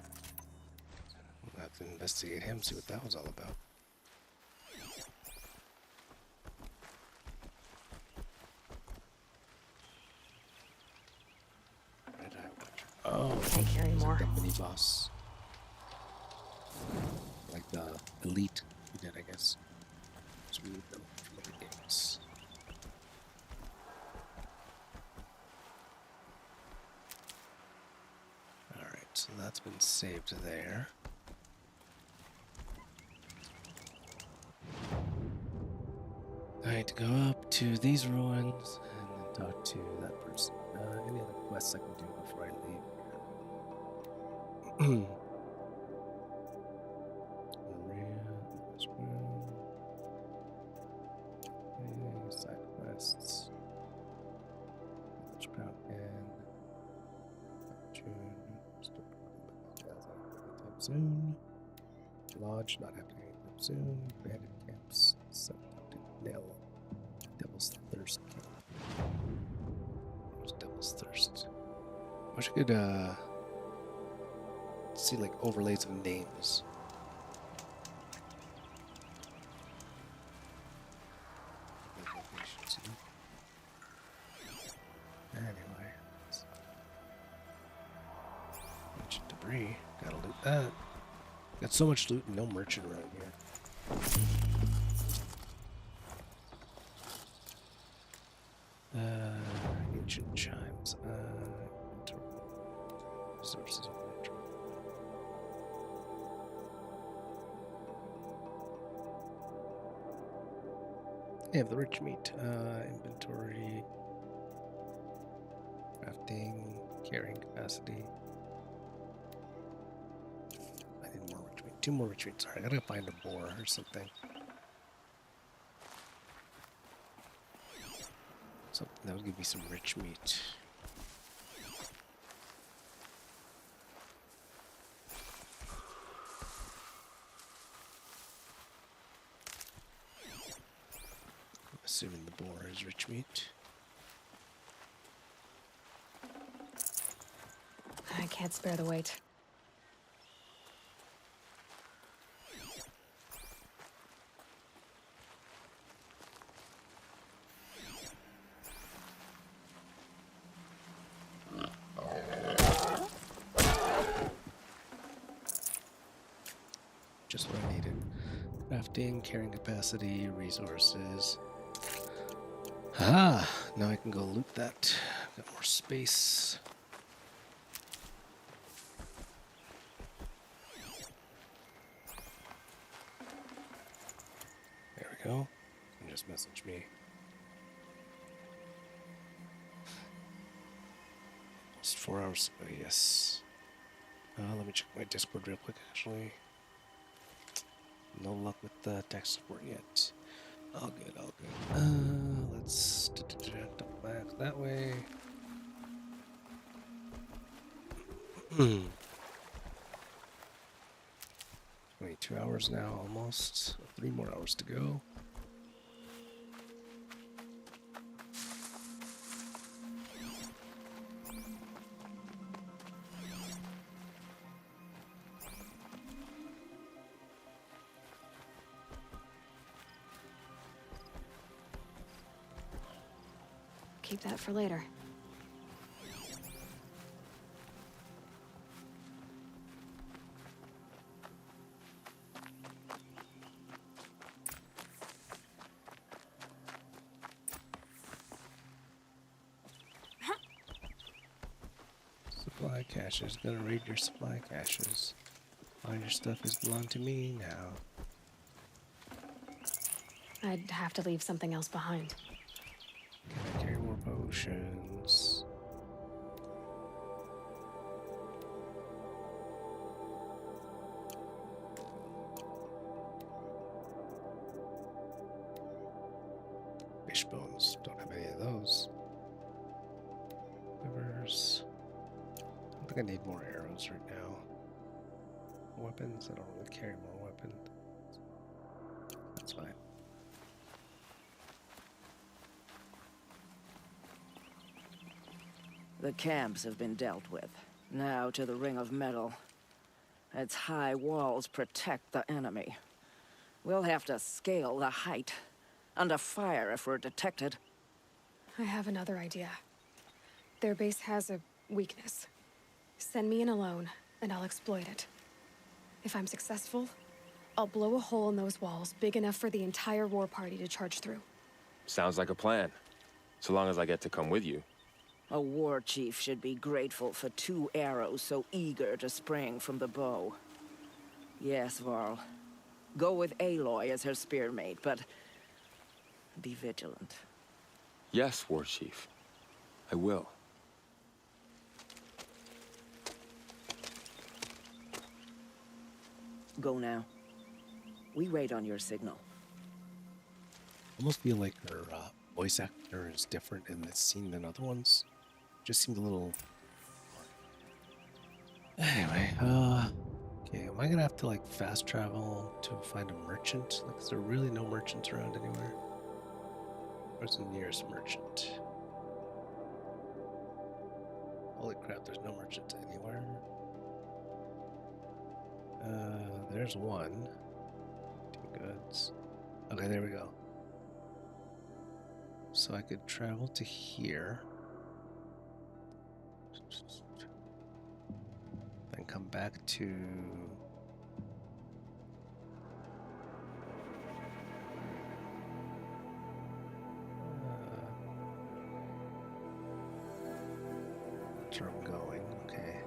We'll have to investigate him, see what that was all about. Oh, Can't carry more. The mini boss, like the elite we did, I guess. So we would know from other games. All right, so that's been saved there. I need to go up to these ruins and then talk to that person. Any other quests I can do before I leave? Side quests. Sprout and June. Anytime soon. Lodge not happening anytime soon. Bandit camps. Nail. Devil's Thirst. Where's Devil's Thirst? I wish I could see like overlays of names. Anyway, ancient debris. Gotta loot that. Got so much loot and no merchant around here. Ancient chimes. Resources of nature. I have the rich meat. Inventory. Crafting. Carrying capacity. I need more rich meat. 2 more rich meat. Sorry, I gotta find a boar or something. Something that would give me some rich meat. Assuming the boar is rich meat. I can't spare the weight. Just what I needed. Crafting, carrying capacity, resources. Ah, now I can go loot that. Got more space. There we go. You can just message me. Almost 4 hours. Oh, yes. Let me check my Discord real quick, actually. No luck with the tech support yet. All good, all good. Let's double back that way. 22 hours now, almost. 3 more hours to go. keep that for later. Supply caches. Gonna read your supply caches. All your stuff is belong to me now. I'd have to leave something else behind. Can I carry more potions? Fish bones. Don't have any of those. Livers. I think I need more arrows right now. Weapons? I don't really carry more weapons. That's fine. The camps have been dealt with. Now to the Ring of Metal. Its high walls protect the enemy. We'll have to scale the height. Under fire if we're detected. I have another idea. Their base has a weakness. Send me in alone, and I'll exploit it. If I'm successful, I'll blow a hole in those walls big enough for the entire war party to charge through. Sounds like a plan. So long as I get to come with you. A war chief should be grateful for 2 arrows so eager to spring from the bow. Yes, Varl. Go with Aloy as her spearmate, but be vigilant. Yes, War Chief. I will. Go now. We wait on your signal. I almost feel like her voice actor is different in this scene than other ones. Just seemed a little... Anyway, okay, am I gonna have to like fast travel to find a merchant? Like, is there really no merchants around anywhere? Where's the nearest merchant? Holy crap, there's no merchant anywhere. There's one. 2 goods. Okay, there we go. So I could travel to here. Then come back to... that's where I'm going, okay.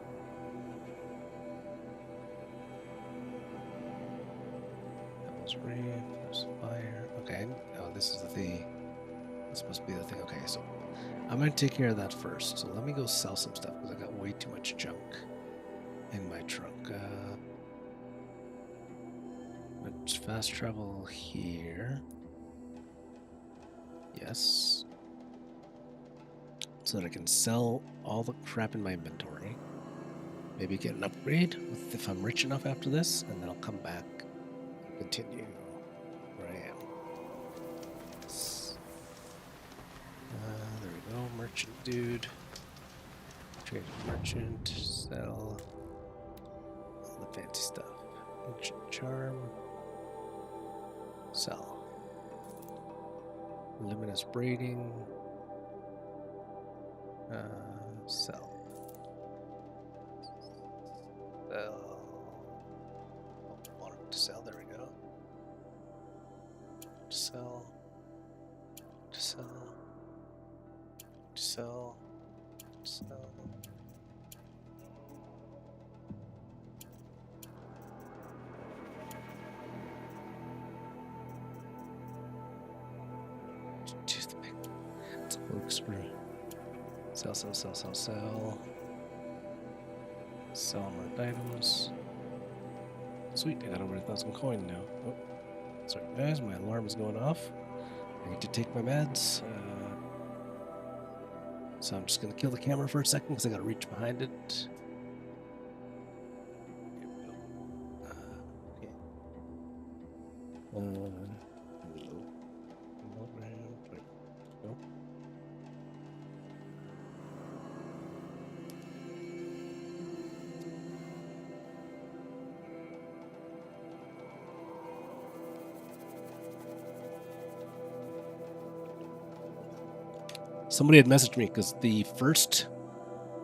That was reef, there's fire. Okay, oh, this is the... This must be the thing. Okay, so I'm gonna take care of that first. So let me go sell some stuff because I got way too much junk in my trunk. Let's fast travel here. Yes. So that I can sell all the crap in my inventory. Maybe get an upgrade if I'm rich enough after this, and then I'll come back and continue where I am. There we go, merchant dude. Trade merchant, sell all the fancy stuff. Ancient charm, sell. Luminous braiding, sell. Sell. Oh, want it to sell, there we go. Sell. Sell. Sell. Sell. Choose the big. It's a work spree. Sell, sell, sell, sell, sell. Sell more items. Sweet, I got over 1,000 coin now. Oh, sorry guys, my alarm is going off. I need to take my meds. So I'm just gonna kill the camera for a second because I gotta reach behind it. Here we go. Okay. Hello. No. somebody had messaged me because the first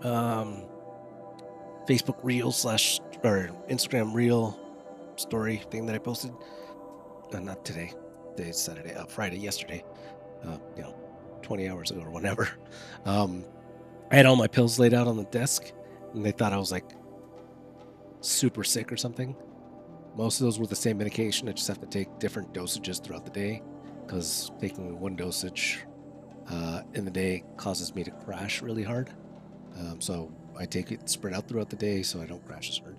Facebook reel or Instagram reel story thing that I posted, not today, today's Saturday, Friday, yesterday, 20 hours ago or whatever. I had all my pills laid out on the desk, and they thought I was like super sick or something. Most of those were the same medication. I just have to take different dosages throughout the day, because taking one dosage in the day causes me to crash really hard. So I take it spread out throughout the day so I don't crash as hard.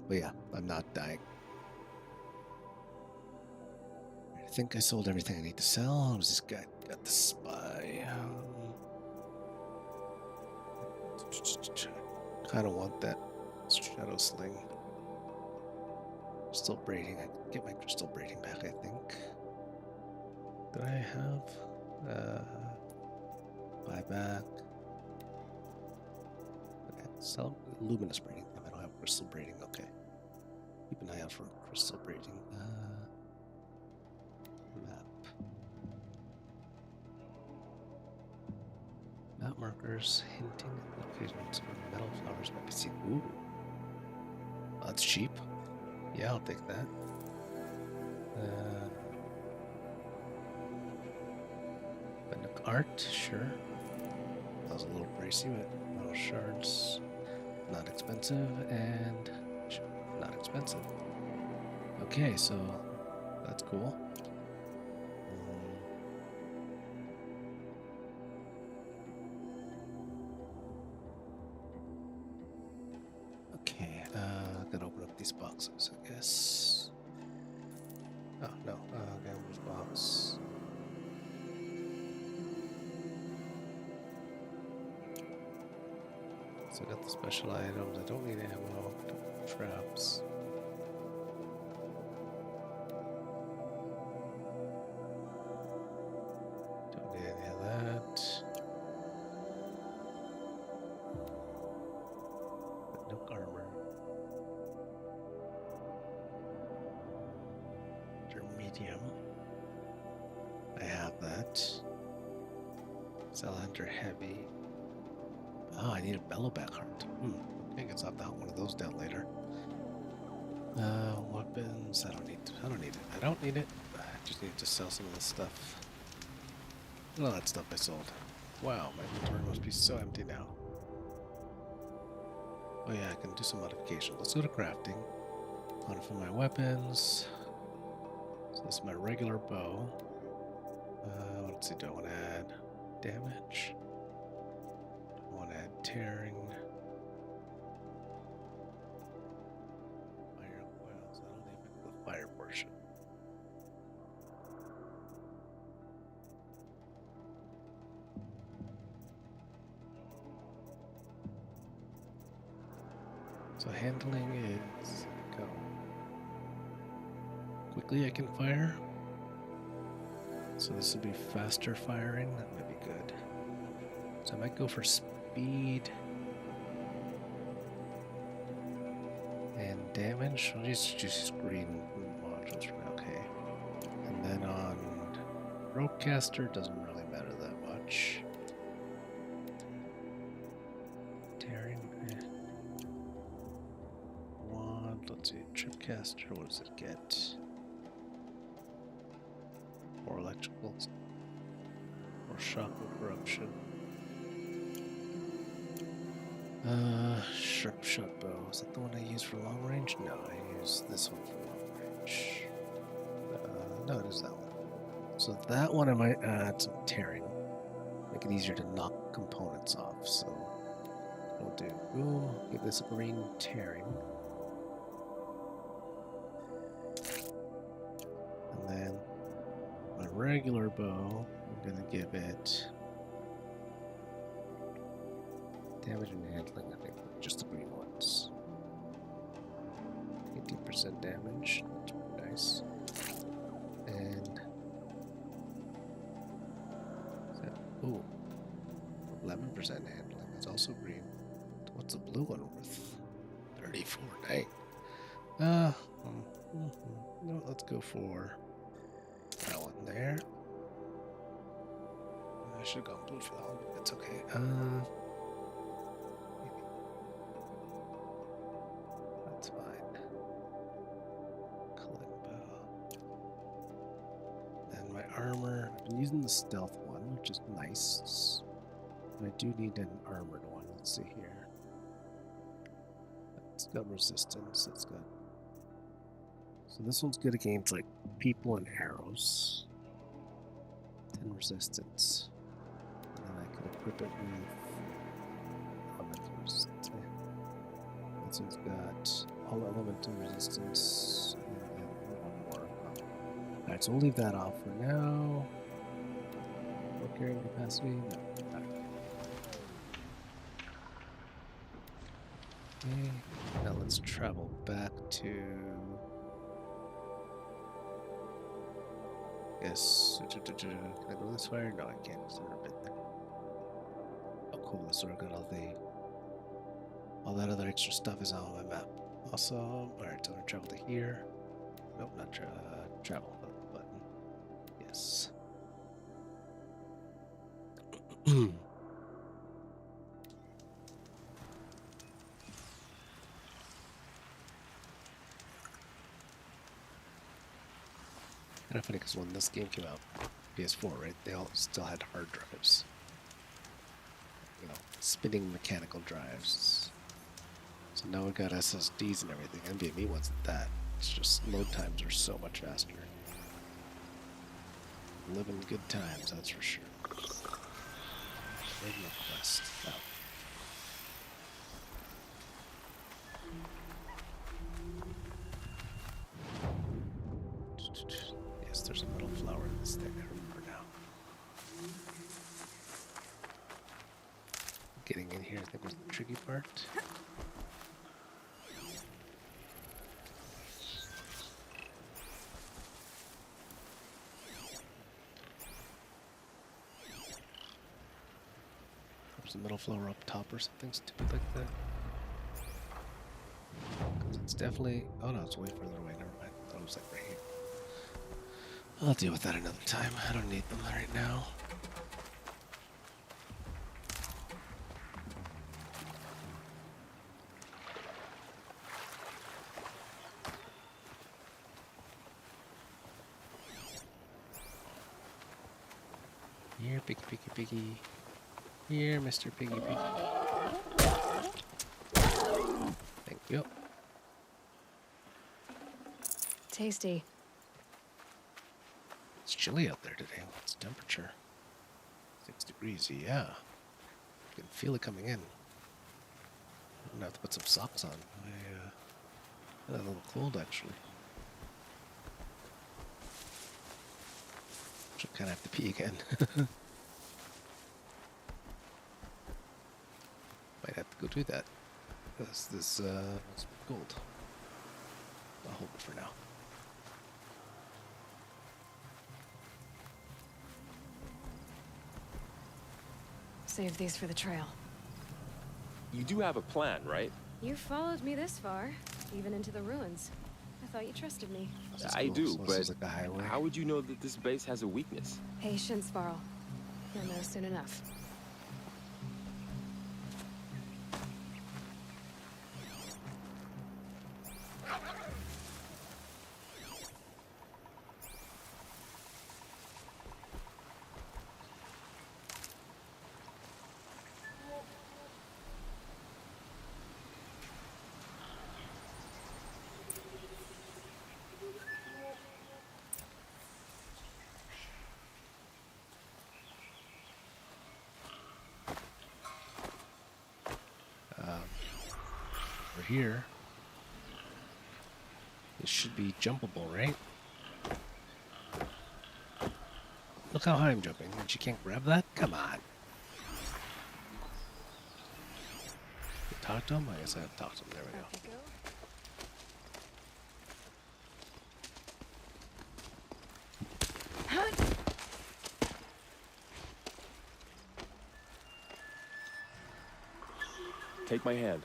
But yeah, I'm not dying. I think I sold everything I need to sell. I was this guy got the spy. Kind of want that shadow sling. Crystal braiding. I can get my crystal braiding back, I think. Did I have buyback? Okay, sell luminous braiding. I don't have crystal braiding. Okay. Keep an eye out for crystal braiding. Map markers hinting at locations where metal flowers might be seen. Ooh. That's cheap. Yeah, I'll take that. But art, sure. That was a little pricey, but metal shards, not expensive, and not expensive. Okay, so that's cool. Okay, gotta open up these boxes, I guess. Oh, no, gambler's box. So I got the special items. I don't need ammo, don't need traps. Don't need any of that. But no armor. Medium. I have that. Salamander heavy. Oh, I need a bellowback heart. I guess I'll have to hunt one of those down later. Weapons. I don't need it. I don't need it. I just need to sell some of this stuff. All that stuff I sold. Wow, my inventory must be so empty now. Oh yeah, I can do some modifications. Let's go to crafting. Modify my weapons. So this is my regular bow. Let's see, do I want to add damage? Do I want to add tearing? Fire coils. I don't even know the fire portion. So handling is go. Quickly I can fire. So this would be faster firing. That might be good. So I might go for speed and damage. I'll just green modules for now. Okay. And then on Ropecaster, doesn't really matter that much. Tearing. Wand. Let's see. Tripcaster. What does it get? Or electricals, or shock and corruption. Sharp shot bow. Is that the one I use for long range? No, I use this one for long range. No, it is that one. So that one I might add some tearing. Make it easier to knock components off. So I'll do boom. Give this a green tearing. And then my regular bow, I'm gonna give it damage and handling, I think, just the green ones. 18% damage, that's pretty nice. And ooh, 11% handling, it's also green. What's the blue one worth? 34, dang. No, let's go for that one there. should have gone blue for that one. It's okay. That's fine. Culling bow. And my armor. I've been using the stealth one, which is nice. But I do need an armored one. Let's see here. It's got resistance. That's good. So this one's good against like people and arrows. 10 resistance. And then I could equip it with elemental resistance. This one's got all elemental resistance and one more. Alright, so we'll leave that off for now. No carrying capacity? No. Okay, now let's travel back to... Yes. Can I go this way? No, I can't because I've never been there. Oh, cool. So I've got all that other extra stuff is on my map. Awesome. Alright, so I'm gonna travel to here. Nope, not travel button. Yes. Kind of funny because when this game came out, PS4, right? They all still had hard drives. You know, spinning mechanical drives. So now we've got SSDs and everything. NVMe wasn't that. It's just load times are so much faster. Living good times, that's for sure. Signal quest. Oh. Yes, there's a metal flower in this thing, I remember now. Getting in here, I think, was the tricky part. There's a metal flower up top or something stupid like that. Because it's definitely... Oh no, it's way further away, never mind. I thought it was like right here. I'll deal with that another time. I don't need them right now. Here, piggy, piggy, piggy. Here, Mr. Piggy, piggy. Thank you. Tasty. It's chilly out there today. What's the temperature? 6 degrees, yeah. I can feel it coming in. I'm gonna have to put some socks on. I got a little cold, actually. Should kind of have to pee again. Might have to go do that. This gold. I'll hold it for now. Save these for the trail. You do have a plan, right? You followed me this far, even into the ruins. I thought you trusted me. I do, So but this is like a highway. how would you know that this base has a weakness? Patience, Varl. You'll know soon enough. Over here. This should be jumpable, right? Look how high I'm jumping, and she can't grab that? Come on. Talk to him? I guess I have to talk to him. There we go. Take my hand.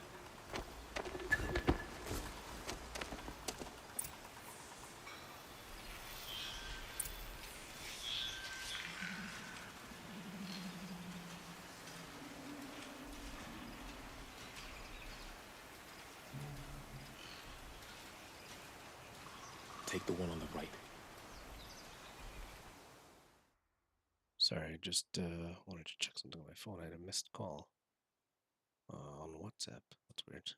take the one on the right. Sorry, I just wanted to check something on my phone. I had a missed call on WhatsApp. That's weird.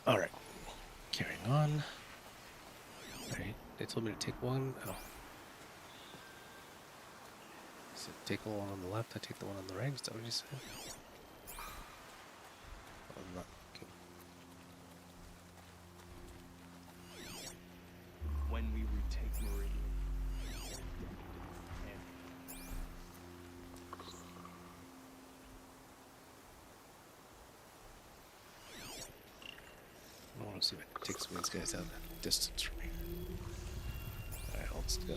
All right, carrying on. All right, they told me to take one. Oh. So take the one on the left, I take the one on the right. Is that what you said? I'm not. Okay. When we retake Meridian, I want to see if I can take some of these guys out of that distance from me. Alright, let's go.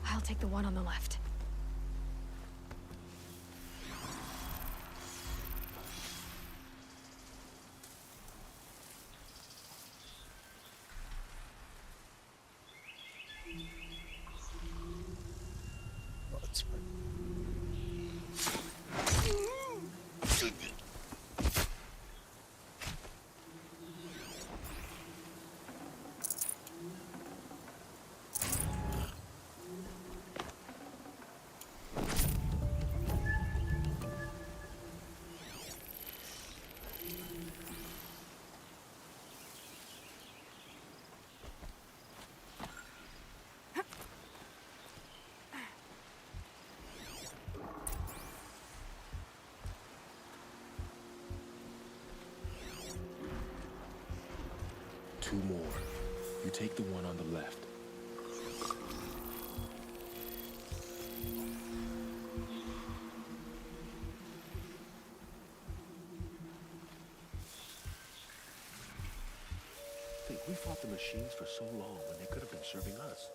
I'll take the one on the left. Oh, that's fine. Two more. You take the one on the left. Think we fought the machines for so long when they could have been serving us.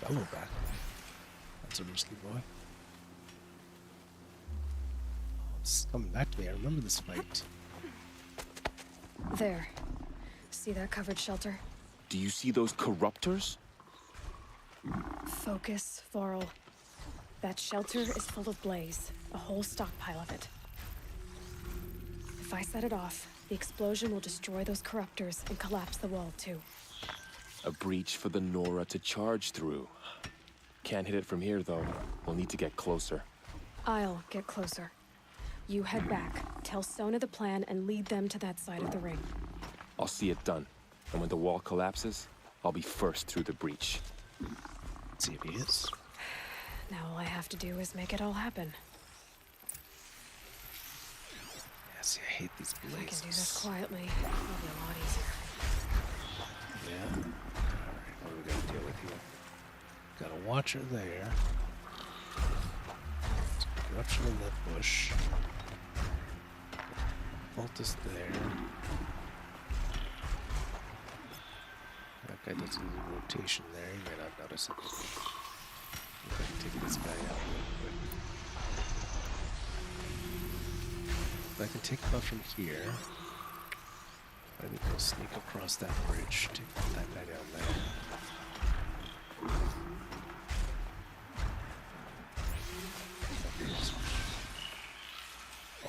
Hello back. That's a risky boy. Oh, it's coming back to me. I remember this fight. There. See that covered shelter? Do you see those corruptors? Focus, Varl. That shelter is full of blaze, a whole stockpile of it. If I set it off, the explosion will destroy those corruptors and collapse the wall too. A breach for the Nora to charge through. Can't hit it from here, though. We'll need to get closer. I'll get closer. You head back, tell Sona the plan, and lead them to that side of the ring. I'll see it done. And when the wall collapses, I'll be first through the breach. Let's see if he is. Now all I have to do is make it all happen. Yeah, see, I hate these blazes. If I can do this quietly, it'll be a lot easier. Yeah. Alright, what do we gotta deal with here? Got a watcher there. Corruption in that bush. Cultist there. That guy does a little rotation there. You may not notice it. I'm going to take this guy out real quick. If I can take him out from here, I need to sneak across that bridge. Take that guy down there.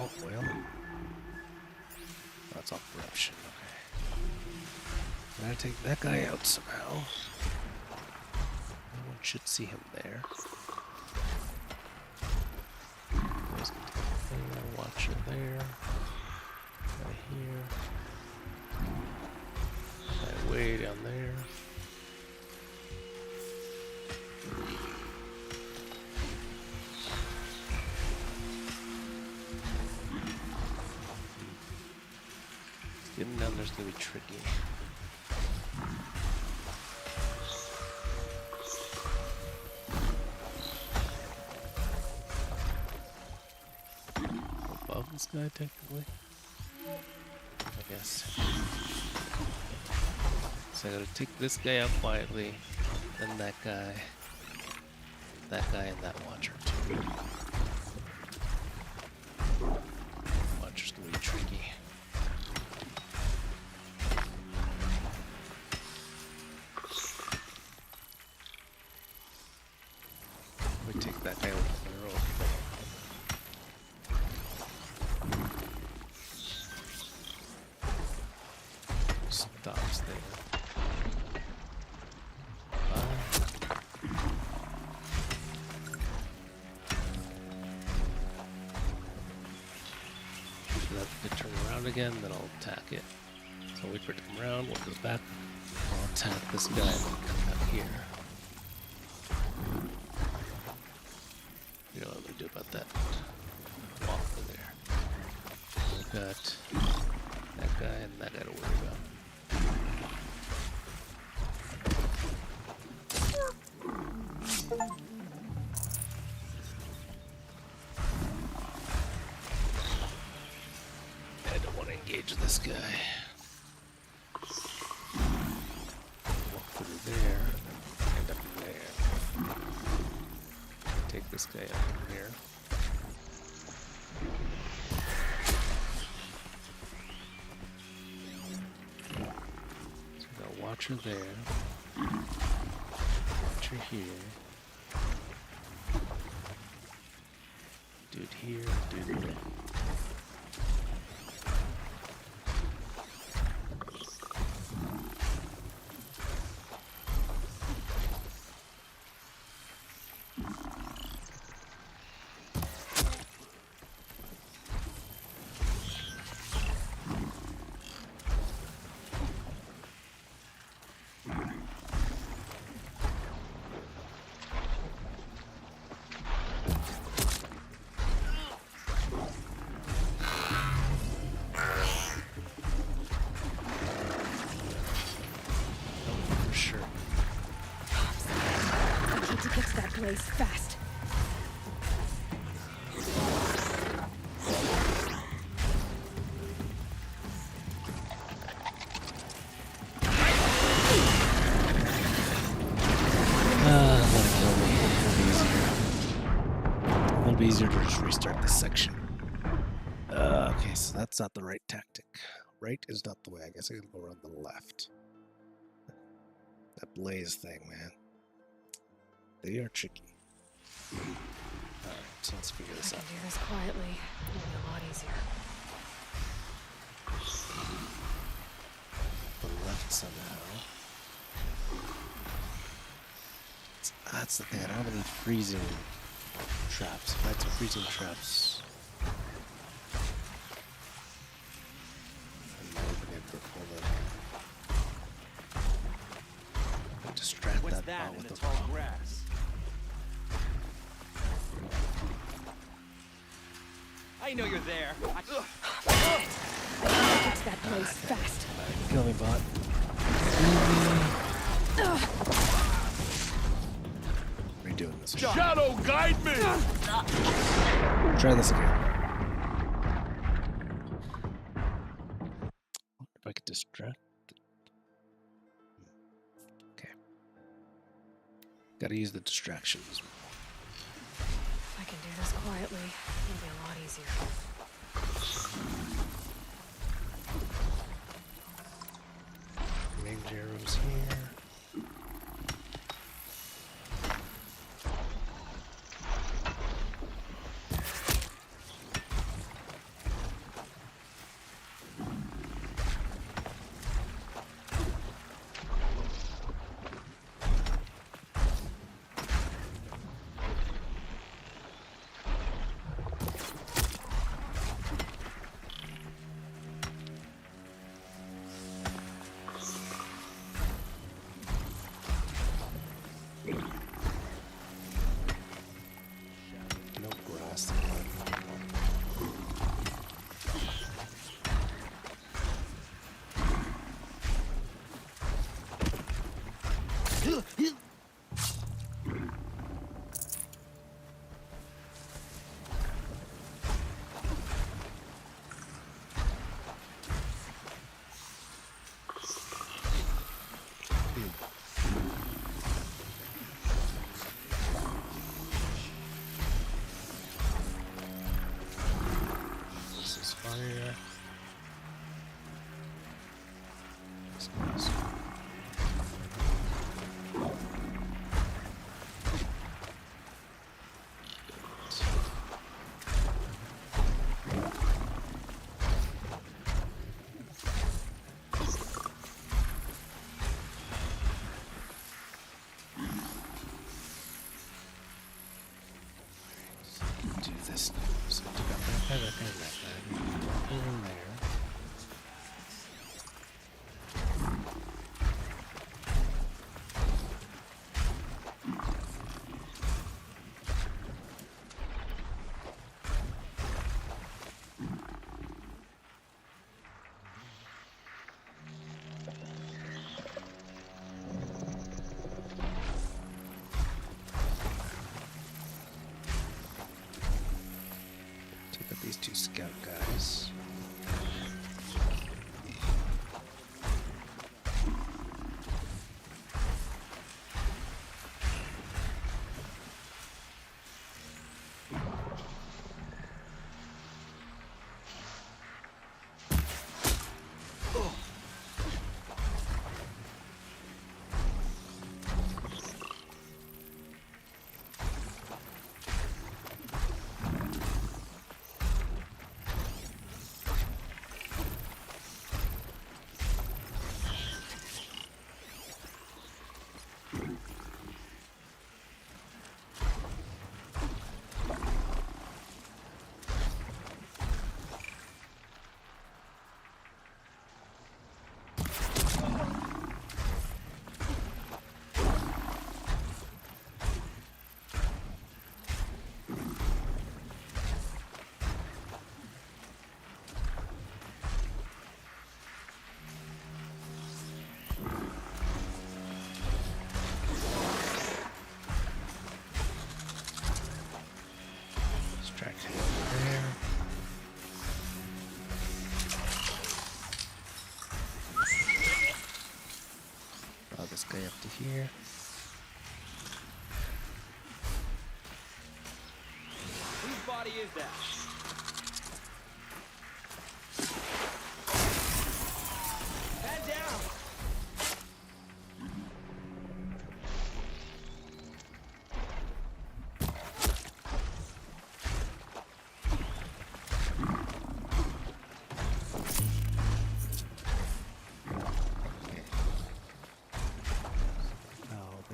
Oh, well. That's all corruption, okay. Gotta take that guy out somehow. No one should see him there. There's a watcher there. Guy here. Guy way down there. Getting down there's gonna be tricky. Above this guy, technically? I guess. So I gotta take this guy out quietly, then that guy, and that watcher too. Watcher's gonna be tricky. We take that guy out of the road. Stops there. Let it turn around again, then I'll attack it. So wait for it to come around, we'll go back. I'll attack this guy and then come back here. You know what I'm gonna do about that? Walk over there. We've got that guy and that guy to worry about. I don't want to engage this guy. Walk through there, end up there. Take this guy out from here. So we got a watcher there. Watcher here. Dude here, dude there. Blaze fast. It'll be easier to just restart this section. Okay, so that's not the right tactic. Right is not the way. I guess I gotta go around the left. That blaze thing, man. They are tricky. Alright, so let's figure this out. I can do this quietly. It'll be a lot easier. The left somehow. That's the thing. I don't have any freezing traps. If I had some freezing traps, I might have been able to pull them. Distract What's that that bot in with the the tall bomb. grass? I know you're there. Get to that place fast. Kill me, bot. Redoing this. Shadow, guide me! Try this again. If I could distract it. Okay. Gotta use the distractions. If I can do this quietly, it'll be a lot easier. Range arrows here. No grass. This is fire. This is do this. So do that. In there. Take out these two scout guys. Distract him there. Draw this guy up to here. Whose body is that? Head down!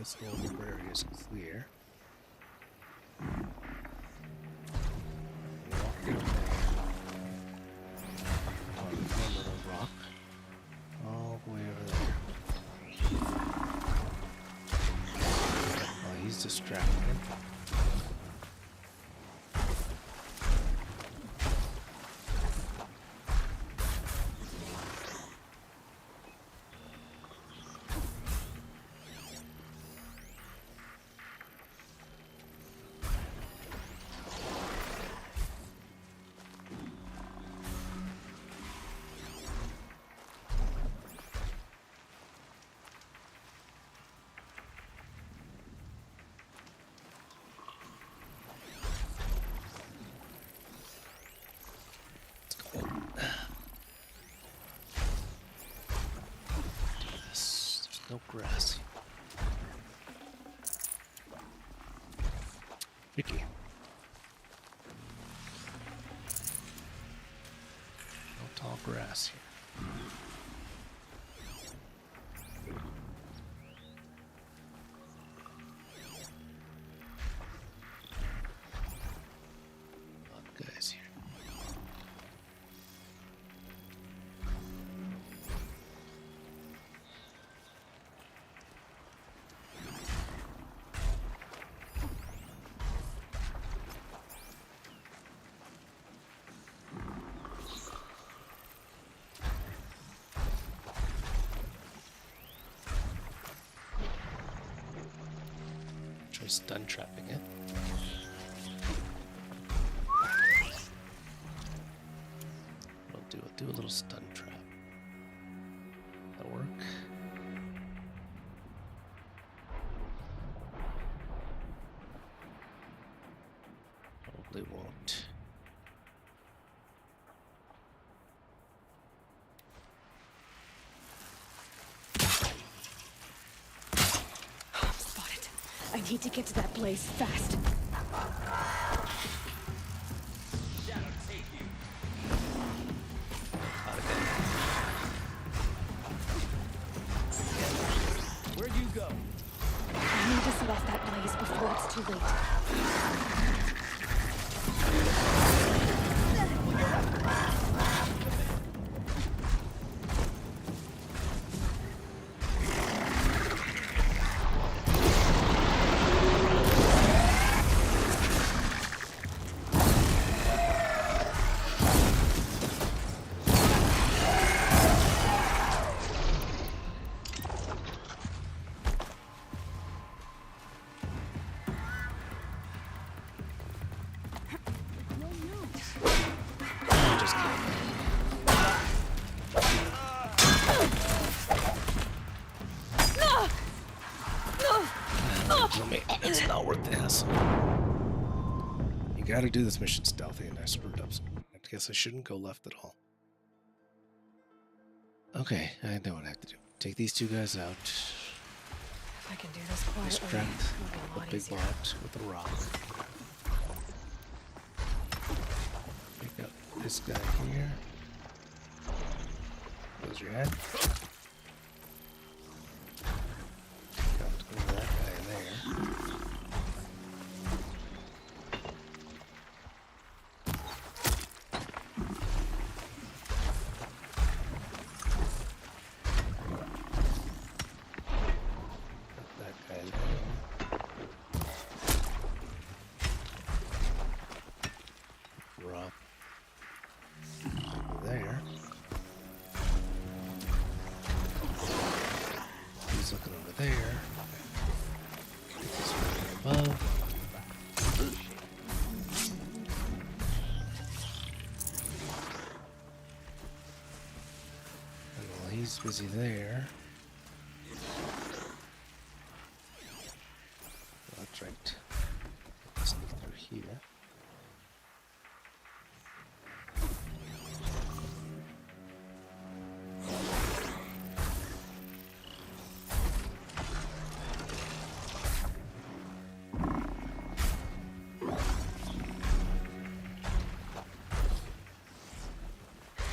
this whole area is clear. Walk down there. On the corner of the rock. All the way over there. Oh, he's distracted. No grass. Tricky. No tall grass here. Guys here. Try stun trapping it. I'll do a little stun trap. That'll work. Probably won't. Spotted. I need to get to that blaze fast. Where'd you go? I need to set off that blaze before it's too late. It's not worth the hassle. You gotta do this mission stealthy, and I screwed up. I guess I shouldn't go left at all. Okay, I know what I have to do. Take these two guys out. If I can do this quietly, Distract it'll be a the lot big easier. bot with a rock. Pick up this guy here. Close your head. Got that guy there. There. He's looking over there. Get this one above. And while he's busy there, that's right. Sneak through here.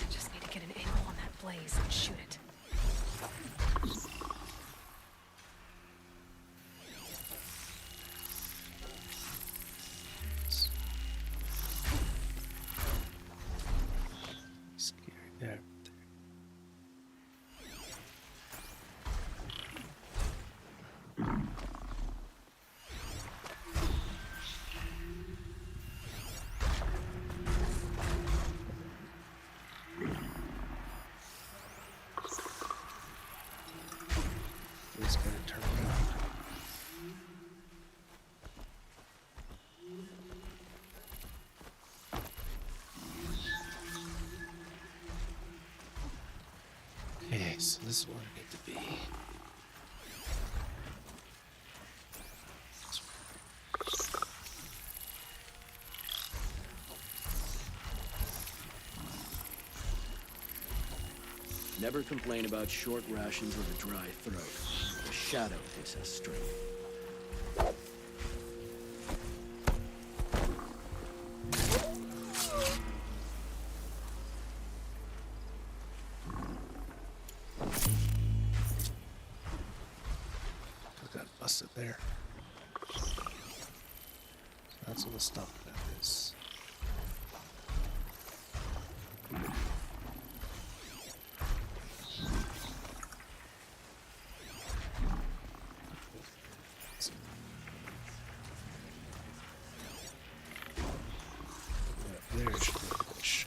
Just need to get an angle on that blaze and shoot it. Yeah. It's gonna turn around. Okay, so this is where I need to be. Never complain about short rations or a dry throat. The shadow gives us strength. Got busted there. That's what the stuff that is. There's the bush.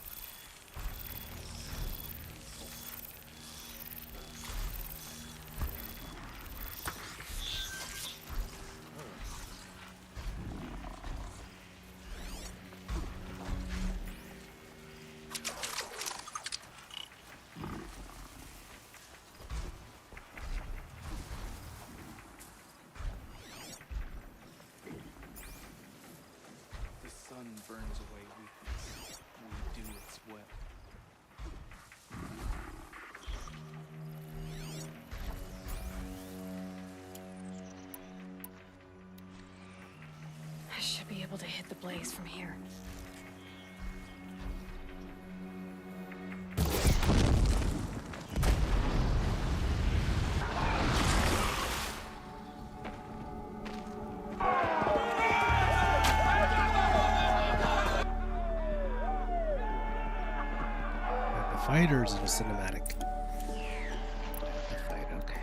The sun burns away weakness. We do its will. I should be able to hit the blaze from here. Fighters in a cinematic. The fight, okay.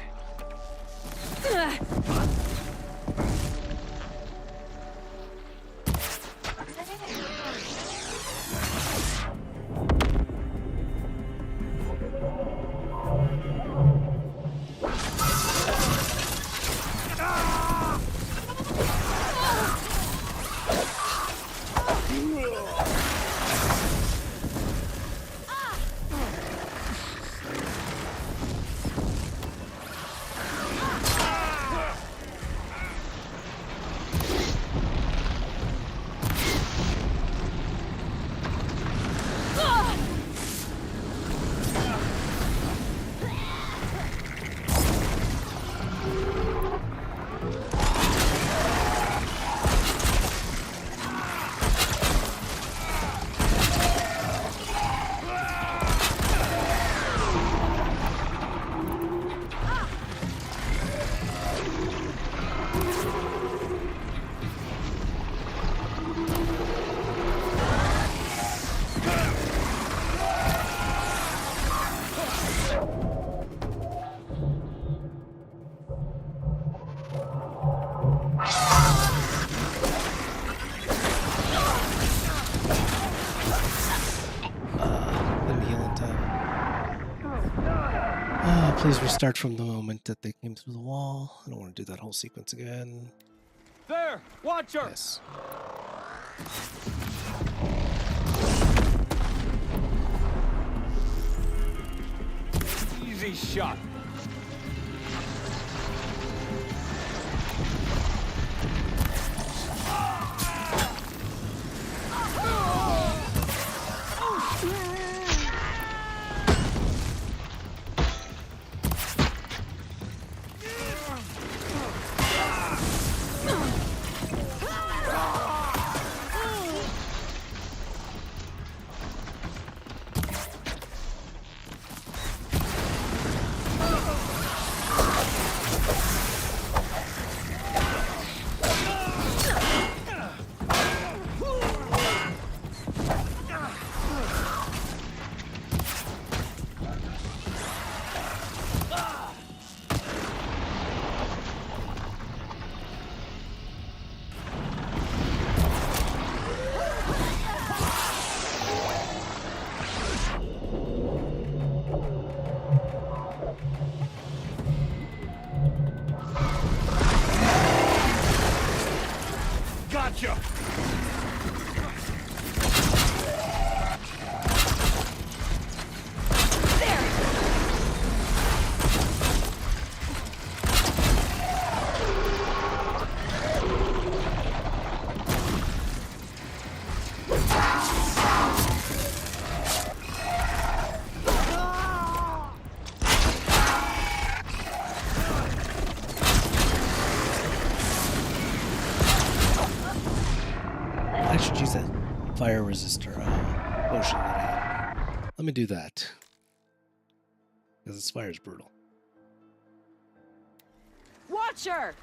Please restart from the moment that they came through the wall. I don't want to do that whole sequence again. There! Watch her! Yes. Easy shot. fire resistor potion that I have. Let me do that. Because this fire is brutal. Watcher!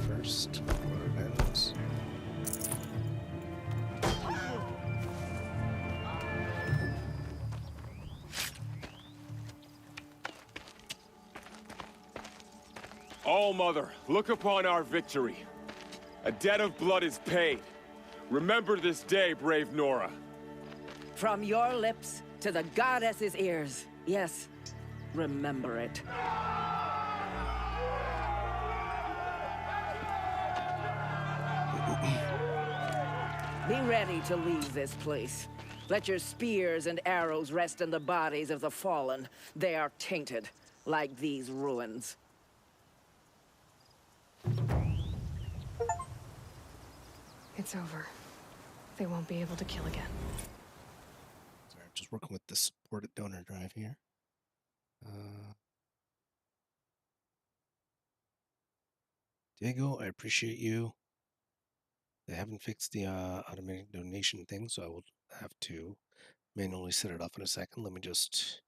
First, before it ends. All Mother, look upon our victory. A debt of blood is paid. Remember this day, brave Nora. From your lips to the goddess's ears. Yes, remember it. Be ready to leave this place. Let your spears and arrows rest in the bodies of the fallen. They are tainted, like these ruins. It's over. They won't be able to kill again. Sorry, I'm just working with the supported donor drive here. Diego, I appreciate you. They haven't fixed the automatic donation thing, so I will have to manually set it up in a second. Let me just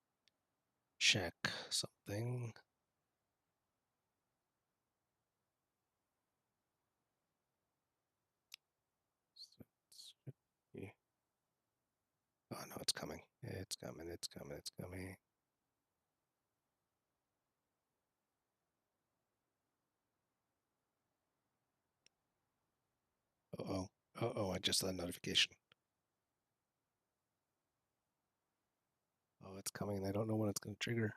check something. Yeah. Oh no, it's coming. It's coming. It's coming. It's coming. Uh-oh. Uh-oh, I just saw a notification. Oh, it's coming and I don't know when it's going to trigger.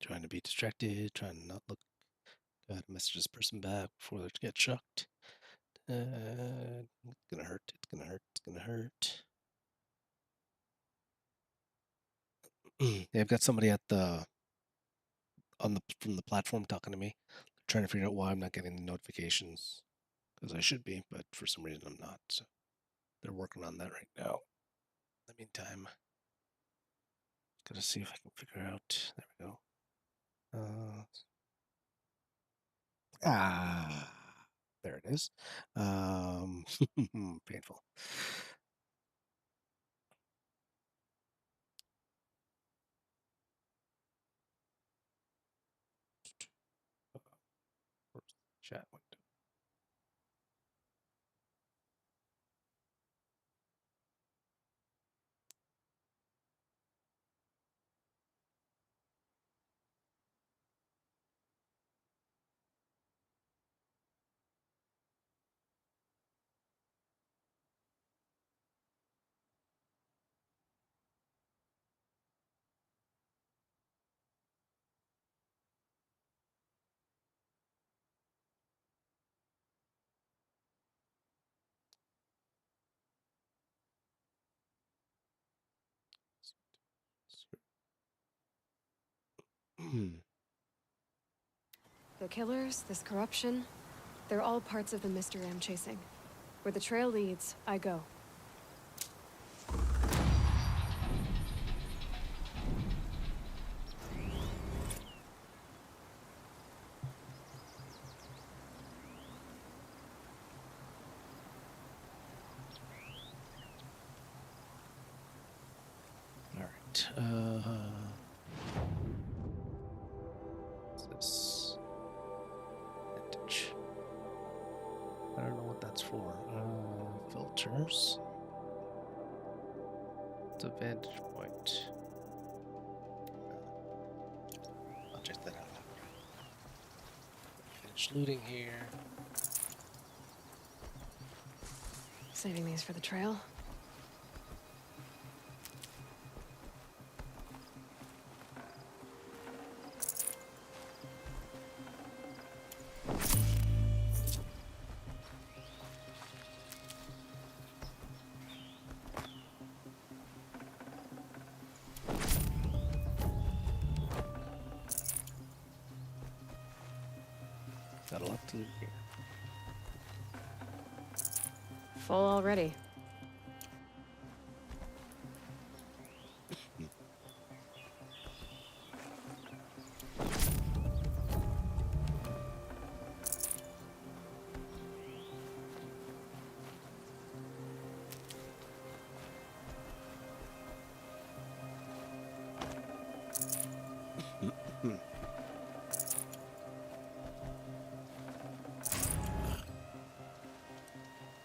Trying to be distracted, trying to not look. Gotta message this person back before they get shocked. It's gonna hurt. It's gonna hurt. It's gonna hurt. Yeah, I've got somebody at the from the platform talking to me, trying to figure out why I'm not getting the notifications, because I should be, but for some reason I'm not. So they're working on that right now. In the meantime, gotta see if I can figure out. There we go. There it is. Painful. Where's the chat window? The killers, this corruption, they're all parts of the mystery I'm chasing. Where the trail leads, I go. All right. What's this? Vintage. I don't know what that's for. Filters. It's a vantage point. I'll check that out. Finish looting here. Saving these for the trail. Got a lot to loot here. Full already.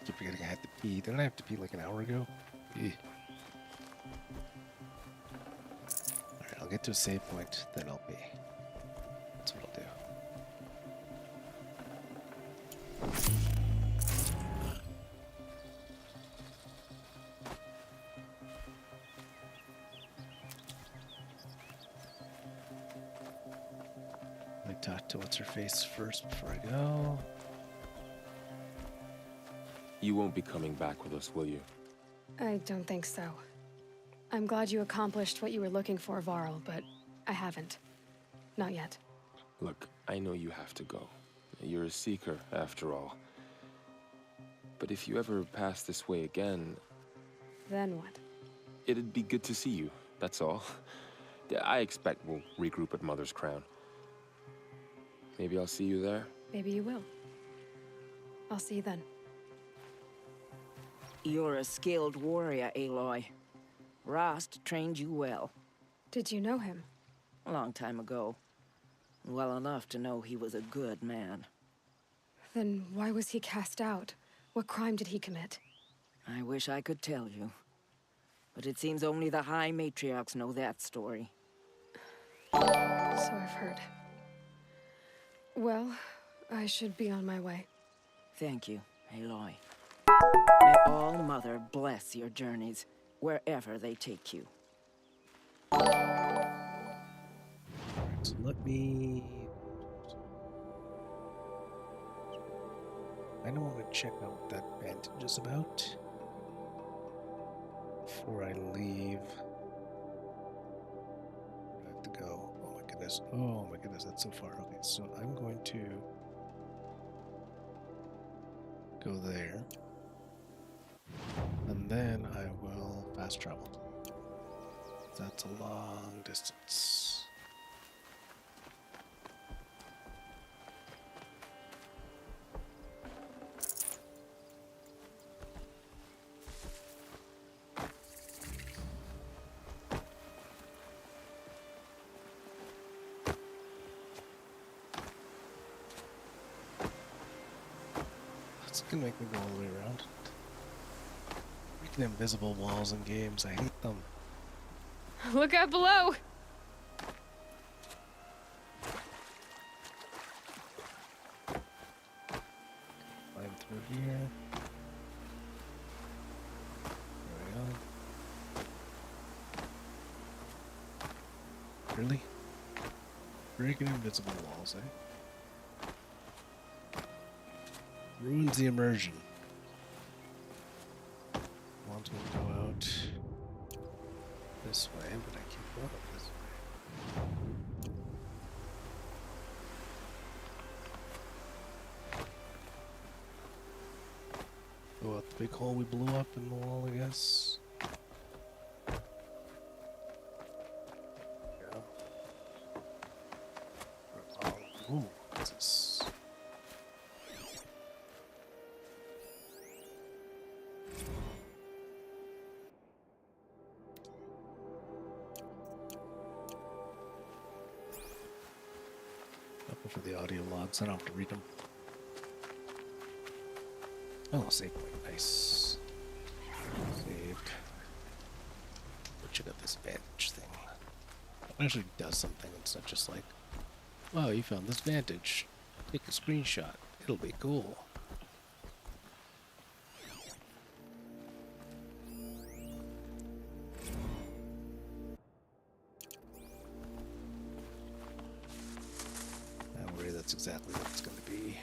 Keep forgetting I had to pee. Didn't I have to pee like an hour ago? Alright, I'll get to a save point, then I'll pee. That's what I'll do. Let me talk to what's-her-face first before I go. You won't be coming back with us, will you? I don't think so. I'm glad you accomplished what you were looking for, Varl, but I haven't. Not yet. Look, I know you have to go. You're a seeker, after all. But if you ever pass this way again... Then what? It'd be good to see you, that's all. I expect we'll regroup at Mother's Crown. Maybe I'll see you there? Maybe you will. I'll see you then. You're a skilled warrior, Aloy. Rost trained you well. Did you know him? A long time ago. Well enough to know he was a good man. Then why was he cast out? What crime did he commit? I wish I could tell you. But it seems only the High Matriarchs know that story. So I've heard. Well, I should be on my way. Thank you, Aloy. May All Mother bless your journeys, wherever they take you. So let me... I don't want to check out what that bandage is about before I leave. I have to go. Oh my goodness. Oh my goodness, that's so far. Okay, so I'm going to go there. And then I will fast travel. That's a long distance. It's gonna make me go all the way around. Freaking invisible walls in games, I hate them. Look out below! Climb through here. There we go. Really? Breaking invisible walls, eh? Ruins the immersion. Want to go out this way, but I can't go out this way. Go out the big hole we blew up in the wall, I guess. Yeah. Ooh, what's this? For the audio logs, I don't have to read them. Oh, save point, nice. Saved. But check out this vantage thing. It actually does something. It's not just like, wow, you found this vantage. Take a screenshot. It'll be cool. That's exactly what it's going to be.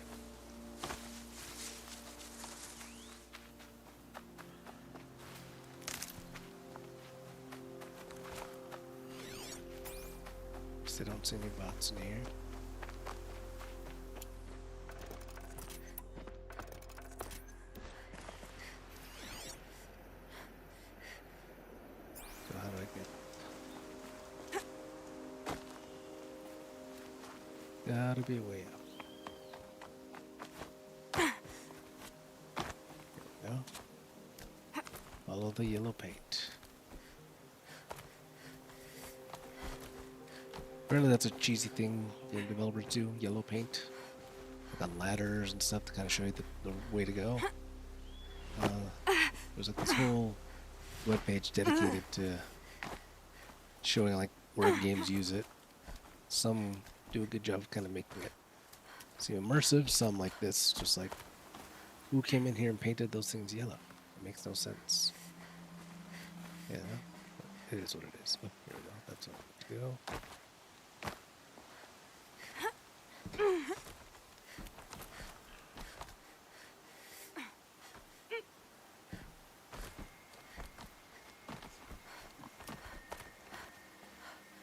I don't see any bots in here. So how do I get... Gotta be a way out. There we go. Follow the yellow paint. Apparently that's a cheesy thing game developers do, yellow paint. Like on ladders and stuff to kind of show you the way to go. There's like this whole webpage dedicated to showing like where games use it. Some do a good job of kind of making it seem immersive, some like this, just like, who came in here and painted those things yellow? It makes no sense. Yeah, it is what it is. Oh, here we go, that's all we have to go.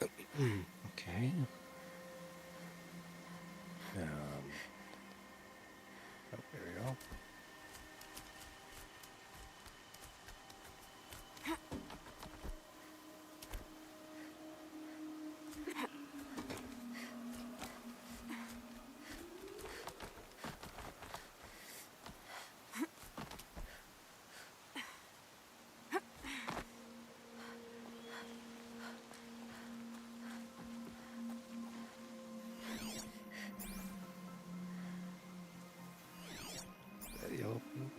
Okay. Oh, there we go. Open.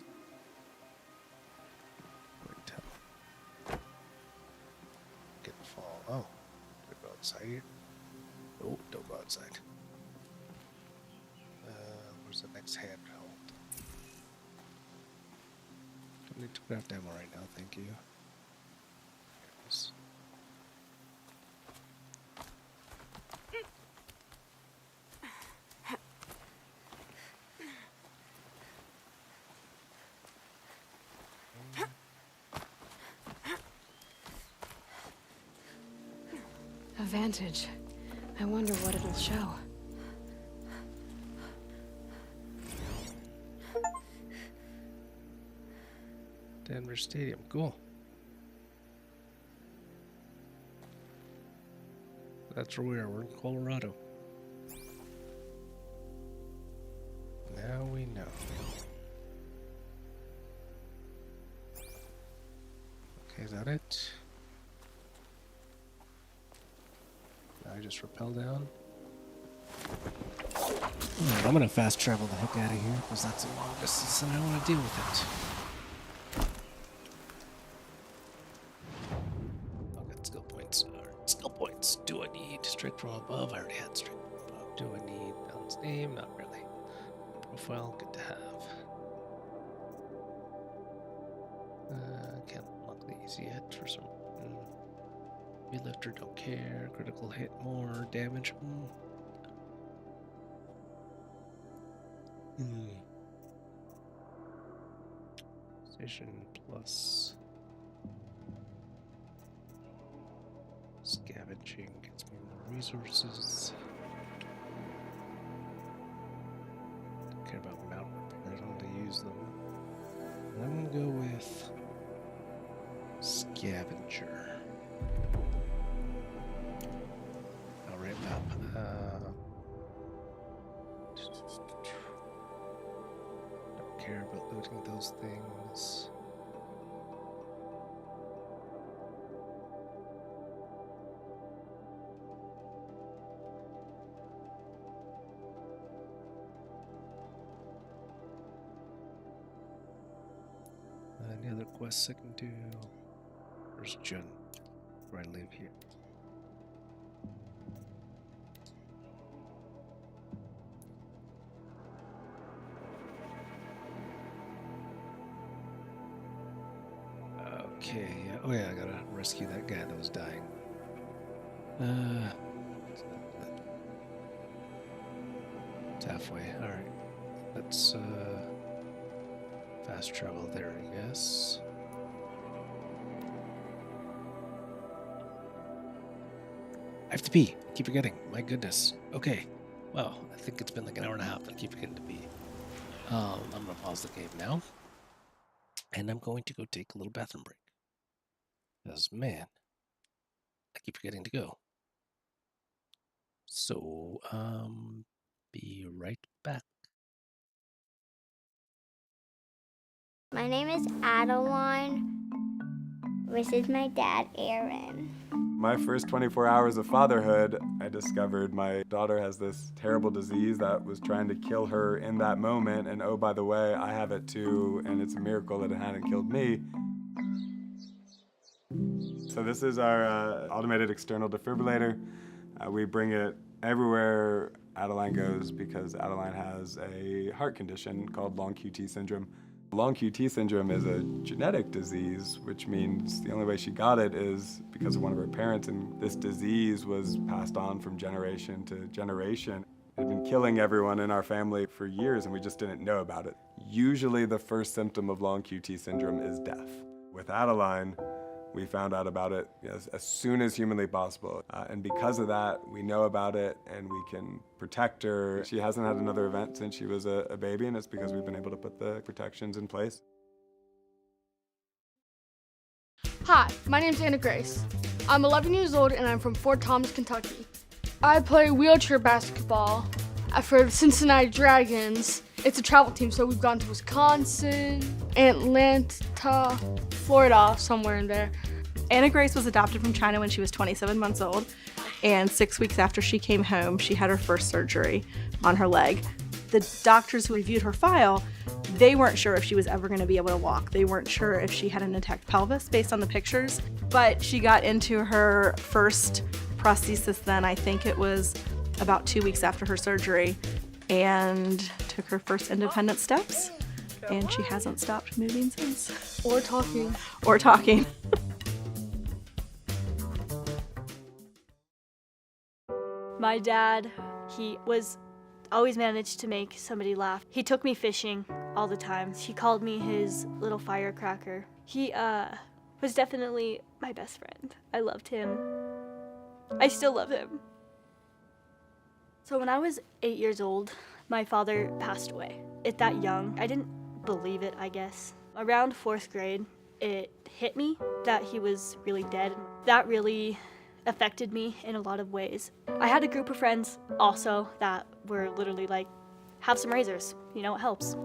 Wait till get fall. Oh, do we go outside? Oh, don't go outside. Where's the next handheld? Don't need to craft ammo right now, thank you. Yes. A vantage. I wonder what it'll show. Denver Stadium, cool. That's where we are. We're in Colorado. Now we know. Okay, is that it? Now I just rappel down. Alright, I'm gonna fast travel the heck out of here because that's a long distance and I don't want to deal with it. I've got skill points. Skill points. Do I need straight from above? I already had straight from above. Do I need Alan's name? Not really. Profile, good to have. Can't unlock these yet for some. Heavy lifter, don't care. Critical hit, more damage. Station plus scavenging gets me more resources. Don't care about mount repairs, I want to use them. And I'm gonna go with scavenger. I'll write map. Don't care about looting those things. Any other quests I can do? Where's Jun? Where I live here. Okay, oh yeah, I gotta rescue that guy that was dying. It's halfway, alright. Let's fast travel there, I guess. I have to pee. I keep forgetting. My goodness. Okay. Well, I think it's been like an hour and a half, but I keep forgetting to pee. I'm gonna pause the game now. And I'm going to go take a little bathroom break. Because, man, I keep forgetting to go. So, be right back. My name is Adeline. This is my dad, Aaron. My first 24 hours of fatherhood, I discovered my daughter has this terrible disease that was trying to kill her in that moment. And oh, by the way, I have it too, and it's a miracle that it hadn't killed me. So this is our automated external defibrillator. We bring it everywhere Adeline goes because Adeline has a heart condition called long QT syndrome. Long QT syndrome is a genetic disease, which means the only way she got it is because of one of her parents, and this disease was passed on from generation to generation. It had been killing everyone in our family for years, and we just didn't know about it. Usually the first symptom of long QT syndrome is death. With Adeline, We found out about it as soon as humanly possible. And because of that, we know about it and we can protect her. She hasn't had another event since she was a baby, and it's because we've been able to put the protections in place. Hi, my name's Anna Grace. I'm 11 years old and I'm from Fort Thomas, Kentucky. I play wheelchair basketball for the Cincinnati Dragons. It's a travel team, so we've gone to Wisconsin, Atlanta, Florida, somewhere in there. Anna Grace was adopted from China when she was 27 months old, and 6 weeks after she came home, she had her first surgery on her leg. The doctors who reviewed her file, they weren't sure if she was ever going to be able to walk. They weren't sure if she had an intact pelvis based on the pictures, but she got into her first prosthesis then. I think it was about 2 weeks after her surgery, and took her first independent steps, and she hasn't stopped moving since. Or talking. Or talking. My dad, he was always managed to make somebody laugh. He took me fishing all the time. He called me his little firecracker. He was definitely my best friend. I loved him. I still love him. So when I was 8 years old, my father passed away. At that young, I didn't believe it, I guess. Around 4th grade, it hit me that he was really dead. That really affected me in a lot of ways. I had a group of friends also that were literally like, have some razors, you know, it helps.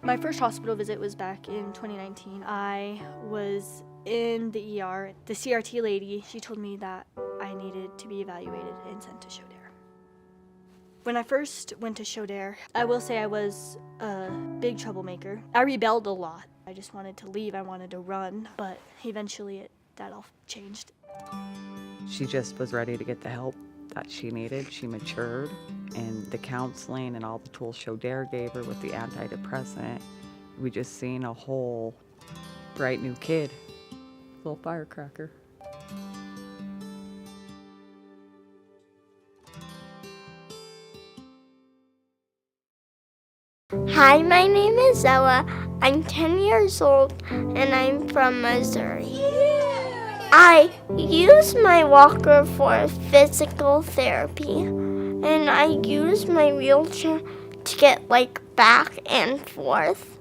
My first hospital visit was back in 2019. I was in the ER. The CRT lady, she told me that I needed to be evaluated and sent to Show Dare. When I first went to Show Dare, I will say I was a big troublemaker. I rebelled a lot. I just wanted to leave, I wanted to run, but eventually that all changed. She just was ready to get the help that she needed. She matured, and the counseling and all the tools Show Dare gave her with the antidepressant, we just seen a whole bright new kid, little firecracker. Hi, my name is Ella. I'm 10 years old and I'm from Missouri. I use my walker for physical therapy, and I use my wheelchair to get back and forth.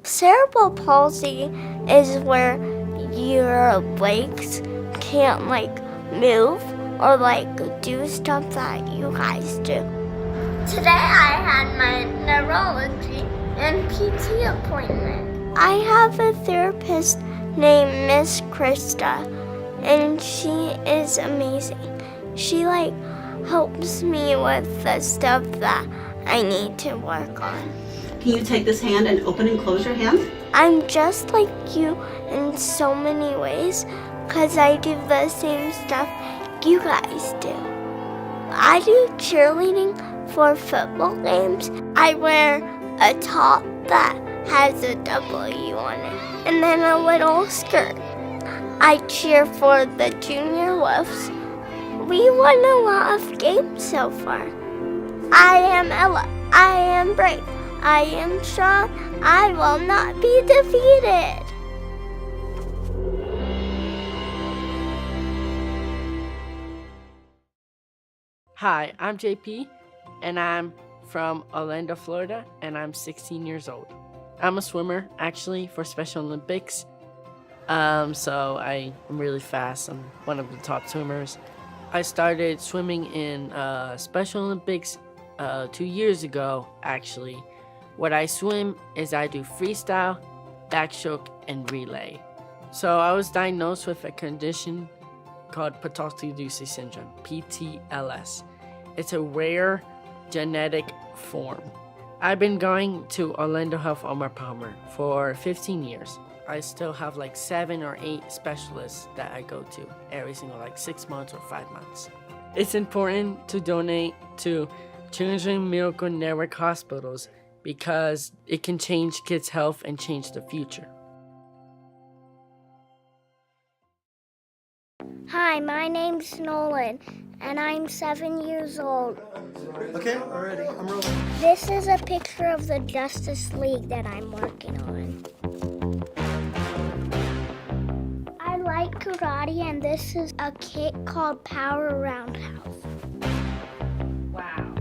Cerebral palsy is where your legs can't move or do stuff that you guys do. Today I had my neurology and PT appointment. I have a therapist named Miss Krista, and she is amazing. She helps me with the stuff that I need to work on. Can you take this hand and open and close your hand? I'm just like you in so many ways, because I do the same stuff you guys do. I do cheerleading for football games. I wear a top that has a W on it, and then a little skirt. I cheer for the Junior Wolves. We won a lot of games so far. I am Ella. I am brave. I am strong. I will not be defeated. Hi, I'm JP, and I'm from Orlando, Florida, and I'm 16 years old. I'm a swimmer, actually, for Special Olympics. So I'm really fast. I'm one of the top swimmers. I started swimming in Special Olympics 2 years ago, actually. What I swim is I do freestyle, backstroke, and relay. So I was diagnosed with a condition called Potocki-Ducey syndrome, PTLS. It's a rare genetic form. I've been going to Orlando Health Armor Palmer for 15 years. I still have 7 or 8 specialists that I go to every single 6 months or 5 months. It's important to donate to Children's Miracle Network hospitals because it can change kids' health and change the future. Hi, my name's Nolan, and I'm 7 years old. Okay, already, I'm rolling. This is a picture of the Justice League that I'm working on. karate, and this is a kit called Power Roundhouse. Wow.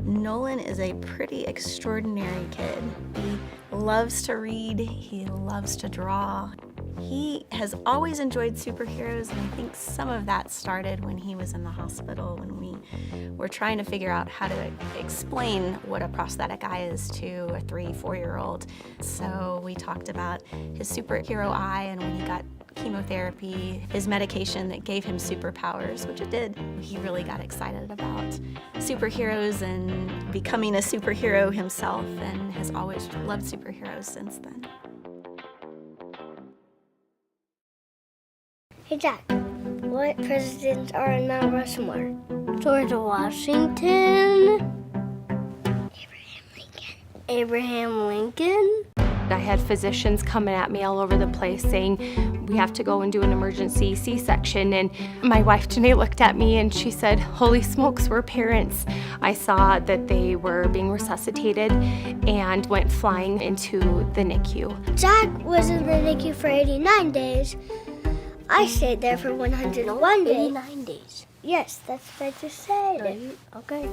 Nolan is a pretty extraordinary kid. He loves to read, he loves to draw. He has always enjoyed superheroes, and I think some of that started when he was in the hospital when we were trying to figure out how to explain what a prosthetic eye is to a 3-4-year-old. So we talked about his superhero eye, and when he got chemotherapy, his medication that gave him superpowers, which it did. He really got excited about superheroes and becoming a superhero himself, and has always loved superheroes since then. Hey, Jack, what presidents are in Mount Rushmore? George Washington, Abraham Lincoln. I had physicians coming at me all over the place saying, we have to go and do an emergency C-section. And my wife, Janae, looked at me and she said, holy smokes, we're parents. I saw that they were being resuscitated and went flying into the NICU. Jack was in the NICU for 89 days. I stayed there for 101 days. 89 days. Yes, that's what I just said. Okay.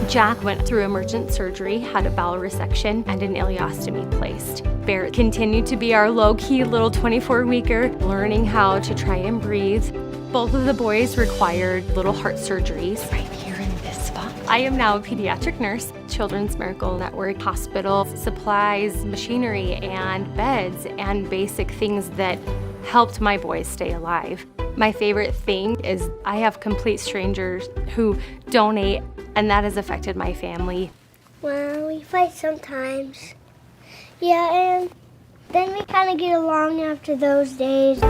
Jack went through emergent surgery, had a bowel resection, and an ileostomy placed. Barrett continued to be our low-key little 24-weeker, learning how to try and breathe. Both of the boys required little heart surgeries. Right here in this spot. I am now a pediatric nurse. Children's Miracle Network hospital supplies machinery and beds and basic things that helped my boys stay alive. My favorite thing is I have complete strangers who donate, and that has affected my family. Well, we fight sometimes. Yeah, and then we kind of get along after those days.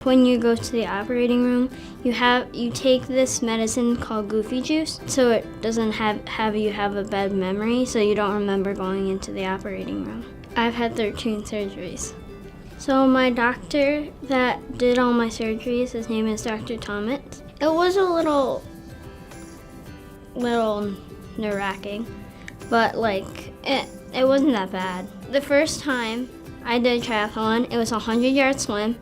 When you go to the operating room, you take this medicine called Goofy Juice, so it doesn't have you have a bad memory, so you don't remember going into the operating room. I've had 13 surgeries. So my doctor that did all my surgeries, his name is Dr. Thomas. It was a little nerve-wracking, but it wasn't that bad. The first time I did triathlon, it was a 100-yard swim,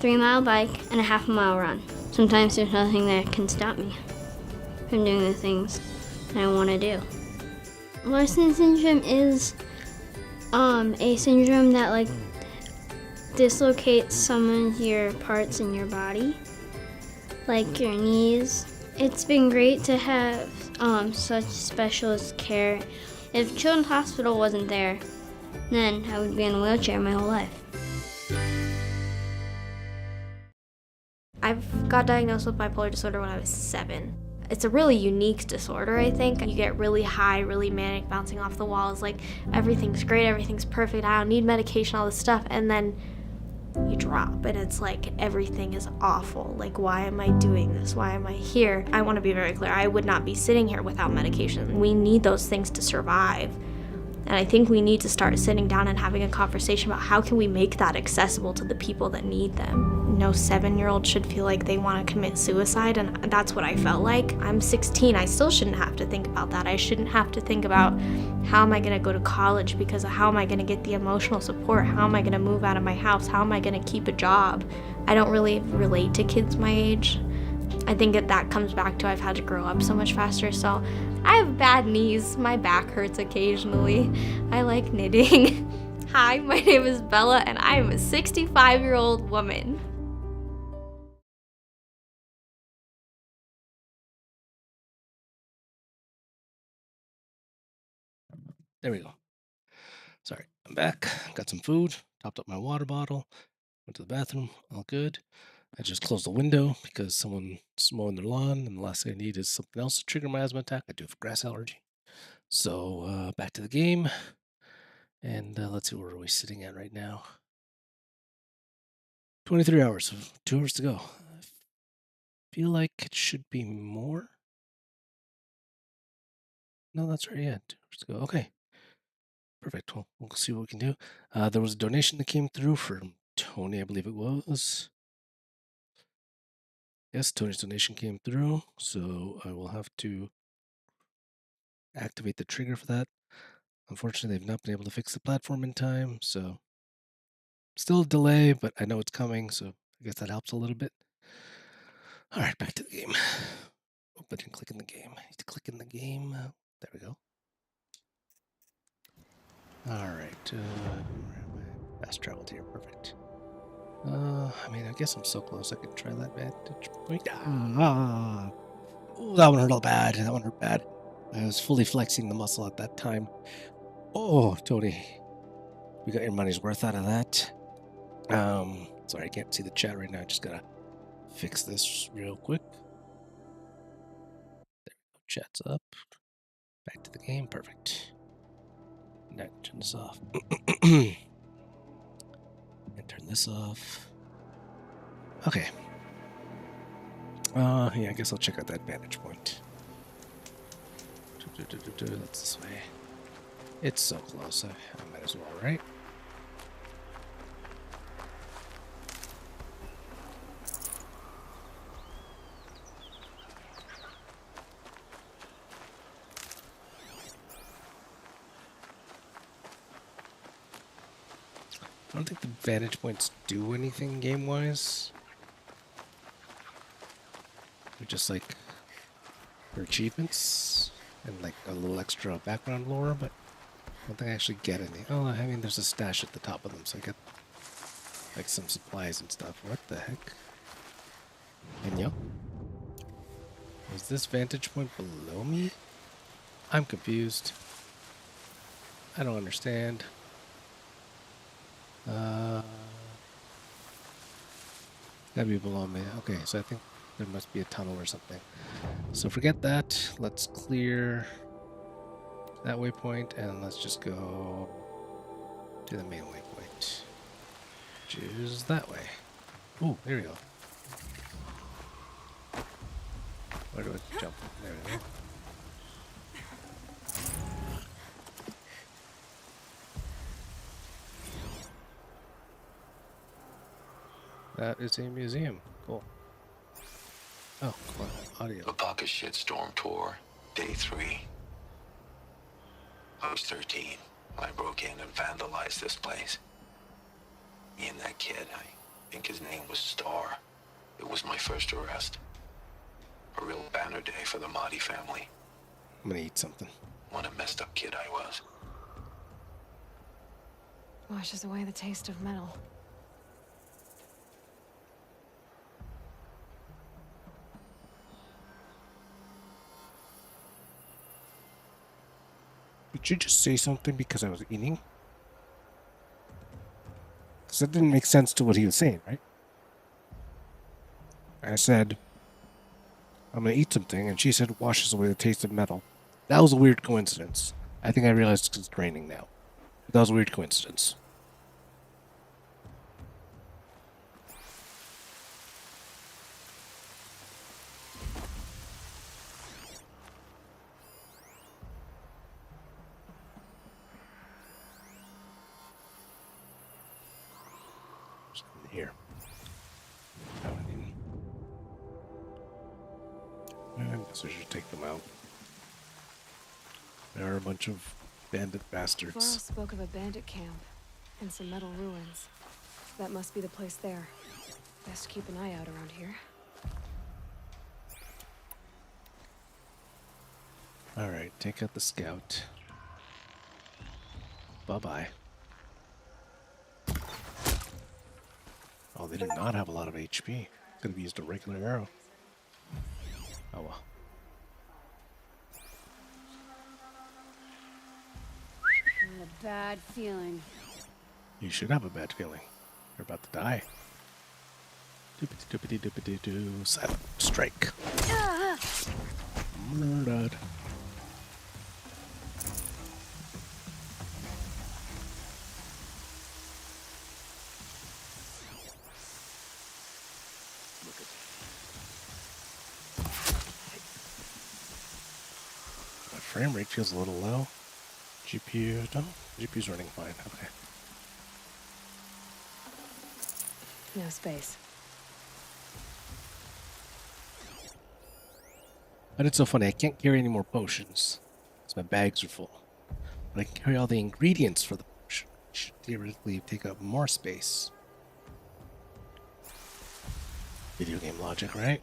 3-mile bike, and a half-mile run. Sometimes there's nothing that can stop me from doing the things that I want to do. Larsen syndrome is a syndrome that dislocates some of your parts in your body, like your knees. It's been great to have such specialist care. If Children's Hospital wasn't there, then I would be in a wheelchair my whole life. I got diagnosed with bipolar disorder when I was 7. It's a really unique disorder, I think. You get really high, really manic, bouncing off the walls, like everything's great, everything's perfect, I don't need medication, all this stuff, and then you drop, and it's like everything is awful. Like, why am I doing this? Why am I here? I want to be very clear, I would not be sitting here without medication. We need those things to survive. And I think we need to start sitting down and having a conversation about how can we make that accessible to the people that need them. No 7-year-old should feel like they want to commit suicide, and that's what I felt like. I'm 16, I still shouldn't have to think about that. I shouldn't have to think about how am I going to go to college because of how am I going to get the emotional support? How am I going to move out of my house? How am I going to keep a job? I don't really relate to kids my age. I think that comes back to I've had to grow up so much faster, so I have bad knees, my back hurts occasionally. I like knitting. Hi, my name is Bella and I am a 65-year-old woman. There we go. Sorry, I'm back. Got some food, topped up my water bottle, went to the bathroom, all good. I just closed the window because someone's mowing their lawn, and the last thing I need is something else to trigger my asthma attack. I do have grass allergy. So back to the game, and let's see, where are we sitting at right now? 23 hours, so 2 hours to go. I feel like it should be more. No, that's right, yeah, 2 hours to go. Okay, perfect. Well, we'll see what we can do. There was a donation that came through from Tony, I believe it was. Yes, Tony's donation came through, so I will have to activate the trigger for that. Unfortunately, they've not been able to fix the platform in time, so still a delay, but I know it's coming, so I guess that helps a little bit. All right, back to the game. Oh, I didn't click in the game. I need to click in the game. There we go. All right. Fast traveled here. Perfect. I mean, I guess I'm so close. I could try that vantage point. Oh, that one hurt all bad. That one hurt bad. I was fully flexing the muscle at that time. Oh, Tony, you got your money's worth out of that. Sorry, I can't see the chat right now. I just gotta fix this real quick. There we go. Chat's up. Back to the game. Perfect. Now I can turn this off. And turn this off. Okay. Yeah, I guess I'll check out that vantage point. That's this way. It's so close. I might as well, right? I don't think the vantage points do anything game-wise. They're just like for achievements and like a little extra background lore, but I don't think I actually get any. Oh, I mean, there's a stash at the top of them, so I get like some supplies and stuff. What the heck? And yo, is this vantage point below me? I'm confused. I don't understand. Gotta be below me. Okay, so I think there must be a tunnel or something. So forget that. Let's clear that waypoint and let's just go to the main waypoint, which is that way. Oh, there we go. Where do I jump? There we go. That is a museum. Cool. Oh, come on. Audio. The Bucket Shitstorm Tour, Day 3. I was 13 when I broke in and vandalized this place. Me and that kid, I think his name was Star. It was my first arrest. A real banner day for the Mahdi family. I'm gonna eat something. What a messed up kid I was. Washes away the taste of metal. Did you just say something because I was eating? Because that didn't make sense to what he was saying, right? I said, I'm going to eat something, and she said, washes away the taste of metal. That was a weird coincidence. I think I realized it's raining now. But that was a weird coincidence. Here. I guess I should take them out. There are a bunch of bandit bastards. Varl spoke of a bandit camp and some metal ruins. That must be the place there. Best keep an eye out around here. Alright, take out the scout. Bye-bye. Oh, they did not have a lot of HP. Could have used a regular arrow. Oh well. A bad feeling. You should have a bad feeling. You're about to die. Doopity doopity doopity doo. Silent strike. Murdered. Frame rate feels a little low. GPU, no, GPU's running fine. Okay. No space. But it's so funny. I can't carry any more potions because my bags are full. But I can carry all the ingredients for the potion, which should theoretically take up more space. Video game logic, right?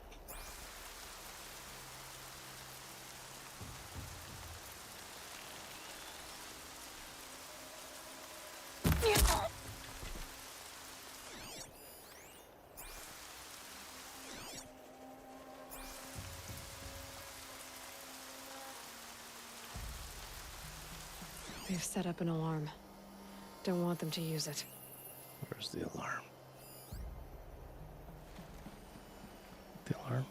They've set up an alarm. Don't want them to use it. Where's the alarm? The alarm?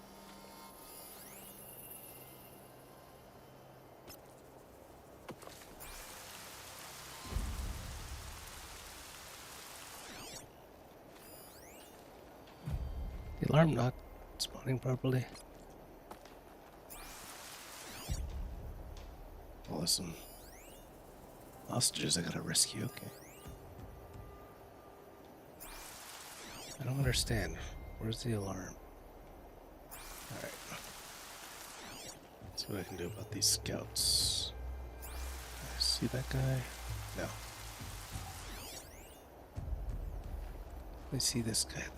The alarm not spawning properly. Oh, there's some hostages I gotta rescue, okay. I don't understand. Where's the alarm? Alright. Let's see what I can do about these scouts. I see that guy? No. I see this guy though.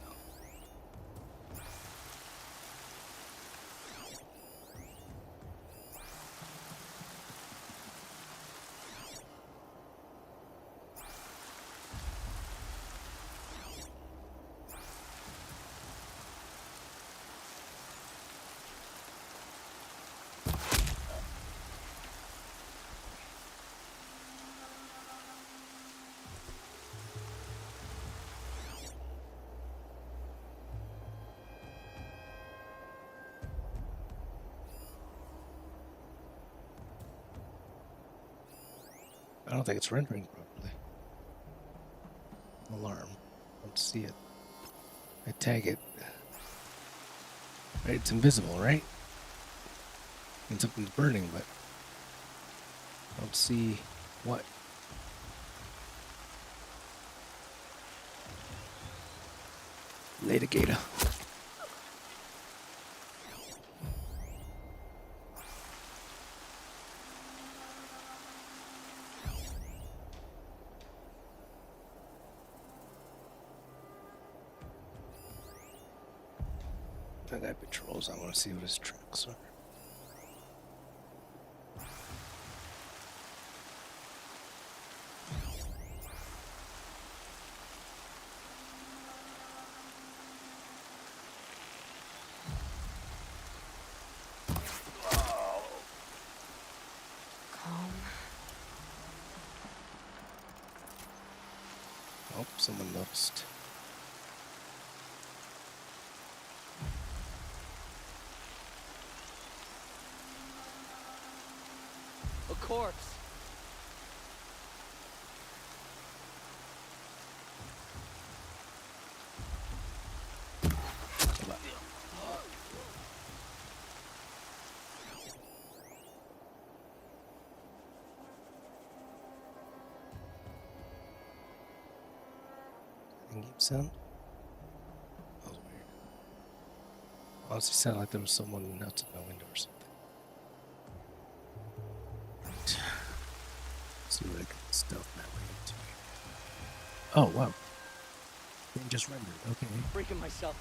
I don't think it's rendering properly. Alarm. Don't see it. I tag it. Right, it's invisible, right? And something's burning, but I don't see what. Litigator. That guy patrols. I want to see what his tracks are. Calm. Oh, someone noticed. A corpse. Sound? That was weird. Honestly, sounded like there was someone outside my window or something. Right. See what I can stealth that way into. Oh wow! It just rendered. Okay. Freaking myself.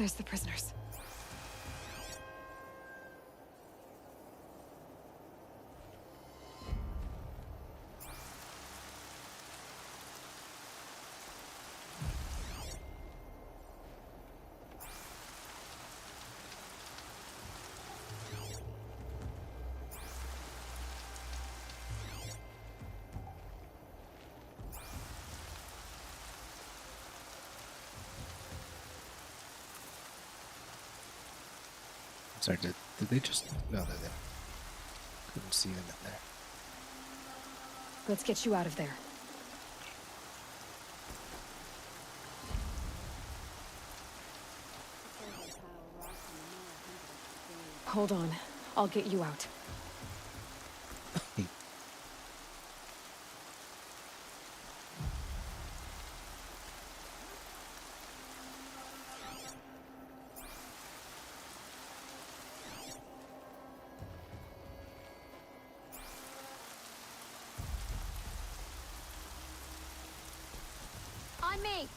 There's the prisoners. Sorry, did they just... No, they didn't. Couldn't see them in there. Let's get you out of there. Hold on. I'll get you out. On me!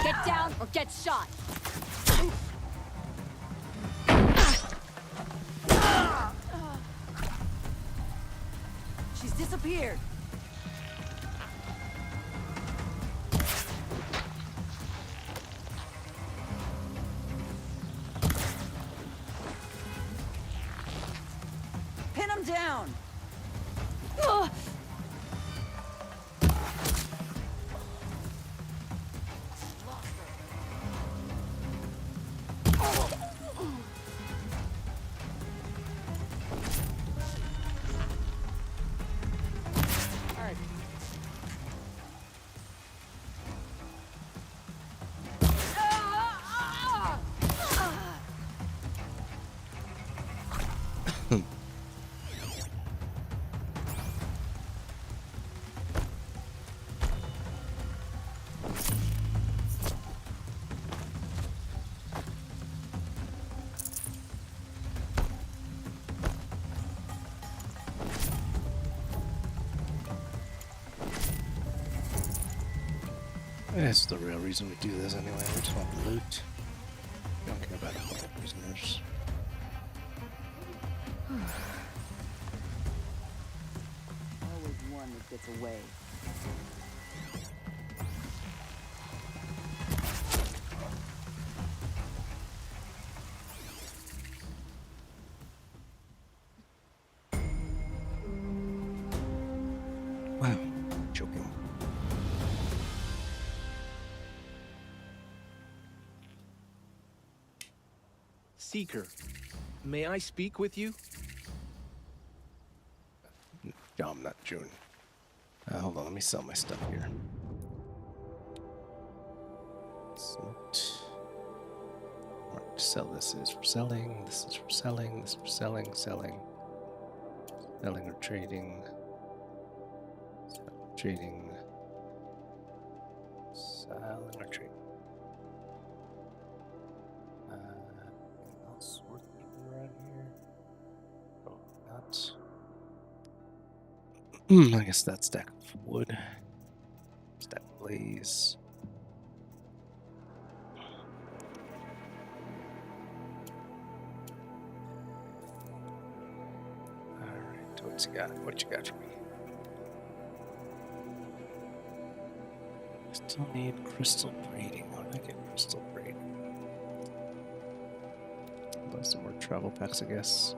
Get down or get shot. She's disappeared. Pin him down. That's the real reason we do this anyway. We just want loot. We don't care about a couple prisoners. Always one that gets away. Wow, joking. Seeker, may I speak with you? No, I'm not June. Hold on, let me sell my stuff here. Sell this is for selling, this is for selling, this is for selling, selling or trading, trading, selling or trading. Anything else worth keeping around here? Oh, not. I guess that's stack of wood, stack of blaze. What's you got? What you got for me? Still need crystal braiding. How do I get crystal braiding? Buy some more travel packs, I guess.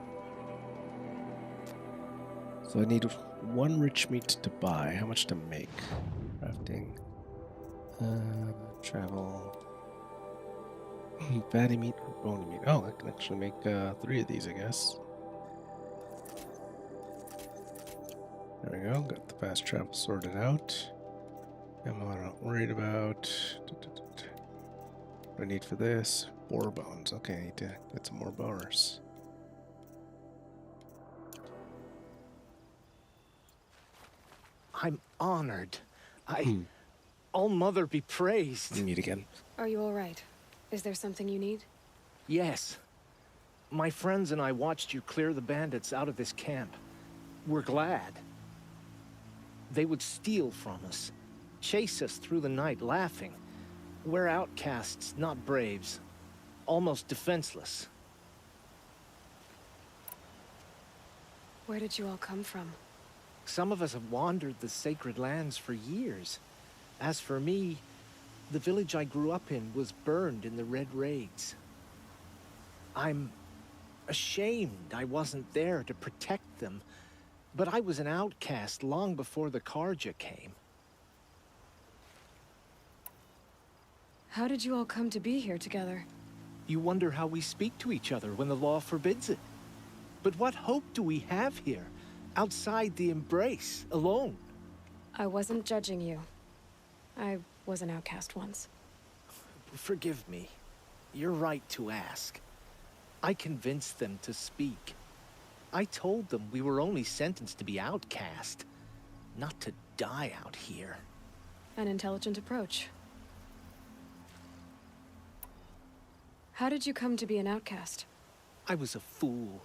So I need 1 rich meat to buy. How much to make? Crafting. Travel. Fatty meat or bony meat? Oh, I can actually make 3 of these, I guess. There we go, got the fast travel sorted out. Ammo I'm not worried about. What do I need for this? Boar bones. Okay, I need to get some more boners. I'm honored. All Mother be praised. We meet again. Are you all right? Is there something you need? Yes. My friends and I watched you clear the bandits out of this camp. We're glad. They would steal from us, chase us through the night laughing. We're outcasts, not braves. Almost defenseless. Where did you all come from? Some of us have wandered the sacred lands for years. As for me, the village I grew up in was burned in the Red Raids. I'm ashamed I wasn't there to protect them, but I was an outcast long before the Carja came. How did you all come to be here together? You wonder how we speak to each other when the law forbids it. But what hope do we have here, outside the embrace, alone? I wasn't judging you. I was an outcast once. Forgive me. You're right to ask. I convinced them to speak. I told them we were only sentenced to be outcast, not to die out here. An intelligent approach. How did you come to be an outcast? I was a fool.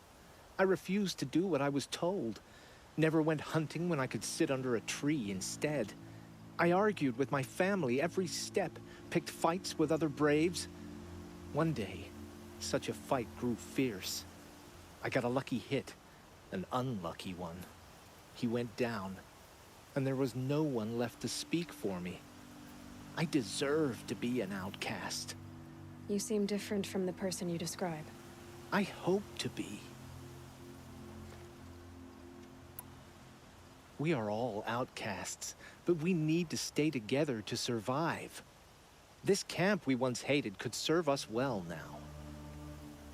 I refused to do what I was told. Never went hunting when I could sit under a tree instead. I argued with my family every step, picked fights with other braves. One day, such a fight grew fierce. I got a lucky hit, an unlucky one. He went down, and there was no one left to speak for me. I deserved to be an outcast. You seem different from the person you describe. I hope to be. We are all outcasts, but we need to stay together to survive. This camp we once hated could serve us well now.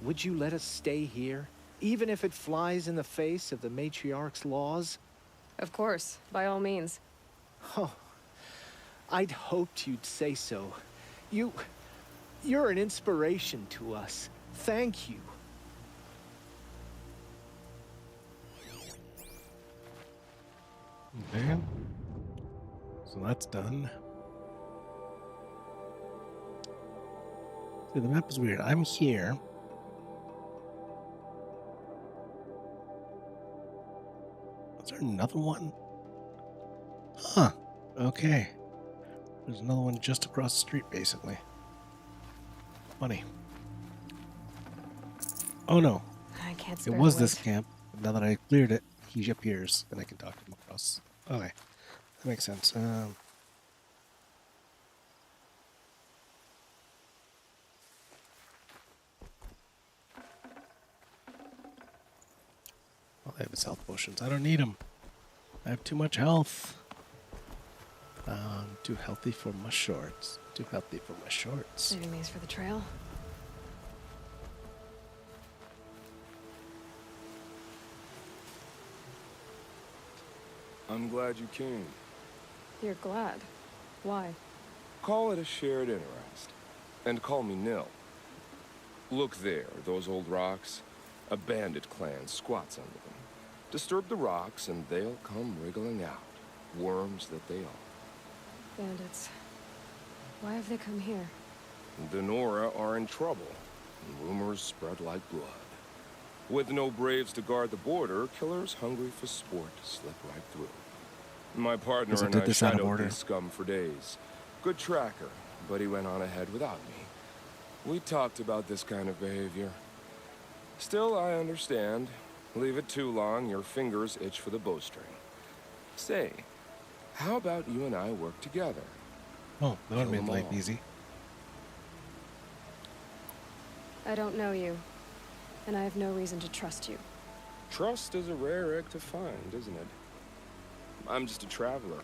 Would you let us stay here, even if it flies in the face of the matriarch's laws? Of course, by all means. Oh, I'd hoped you'd say so. You're an inspiration to us. Thank you. Okay. So that's done. See, the map is weird. I'm here. Is there another one? Huh. Okay. There's another one just across the street, basically. Funny. Oh no. I can't It spare was the this weight. camp. But now that I cleared it, he appears, and I can talk to him across. Okay. That makes sense. Well, I have his health potions. I don't need them. I have too much health. Too healthy for my shorts. Too healthy for my shorts. Saving these for the trail. I'm glad you came. You're glad. Why? Call it a shared interest. And call me Nil. Look there, those old rocks. A bandit clan squats under them. Disturb the rocks and they'll come wriggling out. Worms that they are. Bandits. Why have they come here? The Nora are in trouble, and rumors spread like blood. With no braves to guard the border, killers hungry for sport slip right through. My partner Because I and did I this out of shadowed order. these scum for days. Good tracker, but he went on ahead without me. We talked about this kind of behavior. Still, I understand. Leave it too long, your fingers itch for the bowstring. Say, how about you and I work together? Oh, that would have Kill made them life all. easy. I don't know you, and I have no reason to trust you. Trust is a rare egg to find, isn't it? I'm just a traveler,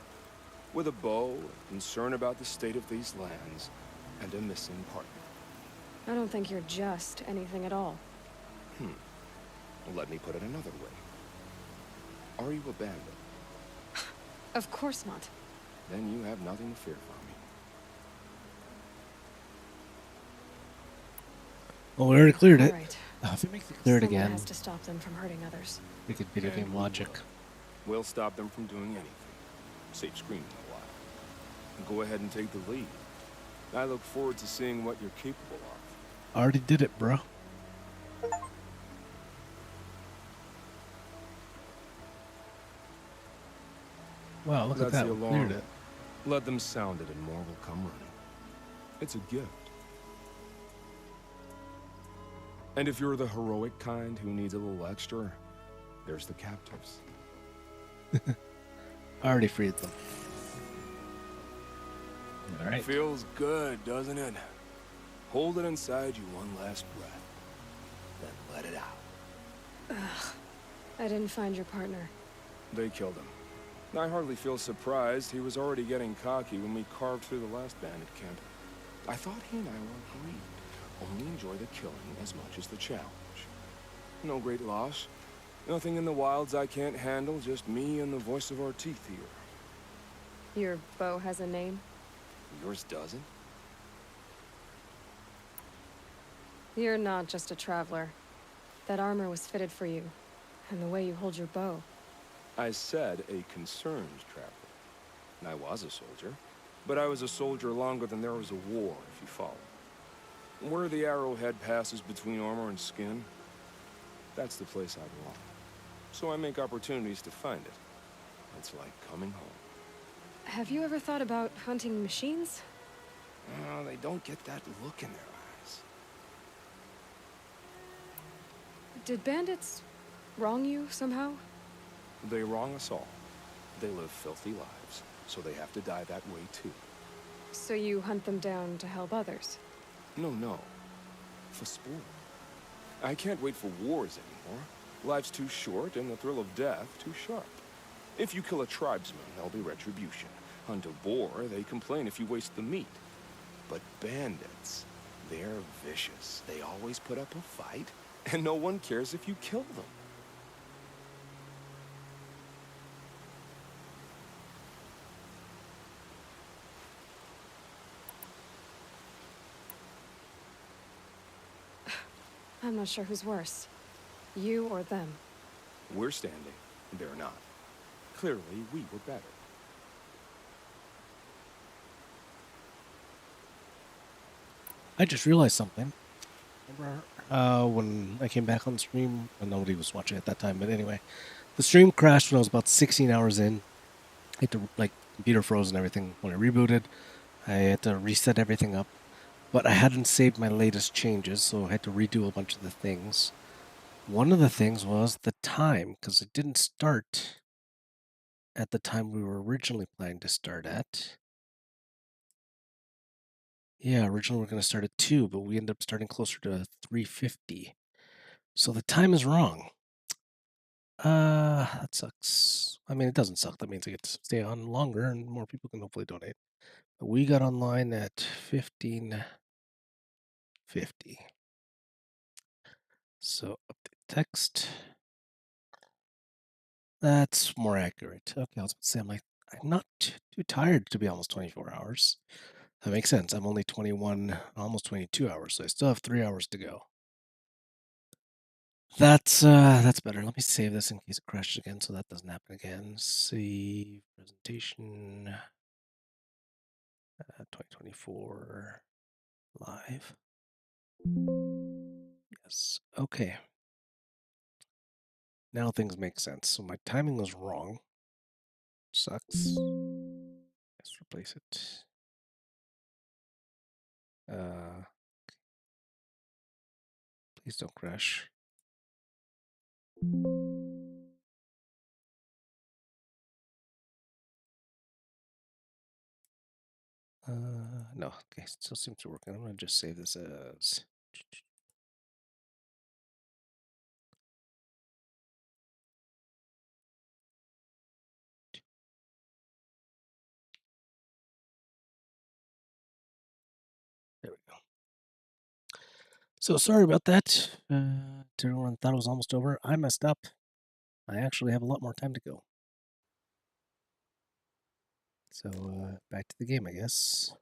with a bow, a concern about the state of these lands, and a missing partner. I don't think you're just anything at all. Let me put it another way. Are you a bandit? Of course not. Then you have nothing to fear from me. Well, we already cleared it. All right. If it makes it clear it Someone again, has to stop them from hurting others. we could video game logic. We'll stop them from doing anything. Save screaming a while. Go ahead and take the lead. I look forward to seeing what you're capable of. Already did it, bro. Wow, look at That's that. the We alarm. cleared it. Let them sound it and more will come running. It's a gift. And if you're the heroic kind who needs a little extra, there's the captives. I already freed them. All right. Feels good, doesn't it? Hold it inside you one last breath, then let it out. Ugh. I didn't find your partner. They killed him. I hardly feel surprised. He was already getting cocky when we carved through the last bandit camp. I thought he and I were agreed. Only enjoy the killing as much as the challenge. No great loss. Nothing in the wilds I can't handle, just me and the voice of our teeth here. Your bow has a name? Yours doesn't? You're not just a traveler. That armor was fitted for you, and the way you hold your bow. I said a concerned traveler. I was a soldier, but I was a soldier longer than there was a war, if you follow. Where the arrowhead passes between armor and skin, that's the place I belong. So I make opportunities to find it. It's like coming home. Have you ever thought about hunting machines? Oh, they don't get that look in their eyes. Did bandits wrong you somehow? They wrong us all. They live filthy lives, so they have to die that way too. So you hunt them down to help others? No. For sport. I can't wait for wars anymore. Life's too short and the thrill of death too sharp. If you kill a tribesman, there'll be retribution. Hunt a boar, they complain if you waste the meat. But bandits, they're vicious. They always put up a fight, and no one cares if you kill them. I'm not sure who's worse. You or them. We're standing, they're not. Clearly, we were better. I just realized something. Remember when I came back on stream? Well, nobody was watching at that time, but anyway. The stream crashed when I was about 16 hours in. I had to, computer froze and everything. When I rebooted, I had to reset everything up. But I hadn't saved my latest changes, so I had to redo a bunch of the things. One of the things was the time, because it didn't start at the time we were originally planning to start at. Yeah, originally we were going to start at 2, but we ended up starting closer to 3:50. So the time is wrong. That sucks. I mean, it doesn't suck. That means I get to stay on longer and more people can hopefully donate. But we got online at 15:50. So update text. That's more accurate. Okay, I was about to say, I'm not too tired to be almost 24 hours. That makes sense. I'm only 21, almost 22 hours, so I still have 3 hours to go. That's better. Let me save this in case it crashes again, so that doesn't happen again. Save presentation. 2024 live. Yes. Okay. Now things make sense. So my timing was wrong. Sucks. Let's replace it. Please don't crash. No. Okay, still seems to work. I'm gonna just save this as. There we go. So sorry about that. To everyone thought it was almost over. I messed up. I actually have a lot more time to go. So back to the game, I guess.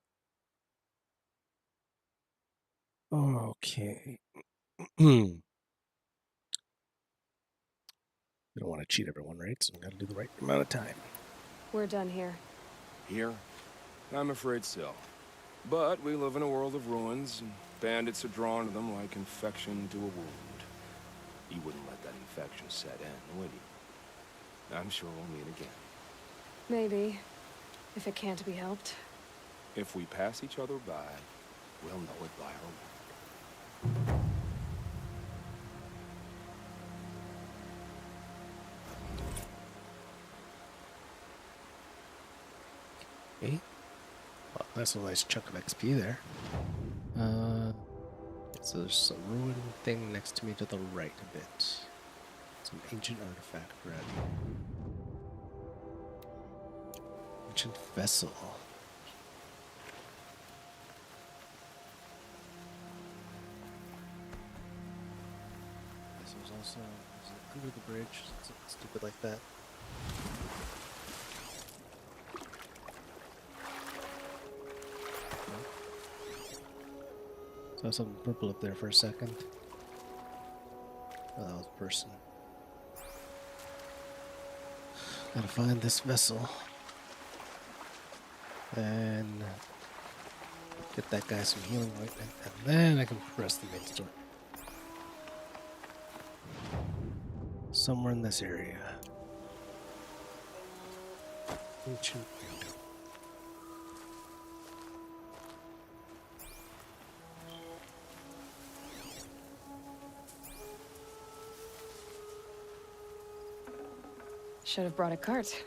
Okay. We don't want to cheat everyone, right? So we got to do the right amount of time. We're done here. Here? I'm afraid so. But we live in a world of ruins, and Bandits are drawn to them like infection to a wound. You wouldn't let that infection set in, would you? I'm sure we'll meet again. Maybe, if it can't be helped. If we pass each other by, we'll know it by our word. Okay. Well, that's a nice chunk of XP there. So there's a ruined thing next to me to the right a bit. Some ancient artifact around here. Ancient vessel. This was also under the bridge, something stupid like that. Saw something purple up there for a second. Oh, that was a person. Gotta find this vessel. And get that guy some healing ointment. And then I can progress the main story. Somewhere in this area. Ancient window. Should have brought a cart.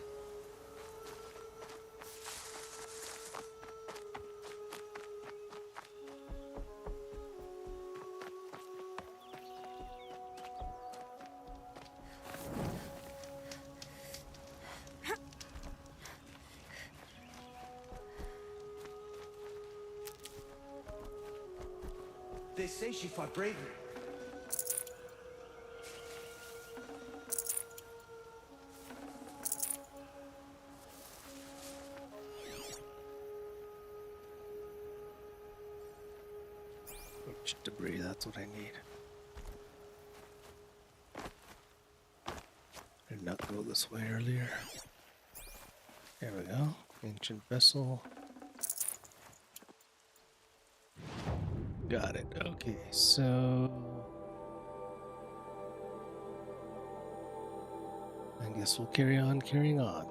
They say she fought bravely. Ancient debris, that's what I need. I did not go this way earlier. There we go. Ancient vessel. Got it. Okay, so I guess we'll carry on carrying on.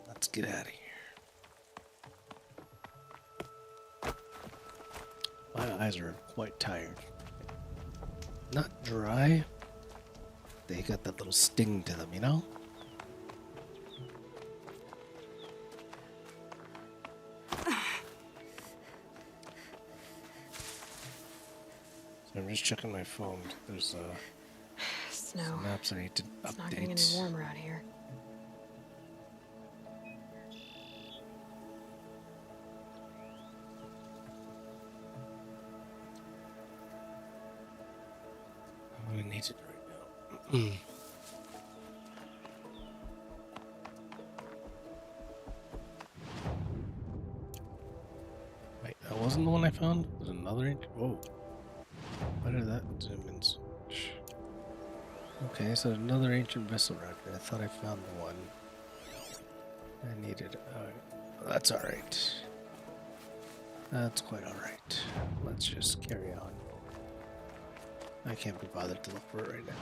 Let's get out of here. My eyes are quite tired. Not dry. They got that little sting to them, you know? So I'm just checking my phone. There's Snow. some maps I need to It's not getting any update. warmer out here. I'm gonna need it right now. Wait, that wasn't the one I found? There's another whoa. Why did that zoom in? Okay, so another ancient vessel right there. I thought I found the one I needed. That's alright. That's quite alright. Let's just carry on. I can't be bothered to look for it right now.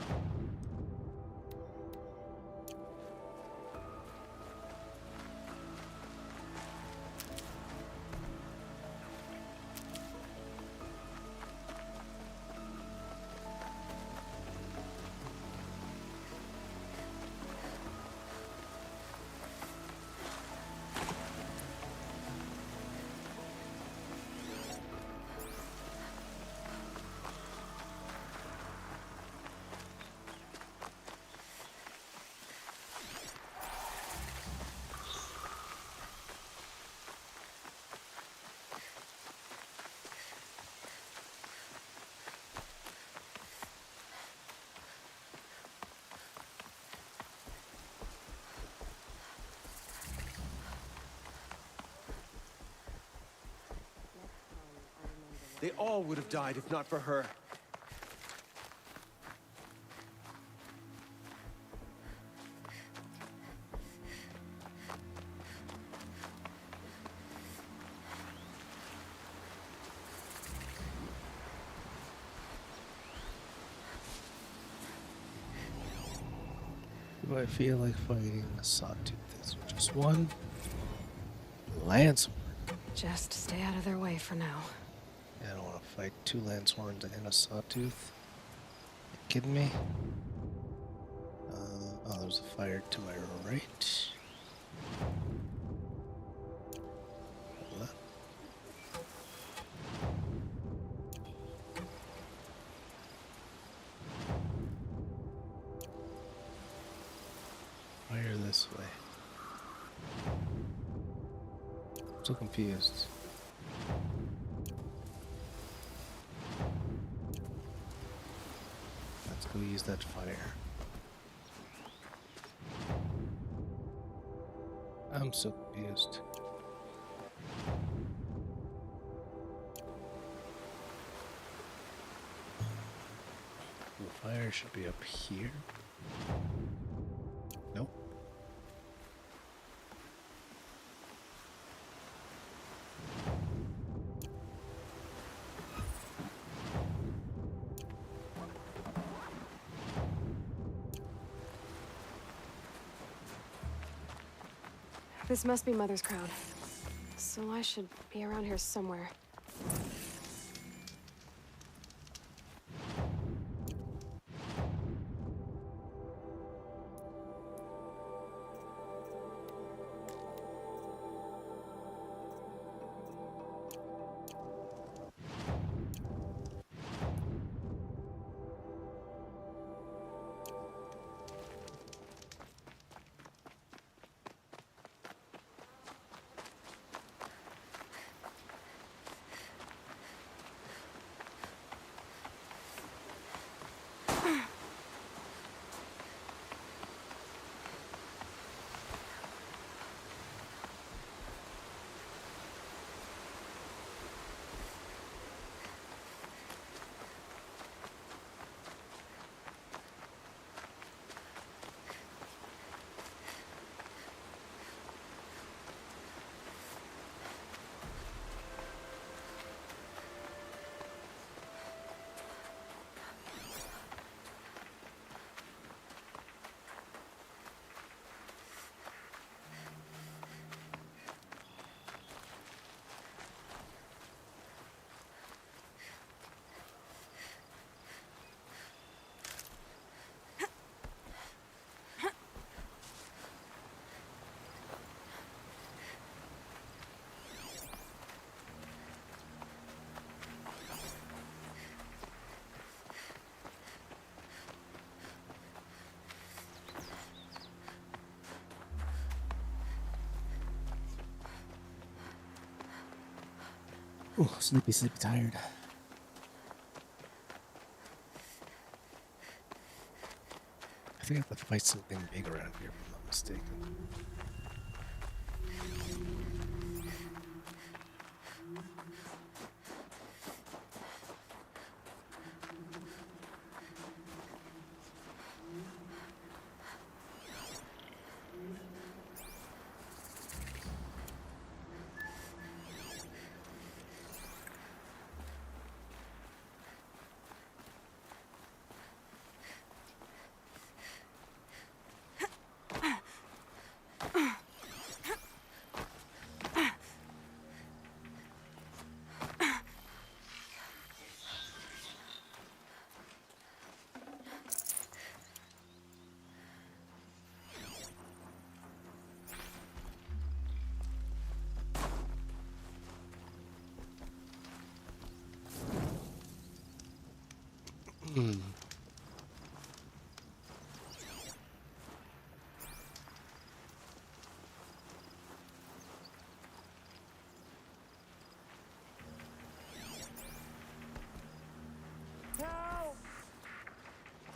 They all would have died if not for her. do I feel like fighting a sawtooth? Is it just one? Lance. Just stay out of their way for now. Yeah, I don't want to fight 2 lance horns and a sawtooth. You kidding me? Oh, there's a fire to my right. Hold on. Fire this way. I'm so confused. Let's go use that fire. I'm so confused. The fire should be up here. Nope. This must be Mother's crown. So I should be around here somewhere. Ooh, sleepy, tired. I think I have to fight something big around here, if I'm not mistaken.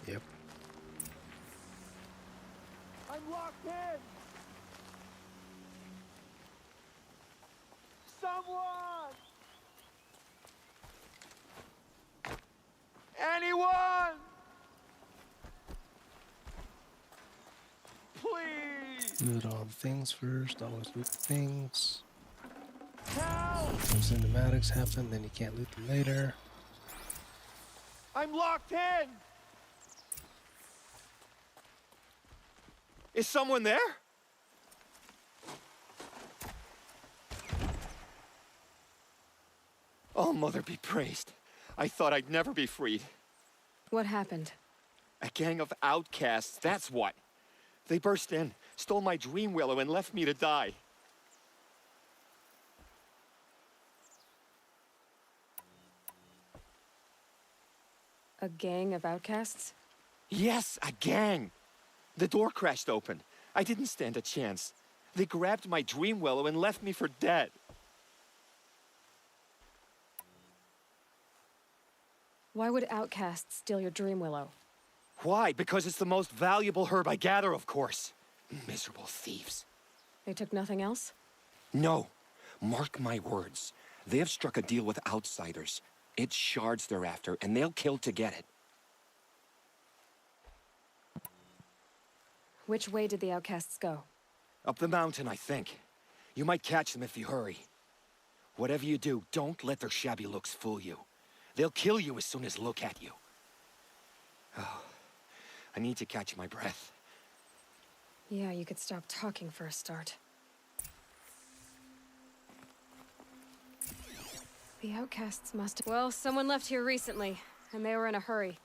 Yep. I'm locked in! Someone! Anyone! Please! Loot all the things first, always loot the things. Help! When cinematics happen, then you can't loot them later. I'm locked in! Is someone there? Oh, Mother be praised. I thought I'd never be freed. What happened? A gang of outcasts, that's what. They burst in, stole my dream willow, and left me to die. A gang of outcasts? Yes, a gang. The door crashed open. I didn't stand a chance. They grabbed my dream willow and left me for dead. Why would outcasts steal your dream willow? Why? Because it's the most valuable herb I gather, of course. Miserable thieves. They took nothing else? No. Mark my words. They have struck a deal with outsiders. It's shards they're after, and they'll kill to get it. Which way did the outcasts go? Up the mountain, I think. You might catch them if you hurry. Whatever you do, don't let their shabby looks fool you. They'll kill you as soon as look at you. Oh, I need to catch my breath. Yeah, you could stop talking for a start. The outcasts must have... Well, someone left here recently, and they were in a hurry.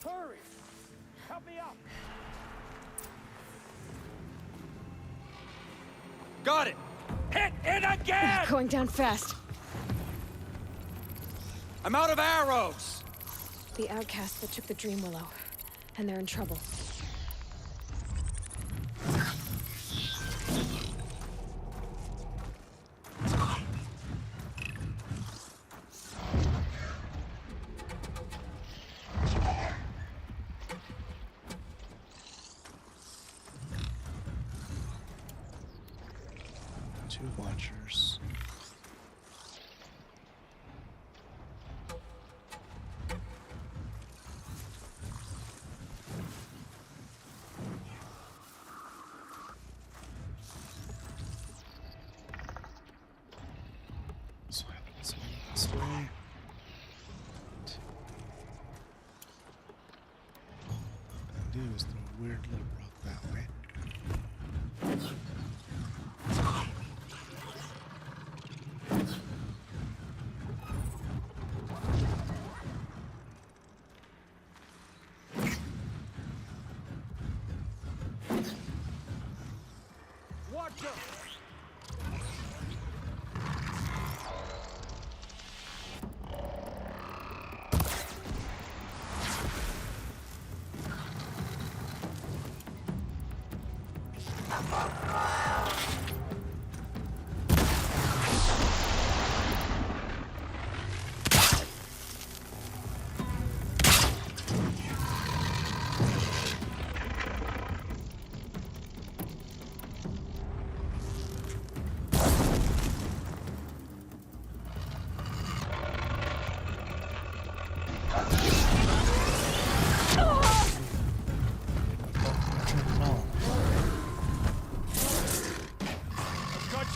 Hurry! Help me up! Got it! Hit it again! Going down fast. I'm out of arrows! The outcasts that took the dream willow, and they're in trouble. Two watchers. This way, this way, this way. And it was the weird little rock that way. Watch out!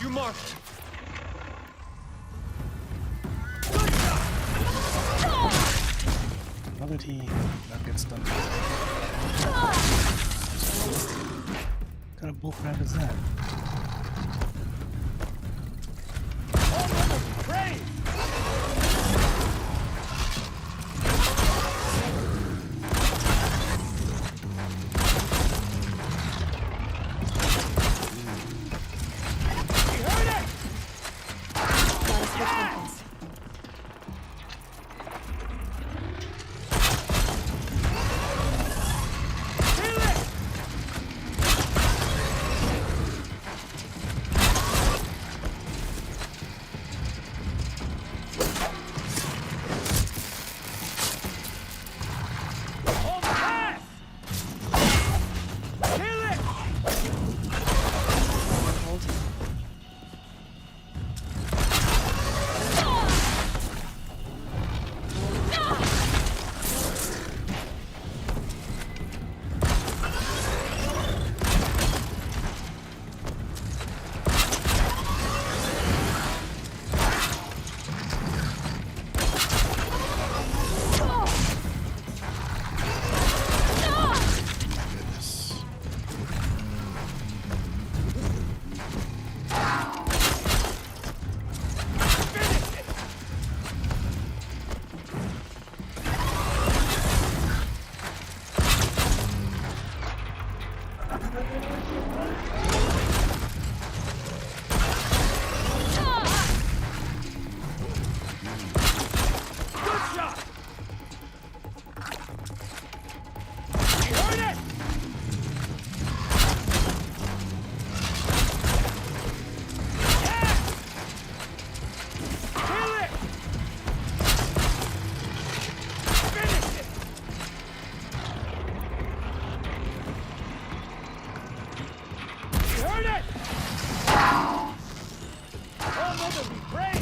You marked. How did he not get stuck? What kind of bullcrap is that? Cover me, brace!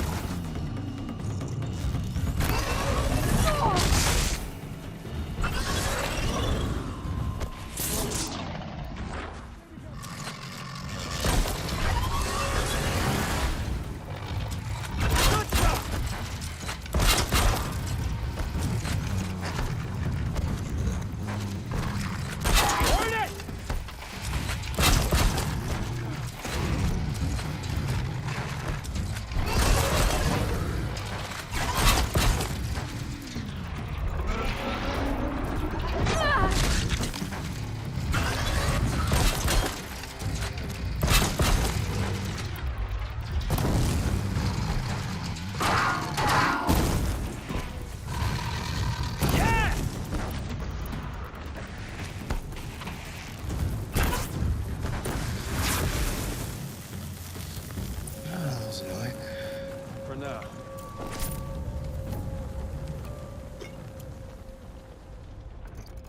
For now.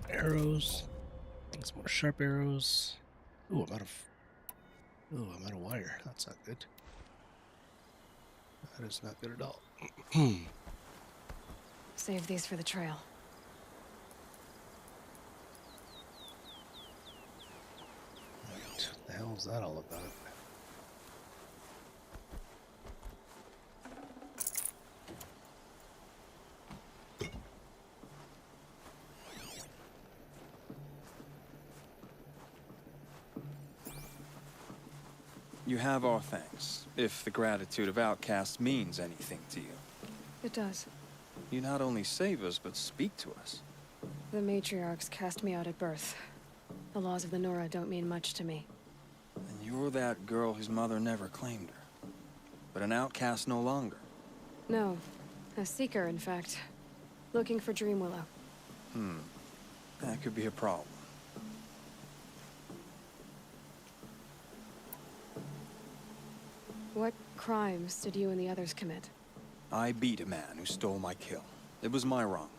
Arrows. Some more sharp arrows. Ooh, I'm out of wire. That's not good. That is not good at all. Save these for the trail. What the hell is that all about? You have our thanks, if the gratitude of outcasts means anything to you. It does. You not only save us, but speak to us. The matriarchs cast me out at birth. The laws of the Nora don't mean much to me. And you're that girl whose mother never claimed her. But an outcast no longer. No. A seeker, in fact. Looking for Dreamwillow. That could be a problem. What crimes did you and the others commit? I beat a man who stole my kill. It was my wrong.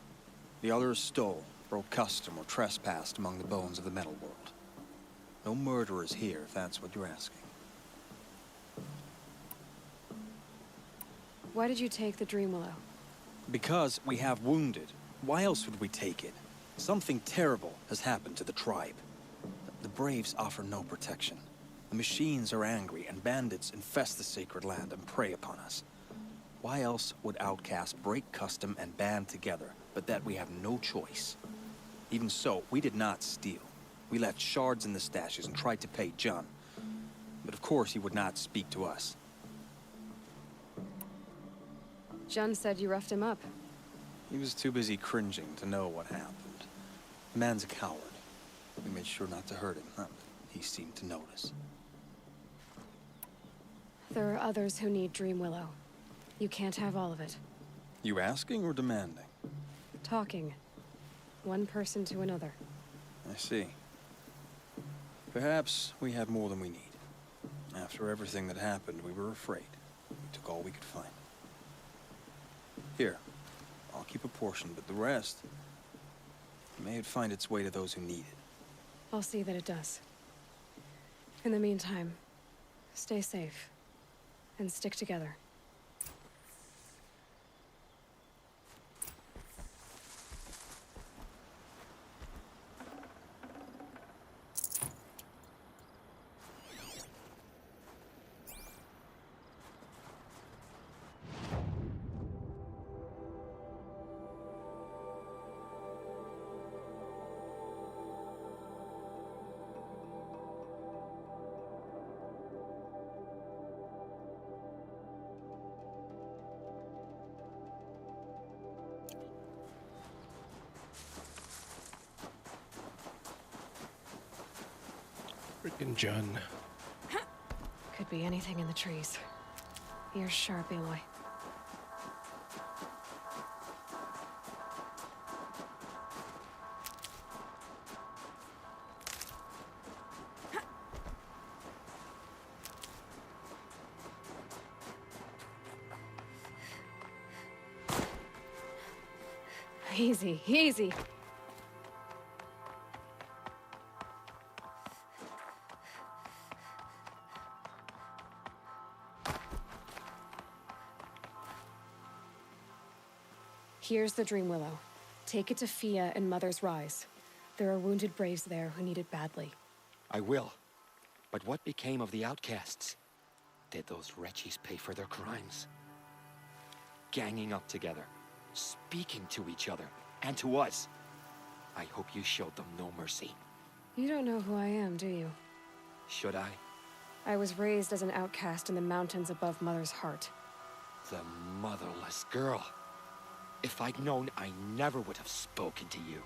The others stole, broke custom, or trespassed among the bones of the metal world. No murderers here, if that's what you're asking. Why did you take the Dreamwillow? Because we have wounded. Why else would we take it? Something terrible has happened to the tribe. The Braves offer no protection. The machines are angry, and bandits infest the sacred land and prey upon us. Why else would outcasts break custom and band together, but that we have no choice? Even so, we did not steal. We left shards in the stashes and tried to pay John. But of course he would not speak to us. Jun said you roughed him up. He was too busy cringing to know what happened. The man's a coward. We made sure not to hurt him, but he seemed to notice. There are others who need Dreamwillow. You can't have all of it. You asking or demanding? Talking. One person to another. I see. Perhaps we have more than we need. After everything that happened, we were afraid. We took all we could find. Here, I'll keep a portion, but the rest, may it find its way to those who need it. I'll see that it does. In the meantime, stay safe. And stick together. Freaking Jun. Could be anything in the trees. You're sharp, Aloy. Easy, easy. Here's the Dream Willow. Take it to Fia and Mother's Rise. There are wounded braves there who need it badly. I will. But what became of the outcasts? Did those wretches pay for their crimes? Ganging up together, speaking to each other, and to us. I hope you showed them no mercy. You don't know who I am, do you? Should I? I was raised as an outcast in the mountains above Mother's Heart. The motherless girl. If I'd known, I never would have spoken to you.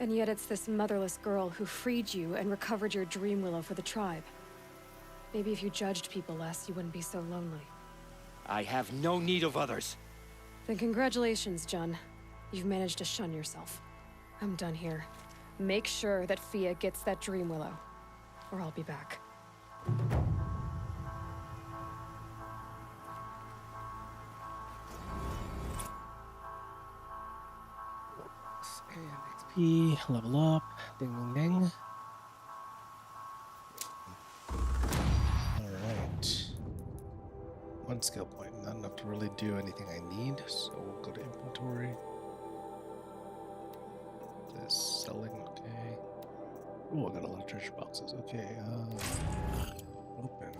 And yet it's this motherless girl who freed you and recovered your Dream Willow for the tribe. Maybe if you judged people less, you wouldn't be so lonely. I have no need of others. Then congratulations, Jun. You've managed to shun yourself. I'm done here. Make sure that Fia gets that Dream Willow, or I'll be back. XP, level up, ding ding ding. Alright. 1 skill point, not enough to really do anything I need, so we'll go to inventory. This selling, okay. Oh, I got a lot of treasure boxes, okay. Open.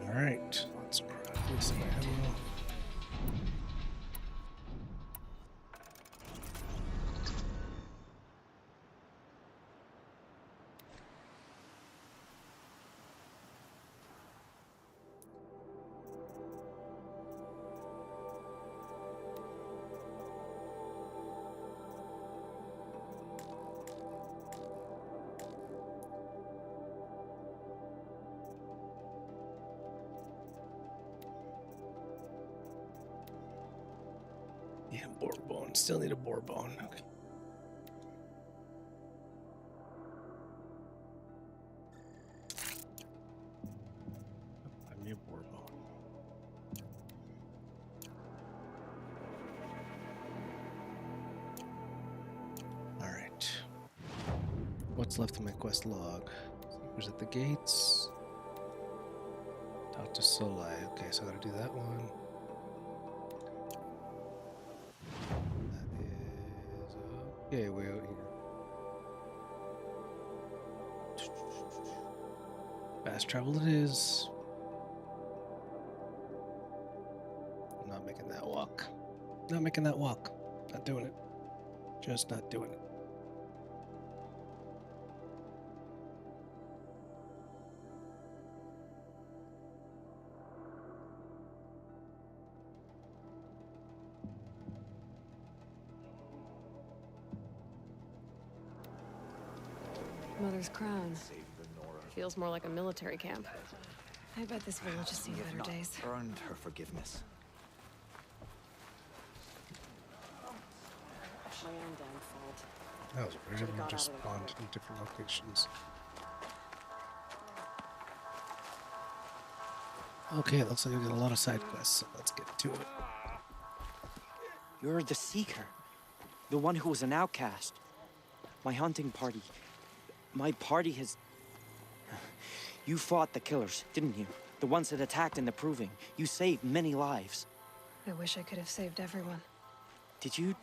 Alright, let's grab some ammo. Yeah, boar bone. Still need a boar bone. Okay. Find me a boar bone. All right. What's left in my quest log? Who's at the gates? Talk to Solai. Okay, so I gotta do that one. Okay, way out here. Fast travel it is. I'm not making that walk. Not making that walk. Not doing it. Just not doing it. Mother's Crown. Feels more like a military camp. I bet this village has seen We have better not days. earned her forgiveness. My own damn fault. That was weird. Everyone just spawned in different locations. Okay, it looks like we got a lot of side quests, so let's get to it. You're the Seeker. The one who was an outcast. My hunting party. My party has... You fought the killers, didn't you? The ones that attacked in the Proving. You saved many lives. I wish I could have saved everyone. Did you...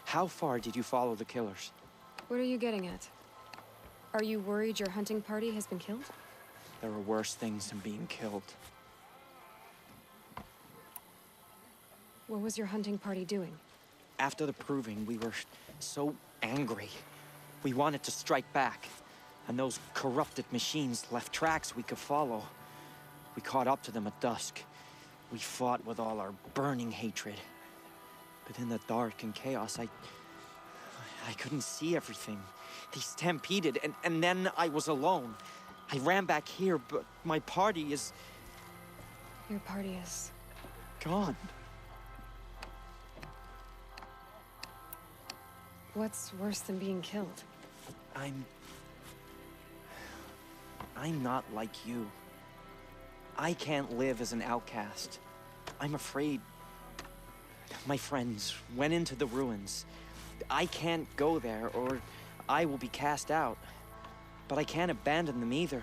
How far did you follow the killers? What are you getting at? Are you worried your hunting party has been killed? There are worse things than being killed. What was your hunting party doing? After the Proving, we were so angry. We wanted to strike back. And those corrupted machines left tracks we could follow. We caught up to them at dusk. We fought with all our burning hatred. But in the dark and chaos, I couldn't see everything. They stampeded, and then I was alone. I ran back here, but my party is... Your party is... gone. What's worse than being killed? I'm not like you. I can't live as an outcast. I'm afraid my friends went into the ruins. I can't go there, or I will be cast out. But I can't abandon them either.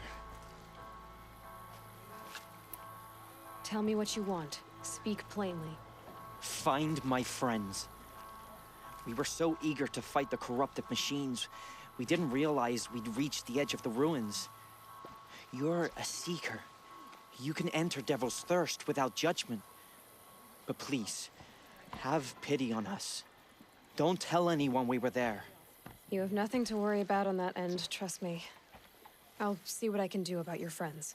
Tell me what you want. Speak plainly. Find my friends. We were so eager to fight the corrupted machines, we didn't realize we'd reached the edge of the ruins. You're a seeker. You can enter Devil's Thirst without judgment. But please, have pity on us. Don't tell anyone we were there. You have nothing to worry about on that end, trust me. I'll see what I can do about your friends.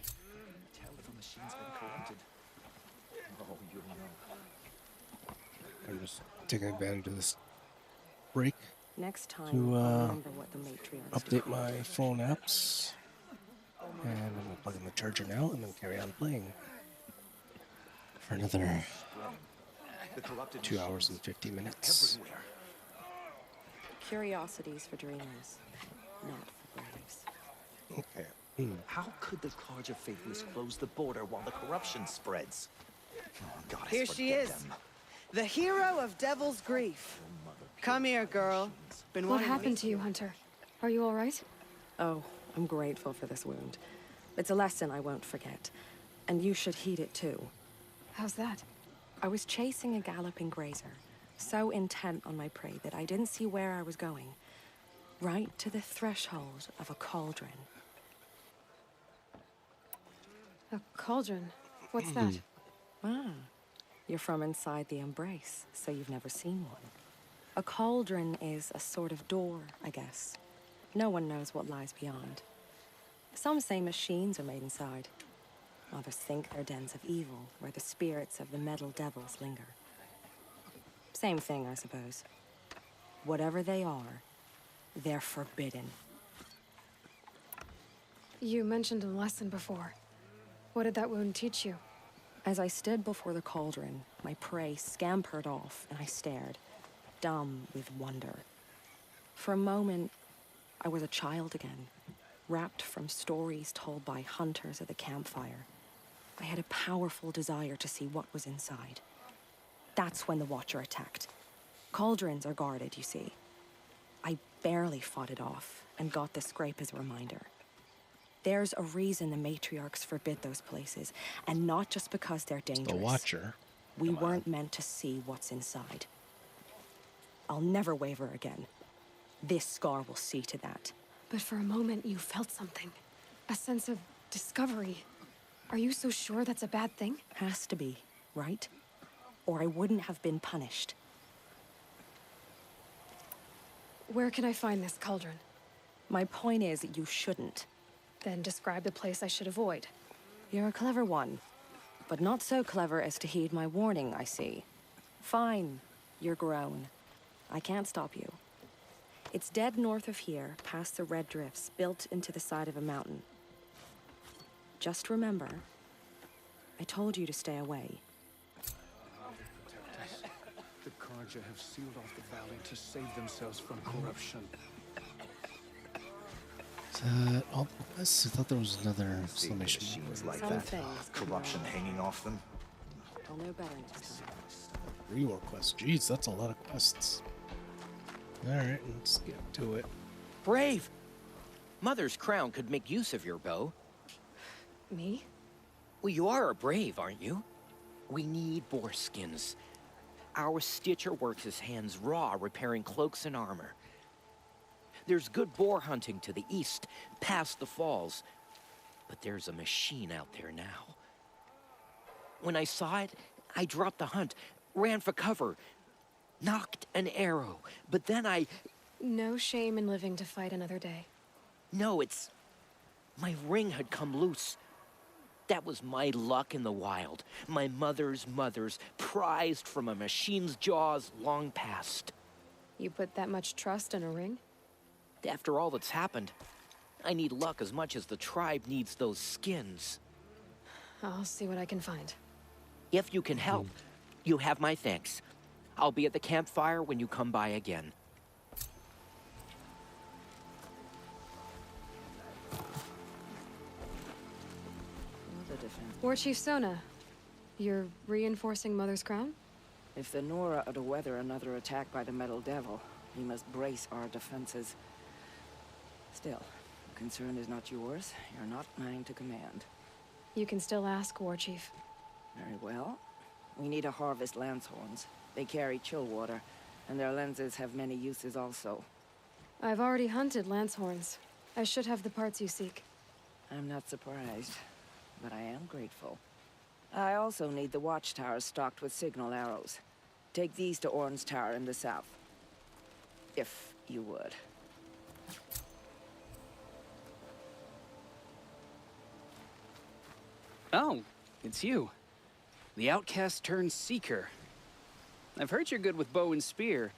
Tell if a machine's been corrupted. Oh, you know. I'm just taking advantage of this break Next time, to remember what the matriarchs update my phone apps. And I'm going to plug in the charger now and then carry on playing for another 2 hours and 50 minutes. Curiosities for dreamers, not for braves. Okay. How could the College of Faithless close the border while the corruption spreads? Oh, God, Here she is, the hero of Devil's Grief. Come here, girl. Been What wanting to happened meet to you, Hunter? Are you all right? Oh, I'm grateful for this wound. It's a lesson I won't forget. And you should heed it too. How's that? I was chasing a galloping grazer, so intent on my prey that I didn't see where I was going. Right to the threshold of a cauldron. A cauldron? What's that? Ah, you're from inside the Embrace, so you've never seen one. A cauldron is a sort of door, I guess. No one knows what lies beyond. Some say machines are made inside. Others think they're dens of evil, where the spirits of the metal devils linger. Same thing, I suppose. Whatever they are, they're forbidden. You mentioned a lesson before. What did that wound teach you? As I stood before the cauldron, my prey scampered off, and I stared, dumb with wonder. For a moment, I was a child again, wrapped from stories told by hunters at the campfire. I had a powerful desire to see what was inside. That's when the Watcher attacked. Cauldrons are guarded, you see. I barely fought it off, and got the scrape as a reminder. There's a reason the matriarchs forbid those places, and not just because they're dangerous. The Watcher. We weren't meant to see what's inside. I'll never waver again. This scar will see to that. But for a moment, you felt something. A sense of discovery. Are you so sure that's a bad thing? Has to be, right? Or I wouldn't have been punished. Where can I find this cauldron? My point is, you shouldn't. Then describe the place I should avoid. You're a clever one, but not so clever as to heed my warning, I see. Fine, you're grown. I can't stop you. It's dead north of here, past the red drifts, built into the side of a mountain. Just remember, I told you to stay away. The Carja have sealed off the valley to save themselves from corruption. Is that all the quests? I thought there was another exclamation Machines like Some that. things, Corruption hanging off them. I'll know better next time. 3 more quests. Jeez, that's a lot of quests. Alright, let's get to it. Brave! Mother's crown could make use of your bow. Me? Well, you are a brave, aren't you? We need boar skins. Our Stitcher works his hands raw, repairing cloaks and armor. There's good boar hunting to the east, past the falls. But there's a machine out there now. When I saw it, I dropped the hunt, ran for cover, knocked an arrow, but then I... No shame in living to fight another day. No, it's... my ring had come loose. That was my luck in the wild. My mother's prized from a machine's jaws long past. You put that much trust in a ring? After all that's happened, I need luck as much as the tribe needs those skins. I'll see what I can find. If you can help, you have my thanks. I'll be at the campfire when you come by again. War Chief Sona, you're reinforcing Mother's Crown? If the Nora are to weather another attack by the Metal Devil, we must brace our defenses. Still, the concern is not yours. You're not mine to command. You can still ask, War Chief. Very well. We need to harvest Lancehorns. They carry chill water, and their lenses have many uses also. I've already hunted Lancehorns. I should have the parts you seek. I'm not surprised, but I am grateful. I also need the watchtowers stocked with signal arrows. Take these to Orn's Tower in the south. If you would. Oh, it's you. The outcast turned seeker. I've heard you're good with bow and spear.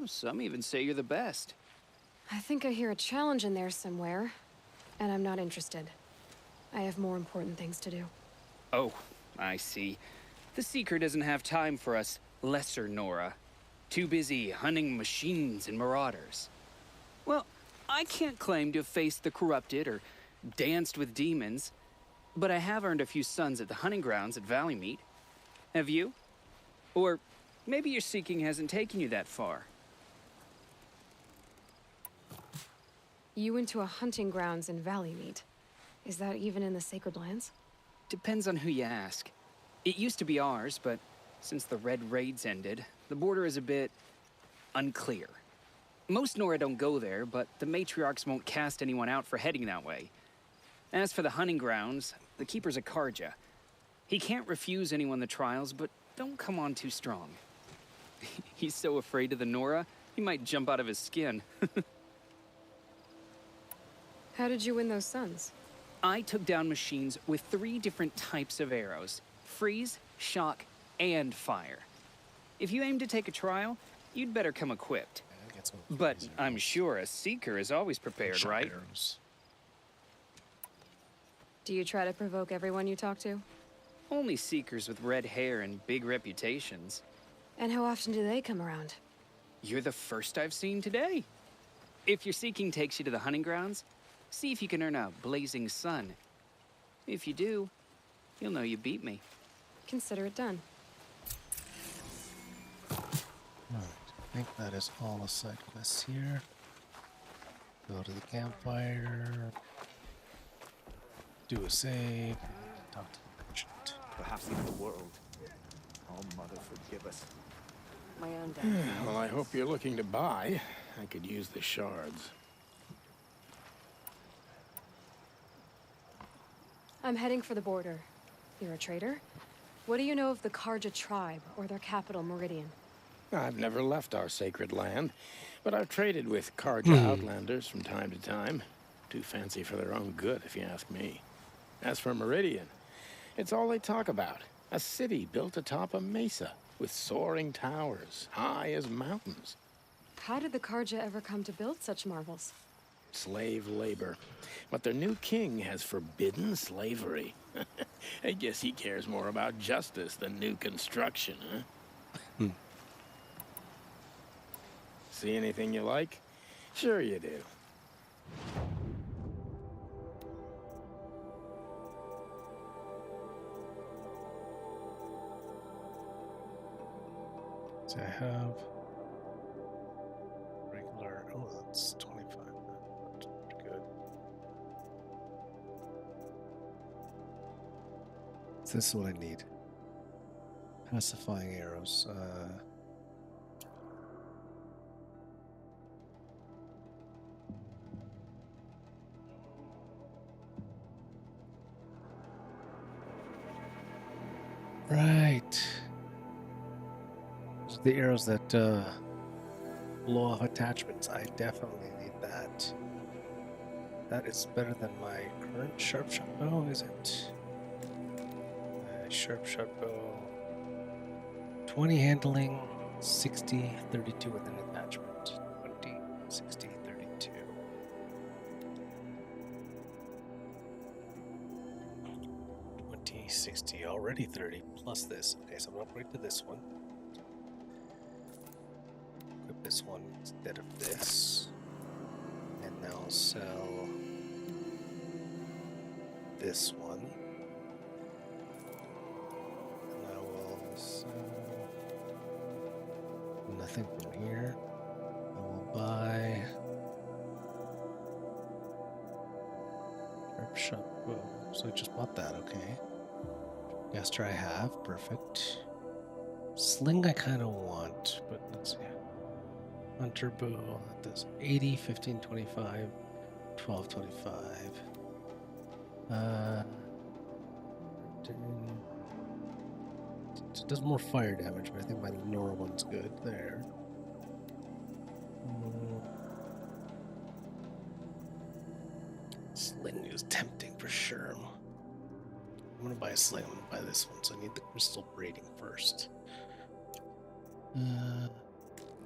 Some even say you're the best. I think I hear a challenge in there somewhere, and I'm not interested. I have more important things to do. Oh, I see. The Seeker doesn't have time for us lesser Nora. Too busy hunting machines and marauders. Well, I can't claim to have faced the corrupted or danced with demons, but I have earned a few sons at the hunting grounds at Valleymeet. Have you? Or maybe your seeking hasn't taken you that far. You went to a hunting grounds in Valleymeet. Is that even in the Sacred Lands? Depends on who you ask. It used to be ours, but since the Red Raids ended, the border is a bit unclear. Most Nora don't go there, but the matriarchs won't cast anyone out for heading that way. As for the hunting grounds, the keeper's a Karja. He can't refuse anyone the trials, but don't come on too strong. He's so afraid of the Nora, he might jump out of his skin. How did you win those sons? I took down machines with 3 different types of arrows: freeze, shock, and fire. If you aim to take a trial, you'd better come equipped. But I'm sure a seeker is always prepared, right? Do you try to provoke everyone you talk to? Only seekers with red hair and big reputations. And how often do they come around? You're the first I've seen today. If your seeking takes you to the hunting grounds, see if you can earn a blazing sun. If you do, you'll know you beat me. Consider it done. Alright, I think that is all the side quests here. Go to the campfire. Do a save. Talk to the merchant. Perhaps even the world. Oh, Mother, forgive us. My own dad. Well, I hope you're looking to buy. I could use the shards. I'm heading for the border. You're a trader? What do you know of the Karja tribe, or their capital, Meridian? I've never left our sacred land, but I've traded with Karja outlanders from time to time. Too fancy for their own good, if you ask me. As for Meridian, it's all they talk about. A city built atop a mesa, with soaring towers, high as mountains. How did the Karja ever come to build such marvels? Slave labor. But their new king has forbidden slavery. I guess he cares more about justice than new construction, huh? See anything you like? Sure you do. So I have regular. Oh, that's 25. That's pretty good. So this is what I need. Pacifying arrows. Right. Those are the arrows that blow off attachments. I definitely need that. That is better than my current sharp shot bow, is it? Sharp shot bow. 20 handling, 60, 32 with an attachment. 60, already 30, plus this. Okay, so I'm gonna upgrade to this one. Equip this one instead of this. And now I'll sell this one. And I will sell nothing from here. I will buy herb shop. Whoa, so I just bought that, okay. Gaster I have, perfect. Sling I kind of want, but let's see. Hunter bow, that's 80, 15, 25, 12, 25. It does more fire damage, but I think my Nora one's good there. Sling is tempting for sure. I'm gonna buy a sling. I'm gonna buy this one, so I need the crystal braiding first.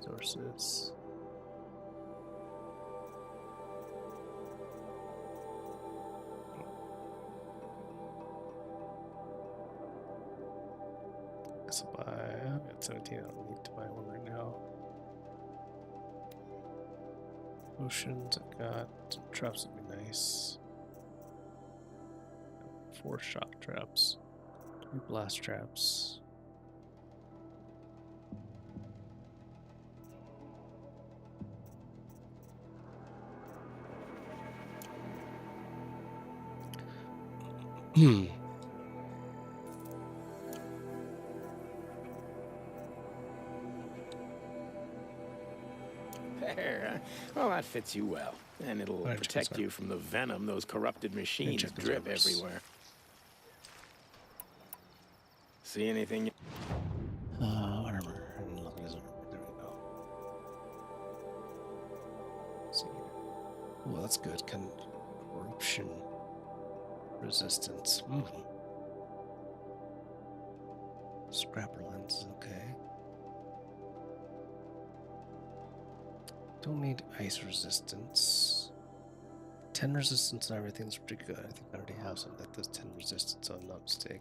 Resources. Guess I'll buy. I've got 17. I don't need to buy one right now. Potions. I've got some traps. Would be nice. 4 shock traps, 2 blast traps. There. Well, that fits you well. And it'll protect you from the venom those corrupted machines drip everywhere. See anything? Armor. Look at his armor. There we go. See. Well, that's good. Corruption resistance. Scrapper lens. Okay. Don't need ice resistance. 10 resistance and everything's pretty good. I think I already have something that does 10 resistance, so I'm not mistaken.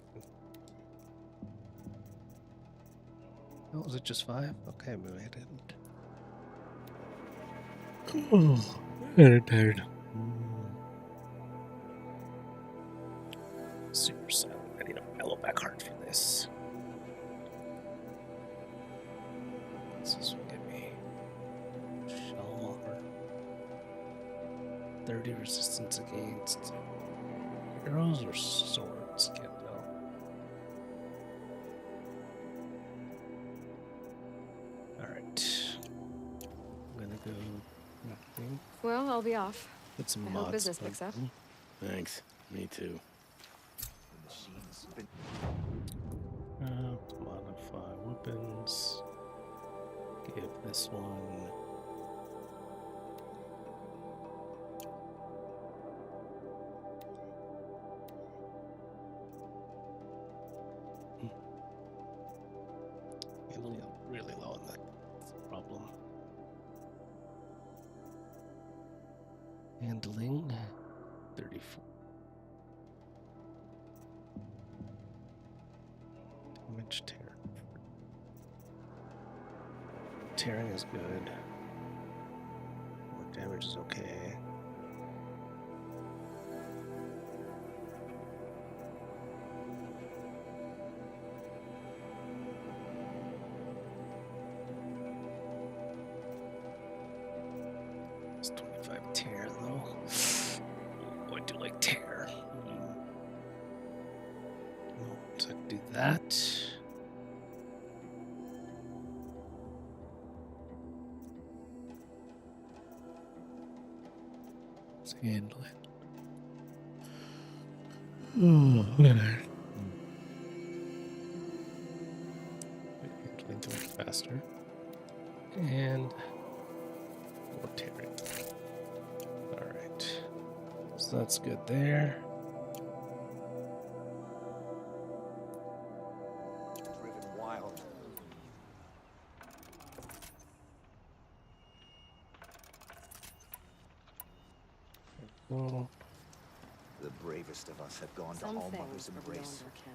Oh, was it just 5? Okay, maybe I didn't. Oh, very tired. Super silent. I need a mellow back heart for this. This is what give me. Shell armor. 30 resistance against arrows or swords? Can't tell. Well, I'll be off. Put some I hope mods. business picks up. Thanks. Me too. Modify weapons. Give this one. Really low on that. That's the problem. Handling 34. Damage tear. Tearing is good. More damage is okay. It's 25 tear though. Oh, I do like tear. No, so I can do that. Let's handle it. Oh, look at that. Handling to it faster. And more tearing. Alright. So that's good there. Driven wild. Cool. The bravest of us have gone to Some All things Mother's are beyond embrace. our ken.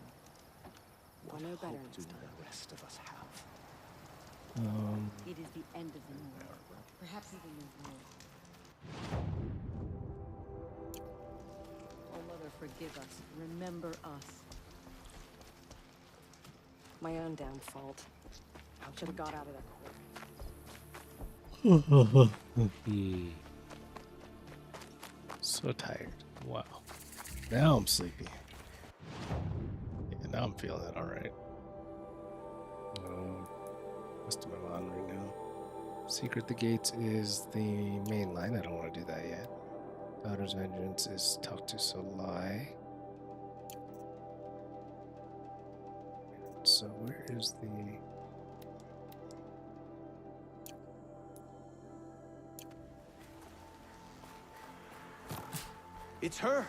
What We'll know better hope do next time. the rest of us have? It is the end of the world. Perhaps even the world. Oh, Mother, forgive us. Remember us. My own damn fault. Should have got out of there quick. So tired. Wow. Now I'm sleepy. Yeah, now I'm feeling it alright. West am I on right now? Secret the Gates is the main line. I don't want to do that yet. Daughter's Vengeance is talk to Solai. So where is the... It's her!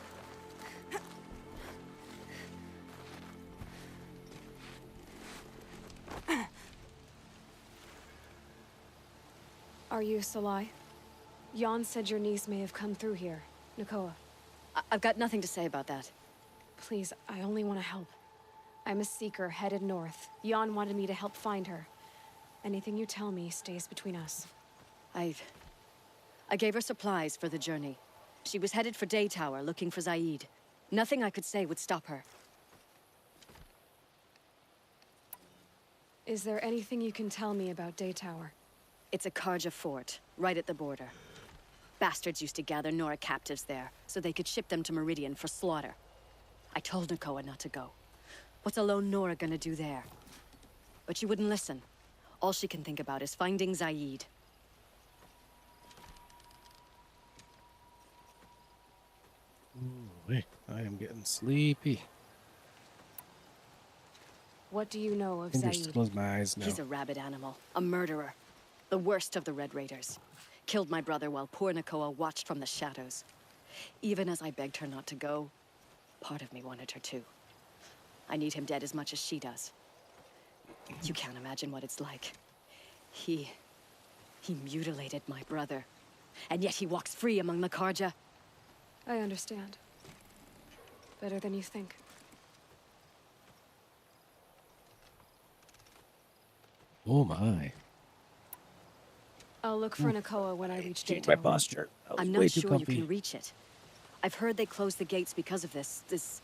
Are you Salai? Jan said your niece may have come through here. Nakoa. I've got nothing to say about that. Please, I only want to help. I'm a seeker headed north. Jan wanted me to help find her. Anything you tell me stays between us. I gave her supplies for the journey. She was headed for Day Tower looking for Zaid. Nothing I could say would stop her. Is there anything you can tell me about Day Tower? It's a Karja fort, right at the border. Bastards used to gather Nora captives there, so they could ship them to Meridian for slaughter. I told Nakoa not to go. What's a lone Nora gonna do there? But she wouldn't listen. All she can think about is finding Zaid. Wait, I am getting sleepy. What do you know of I can just Zaid? close my eyes now. He's a rabid animal, a murderer. The worst of the Red Raiders. Killed my brother while poor Nakoa watched from the shadows. Even as I begged her not to go, part of me wanted her to. I need him dead as much as she does. You can't imagine what it's like. He mutilated my brother. And yet he walks free among the Karja. I understand. Better than you think. Oh my. I'll look for Nakoa when I reach Day Change my Tower. posture. I was I'm way not too sure you comfy. can reach it. I've heard they closed the gates because of this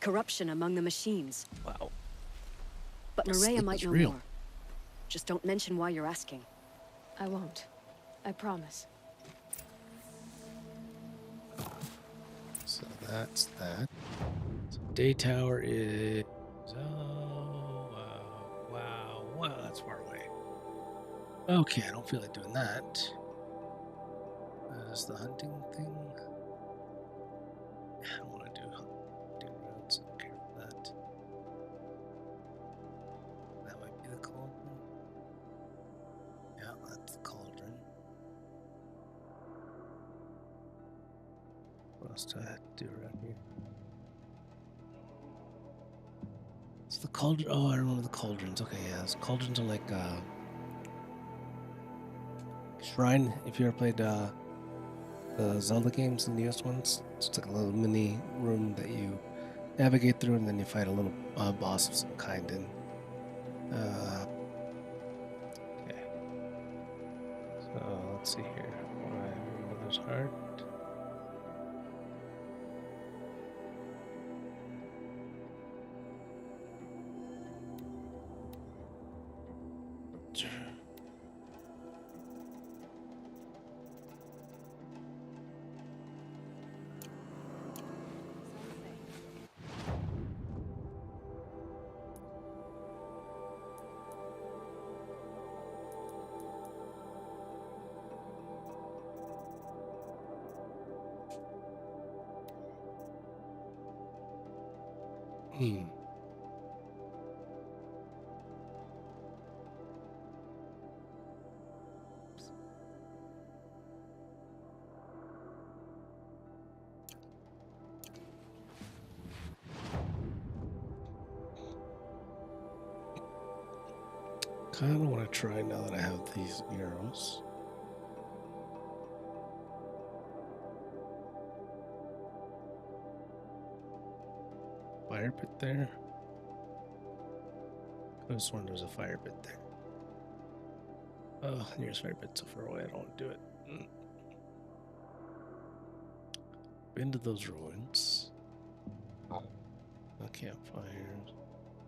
corruption among the machines. Wow. But This Maria sleep might is know real. more. Just don't mention why you're asking. I won't. I promise. So that's that. So Day Tower is... Oh, wow, that's far away. Okay, I don't feel like doing that. Is the hunting thing? I don't want to do hunting routes. I don't care for that. That might be the cauldron. Yeah, that's the cauldron. What else do I have to do around here? It's the cauldron. Oh, I remember the cauldrons. Okay, yeah, those cauldrons are like shrine. If you ever played the Zelda games, the newest ones, it's like a little mini room that you navigate through, and then you fight a little boss of some kind. And okay, so let's see here. My mother's heart. Kind of want to try now that I have these arrows. fire pit there. Could have sworn there was a fire pit there. Oh, nearest fire pit so far away. I don't want to do it. Been to those ruins. No campfires.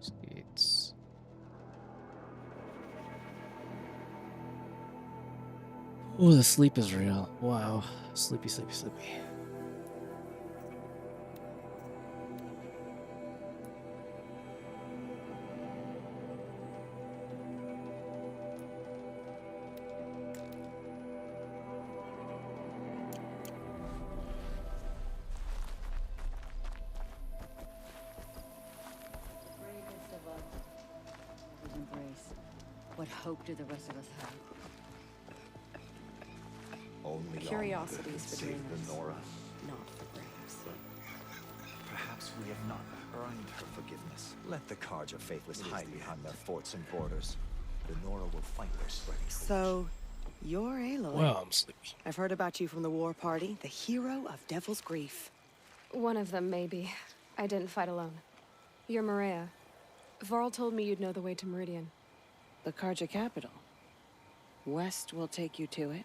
Skates. Oh, the sleep is real. Wow. Sleepy, sleepy, sleepy. What hope do the rest of us have? Only Curiosities for save dreamers, the Nora. not for braves. Perhaps we have not earned her forgiveness. Let the Carja faithless hide behind their forts and borders. The Nora will fight their spreading. So, you're Aloy. Well, I'm sleepy. I've heard about you from the war party, the hero of Devil's Grief. One of them, maybe. I didn't fight alone. You're Maria. Varl told me you'd know the way to Meridian. The Carja capital. West will take you to it,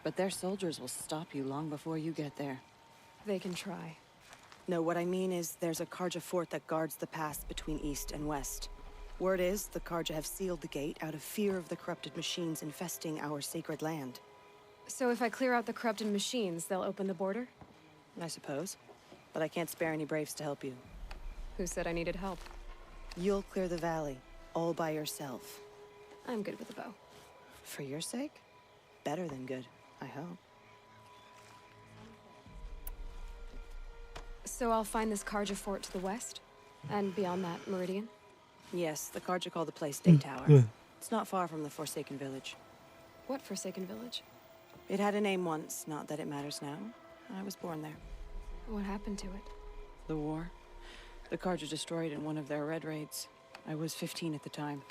but their soldiers will stop you long before you get there. They can try. No, what I mean is there's a Carja fort that guards the pass between East and West. Word is the Carja have sealed the gate out of fear of the corrupted machines infesting our sacred land. So if I clear out the corrupted machines, they'll open the border? I suppose. But I can't spare any braves to help you. Who said I needed help? You'll clear the valley, all by yourself. I'm good with a bow. For your sake? Better than good, I hope. So I'll find this Carja fort to the west? And beyond that, Meridian? Yes, the Carja call the place Day Tower. It's not far from the Forsaken Village. What Forsaken Village? It had a name once, not that it matters now. I was born there. What happened to it? The war. The Carja destroyed in one of their red raids. I was 15 at the time.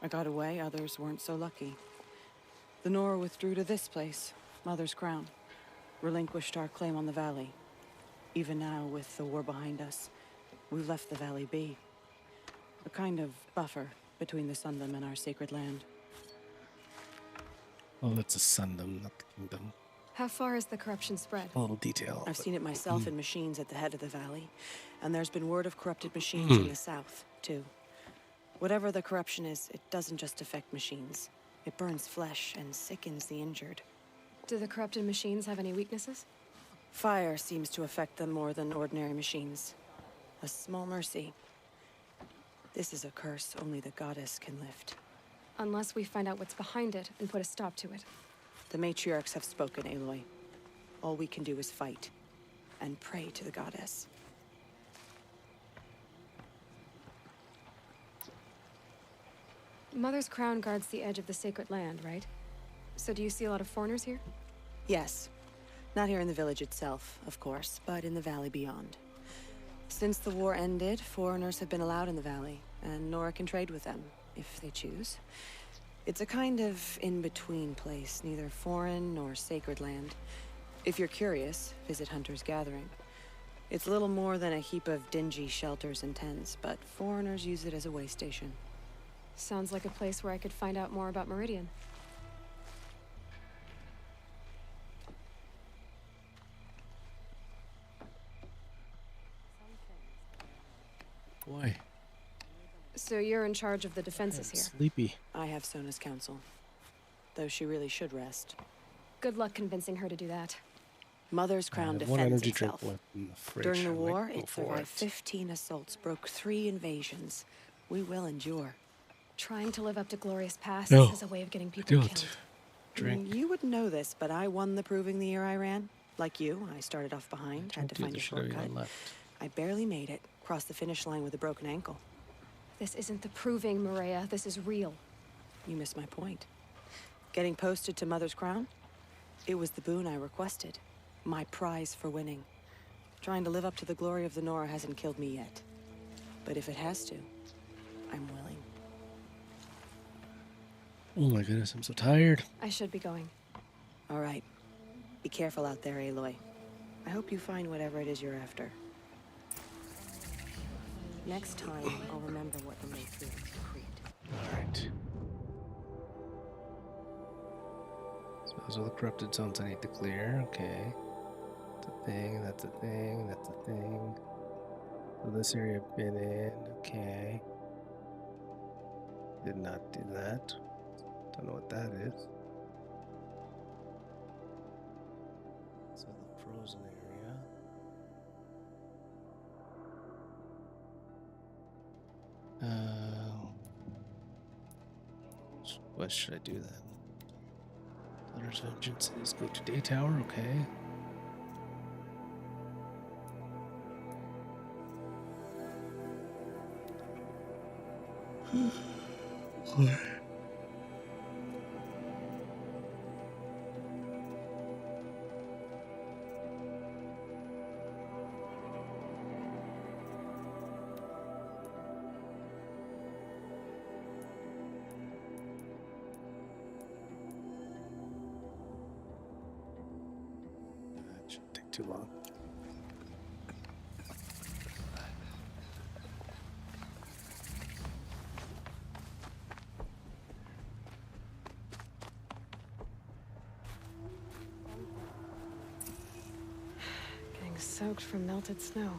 I got away, others weren't so lucky. The Nora withdrew to this place, Mother's Crown. Relinquished our claim on the valley. Even now, with the war behind us, we've left the valley be. A kind of buffer between the Sundom and our sacred land. Oh, that's a Sundom, not the kingdom. How far has the corruption spread? A little detail. I've seen it myself in machines at the head of the valley. And there's been word of corrupted machines in the south, too. Whatever the corruption is, it doesn't just affect machines. It burns flesh and sickens the injured. Do the corrupted machines have any weaknesses? Fire seems to affect them more than ordinary machines. A small mercy. This is a curse only the goddess can lift. Unless we find out what's behind it and put a stop to it. The matriarchs have spoken, Aloy. All we can do is fight. And pray to the goddess. Mother's Crown guards the edge of the sacred land, right? So do you see a lot of foreigners here? Yes. Not here in the village itself, of course, but in the valley beyond. Since the war ended, foreigners have been allowed in the valley, and Nora can trade with them, if they choose. It's a kind of in-between place, neither foreign nor sacred land. If you're curious, visit Hunter's Gathering. It's little more than a heap of dingy shelters and tents, but foreigners use it as a way station. Sounds like a place where I could find out more about Meridian. Boy. So you're in charge of the defenses here? Sleepy. I have Sona's counsel. Though she really should rest. Good luck convincing her to do that. Mother's Crown One defends energy drink itself. left in the fridge. During the I might war, go it for survived it. 15 assaults, broke 3 invasions. We will endure. Trying to live up to Glorious Pass No. is a way of getting people Don't. killed. Drink. You wouldn't know this, but I won the proving the year I ran. Like you, I started off behind, had to Dude, find a there should have been shortcut. one left. I barely made it, crossed the finish line with a broken ankle. This isn't the proving, Maria. This is real. You missed my point. Getting posted to Mother's Crown? It was the boon I requested. My prize for winning. Trying to live up to the glory of the Nora hasn't killed me yet. But if it has to, I'm willing. Oh my goodness, I'm so tired. I should be going. All right. Be careful out there, Aloy. I hope you find whatever it is you're after. Next time, I'll remember what the matriarchs decreed. Alright. So those are the corrupted zones I need to clear. Okay. That's a thing, that's a thing, that's a thing. So this area I've been in. Okay. Did not do that. Don't know what that is. So the frozen area. What should I do then? Daughter's Vengeance is go to Day Tower, okay. That shouldn't take too long. Getting soaked from melted snow.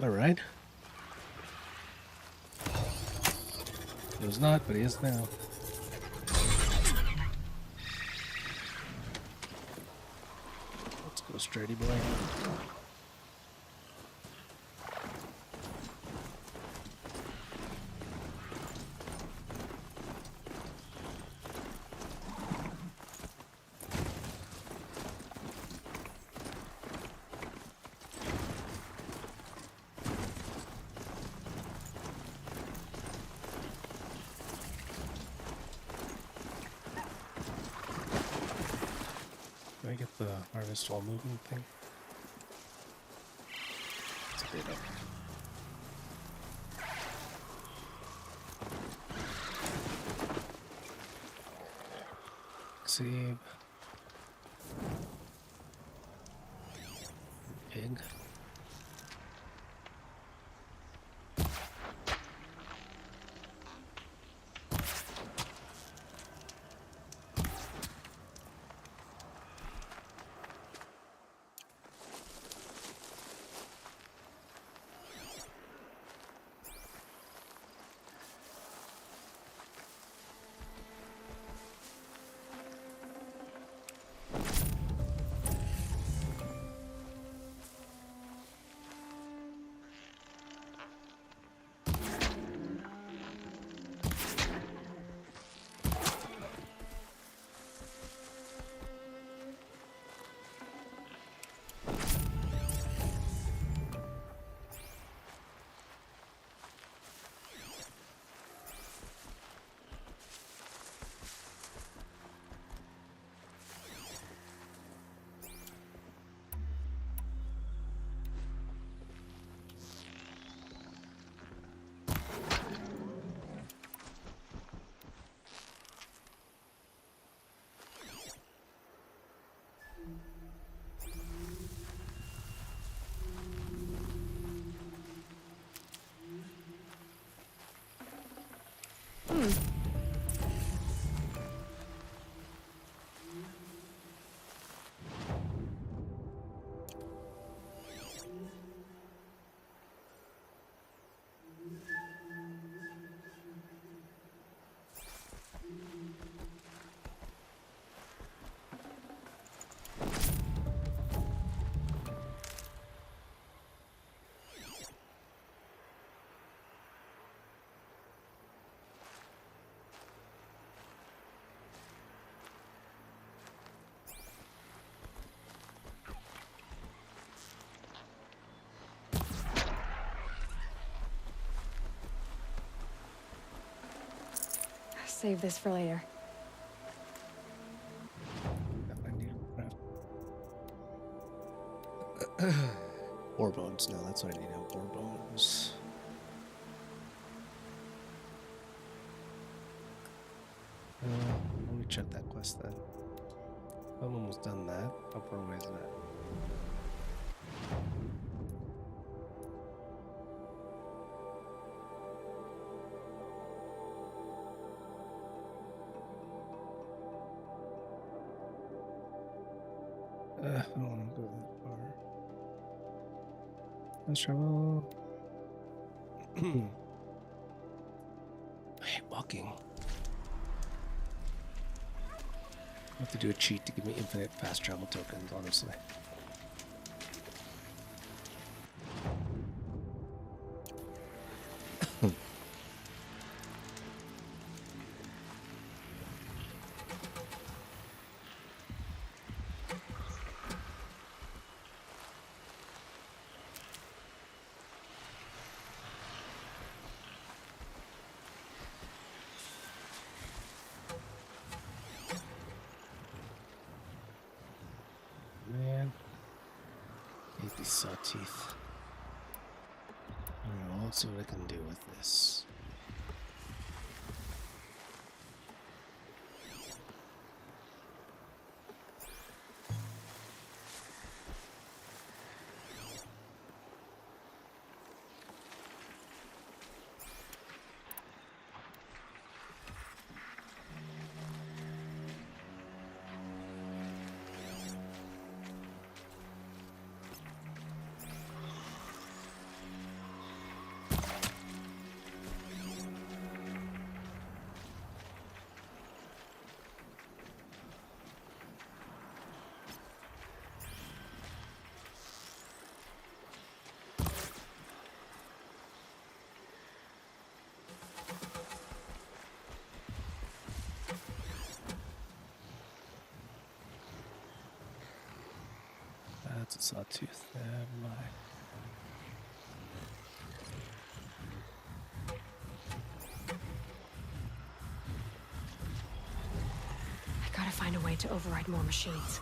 All right. It was not, but he is now. Let's go straighty boy. Can I get the harvest while moving thing? It's a bit up. Save. Pig. Save this for later. Ore bones. No, that's what I need now. Ore bones. Let me check that quest then. I'm almost done that. How far away is that? I don't want to go that far. Let's travel. I hate walking. I have to do a cheat to give me infinite fast travel tokens, honestly. Man, hate these saw teeth. Alright, well, let's see what I can do with this. That's a sawtooth. Never mind. I gotta find a way to override more machines.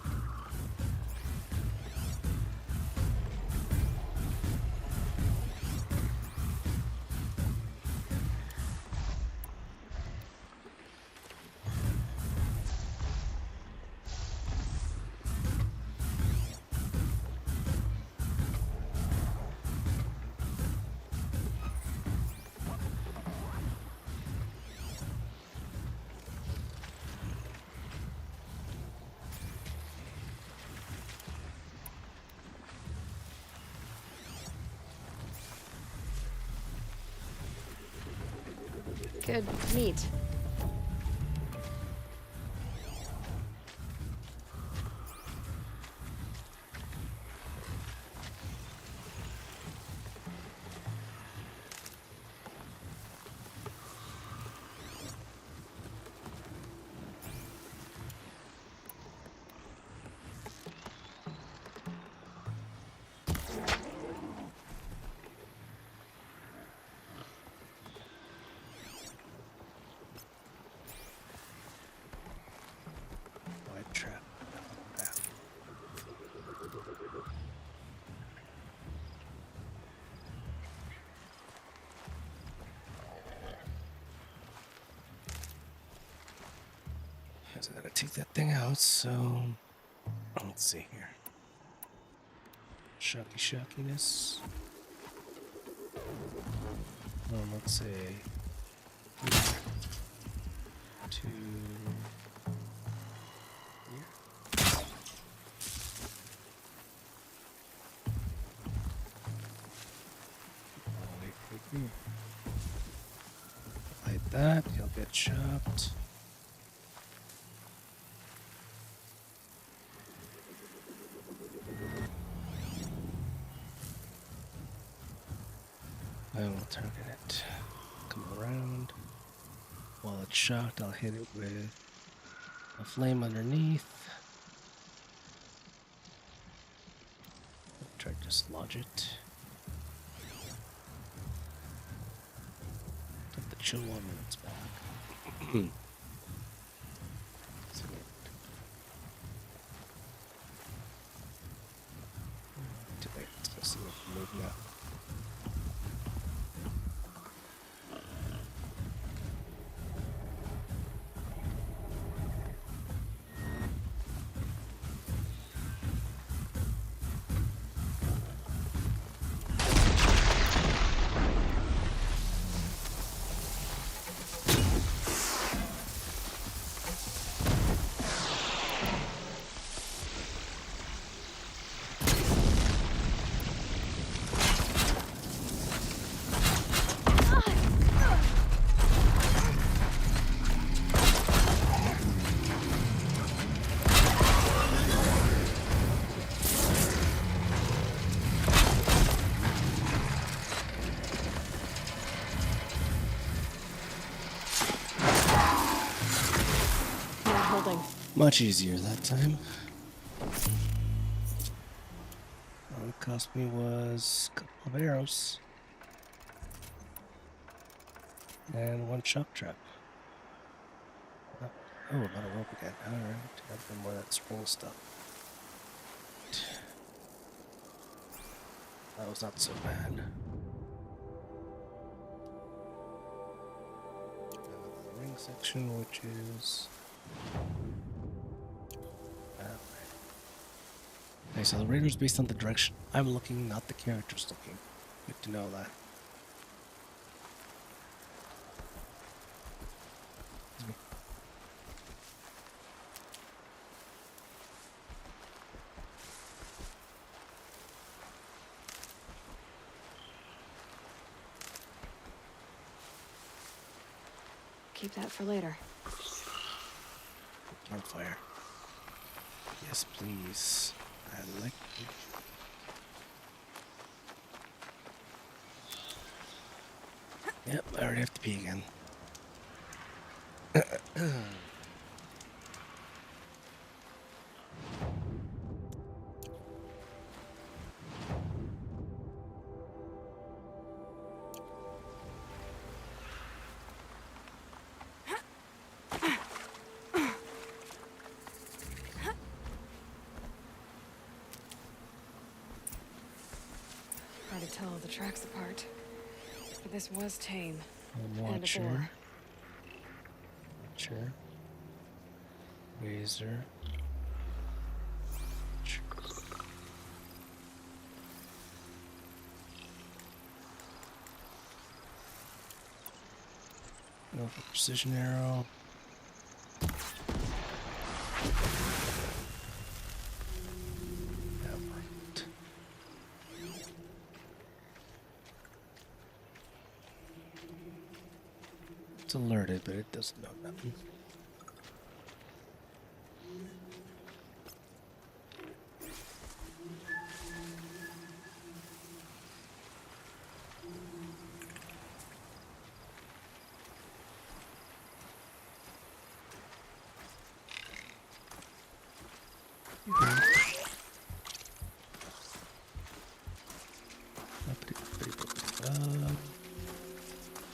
Good meat. White trap. So I gotta take that thing out, so let's see here. Shockiness. Let's say 2 like that, he'll get chopped. I will target it. Come around. While it's shocked, I'll hit it with a flame underneath. Try to dislodge it. Get the chill 1 minutes back. Much easier that time. All it cost me was a couple of arrows. And one shock trap. Oh, about a rope again. Alright, got more of that spring stuff. That was not so bad. The ring section, which is that way. Okay, so the radar is based on the direction I'm looking, not the character's looking. Good to know that. Keep that for later. Campfire. Yes, please. I like it. Yep, I already have to pee again. Hard to tell the tracks apart. But this was tame. I'm And a watcher. boar. Watcher. Razor. Go for precision arrow. That worked. It's alerted, but it doesn't know nothing.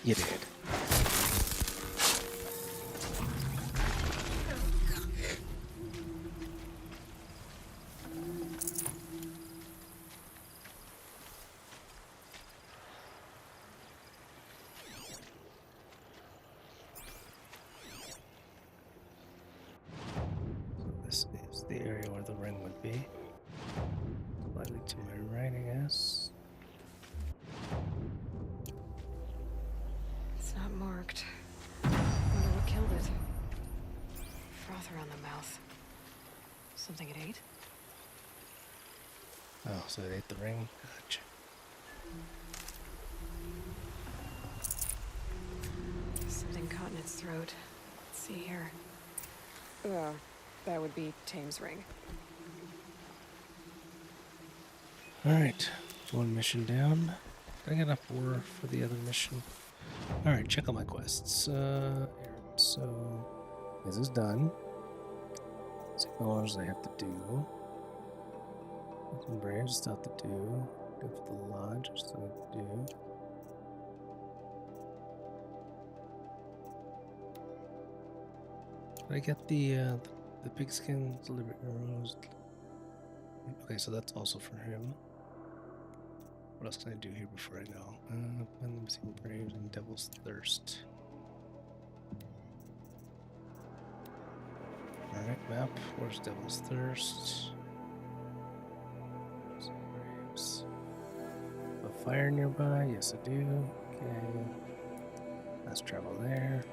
You did. So this is the area where the ring would be. Slightly to my right, I guess. It's not marked. Wonder what killed it. Froth around the mouth. Something it ate? Oh, so it ate the ring? Gotcha. Something caught in its throat. Let's see here. That would be Tame's ring. Alright, one mission down. Did I get enough ore for the other mission? Alright, check out my quests. So, this is done. Signalers I have to do. Some Braves stuff to do. Go for the lodge, stuff to do. Did I get the pigskin delivery arrows? Okay, so that's also for him. What else can I do here before I go? Find the missing Braves and Devil's Thirst. Alright, map. Where's Devil's Thirst? Some Braves. A fire nearby? Yes, I do. Okay. Let's travel there.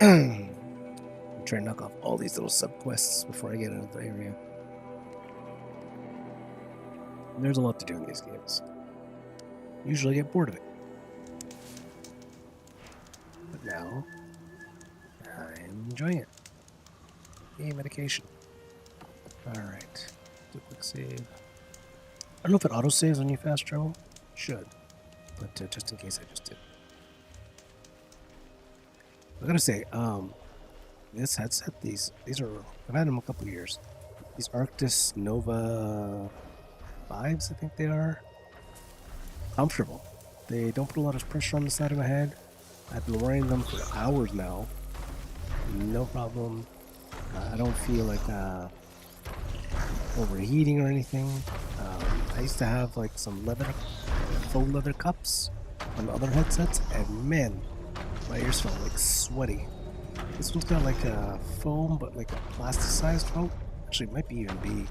I'm trying to knock off all these little sub-quests before I get into the area. There's a lot to do in these games. Usually I get bored of it. But now, I'm enjoying it. Yay, medication. Alright. Do a quick save. I don't know if it auto-saves when you fast travel. Should. But just in case I just did. I gotta say, this headset. These are, I've had them a couple years. These Arctis Nova 5s, I think they are. Comfortable. They don't put a lot of pressure on the side of my head. I've been wearing them for hours now. No problem. I don't feel like overheating or anything. I used to have like some faux leather cups on other headsets, and man, my ears felt like sweaty. This one's got like a foam, but like a plasticized foam. Actually, it might be even be.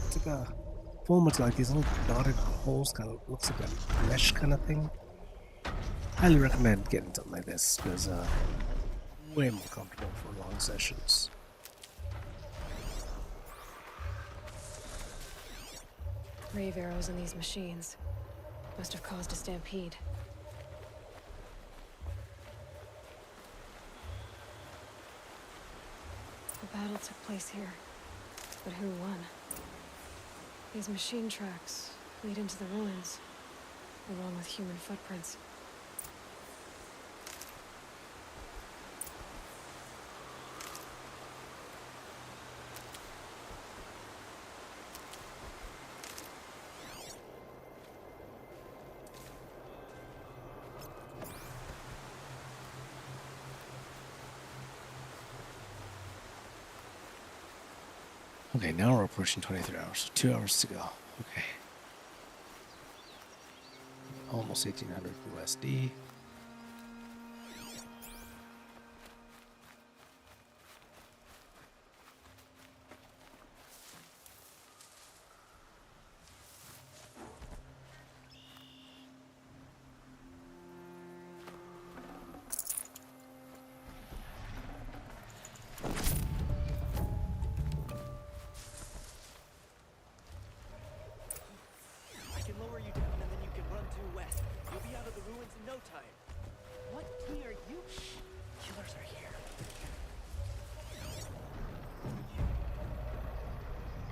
It's like a foam. It's like these little dotted holes, kind of looks like a mesh kind of thing. Highly recommend getting something like this because way more comfortable for long sessions. Rave arrows in these machines must have caused a stampede. The battle took place here, but who won? These machine tracks lead into the ruins, along with human footprints. Okay, now we're approaching 23 hours, so 2 hours to go. Okay. Almost 1800 USD.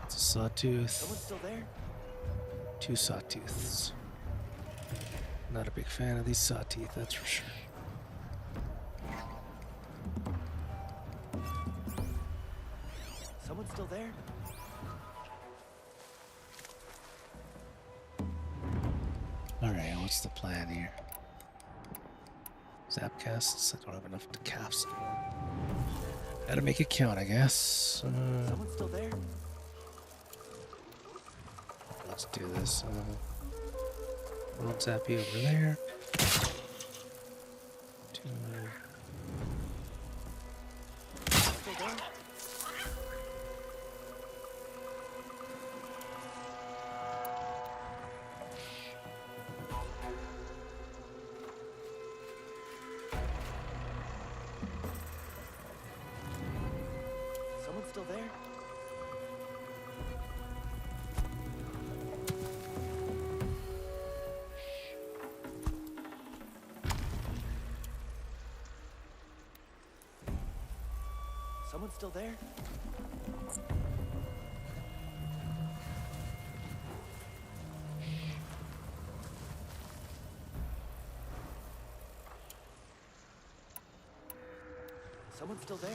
Sawtooth. Someone still there? 2 sawtooths. Not a big fan of these sawteeth, that's for sure. Someone still there? Alright, what's the plan here? Zapcasts? I don't have enough to cast. Gotta make it count, I guess. Someone still there? Let's do this. One zappy over there. 2. Still there? Someone still there? Someone still there? Someone still there?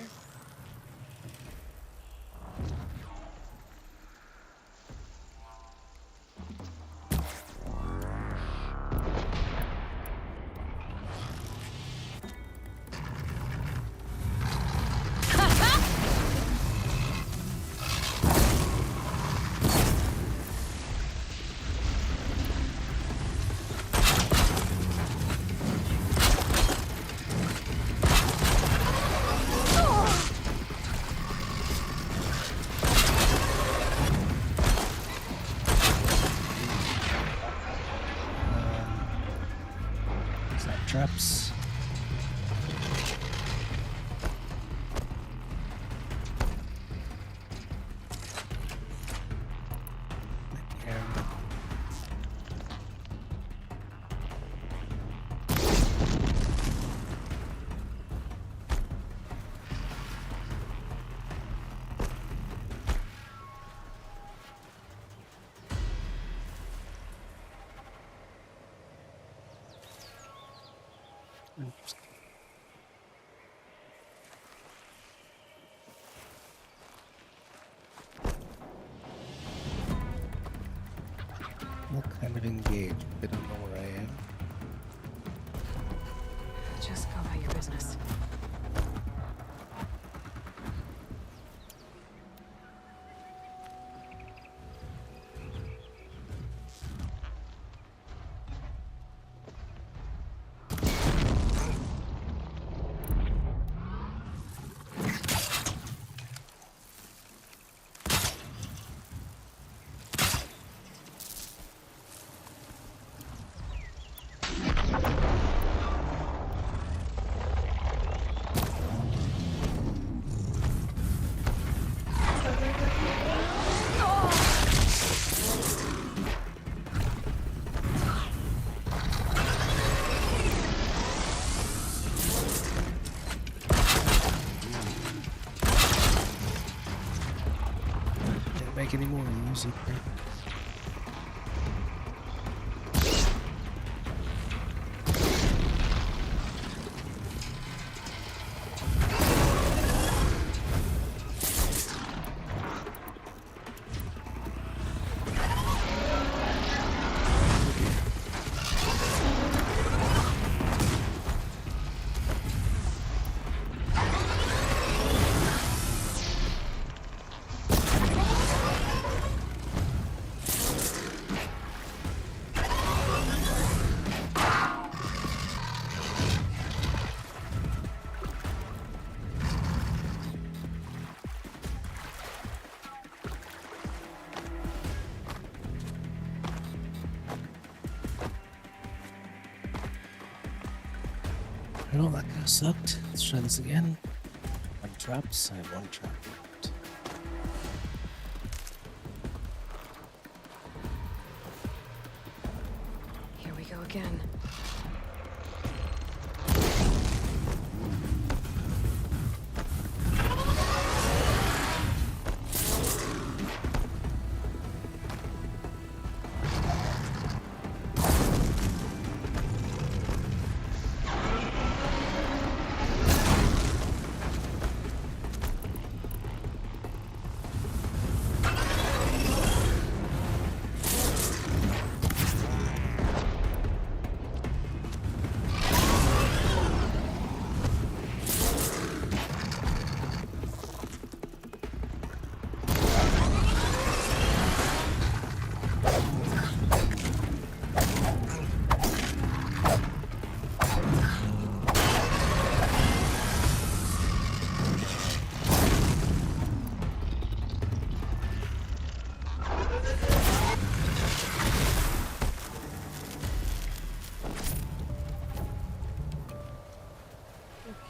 Traps. make any more music. Well, that kind of sucked. Let's try this again. 1 traps. I have 1 trap left. Here we go again.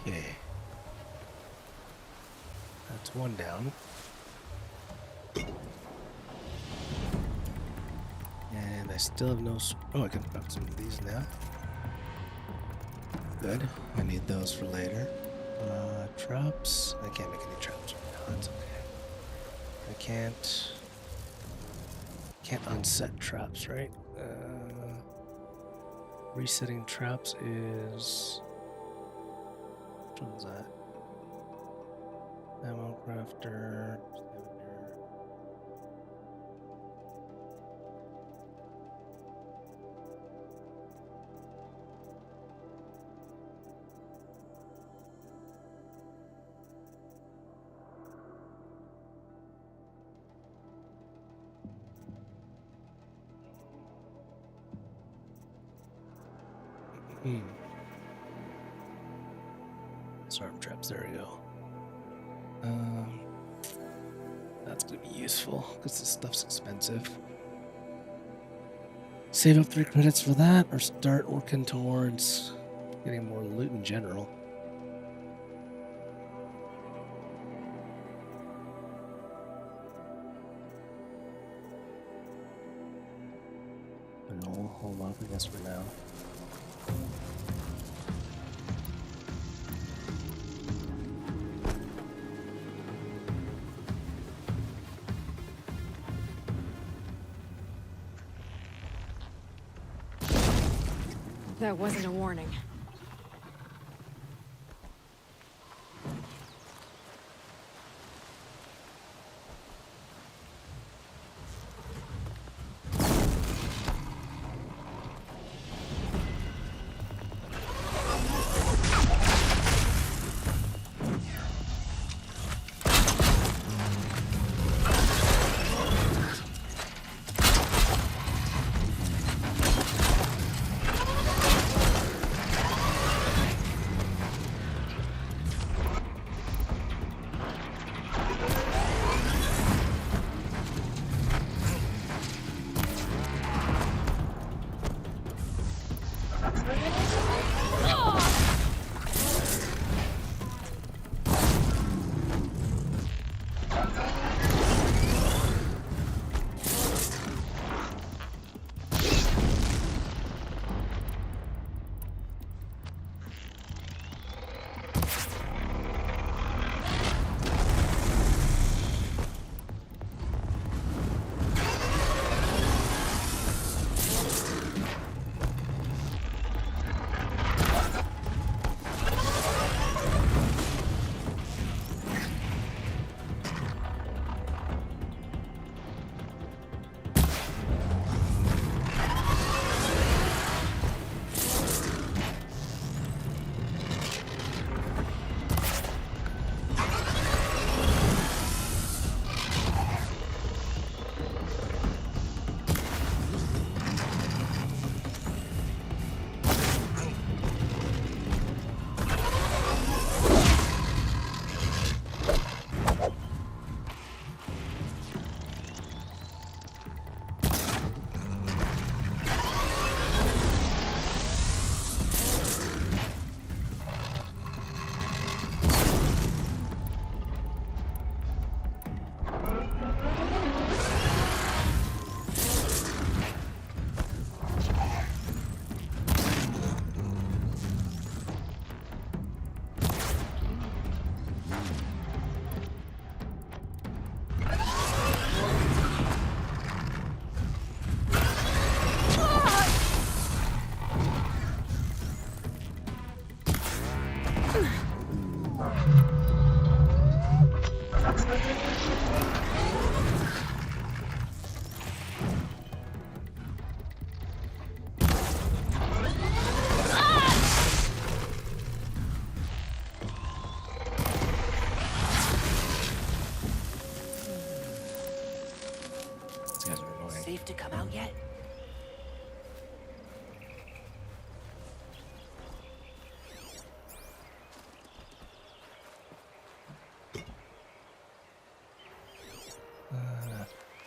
Okay. That's 1 down. And I still have no... Oh, I can grab some of these now. Good. I need those for later. Traps. I can't make any traps right now. That's okay. I can't unset traps, right? Resetting traps is... Which one's that? Ammo crafter. Storm traps, there we go. That's gonna be useful because this stuff's expensive. Save up 3 credits for that, or start working towards getting more loot in general. And we'll hold off, I guess, for now. That wasn't a warning. down yet.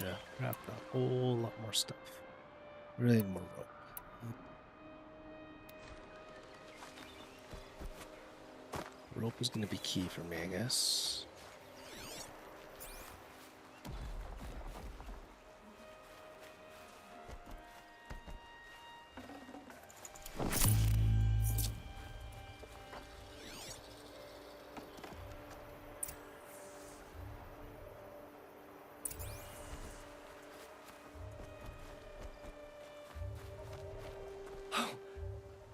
Yeah, craft a whole lot more stuff. Really need more rope. Rope is going to be key for me, I guess.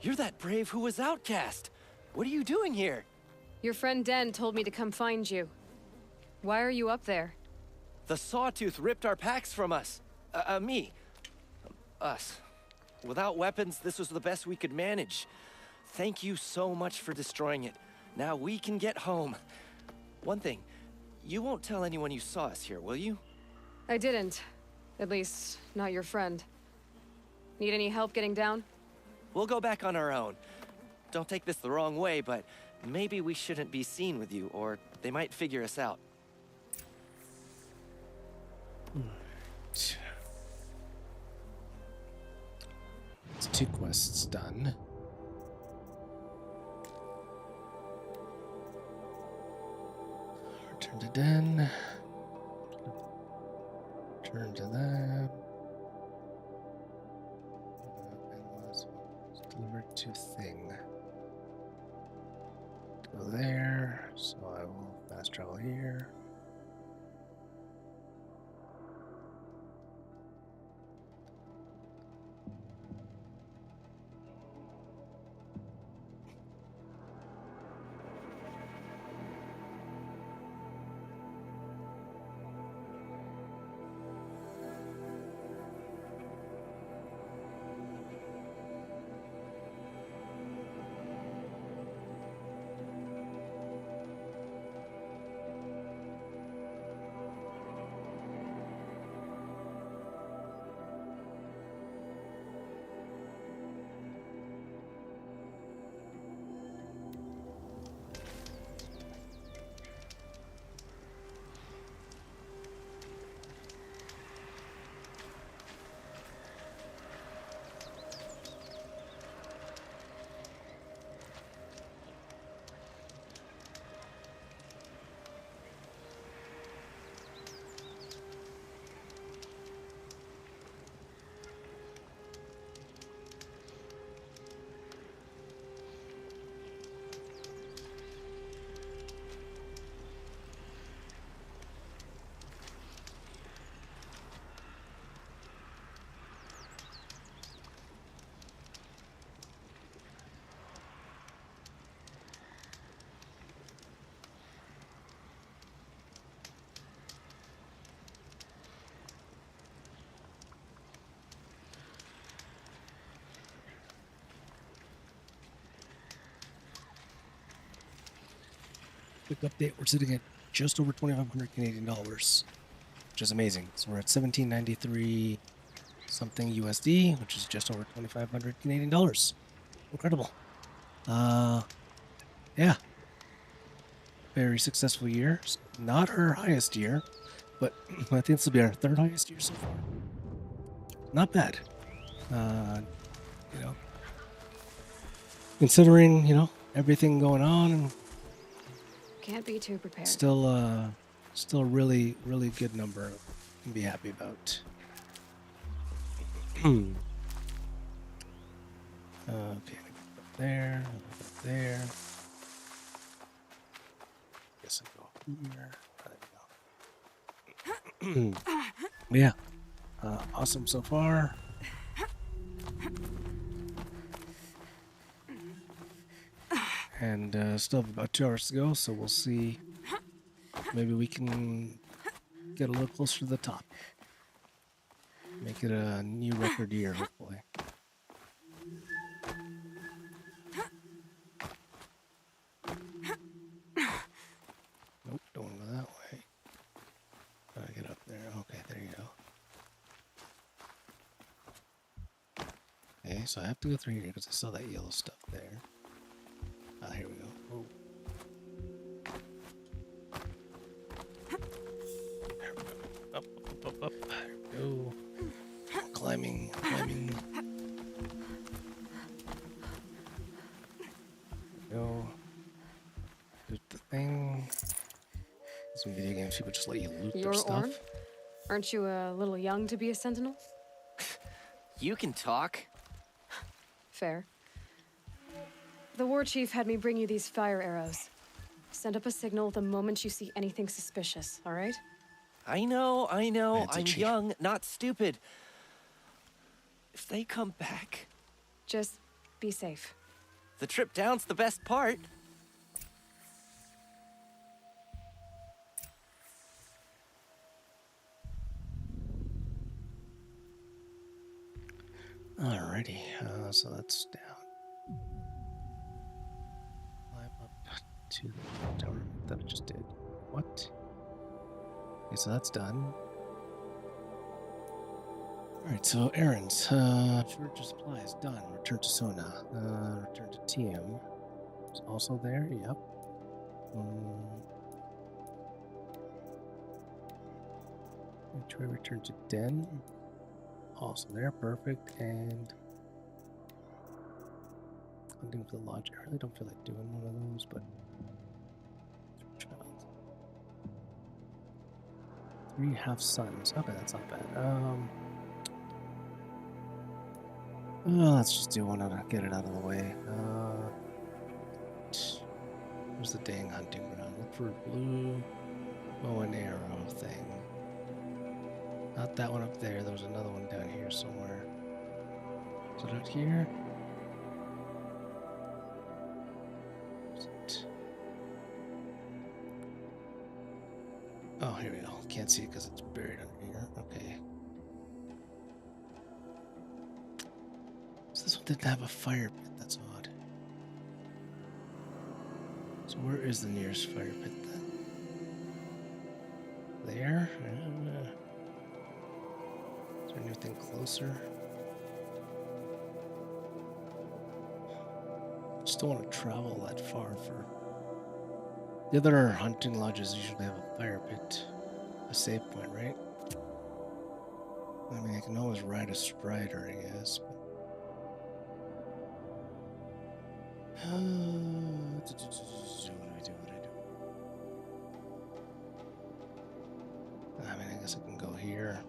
You're that brave who was outcast. What are you doing here? Your friend Den told me to come find you. Why are you up there? The Sawtooth ripped our packs from us. Me. Us. Without weapons, this was the best we could manage. Thank you so much for destroying it. Now we can get home. One thing, you won't tell anyone you saw us here, will you? I didn't. At least, not your friend. Need any help getting down? We'll go back on our own. Don't take this the wrong way, but maybe we shouldn't be seen with you, or they might figure us out. It's 2 quests done. Return to Den. Return to that. Delivered to Thing. Go there, so I will fast travel here. Quick update, we're sitting at just over 2,500 Canadian dollars, which is amazing. So we're at 1793 something USD, which is just over 2,500 Canadian dollars. Incredible. Yeah. Very successful year. Not her highest year, but I think this will be our 3rd highest year so far. Not bad. You know, considering, you know, everything going on, and Can't be too prepared. still a really good number to be happy about. Okay, up there, up there. Guess I go here. There we go. Yeah, awesome so far. And still have about 2 hours to go, so we'll see. Maybe we can get a little closer to the top. Make it a new record year, hopefully. Nope, don't want to go that way. Gotta get up there. Okay, there you go. so I have to go through here because I saw that yellow stuff there. Ah, here we go. Oh. There we go. Up. There we go. Climbing. Go. Loot the thing. Some video games, people just let you loot their You're stuff. Orn? Aren't you a little young to be a sentinel? You can talk. Fair. The war chief had me bring you these fire arrows. Send up a signal the moment you see anything suspicious, all right? I know. That's I'm itchy. young, not stupid. If they come back, Just be safe. the trip down's the best part. Alrighty, so that's down. Climb up to the tower that I just did. What? Okay, so that's done. Alright, so errands. Shortage of supplies, done. Return to Sona. Return to TM. It's also there, yep. Try return to Den. Also there, perfect. And hunting for the lodge. I really don't feel like doing one of those, but child. 3 half suns. Okay, that's not bad. Let's just do one to get it out of the way. Where's the dang hunting ground? Look for a blue bow and arrow thing. Not that one up there. There was another one down here somewhere. Is it out here? Is it? Oh, here we go. Can't see it because it's buried under here. Okay. So this one didn't have a fire pit. That's odd. So where is the nearest fire pit then? There? Is there anything closer? Just don't want to travel that far for... The other hunting lodges usually have a fire pit. A save point, right? I mean, I can always ride a strider, I guess. But... what do I do? I mean, I guess I can go here.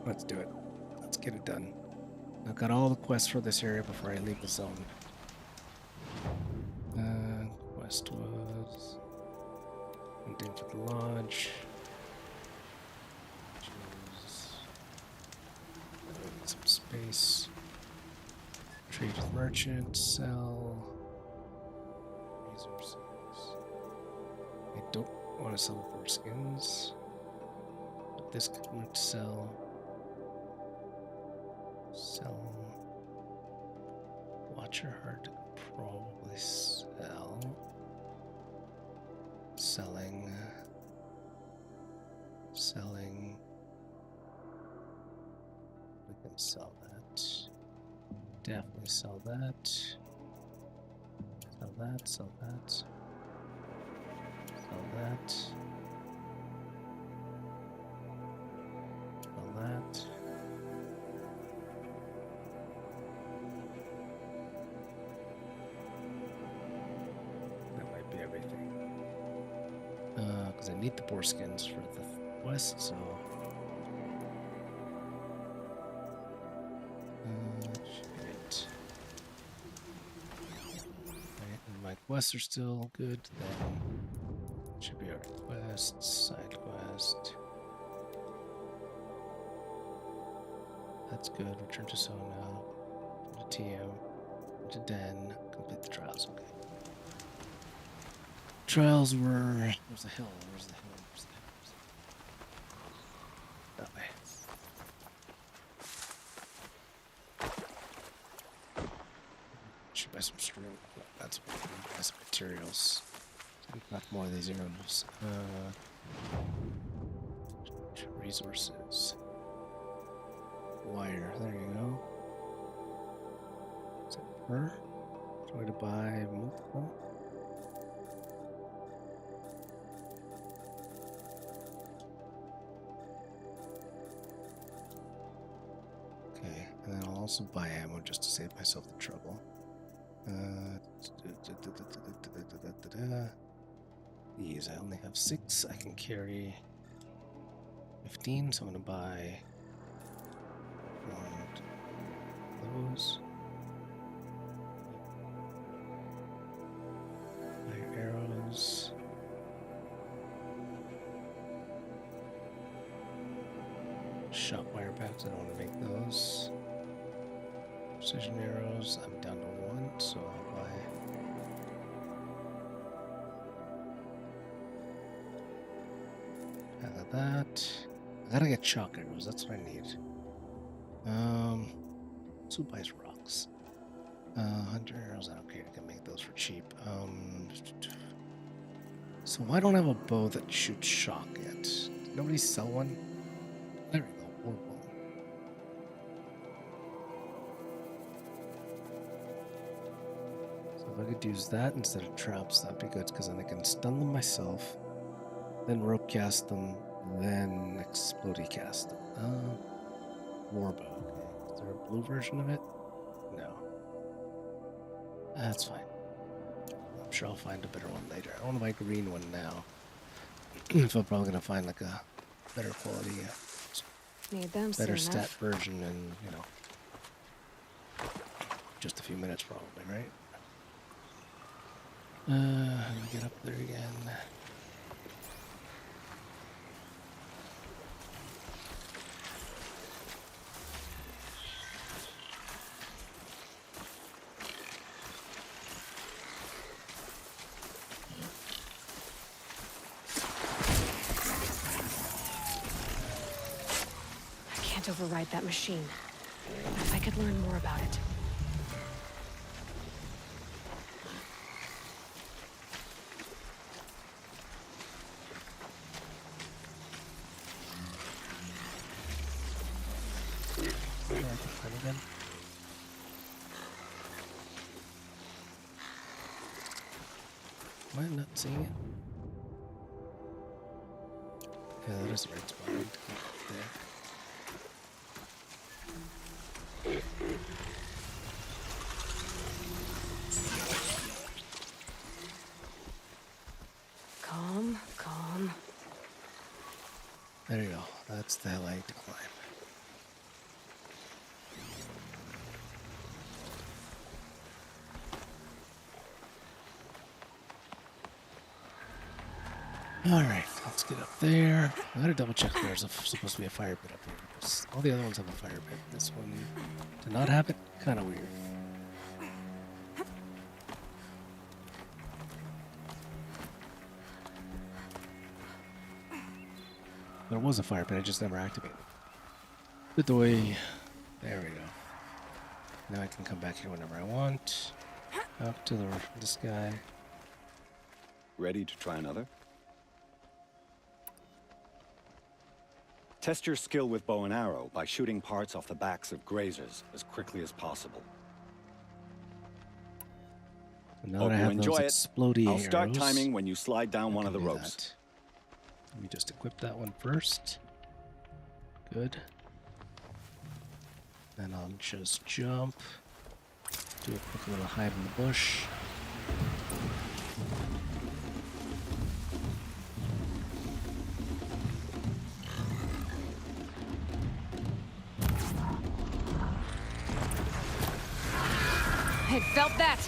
Let's do it. Let's get it done. I've got all the quests for this area before I leave the zone. Quest was hunting for the lodge. Choose some space. Trade with merchant. Sell resources. I don't want to sell for skins. But this could want to sell. Sell. Watcher hard to probably sell. Selling. We can sell that. Definitely sell that. Sell that. Sell that. Sell that. Sell that. That might be everything. Because I need the boar skins for the west, so. Shit. Right, and my quests are still good, then should be our quest, side quest. That's good. Return to Sona, to TM, to Den, complete the trials. Okay. Trials were. Where's the hill? Where's the hill? Where's the hill? That way. Should buy some string. That's buy some materials. Not more of these arrows. Resources. wire. There you go. Is it per? Try to buy multiple. Okay, and then I'll also buy ammo just to save myself the trouble. These, I only have 6. I can carry 15, so I'm gonna buy one of those. Buy arrows. Shot wire packs, I don't want to make those. Precision arrows, I'm down to 1, so I'll buy. I got that. I gotta get shock arrows, that's what I need. So who buys rocks? 100 arrows, I don't care, I can make those for cheap. So why don't I have a bow that shoots shock yet? Did nobody sell one? There we go, war bow. So if I could use that instead of traps, that'd be good, because then I can stun them myself, then rope cast them, then explodey cast them. Warbow. Okay. Is there a blue version of it? No. That's fine. I'm sure I'll find a better one later. I want to buy a green one now. So I'm probably gonna find like a better quality, Need them better soon stat enough. version in, you know, just a few minutes probably, right? Let me get up there again. I can't override that machine. If I could learn more about it. Am I not seeing it? Yeah, that is the right spot. I need to go up there. Calm, calm. There you go. That's the hill I need to climb. Alright, let's get up there. I gotta double check there's supposed to be a fire pit up here, because all the other ones have a fire pit. This one did not have it. Kinda weird. There was a fire pit, I just never activated it. The way. There we go. Now I can come back here whenever I want. Up to this guy. Ready to try another? Test your skill with bow and arrow by shooting parts off the backs of grazers as quickly as possible. Now Hope that I you have enjoy those it. explodey I'll start arrows, timing when you slide down one of the do ropes. that. Let me just equip that one first. Good. Then I'll just jump. Do a quick little hide in the bush. I felt that!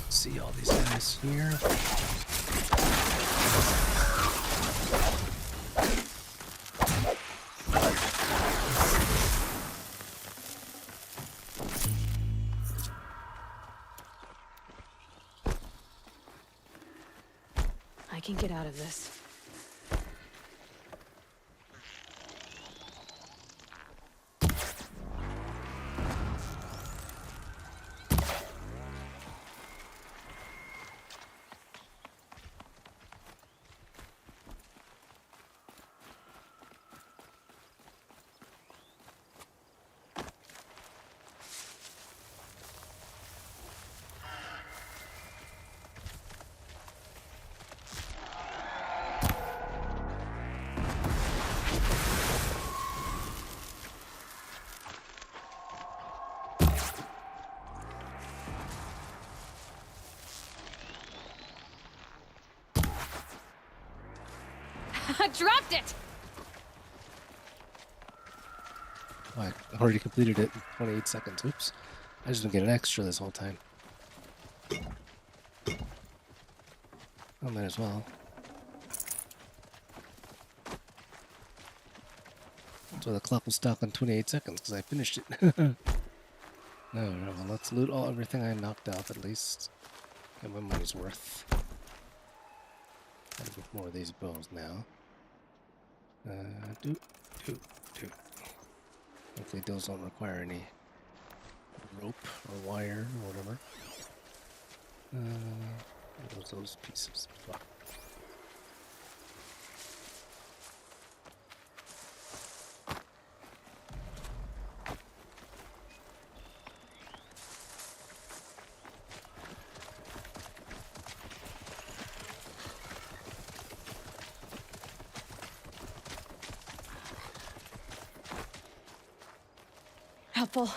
See all these guys here. can get out of this. I dropped it! Oh, I already completed it in 28 seconds. Oops. I just didn't get an extra this whole time. I might as well. So the clock was stuck on 28 seconds because I finished it. No, well, let's loot everything I knocked off at least. Get my money's worth. Gotta get more of these bows now. Do. Hopefully those don't require any rope or wire or whatever. What was those pieces? Fuck. Helpful.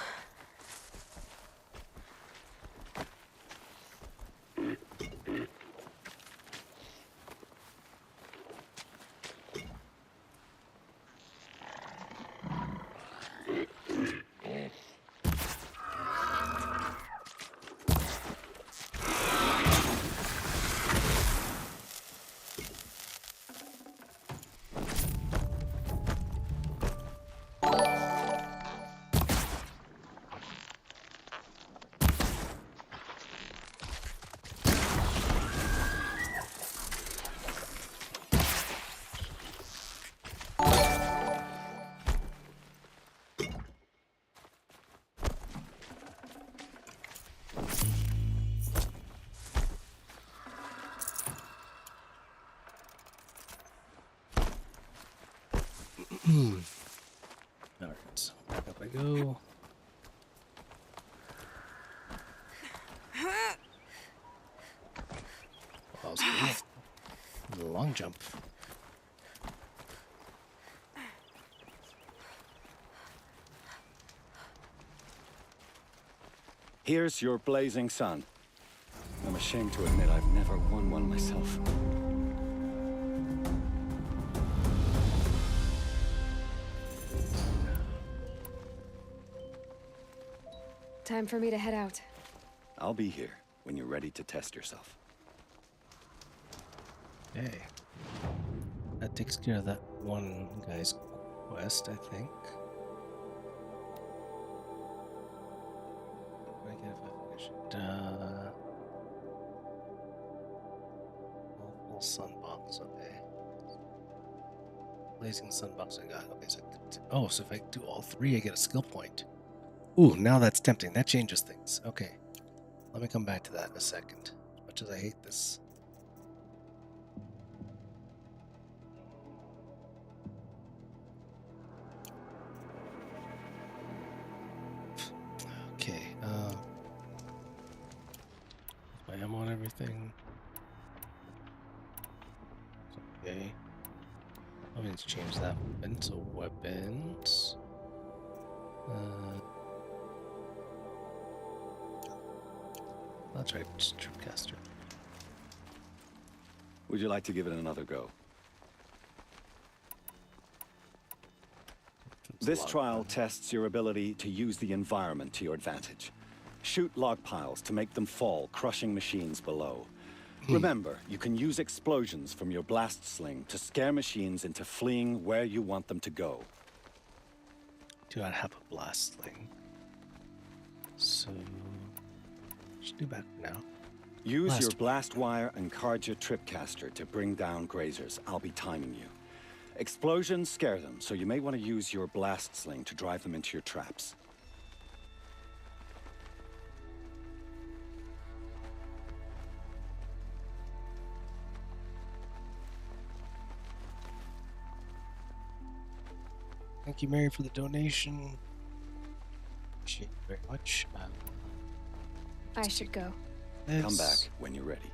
Alright, so back up I go. That was cool. A long jump. Here's your blazing sun. I'm ashamed to admit I've never won one myself. Time for me to head out. I'll be here when you're ready to test yourself. Hey. That takes care of that one guy's quest, I think. What do I get if I finish it? Full sunbox, okay. Blazing sunbox I got. Okay, so if I do all three, I get a skill point. Ooh, now that's tempting. That changes things. Okay. Let me come back to that in a second. As much as I hate this. Okay. My ammo and everything. Okay. I need to change that weapon. So weapons. That's right, it's Tripcaster. Would you like to give it another go? This trial tests your ability to use the environment to your advantage. Shoot log piles to make them fall, crushing machines below. Remember, you can use explosions from your blast sling to scare machines into fleeing where you want them to go. Do not have a blast sling. So, just do that for now. Use your blast wire and Karja tripcaster to bring down grazers. I'll be timing you. Explosions scare them, so you may want to use your blast sling to drive them into your traps. Thank you, Mary, for the donation. Appreciate you very much. I should go. Come back when you're ready.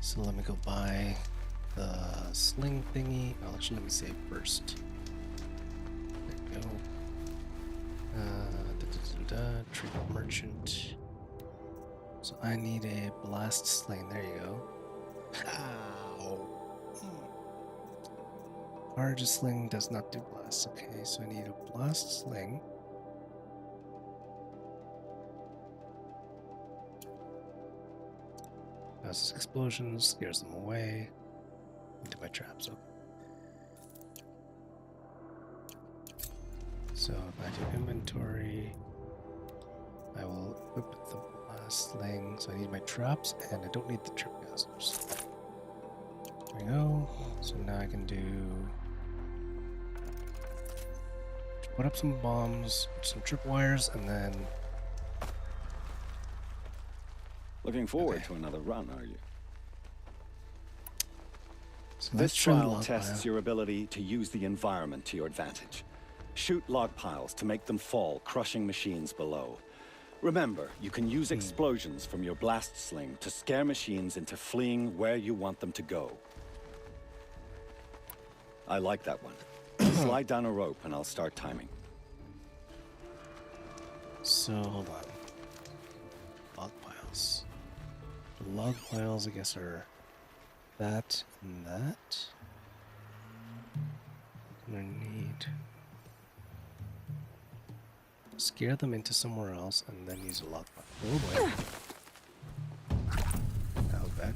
So let me go buy the sling thingy. Oh, actually, let me save first. There we go. Treatment merchant. So I need a blast sling. There you go. Ow. Karja sling does not do blast. Okay, so I need a blast sling. Causes explosions, scares them away. Into my traps. Okay. So if I do inventory, I will equip the blast sling. So I need my traps, and I don't need the trip casters. There we go. So now I can do. Put up some bombs, some tripwires, and then. Looking forward to another run, are you? So This trial tests your ability to use the environment to your advantage. Shoot log piles to make them fall, crushing machines below. Remember, you can use explosions from your blast sling to scare machines into fleeing where you want them to go. I like that one. Slide down a rope and I'll start timing. So, hold on. Log piles. The log piles, I guess, are that and that. I'm gonna need... Scare them into somewhere else and then use a log pile. Oh boy. That was bad.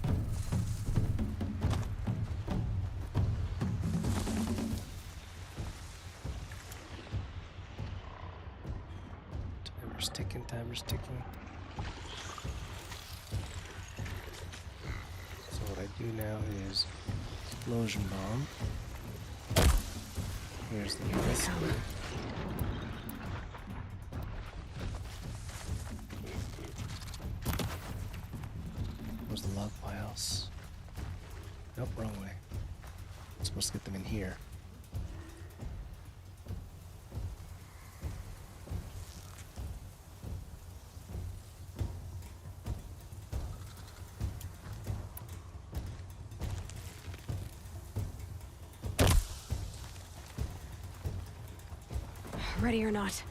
Timer's ticking. So what I do now is explosion bomb. Here's the USB. Where's the log piles? Nope, wrong way. I'm supposed to get them in here. Ready or not.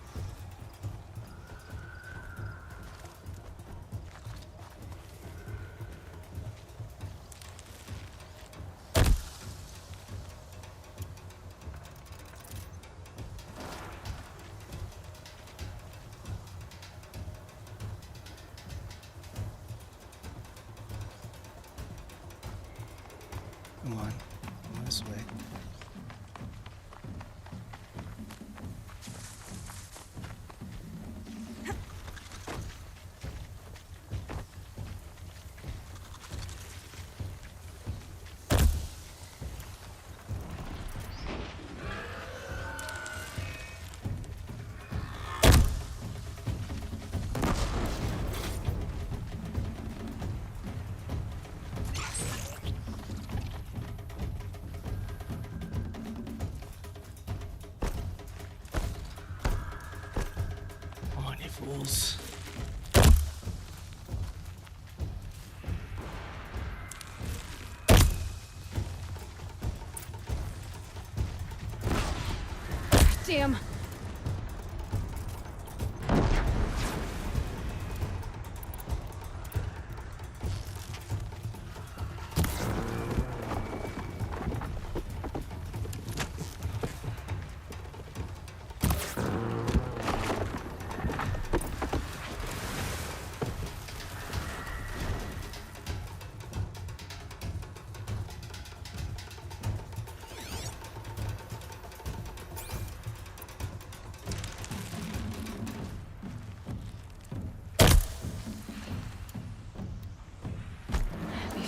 Come on, come this way. Fools. Damn.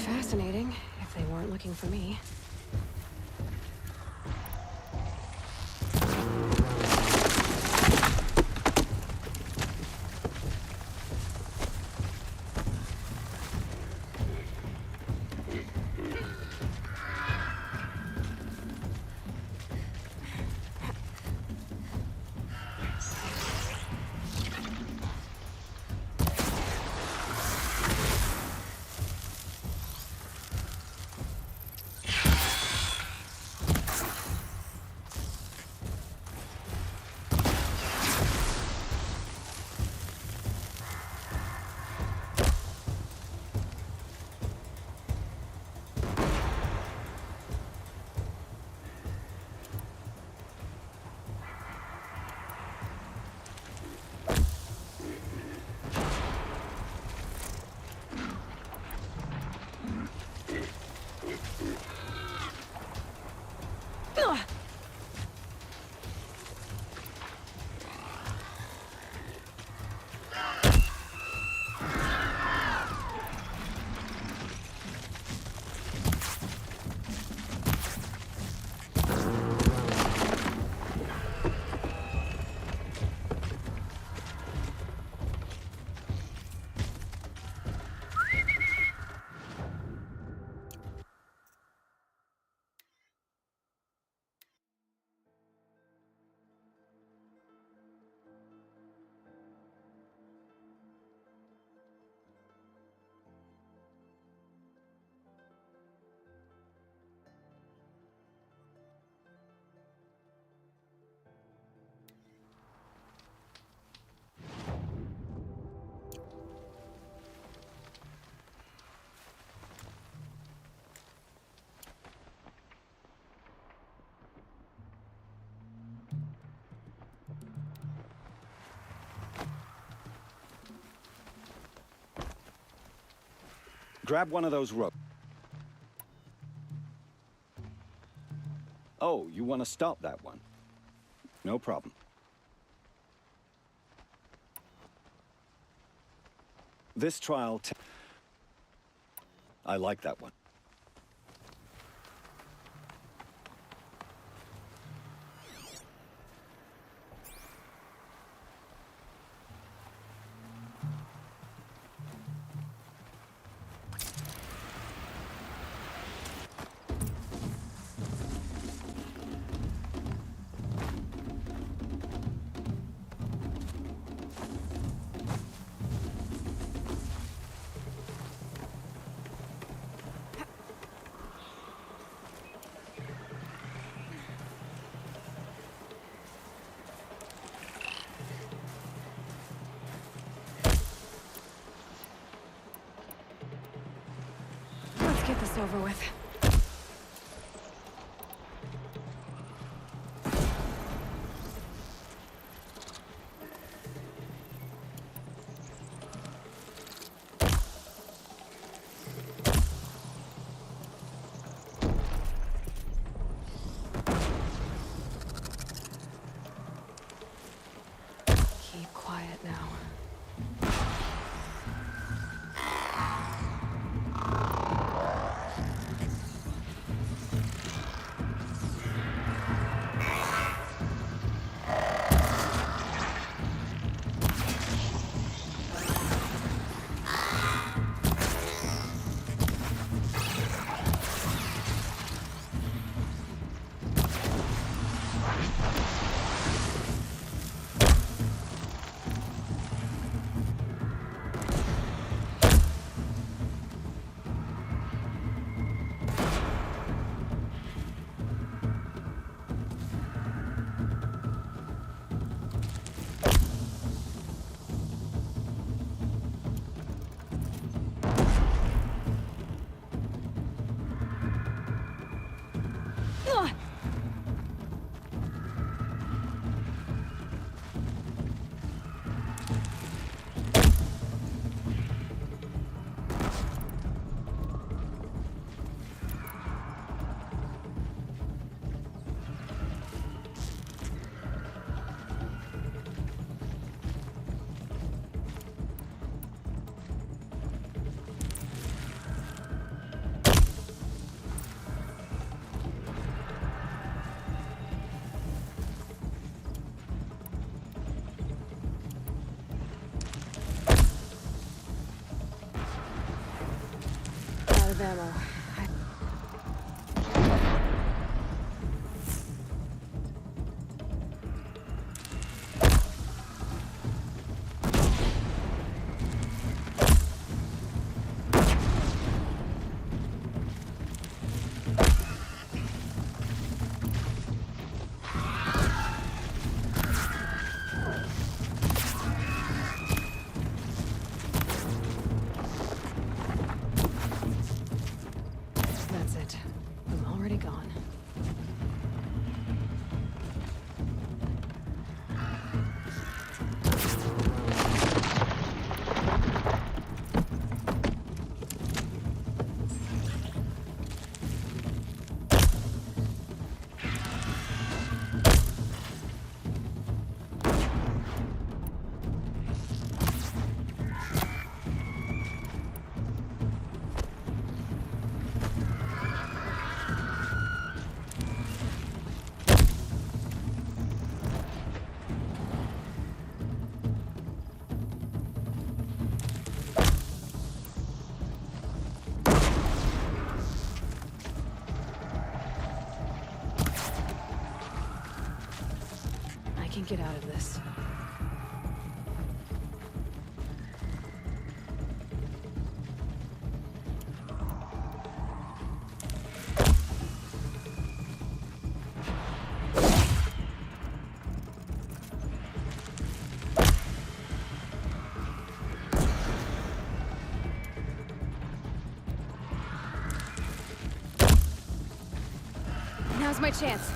fascinating, if they weren't looking for me. Grab one of those ropes. Oh, you want to stop that one? No problem. This trial... I like that one. Get this over with. Keep quiet now. of ammo. That's it. I'm already gone. I can get out of this. Now's my chance.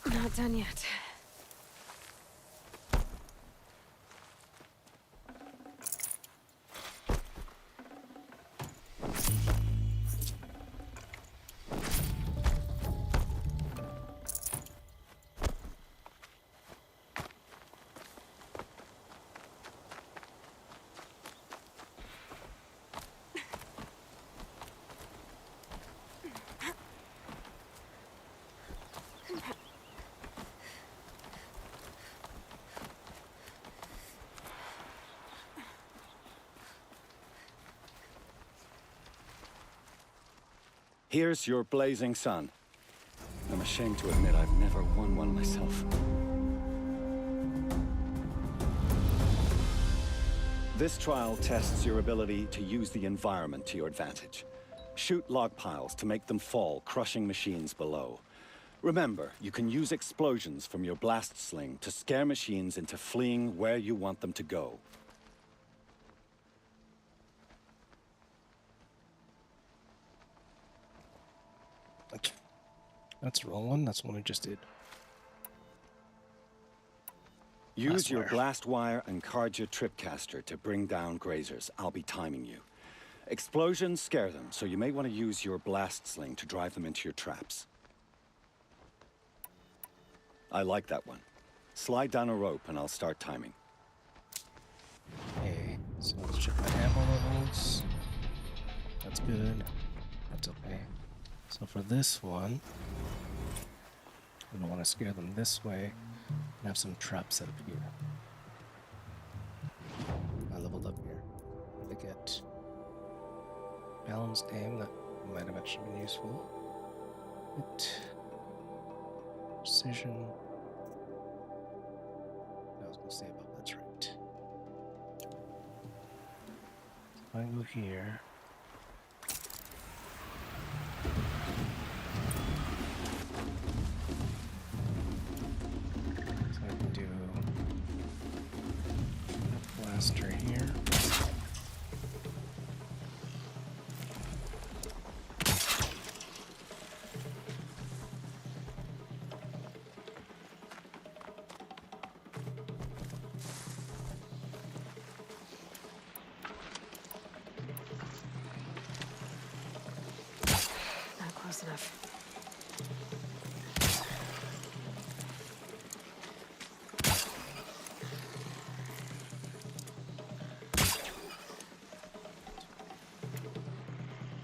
Not done yet. Here's your blazing sun. I'm ashamed to admit I've never won one myself. This trial tests your ability to use the environment to your advantage. Shoot log piles to make them fall, crushing machines below. Remember, you can use explosions from your blast sling to scare machines into fleeing where you want them to go. Okay. That's the wrong one. That's the one we just did. Use your blast wire and Carja tripcaster to bring down grazers. I'll be timing you. Explosions scare them, so you may want to use your blast sling to drive them into your traps. I like that one. Slide down a rope and I'll start timing. Okay, so let's check my ammo levels. That's good. That's okay. So for this one, we don't want to scare them this way. I have some traps set up here. I leveled up here. What did I get? Balanced aim, that might have actually been useful. Precision. I was going to say above, that's right. So I go here. So I can do a blaster here. Not close enough.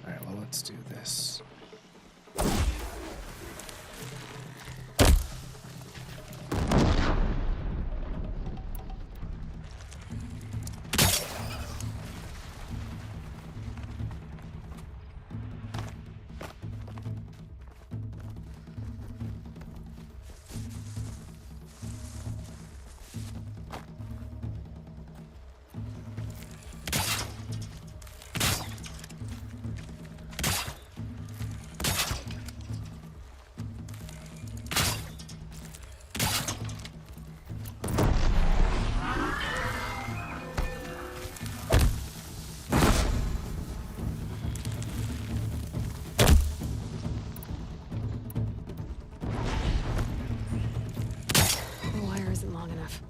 Alright, well, let's do this. The wire isn't long enough.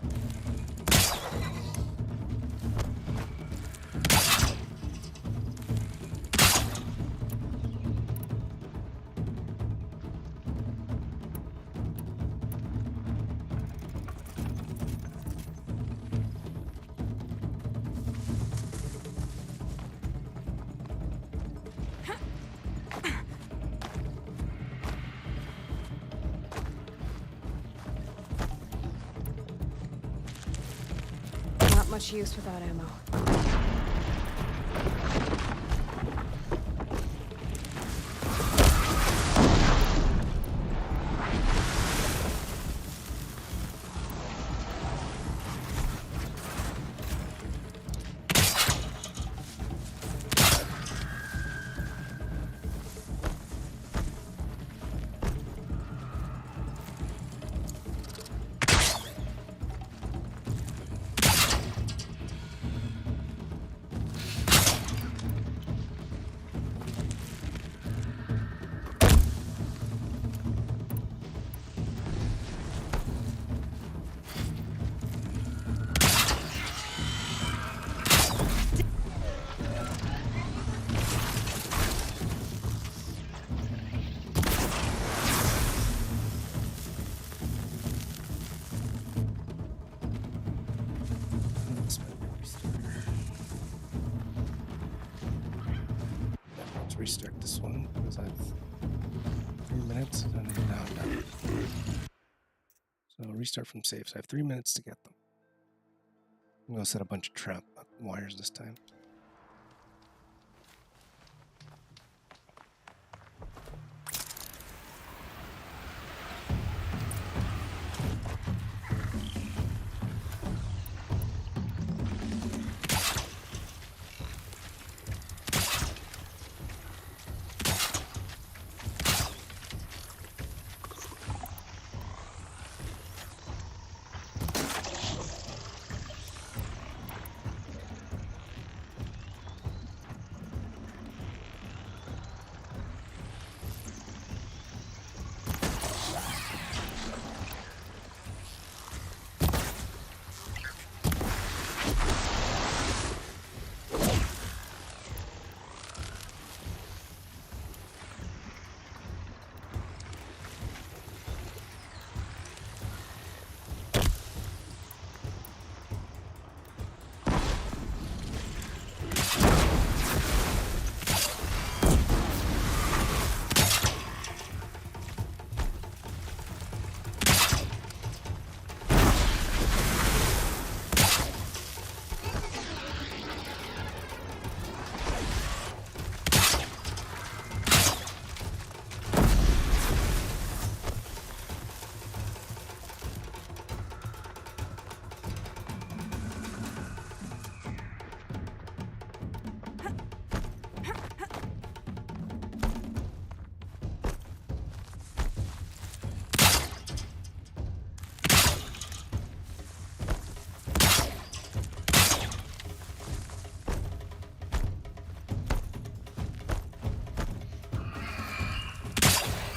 Not much use without ammo. Let's restart this one because I have 3 minutes and now I'm done. So restart from save. So I have 3 minutes to get them. I'm gonna set a bunch of trap wires this time.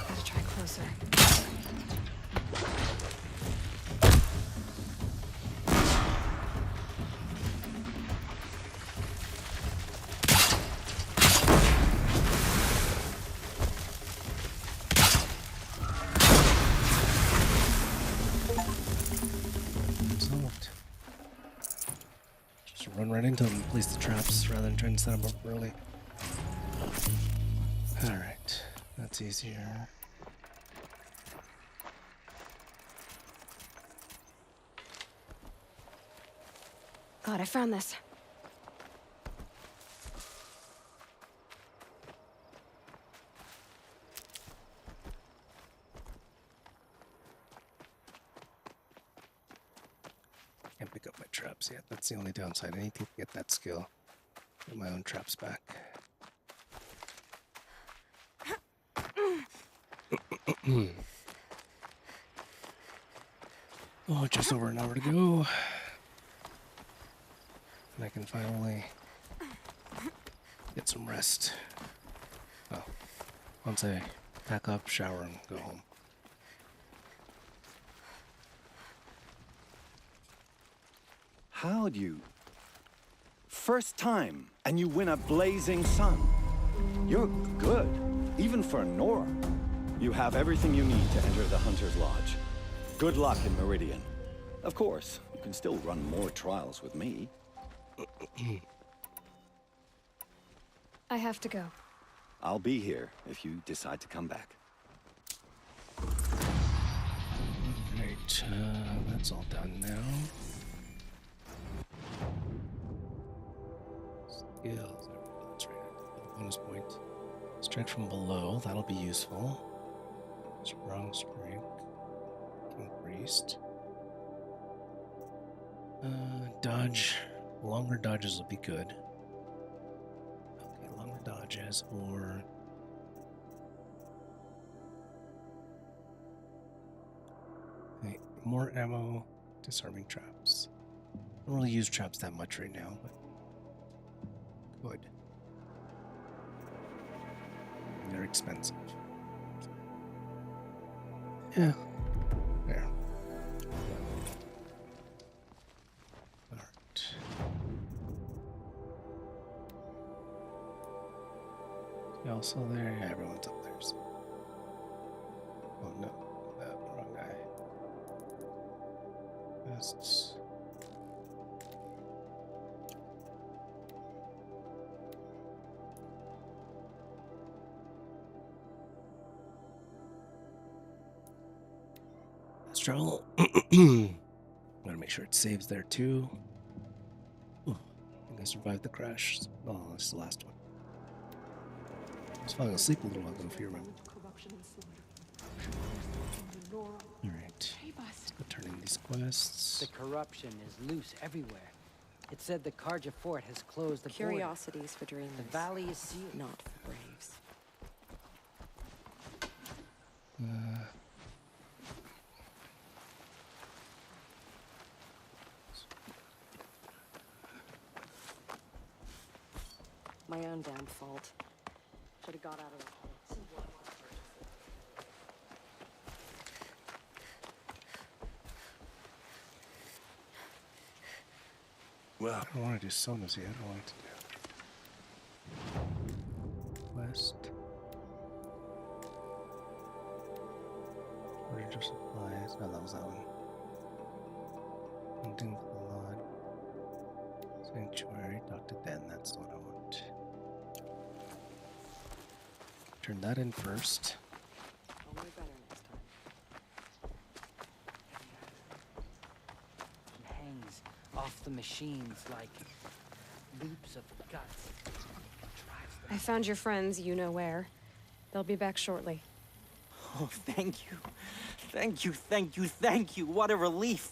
Gotta try closer. Solved. Just run right into them and place the traps rather than trying to set them up early. Alright, that's easier. God, I found this. Can't pick up my traps yet. That's the only downside. I need to get that skill. Get my own traps back. Oh, just over an hour to go. And I can finally get some rest. Oh, once I pack up, shower, and go home. How'd you? First time, and you win a blazing sun. You're good, even for Nora. You have everything you need to enter the Hunter's Lodge. Good luck in Meridian. Of course, you can still run more trials with me. I have to go. I'll be here if you decide to come back. Right, that's all done now. Skills, that's right. Bonus point. Strike from below, that'll be useful. Strong strength. King Priest. Dodge. Longer dodges will be good. Okay, longer dodges or... Okay, more ammo, disarming traps. I don't really use traps that much right now, but good. They're expensive. Yeah. There. Alright. You also there? Yeah, everyone's up there. So. Oh no, wrong guy. That's... Travel. Gotta make sure it saves there too. Ooh, I think I survived the crash. Oh, that's the last one. I was falling asleep a little while ago, if you remember. Alright. Let's go turn in these quests. The corruption is loose everywhere. It said the Carja fort has closed the Curiosities for dreamers. The valley is sealed. Not for braves. My own damn fault. Should have got out of the hole. Well, I don't want to do sonas yet. I want to do West. Shortage of supplies. No, that was that one. Hunting for the Lord. Sanctuary. Dr. Den. That's the one I want. Turn that in first. It hangs off the machines like loops of guts. I found your friends, you know where. They'll be back shortly. Oh, thank you. Thank you, thank you, thank you. What a relief.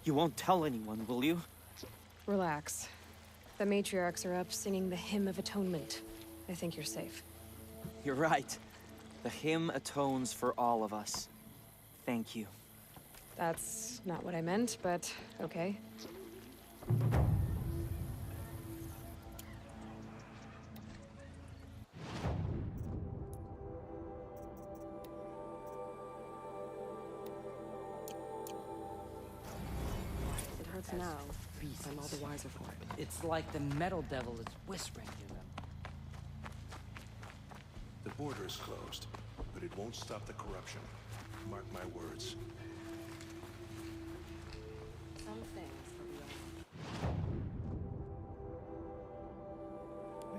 You won't tell anyone, will you? Relax. The matriarchs are up singing the Hymn of Atonement. I think you're safe. You're right. The hymn atones for all of us. Thank you. That's not what I meant, but okay. It hurts now. I'm all the wiser for it. It's like the metal devil is whispering to them. the border is closed, but it won't stop the corruption. Mark my words. Some things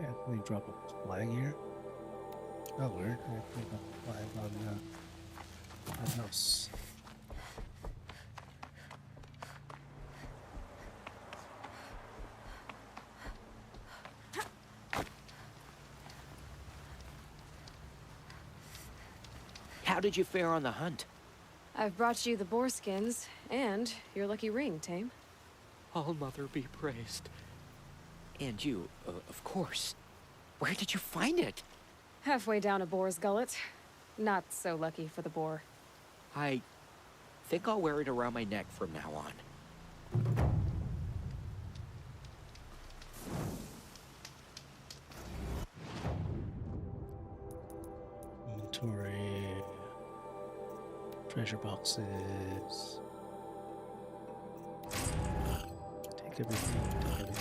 Yeah, let me drop a flag here. Oh, weird. I put a flag on the house. How did you fare on the hunt? I've brought you the boar skins and your lucky ring, Tame. All Mother be praised. And you, of course. Where did you find it? Halfway down a boar's gullet. Not so lucky for the boar. I think I'll wear it around my neck from now on. Inventory. Treasure boxes. Take everything. Take everything.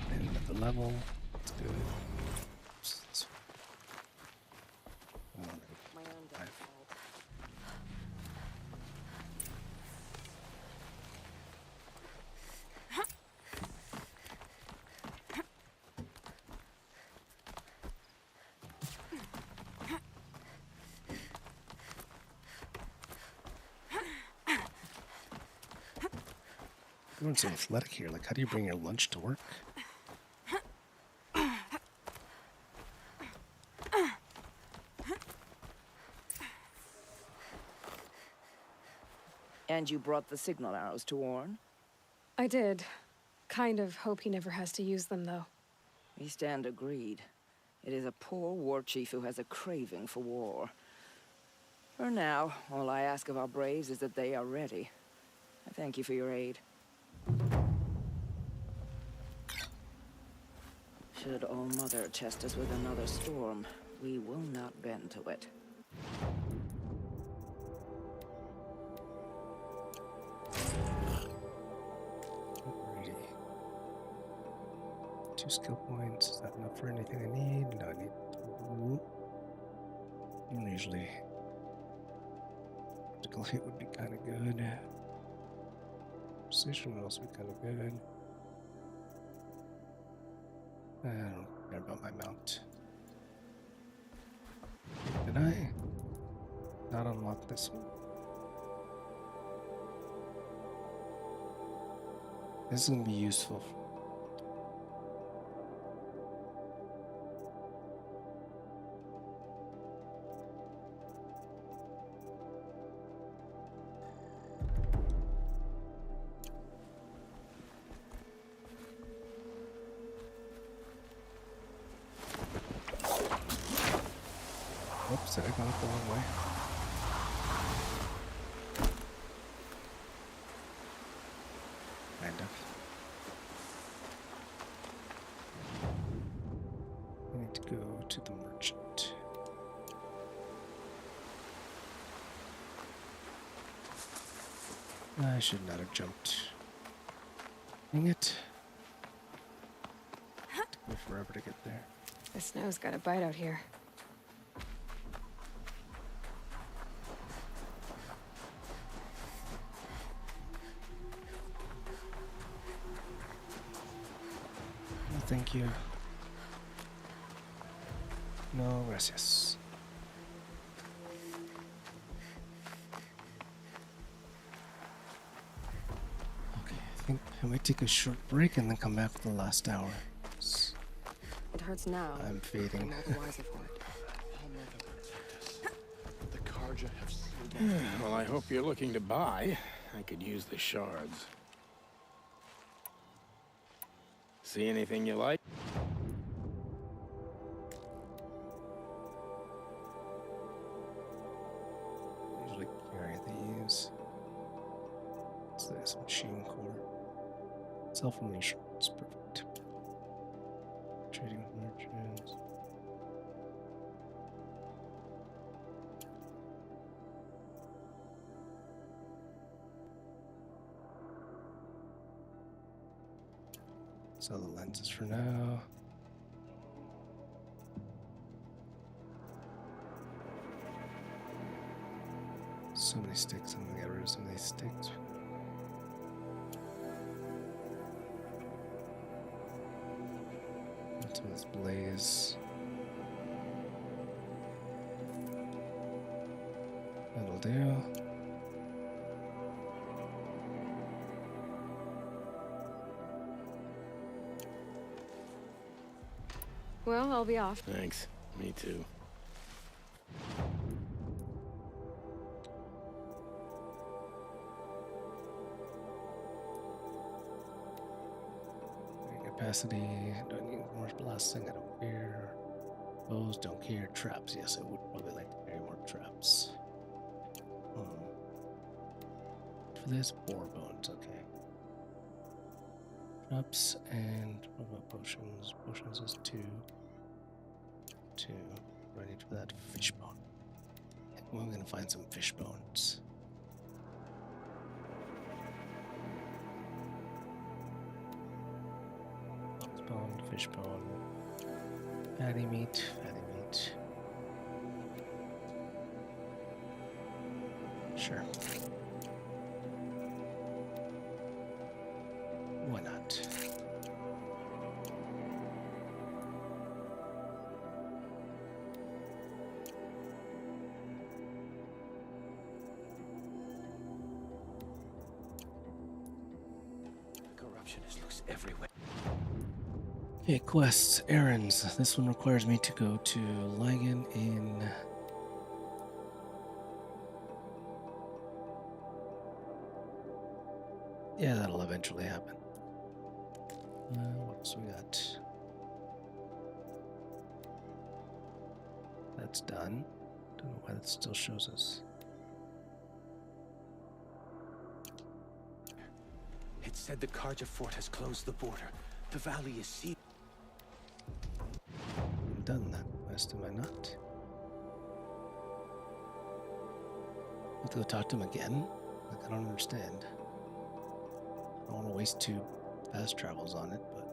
Another level. Let's do it. my own downfall. Everyone's so athletic here. Like, how do you bring your lunch to work? And you brought the signal arrows to Orn? I did. Kind of hope he never has to use them, though. We stand agreed. It is a poor war chief who has a craving for war. For now, all I ask of our braves is that they are ready. I thank you for your aid. Should All Mother test us with another storm, we will not bend to it. Alrighty. 2 skill points. Is that enough for anything I need? No, I need 2. Usually, optical hit would be kind of good. Precision would also be kind of good. I don't care about my mount. Did I not unlock this one? This is going to be useful. Oops, did I go the wrong way? Kind of. I need to go to the merchant. I should not have jumped. Dang it. Took me forever to get there. The snow's got a bite out here. No, thank you. No, gracias. Okay, I think I might take a short break and then come back for the last hour. It hurts now. I'm fading. I'm all the wiser for it. The Karja have sealed off. Well, I hope you're looking to buy. I could use the shards. See anything you like? Usually carry these. What's this? Machine core. Self-ammunition. It's perfect. Trading with merchants. Sell the lenses for now. So many sticks. I'm gonna get rid of some of these sticks. Some of this blaze. That'll do. Well, I'll be off. Thanks. Me too. Capacity. Do I need more blasting? I don't care. Bows, don't care. Traps. Yes, I would probably like to carry more traps. For this, boar bones. Okay. Traps and what about potions? Potions is 2. 2. What do I need for that? Fish bone. We're gonna find some fish bones. Bone, fish bone, fatty meat, fatty meat. Sure. Why not? Corruption looks everywhere. Okay, quests, errands. This one requires me to go to Lagan in... Yeah, that'll eventually happen. What else we got? That's done. Don't know why that still shows us. It said the Karja fort has closed the border. The valley is sealed. I've done that quest, am I not? Have to go talk to him again? Like, I don't understand. I don't want to waste 2 fast travels on it, but...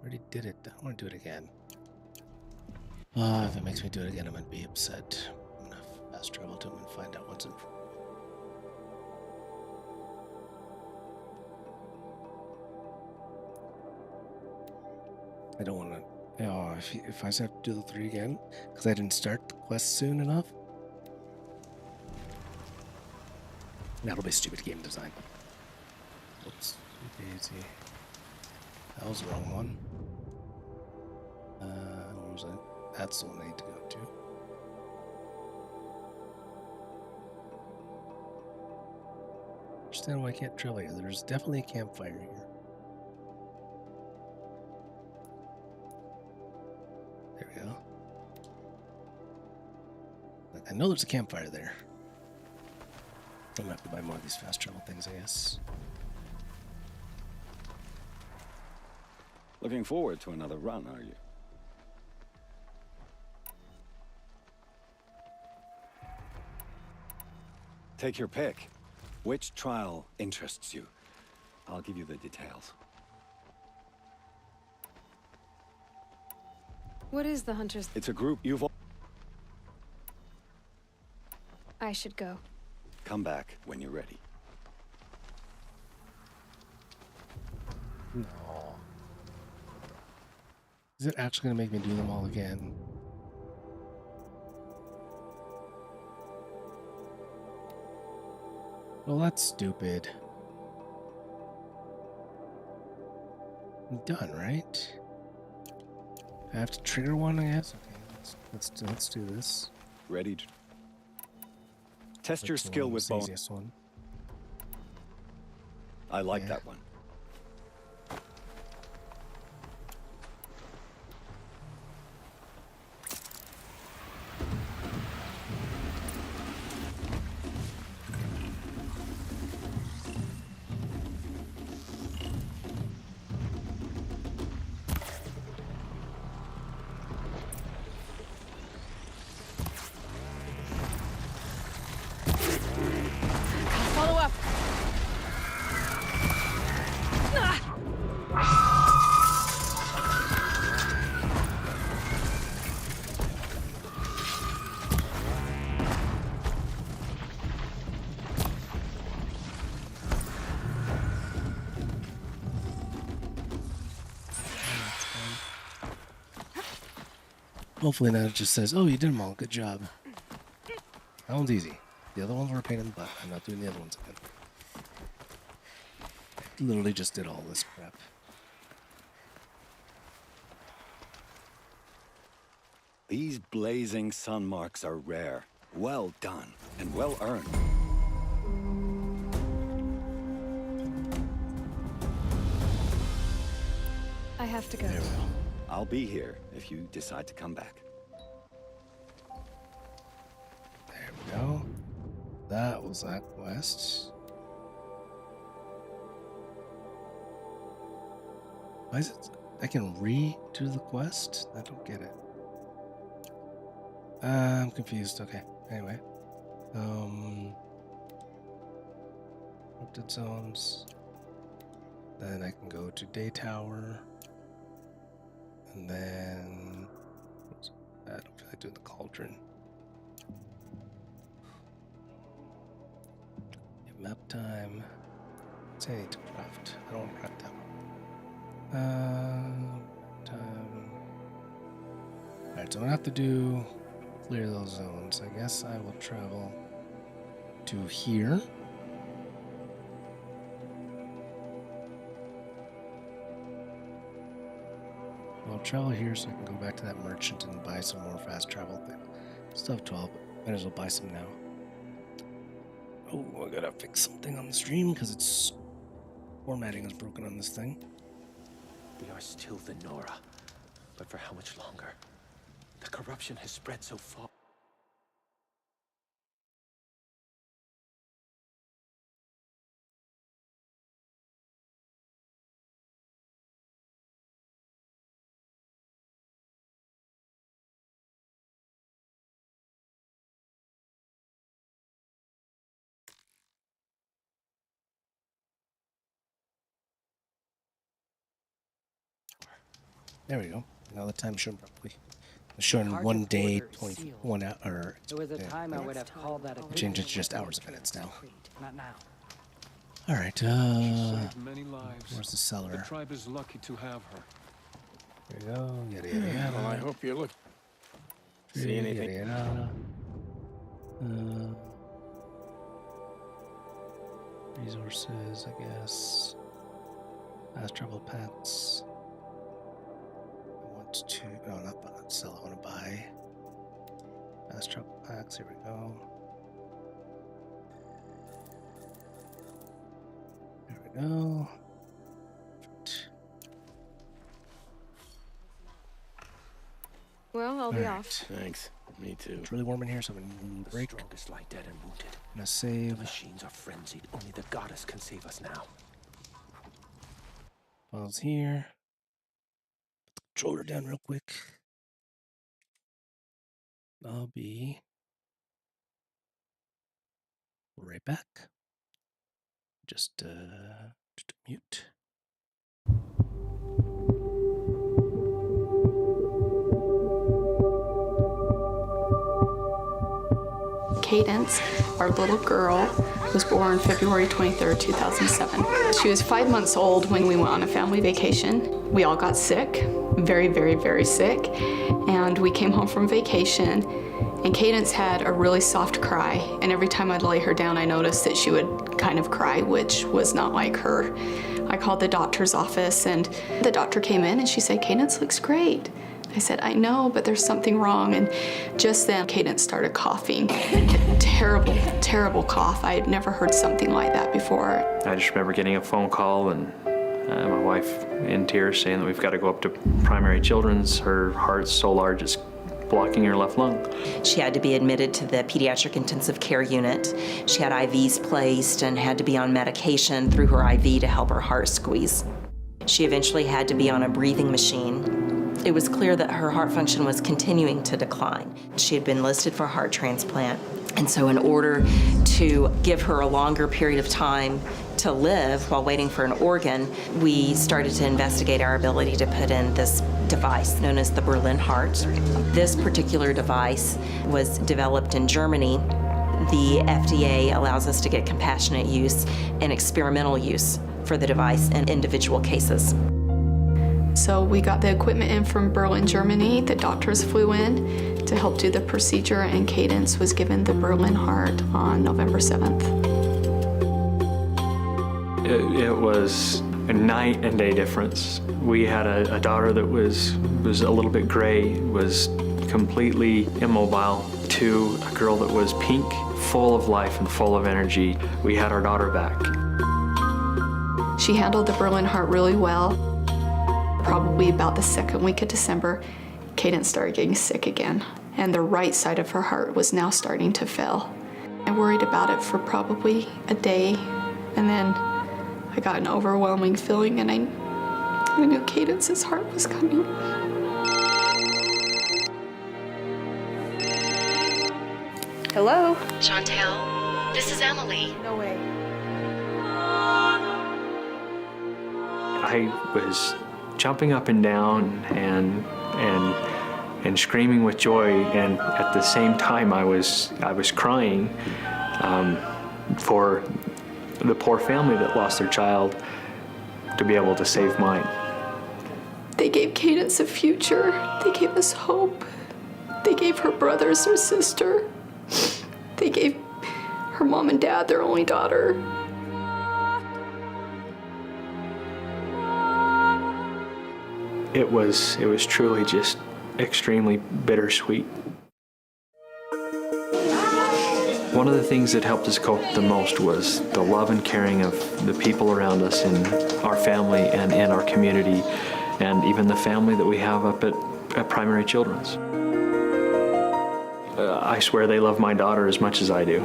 Already did it. I don't want to do it again. If it makes me do it again, I'm going to be upset. I'm going to fast travel to him and find out what's in front. I don't want to... Oh, if I have to do the 3 again, because I didn't start the quest soon enough, that'll be stupid game design. Oops. Daisy. That was the wrong one. What was it? That's the one I need to go to. understand why I can't travel here. There's definitely a campfire here. There we go. I know there's a campfire there. I'm gonna have to buy more of these fast travel things, I guess. Looking forward to another run, are you? Take your pick. Which trial interests you? I'll give you the details. What is the Hunters? It's a group you've... I should go. Come back when you're ready. No. Is it actually going to make me do them all again? Well, that's stupid. I'm done, right? I have to trigger one, I guess? Okay, let's do this. Ready to... Test your skill with bone. Easiest one. I like that one. Follow up. Hopefully now it just says, oh, you did them all. Good job. That one's easy. The other ones were a pain in the butt. I'm not doing the other ones again. Literally just did all this crap. These blazing sun marks are rare. Well done, and well earned. I have to go. I'll be here if you decide to come back. There we go. That was that quest. Why is it? I can redo the quest? I don't get it. I'm confused. Okay. Anyway. Corrupted zones. Then I can go to Day Tower. And then... I don't feel like doing the Cauldron. Map time. What's I need to craft? I don't want to craft that one. Time. Alright, so I'm gonna have to do clear those zones. I guess I will travel to here. I'll travel here so I can go back to that merchant and buy some more fast travel thing. Still have 12, but might as well buy some now. Oh, I gotta fix something on the stream because it's formatting is broken on this thing. We are still the Nora, but for how much longer? The corruption has spread so far. There we go. Now the time's showing properly. It's showing 1 day, 21 hour. There was a time I would have called that a Change it to just hours and minutes now. Not now. All right. Saved many lives. Where's the cellar? The tribe is lucky to have her. There you go. Yada yada yada. Well, I hope you look. See Yada, anything? yada, yada. Resources, I guess. Fast travel pets. No, not sell. I want to buy fast travel packs. Here we go. go. Well, I'll be Alright. off. Thanks. Me too. It's really warm in here, so I'm gonna The break. strongest lie dead and wounded. I'm gonna save. The machines are frenzied. Only the goddess can save us now. Files here. Put the controller down real quick. I'll be right back. Just mute. Cadence, our little girl, was born February 23rd, 2007. She was 5 months old when we went on a family vacation. We all got sick, very, very, very sick, and we came home from vacation, and Cadence had a really soft cry, and every time I'd lay her down, I noticed that she would kind of cry, which was not like her. I called the doctor's office, and the doctor came in, and she said, "Cadence looks great." I said, "I know, but there's something wrong." And just then, Cadence started coughing. A terrible, terrible cough. I had never heard something like that before. I just remember getting a phone call and my wife in tears saying that we've got to go up to Primary Children's. Her heart's so large it's blocking her left lung. She had to be admitted to the pediatric intensive care unit. She had IVs placed and had to be on medication through her IV to help her heart squeeze. She eventually had to be on a breathing machine. It was clear that her heart function was continuing to decline. She had been listed for a heart transplant. And so in order to give her a longer period of time to live while waiting for an organ, we started to investigate our ability to put in this device known as the Berlin Heart. This particular device was developed in Germany. The FDA allows us to get compassionate use and experimental use for the device in individual cases. So we got the equipment in from Berlin, Germany. The doctors flew in to help do the procedure, and Cadence was given the Berlin Heart on November 7th. It was a night and day difference. We had a daughter that was a little bit gray, was completely immobile, to a girl that was pink, full of life and full of energy. We had our daughter back. She handled the Berlin Heart really well. Probably about the second week of December, Cadence started getting sick again, and the right side of her heart was now starting to fail. I worried about it for probably a day, and then I got an overwhelming feeling, and I knew Cadence's heart was coming. Hello? Chantel, this is Emily. No way. I was jumping up and down and screaming with joy, and at the same time I was crying for the poor family that lost their child to be able to save mine. They gave Cadence a future. They gave us hope. They gave her brothers her sister. They gave her mom and dad their only daughter. It was truly just extremely bittersweet. One of the things that helped us cope the most was the love and caring of the people around us in our family and in our community, and even the family that we have up at Primary Children's. I swear they love my daughter as much as I do.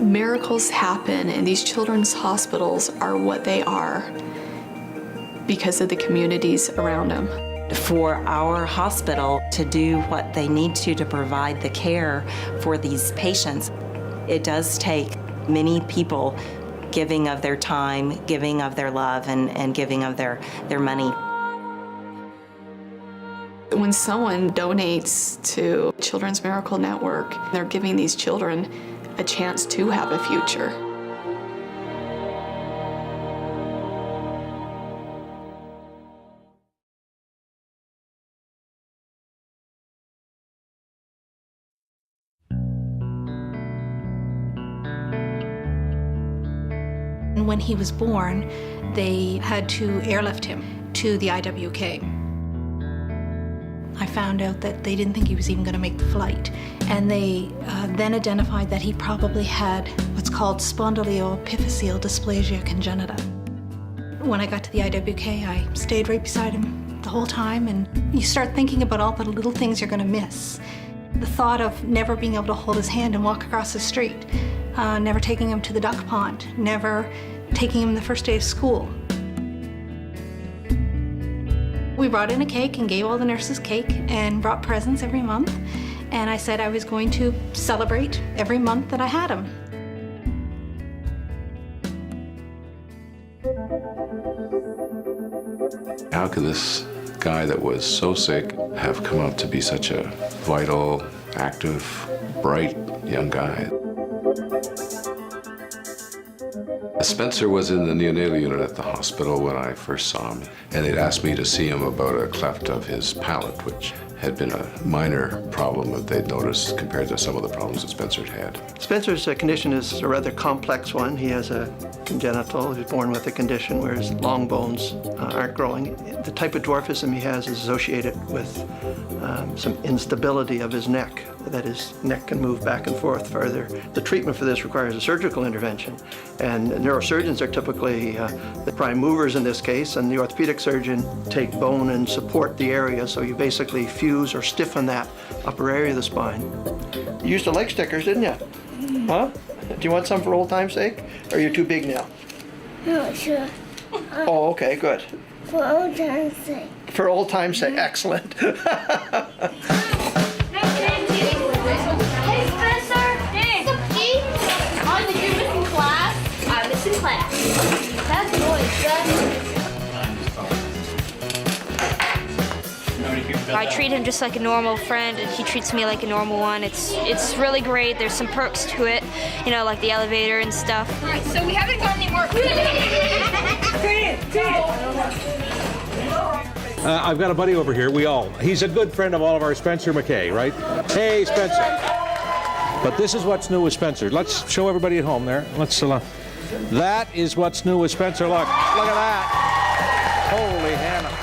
Miracles happen, and these children's hospitals are what they are because of the communities around them. For our hospital to do what they need to provide the care for these patients, it does take many people giving of their time, giving of their love, and giving of their money. When someone donates to Children's Miracle Network, they're giving these children a chance to have a future. When he was born, they had to airlift him to the IWK. I found out that they didn't think he was even going to make the flight. And they then identified that he probably had what's called spondyloepiphyseal dysplasia congenita. When I got to the IWK, I stayed right beside him the whole time, and you start thinking about all the little things you're going to miss. The thought of never being able to hold his hand and walk across the street, never taking him to the duck pond, never taking him the first day of school. We brought in a cake and gave all the nurses cake and brought presents every month. And I said I was going to celebrate every month that I had him. How could this guy that was so sick have come out to be such a vital, active, bright young guy? Spencer was in the neonatal unit at the hospital when I first saw him, and they'd asked me to see him about a cleft of his palate, which had been a minor problem that they'd noticed compared to some of the problems that Spencer had. Spencer's condition is a rather complex one. He has a congenital, he was born with a condition where his long bones aren't growing. The type of dwarfism he has is associated with some instability of his neck, that his neck can move back and forth further. The treatment for this requires a surgical intervention, and neurosurgeons are typically the prime movers in this case, and the orthopedic surgeon take bone and support the area, so you basically fuse or stiffen that upper area of the spine. You used to like stickers, didn't you? Huh? Do you want some for old time's sake? Or are you too big now? No, sure. Oh, okay, good. For old time's sake. For old time's sake, excellent. Hey, Spencer! Hey! Oh, did you miss in class? I missed in class. That's noise, I treat him just like a normal friend, and he treats me like a normal one. It's really great. There's some perks to it, you know, like the elevator and stuff. All right, so we haven't got any work. I've got a buddy over here. He's a good friend of all of our Spencer McKay, right? Hey, Spencer. But this is what's new with Spencer. Let's show everybody at home there. That is what's new with Spencer. Look at that. Holy Hannah.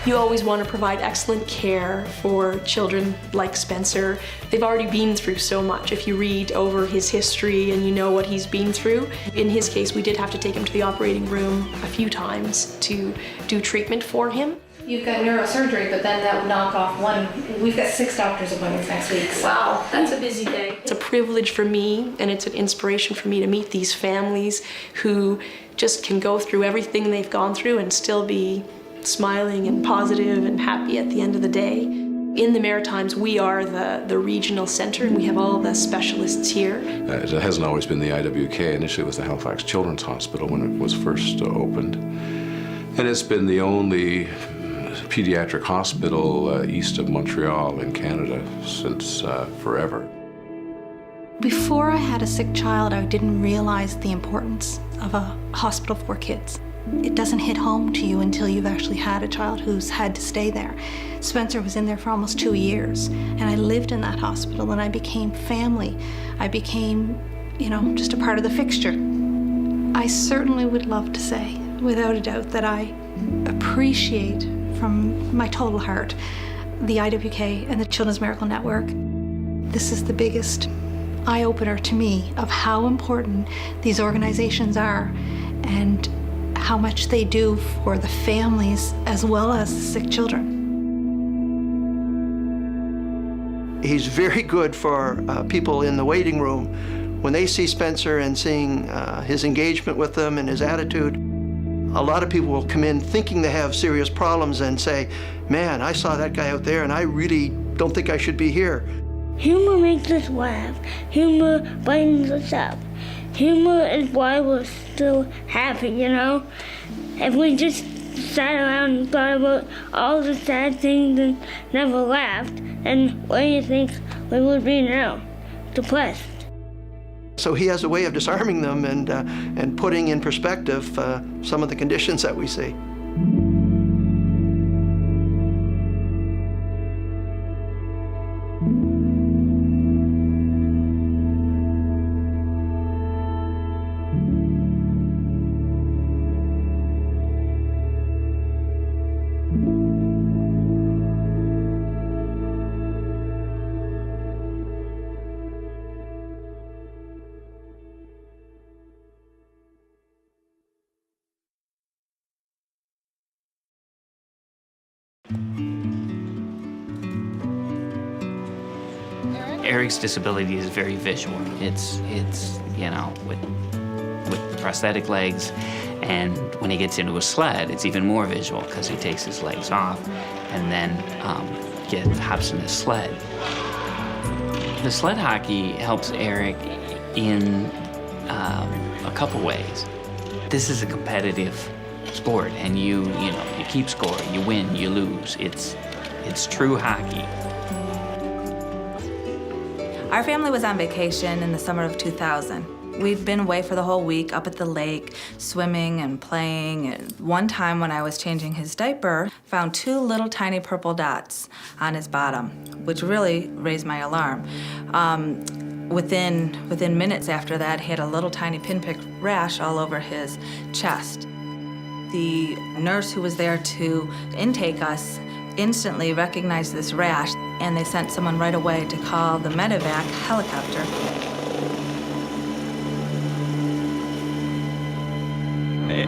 You always want to provide excellent care for children like Spencer. They've already been through so much. If you read over his history and you know what he's been through, in his case, we did have to take him to the operating room a few times to do treatment for him. You've got neurosurgery, but then that would knock off one. We've got 6 doctor's appointments next week. So. Wow, that's a busy day. It's a privilege for me, and it's an inspiration for me to meet these families who just can go through everything they've gone through and still be smiling and positive and happy at the end of the day. In the Maritimes, we are the regional center, and we have all the specialists here. It hasn't always been the IWK. Initially, it was the Halifax Children's Hospital when it was first opened. And it's been the only pediatric hospital east of Montreal in Canada since forever. Before I had a sick child, I didn't realize the importance of a hospital for kids. It doesn't hit home to you until you've actually had a child who's had to stay there. Spencer was in there for almost 2 years, and I lived in that hospital, and I became family. I became, just a part of the fixture. I certainly would love to say, without a doubt, that I appreciate from my total heart the IWK and the Children's Miracle Network. This is the biggest eye-opener to me of how important these organizations are and how much they do for the families as well as the sick children. He's very good for people in the waiting room. When they see Spencer and seeing his engagement with them and his attitude, a lot of people will come in thinking they have serious problems and say, man, I saw that guy out there and I really don't think I should be here. Humor makes us laugh. Humor brightens us up. Humor is why we're still happy, If we just sat around and thought about all the sad things and never laughed, then where do you think we would be now? Depressed. So he has a way of disarming them and putting in perspective some of the conditions that we see. Eric's disability is very visual. It's you know, with prosthetic legs, and when he gets into a sled, it's even more visual because he takes his legs off and then hops in his sled. The sled hockey helps Eric in a couple ways. This is a competitive sport, and you keep score, you win, you lose. It's true hockey. Our family was on vacation in the summer of 2000. We'd been away for the whole week up at the lake, swimming and playing. And one time when I was changing his diaper, found 2 little tiny purple dots on his bottom, which really raised my alarm. Within minutes after that, he had a little tiny pinprick rash all over his chest. The nurse who was there to intake us instantly recognized this rash, and they sent someone right away to call the medevac helicopter.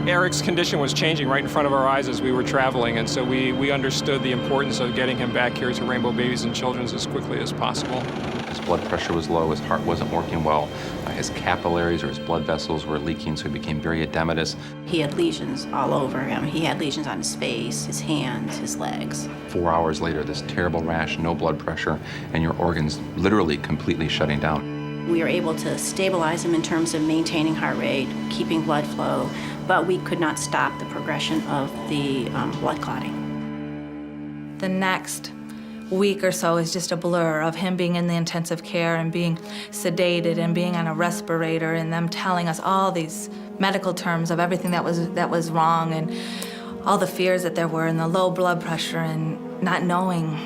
Eric's condition was changing right in front of our eyes as we were traveling, and so we understood the importance of getting him back here to Rainbow Babies and Children's as quickly as possible. His blood pressure was low, his heart wasn't working well, his capillaries or his blood vessels were leaking, so he became very edematous. He had lesions all over him. He had lesions on his face, his hands, his legs. 4 hours later, this terrible rash, no blood pressure, and your organs literally completely shutting down. We were able to stabilize him in terms of maintaining heart rate, keeping blood flow, but we could not stop the progression of the blood clotting. The next week or so is just a blur of him being in the intensive care and being sedated and being on a respirator, and them telling us all these medical terms of everything that was wrong, and all the fears that there were, and the low blood pressure, and not knowing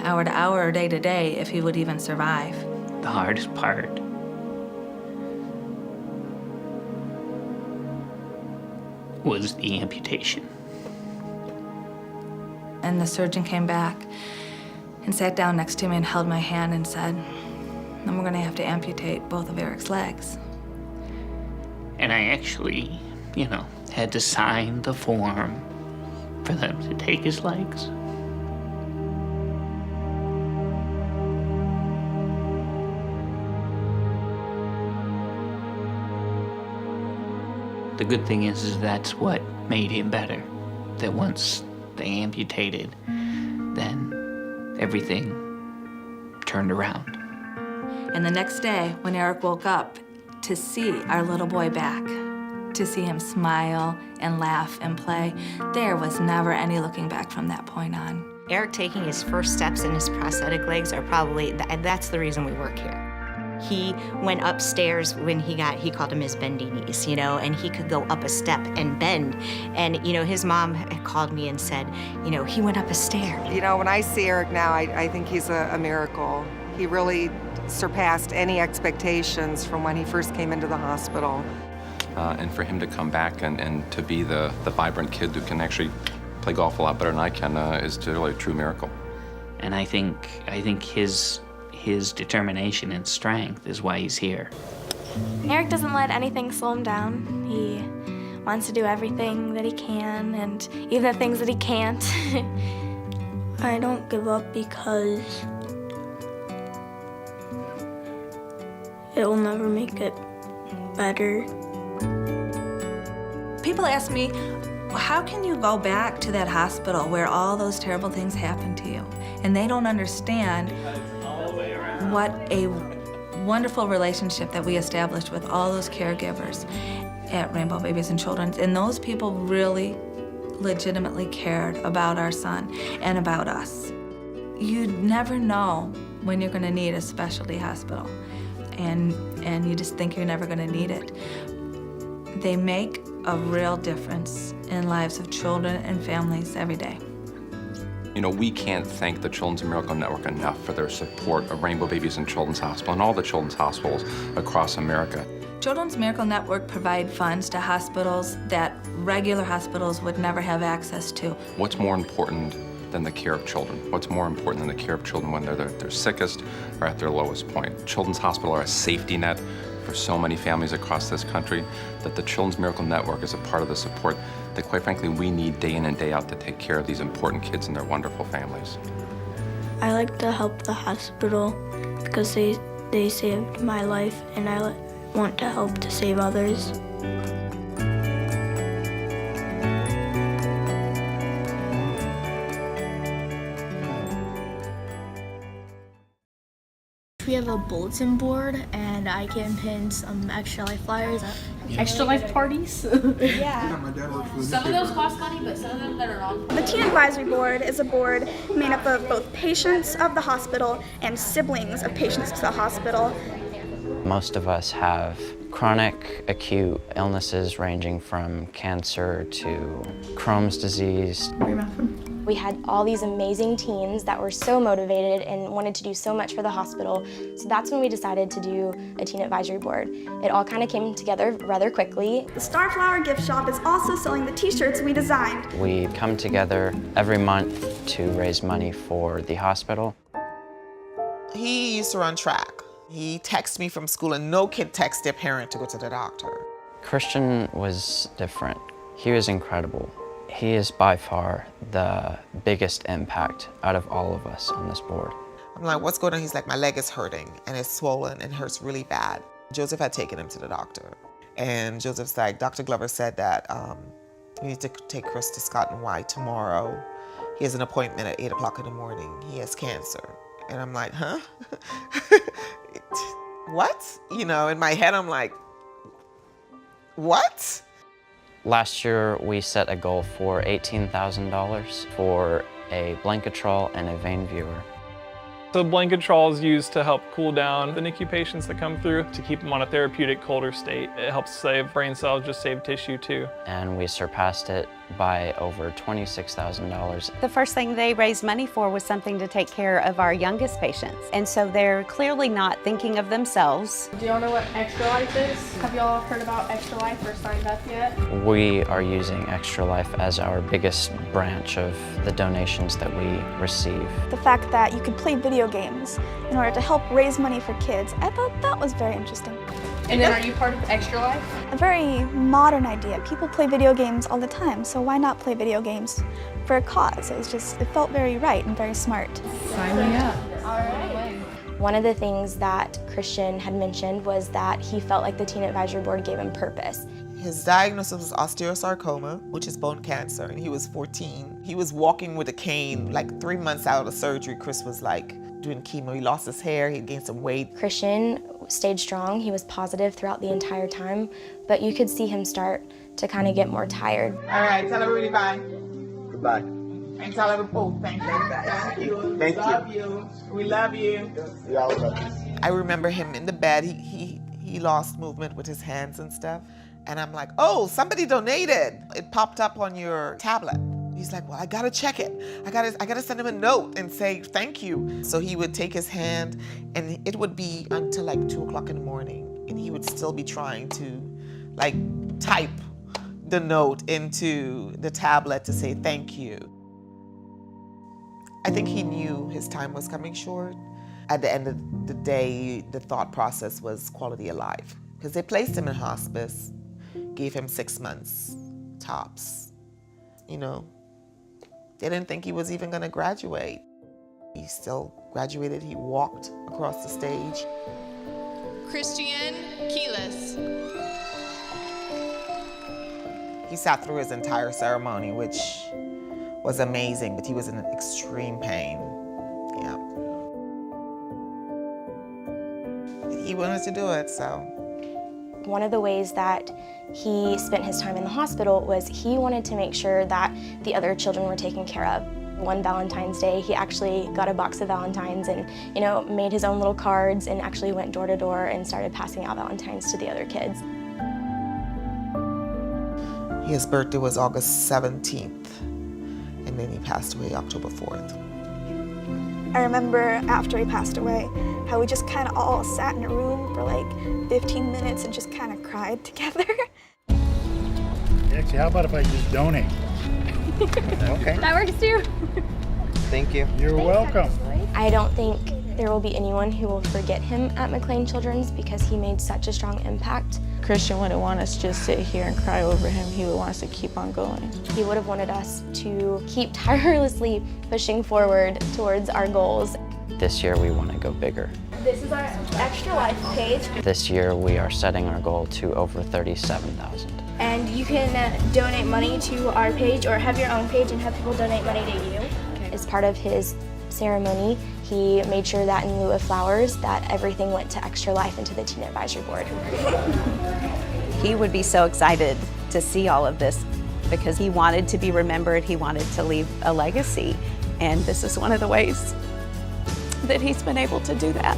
hour to hour or day to day if he would even survive. The hardest part was the amputation. And the surgeon came back and sat down next to me and held my hand and said, "Then we're gonna have to amputate both of Eric's legs." And I actually, had to sign the form for them to take his legs. The good thing is that's what made him better. That once they amputated, then everything turned around. And the next day, when Eric woke up, to see our little boy back, to see him smile and laugh and play, there was never any looking back from that point on. Eric taking his first steps in his prosthetic legs are probably, that's the reason we work here. He went upstairs when he called him his bendy knees, and he could go up a step and bend. And, his mom had called me and said, he went up a stair. When I see Eric now, I think he's a miracle. He really surpassed any expectations from when he first came into the hospital. And for him to come back and to be the vibrant kid who can actually play golf a lot better than I can is really a true miracle. And I think his determination and strength is why he's here. Eric doesn't let anything slow him down. He wants to do everything that he can, and even the things that he can't. I don't give up because it will never make it better. People ask me, how can you go back to that hospital where all those terrible things happened to you? And they don't understand what a wonderful relationship that we established with all those caregivers at Rainbow Babies and Children's. And those people really legitimately cared about our son and about us. You never know when you're gonna need a specialty hospital, and you just think you're never gonna need it. They make a real difference in lives of children and families every day. We can't thank the Children's Miracle Network enough for their support of Rainbow Babies and Children's Hospital and all the children's hospitals across America. Children's Miracle Network provide funds to hospitals that regular hospitals would never have access to. What's more important than the care of children? What's more important than the care of children when they're their sickest or at their lowest point? Children's Hospital are a safety net for so many families across this country, that the Children's Miracle Network is a part of the support that, quite frankly, we need day in and day out to take care of these important kids and their wonderful families. I like to help the hospital because they saved my life, and I want to help to save others. We have a bulletin board, and I can pin some Extra Life flyers. Extra Life parties? Yeah. Some of those cost money, but some of them that are on. The Teen Advisory Board is a board made up of both patients of the hospital and siblings of patients to the hospital. Most of us have chronic acute illnesses ranging from cancer to Crohn's disease. We had all these amazing teens that were so motivated and wanted to do so much for the hospital. So that's when we decided to do a Teen Advisory Board. It all kind of came together rather quickly. The Starflower Gift Shop is also selling the t-shirts we designed. We come together every month to raise money for the hospital. He used to run track. He texted me from school, and no kid texts their parent to go to the doctor. Christian was different. He was incredible. He is by far the biggest impact out of all of us on this board. I'm like, what's going on? He's like, my leg is hurting, and it's swollen and hurts really bad. Joseph had taken him to the doctor, and Joseph's like, Dr. Glover said that we need to take Chris to Scott and White tomorrow. He has an appointment at 8 o'clock in the morning. He has cancer. And I'm like, huh? What? You know, in my head, I'm like, what? Last year, we set a goal for $18,000 for a Blanketrol and a vein viewer. The Blanketrol is used to help cool down the NICU patients that come through, to keep them on a therapeutic colder state. It helps save brain cells, just save tissue too. And we surpassed it by over $26,000. The first thing they raised money for was something to take care of our youngest patients. And so they're clearly not thinking of themselves. Do y'all know what Extra Life is? Have y'all heard about Extra Life or signed up yet? We are using Extra Life as our biggest branch of the donations that we receive. The fact that you could play video games in order to help raise money for kids, I thought that was very interesting. And then are you part of Extra Life? A very modern idea. People play video games all the time, so why not play video games for a cause? It felt very right and very smart. Sign me up. All right. One of the things that Christian had mentioned was that he felt like the Teen Advisory Board gave him purpose. His diagnosis was osteosarcoma, which is bone cancer, and he was 14. He was walking with a cane like 3 months out of surgery. Chris was like doing chemo. He lost his hair, he gained some weight. Christian stayed strong. He was positive throughout the entire time, but you could see him start to kind of get more tired. All right, tell everybody bye. Goodbye. And tell everybody, thank you. Thank you. Love you. We love you. We all love you. I remember him in the bed. He lost movement with his hands and stuff. And I'm like, oh, somebody donated. It popped up on your tablet. He's like, well, I gotta check it. I gotta send him a note and say thank you. So he would take his hand, and it would be until like 2 o'clock in the morning, and he would still be trying to like type the note into the tablet to say thank you. I think he knew his time was coming short. At the end of the day, the thought process was quality of life, because they placed him in hospice, gave him 6 months tops. You know, they didn't think he was even gonna graduate. He still graduated. He walked across the stage. Christian Keelis. He sat through his entire ceremony, which was amazing, but he was in extreme pain. Yeah. He wanted to do it, so. One of the ways that he spent his time in the hospital was he wanted to make sure that the other children were taken care of. One Valentine's Day, he actually got a box of Valentines and, you know, made his own little cards and actually went door to door and started passing out Valentines to the other kids. His birthday was August 17th, and then he passed away October 4th. I remember after he passed away, how we just kind of all sat in a room for like 15 minutes and just kind of cried together. Actually, how about if I just donate? Okay. That works too. Thank you. You're welcome. I don't think there will be anyone who will forget him at McLean Children's because he made such a strong impact. Christian wouldn't want us to just sit here and cry over him. He would want us to keep on going. He would have wanted us to keep tirelessly pushing forward towards our goals. This year we want to go bigger. This is our Extra Life page. This year we are setting our goal to over 37,000. And you can donate money to our page or have your own page and have people donate money to you. As part of his ceremony, he made sure that in lieu of flowers, that everything went to Extra Life and to the Teen Advisory Board. He would be so excited to see all of this because he wanted to be remembered, he wanted to leave a legacy, and this is one of the ways that he's been able to do that.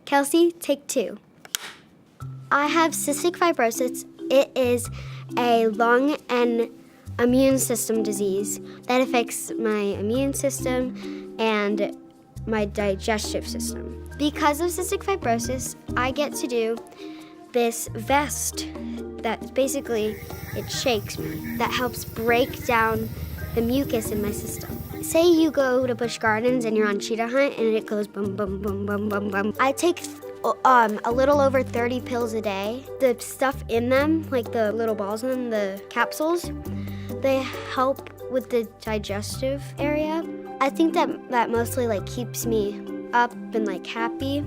Kelsey, take 2. I have cystic fibrosis. It is a lung and immune system disease that affects my immune system and my digestive system. Because of cystic fibrosis, I get to do this vest that basically, it shakes me, that helps break down the mucus in my system. Say you go to Busch Gardens and you're on cheetah hunt and it goes boom, boom, boom, boom, boom, boom. I take a little over 30 pills a day. The stuff in them, like the little balls in them, the capsules, they help with the digestive area. I think that mostly like keeps me up and like happy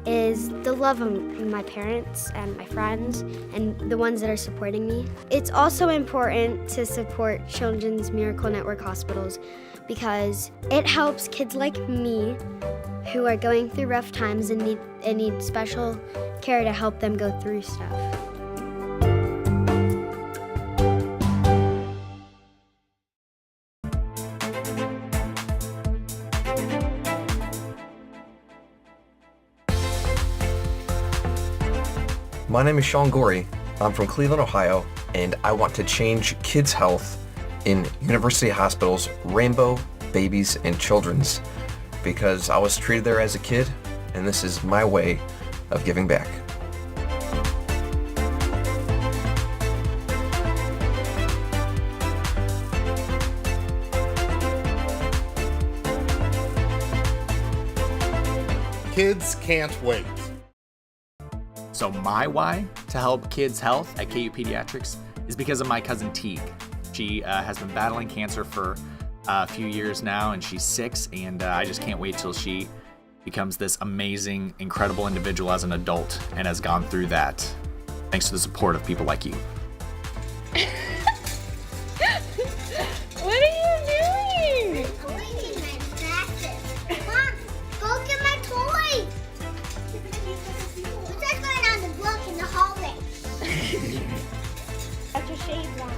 is the love of my parents and my friends and the ones that are supporting me. It's also important to support Children's Miracle Network hospitals because it helps kids like me who are going through rough times and need special care to help them go through stuff. My name is Sean Gorey. I'm from Cleveland, Ohio, and I want to change kids' health in University Hospital's Rainbow Babies and Children's because I was treated there as a kid, and this is my way of giving back. Kids can't wait. So my why to help kids' health at KU Pediatrics is because of my cousin Teague. She has been battling cancer for a few years now, and she's 6, and I just can't wait till she becomes this amazing, incredible individual as an adult and has gone through that thanks to the support of people like you. What are you doing? Mom, go get my toy. What's that going on the block in the hallway? That's your shade one.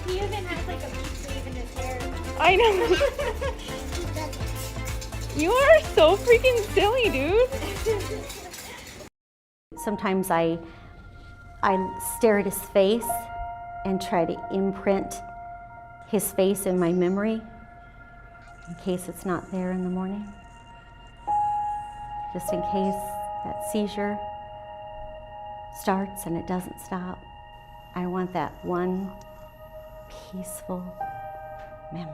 He even has like a peach sleeve in his hair. I know. You are so freaking silly, dude. Sometimes I stare at his face and try to imprint his face in my memory in case it's not there in the morning. Just in case that seizure starts and it doesn't stop. I want that one peaceful memory.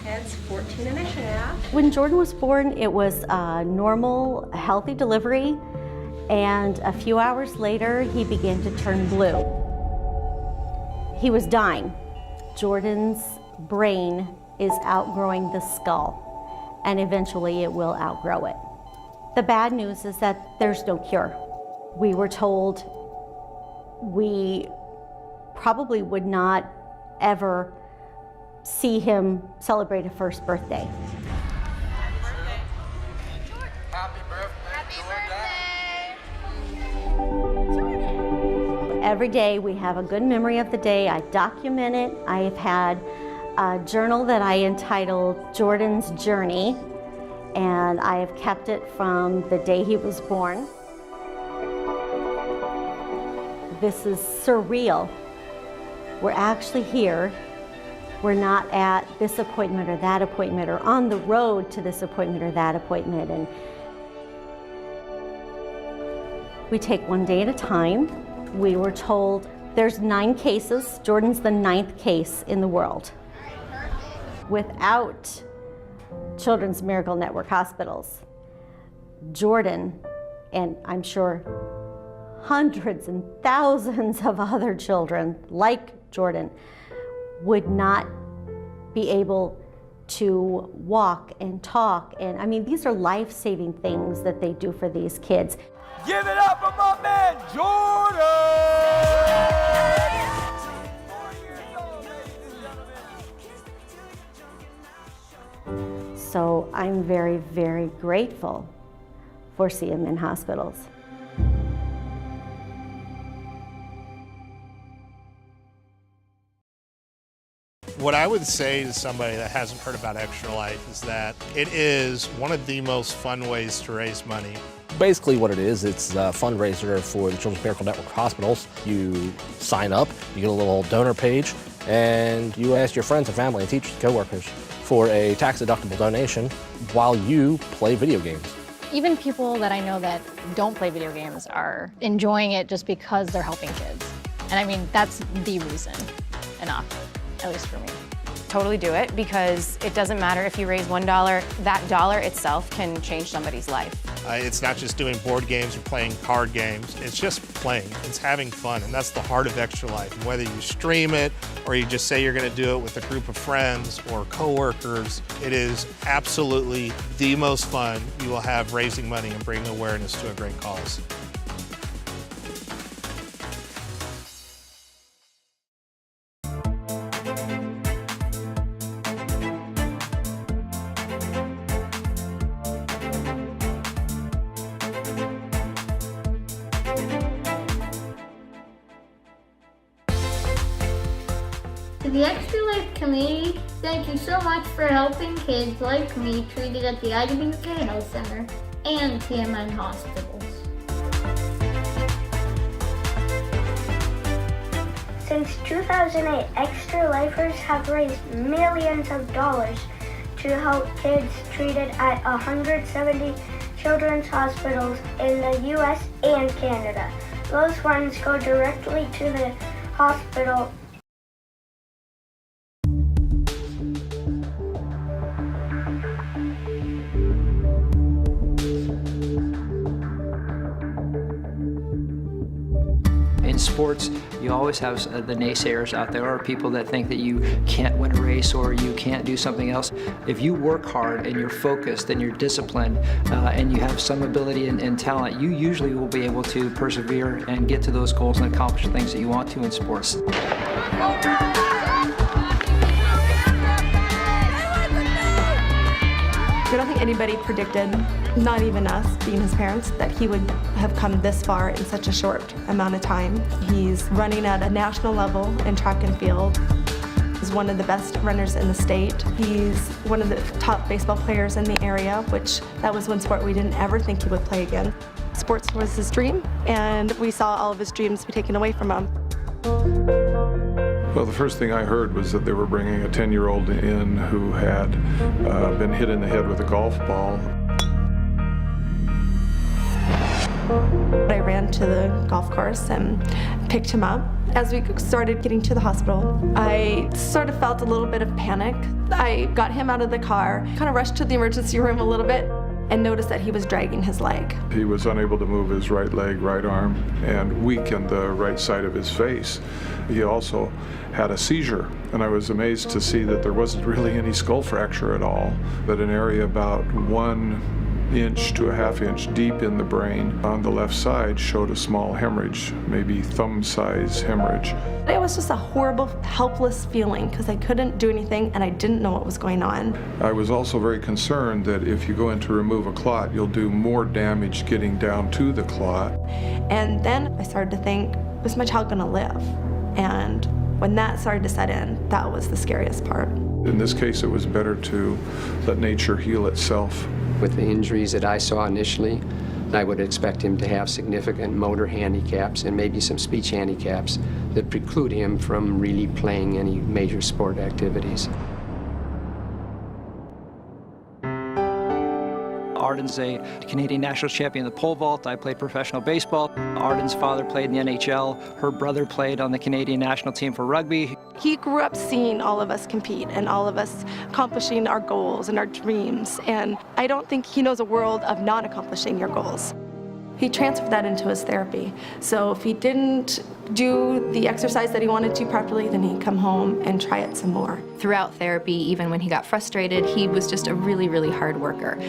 Ed's 14 and a half. When Jordan was born, it was a normal, healthy delivery, and a few hours later, he began to turn blue. He was dying. Jordan's brain is outgrowing the skull, and eventually it will outgrow it. The bad news is that there's no cure. We were told we probably would not ever see him celebrate a first birthday. Every day we have a good memory of the day. I document it. I have had a journal that I entitled Jordan's Journey, and I have kept it from the day he was born. This is surreal. We're actually here We're not at this appointment or that appointment or on the road to this appointment or that appointment. And we take one day at a time. We were told there's 9 cases. Jordan's the 9th case in the world. Without Children's Miracle Network hospitals, Jordan, and I'm sure hundreds and thousands of other children like Jordan, would not be able to walk and talk. And I mean, these are life-saving things that they do for these kids. Give it up for my man, Jordan! So I'm very, very grateful for CMN hospitals. What I would say to somebody that hasn't heard about Extra Life is that it is one of the most fun ways to raise money. Basically what it is, it's a fundraiser for the Children's Miracle Network hospitals. You sign up, you get a little donor page, and you ask your friends and family and teachers and coworkers for a tax-deductible donation while you play video games. Even people that I know that don't play video games are enjoying it just because they're helping kids. And I mean, that's the reason enough, at least for me. Totally do it, because it doesn't matter if you raise $1, that dollar itself can change somebody's life. It's not just doing board games or playing card games, it's just playing, it's having fun, and that's the heart of Extra Life. And whether you stream it or you just say you're gonna do it with a group of friends or coworkers, it is absolutely the most fun you will have raising money and bringing awareness to a great cause. To the Extra Life community, thank you so much for helping kids like me treated at the IWK Health Center and TMN hospitals. Since 2008, Extra Lifers have raised millions of dollars to help kids treated at 170 children's hospitals in the U.S. and Canada. Those funds go directly to the hospital. In sports, you always have the naysayers out there, or people that think that you can't win a race or you can't do something else. If you work hard and you're focused and you're disciplined and you have some ability and talent, you usually will be able to persevere and get to those goals and accomplish the things that you want to in sports. I don't think anybody predicted, not even us, being his parents, that he would have come this far in such a short amount of time. He's running at a national level in track and field. He's one of the best runners in the state. He's one of the top baseball players in the area, which that was one sport we didn't ever think he would play again. Sports was his dream, and we saw all of his dreams be taken away from him. Well, the first thing I heard was that they were bringing a 10-year-old in who had been hit in the head with a golf ball. I ran to the golf course and picked him up. As we started getting to the hospital, I sort of felt a little bit of panic. I got him out of the car, kind of rushed to the emergency room a little bit, and noticed that he was dragging his leg. He was unable to move his right leg, right arm, and weakened the right side of his face. He also had a seizure, and I was amazed to see that there wasn't really any skull fracture at all, that an area about 1 inch to a half inch deep in the brain on the left side showed a small hemorrhage, maybe thumb-size hemorrhage. It was just a horrible, helpless feeling because I couldn't do anything and I didn't know what was going on. I was also very concerned that if you go in to remove a clot, you'll do more damage getting down to the clot. And then I started to think, is my child gonna live? And when that started to set in, that was the scariest part. In this case, it was better to let nature heal itself. With the injuries that I saw initially, I would expect him to have significant motor handicaps and maybe some speech handicaps that preclude him from really playing any major sport activities. Arden's a Canadian national champion in the pole vault. I played professional baseball. Arden's father played in the NHL. Her brother played on the Canadian national team for rugby. He grew up seeing all of us compete and all of us accomplishing our goals and our dreams. And I don't think he knows a world of not accomplishing your goals. He transferred that into his therapy. So if he didn't do the exercise that he wanted to properly, then he'd come home and try it some more. Throughout therapy, even when he got frustrated, he was just a really, really hard worker.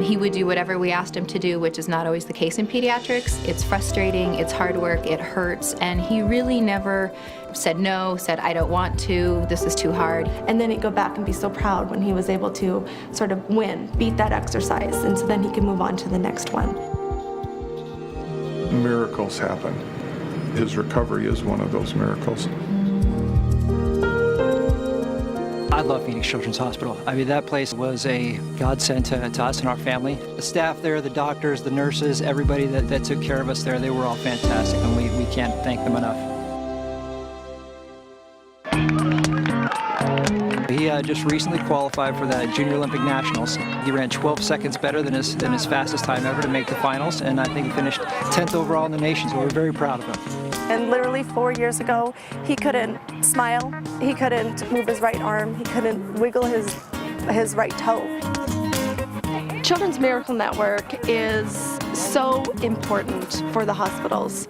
He would do whatever we asked him to do, which is not always the case in pediatrics. It's frustrating, it's hard work, it hurts, and he really never said no, said I don't want to, this is too hard. And then he'd go back and be so proud when he was able to sort of win, beat that exercise, and so then he could move on to the next one. Miracles happen. His recovery is one of those miracles. I love Phoenix Children's Hospital. I mean, that place was a godsend to us and our family. The staff there, the doctors, the nurses, everybody that took care of us there, they were all fantastic, and we can't thank them enough. He just recently qualified for the Junior Olympic Nationals. He ran 12 seconds better than his fastest time ever to make the finals, and I think he finished 10th overall in the nation, so we're very proud of him. And literally 4 years ago, he couldn't smile, he couldn't move his right arm, he couldn't wiggle his right toe. Children's Miracle Network is so important for the hospitals.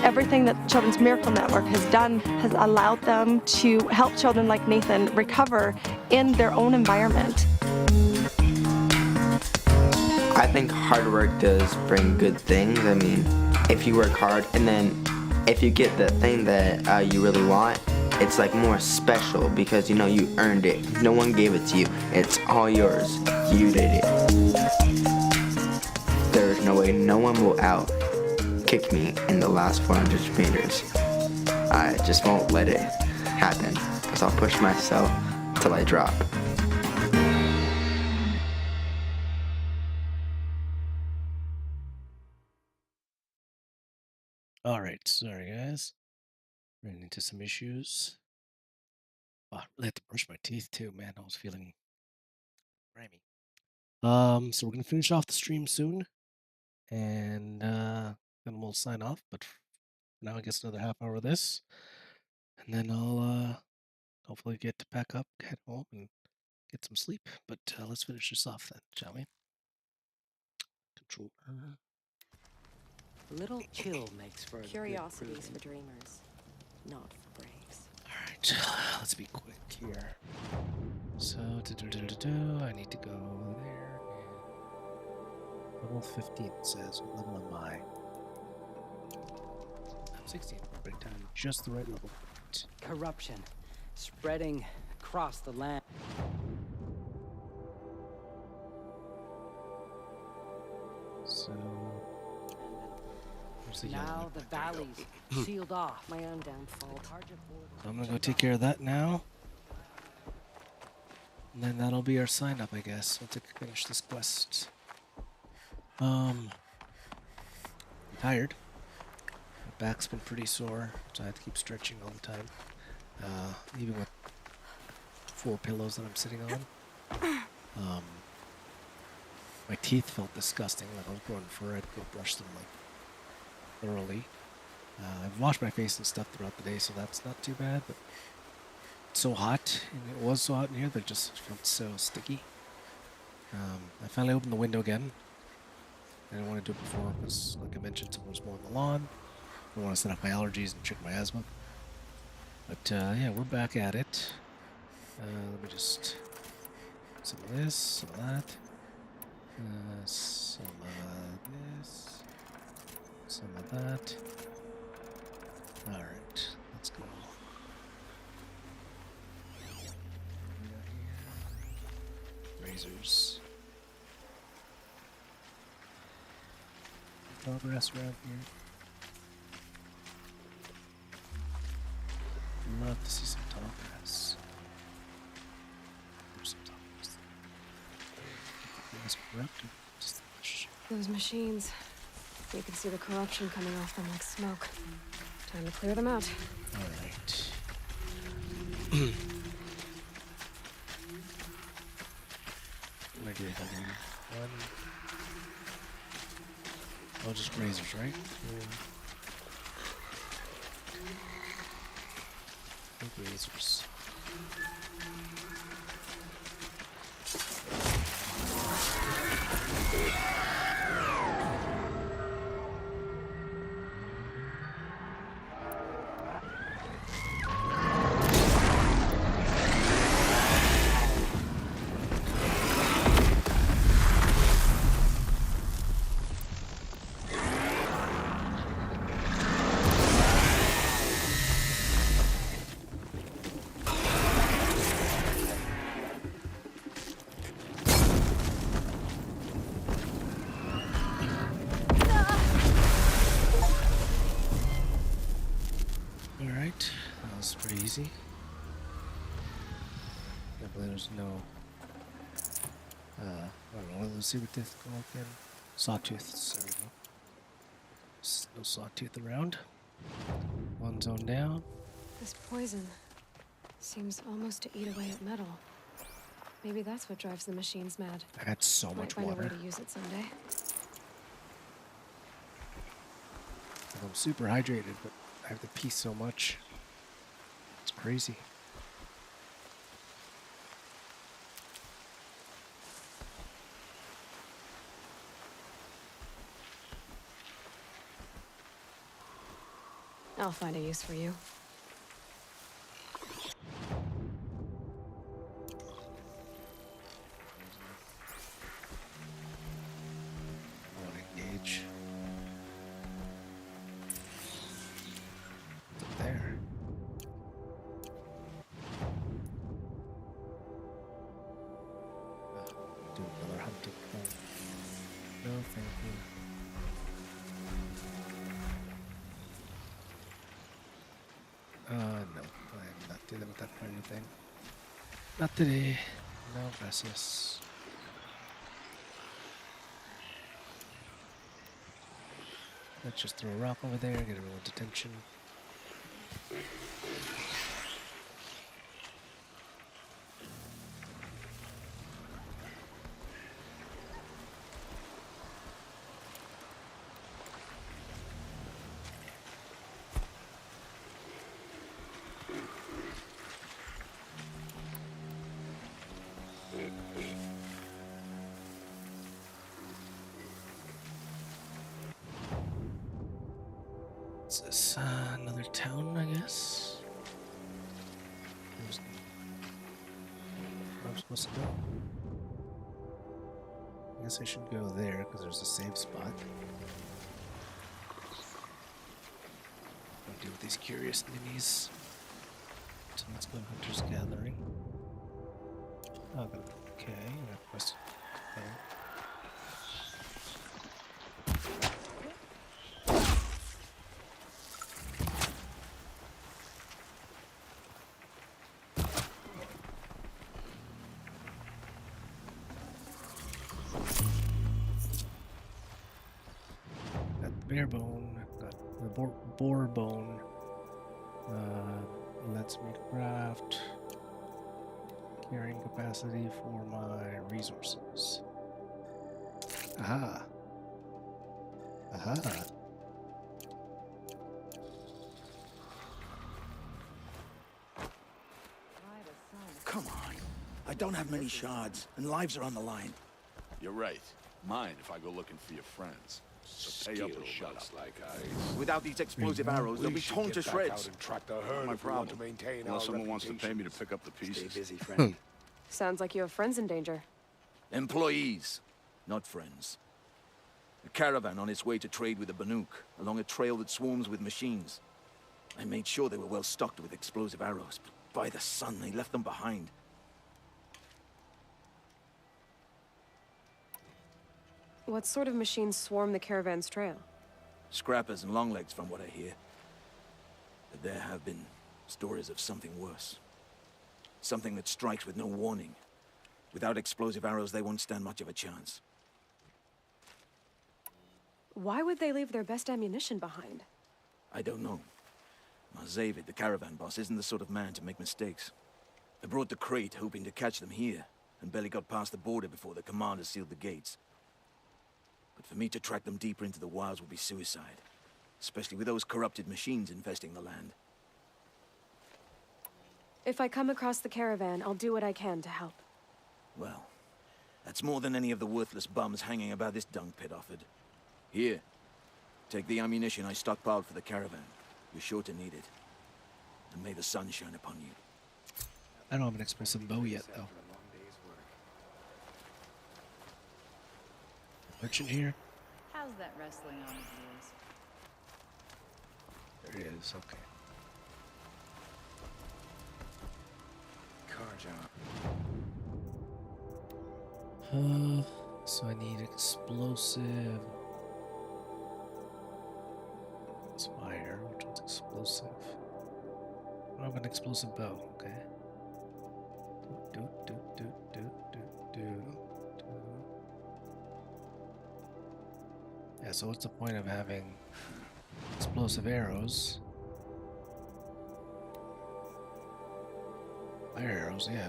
Everything that Children's Miracle Network has done has allowed them to help children like Nathan recover in their own environment. I think hard work does bring good things. I mean, if you work hard and then if you get the thing that you really want, it's like more special because you know you earned it. No one gave it to you. It's all yours. You did it. There's no way no one will kick me in the last 400 meters. I just won't let it happen because I'll push myself till I drop. All right, sorry guys. Running into some issues. Oh, I really have to brush my teeth too, man. I was feeling grimy. So we're gonna finish off the stream soon, and then we'll sign off. But for now, I guess another half hour of this, and then I'll hopefully get to pack up, head home, and get some sleep. But let's finish this off then, shall we? Control. A little chill makes for Curiosities for dreamers, not for braves. Alright, let's be quick here. So, I need to go there. Level 15 says, what level am I? I'm 16, right down just the right level. Corruption spreading across the land. So... Now the valleys sealed off. My own downfall. So I'm gonna go take care of that now. And then that'll be our sign up, I guess, once I finish this quest. I'm tired. My back's been pretty sore, so I have to keep stretching all the time. Even with 4 pillows that I'm sitting on. My teeth felt disgusting, like I was growing fur. I had to go brush them like thoroughly. I've washed my face and stuff throughout the day, so that's not too bad, but it's so hot, and it was so hot in here that it just felt so sticky. I finally opened the window again. I didn't want to do it before because, like I mentioned, someone was mowing the lawn. I don't want to set up my allergies and check my asthma. But yeah, we're back at it. Let me just... some of this, some of that. Some of this. Some of that. Alright, let's go. Razors. Progress around here. Love to see some tall grass. There's some tall grass. Grass corrupted. Just the bush. Those machines. You can see the corruption coming off them like smoke. Time to clear them out. All right. Where do you have one? Oh, just razors, right? Razors. Alright, that was pretty easy. Can't believe there's no I don't know, let's see what this go again. Sawtooths, there we go. No sawtooth around. One zone down. This poison seems almost to eat away at metal. Maybe that's what drives the machines mad. I got so Might much find water. a way to use it someday. I'm super hydrated, but I have to pee so much. It's crazy. I'll find a use for you. Engage. There. Do another hunting thing. No, thank you. No, I'm not dealing with that kind of thing. Not today. No, gracias. Let's just throw a rock over there, get everyone's attention. What's this? Another town, I guess? Where I'm supposed to go? I guess I should go there because there's a safe spot. I'll deal with these curious ninnies. So let's go Hunter's Gathering. Oh, okay, request. Okay. Bear bone, got the boar bone. Lets me craft carrying capacity for my resources. Aha. Aha. Come on. I don't have many shards, and lives are on the line. You're right. Mine if I go looking for your friends. So pay up or shut up. Like ice. Without these explosive arrows, they'll be torn to shreds. Not my problem. Unless someone wants to pay me to pick up the pieces. Stay busy, friend. Sounds like you have friends in danger. Employees, not friends. A caravan on its way to trade with the Banuk, along a trail that swarms with machines. I made sure they were well stocked with explosive arrows, but by the sun, they left them behind. What sort of machines swarm the caravan's trail? Scrappers and longlegs, from what I hear. But there have been stories of something worse. Something that strikes with no warning. Without explosive arrows, they won't stand much of a chance. Why would they leave their best ammunition behind? I don't know. Marzavid, the caravan boss, isn't the sort of man to make mistakes. They brought the crate hoping to catch them here, and barely got past the border before the commander sealed the gates. But for me to track them deeper into the wilds would be suicide, especially with those corrupted machines infesting the land. If I come across the caravan, I'll do what I can to help. Well, that's more than any of the worthless bums hanging about this dung pit offered. Here, take the ammunition I stockpiled for the caravan. You're sure to need it. And may the sun shine upon you. I don't have an explosive bow yet, though. Merchant here? How's that wrestling on of yours? There it is, okay. Car job. So I need explosive. It's fire, which one's explosive? I have an explosive bow, okay. Do. Yeah, so what's the point of having explosive arrows? Fire arrows, yeah.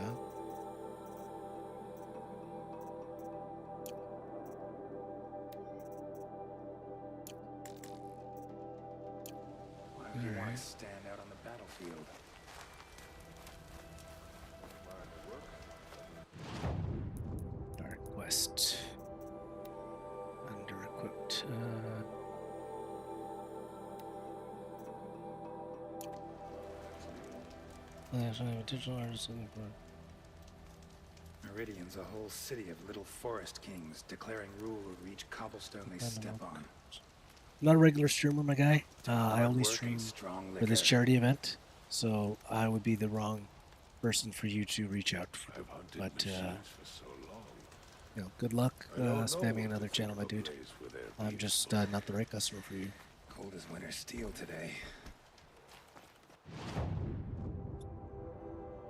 Why would you want to stand out on the battlefield? Dark Quest. Under-equipped. Digital artists looking for. Meridian's a whole city of little forest kings declaring rule over each cobblestone they step on. I'm not a regular streamer, my guy. I only stream for this charity event, so I would be the wrong person for you to reach out for. But you know, good luck spamming another channel, my dude. I'm just not the right customer for you. Cold as winter steel today.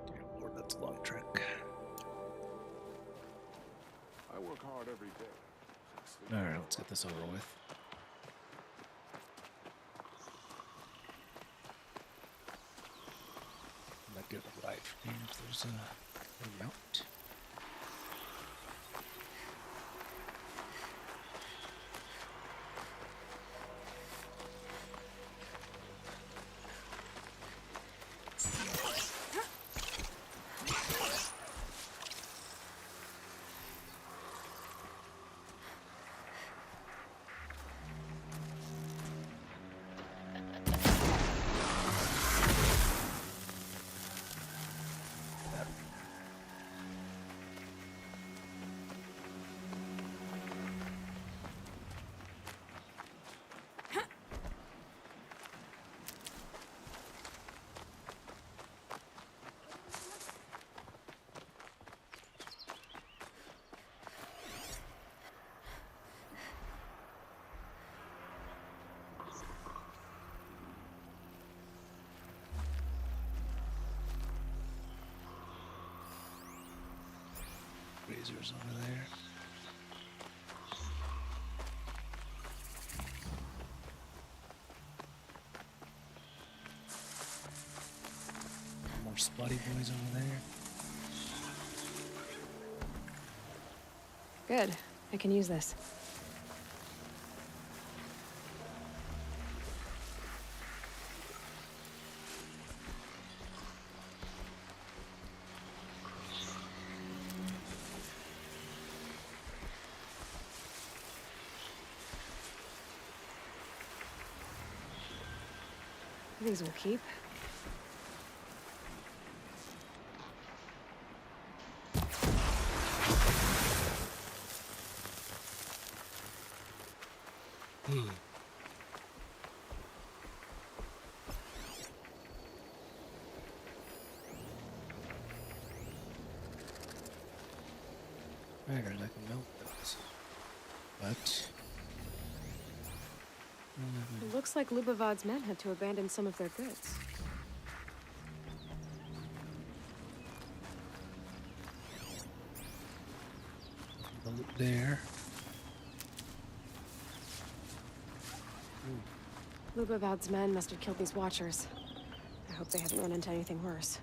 Dear Lord, that's a long trek. I work hard every day. All right, let's get this over with. Might get a light for me if there's a mount. Razors over there. More spotty boys over there. Good. I can use this. These will keep. Right, I can melt those. But It looks like Lubavad's men had to abandon some of their goods. there. Lubavad's men must have killed these Watchers. I hope they haven't run into anything worse.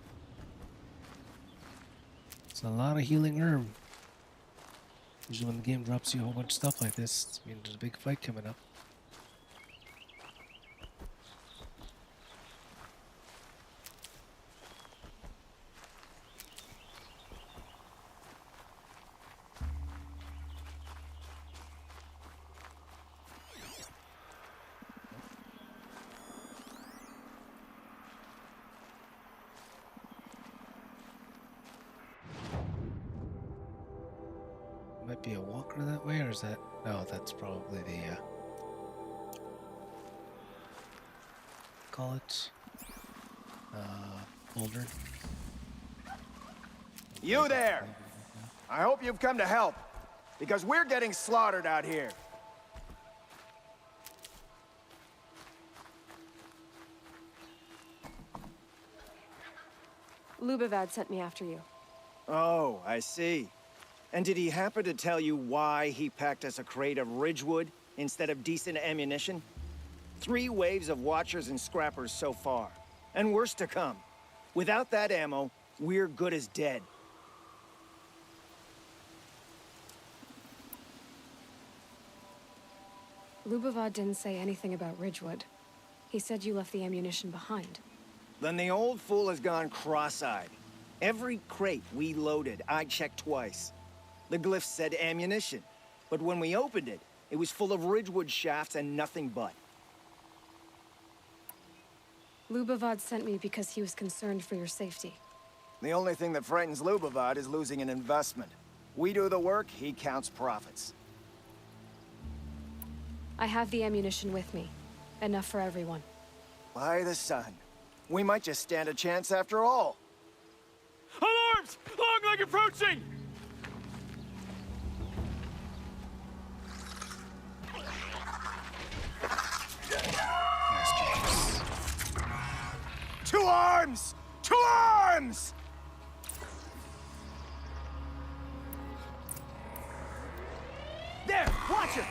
It's a lot of healing herb. Usually when the game drops you a whole bunch of stuff like this, it means there's a big fight coming up. Might be a walker that way, or is that... No, that's probably the, call it, boulder. You there! I hope you've come to help, because we're getting slaughtered out here. Lubavad sent me after you. Oh, I see. And did he happen to tell you why he packed us a crate of Ridgewood instead of decent ammunition? 3 waves of Watchers and Scrappers so far, and worse to come. Without that ammo, we're good as dead. Lubavad didn't say anything about Ridgewood. He said you left the ammunition behind. Then the old fool has gone cross-eyed. Every crate we loaded, I checked twice. The glyph said ammunition, but when we opened it, it was full of Ridgewood shafts and nothing but. Lubavad sent me because he was concerned for your safety. The only thing that frightens Lubavad is losing an investment. We do the work, he counts profits. I have the ammunition with me. Enough for everyone. By the sun. We might just stand a chance after all. Alarms! Longleg approaching! To arms! To arms! There! Watch it!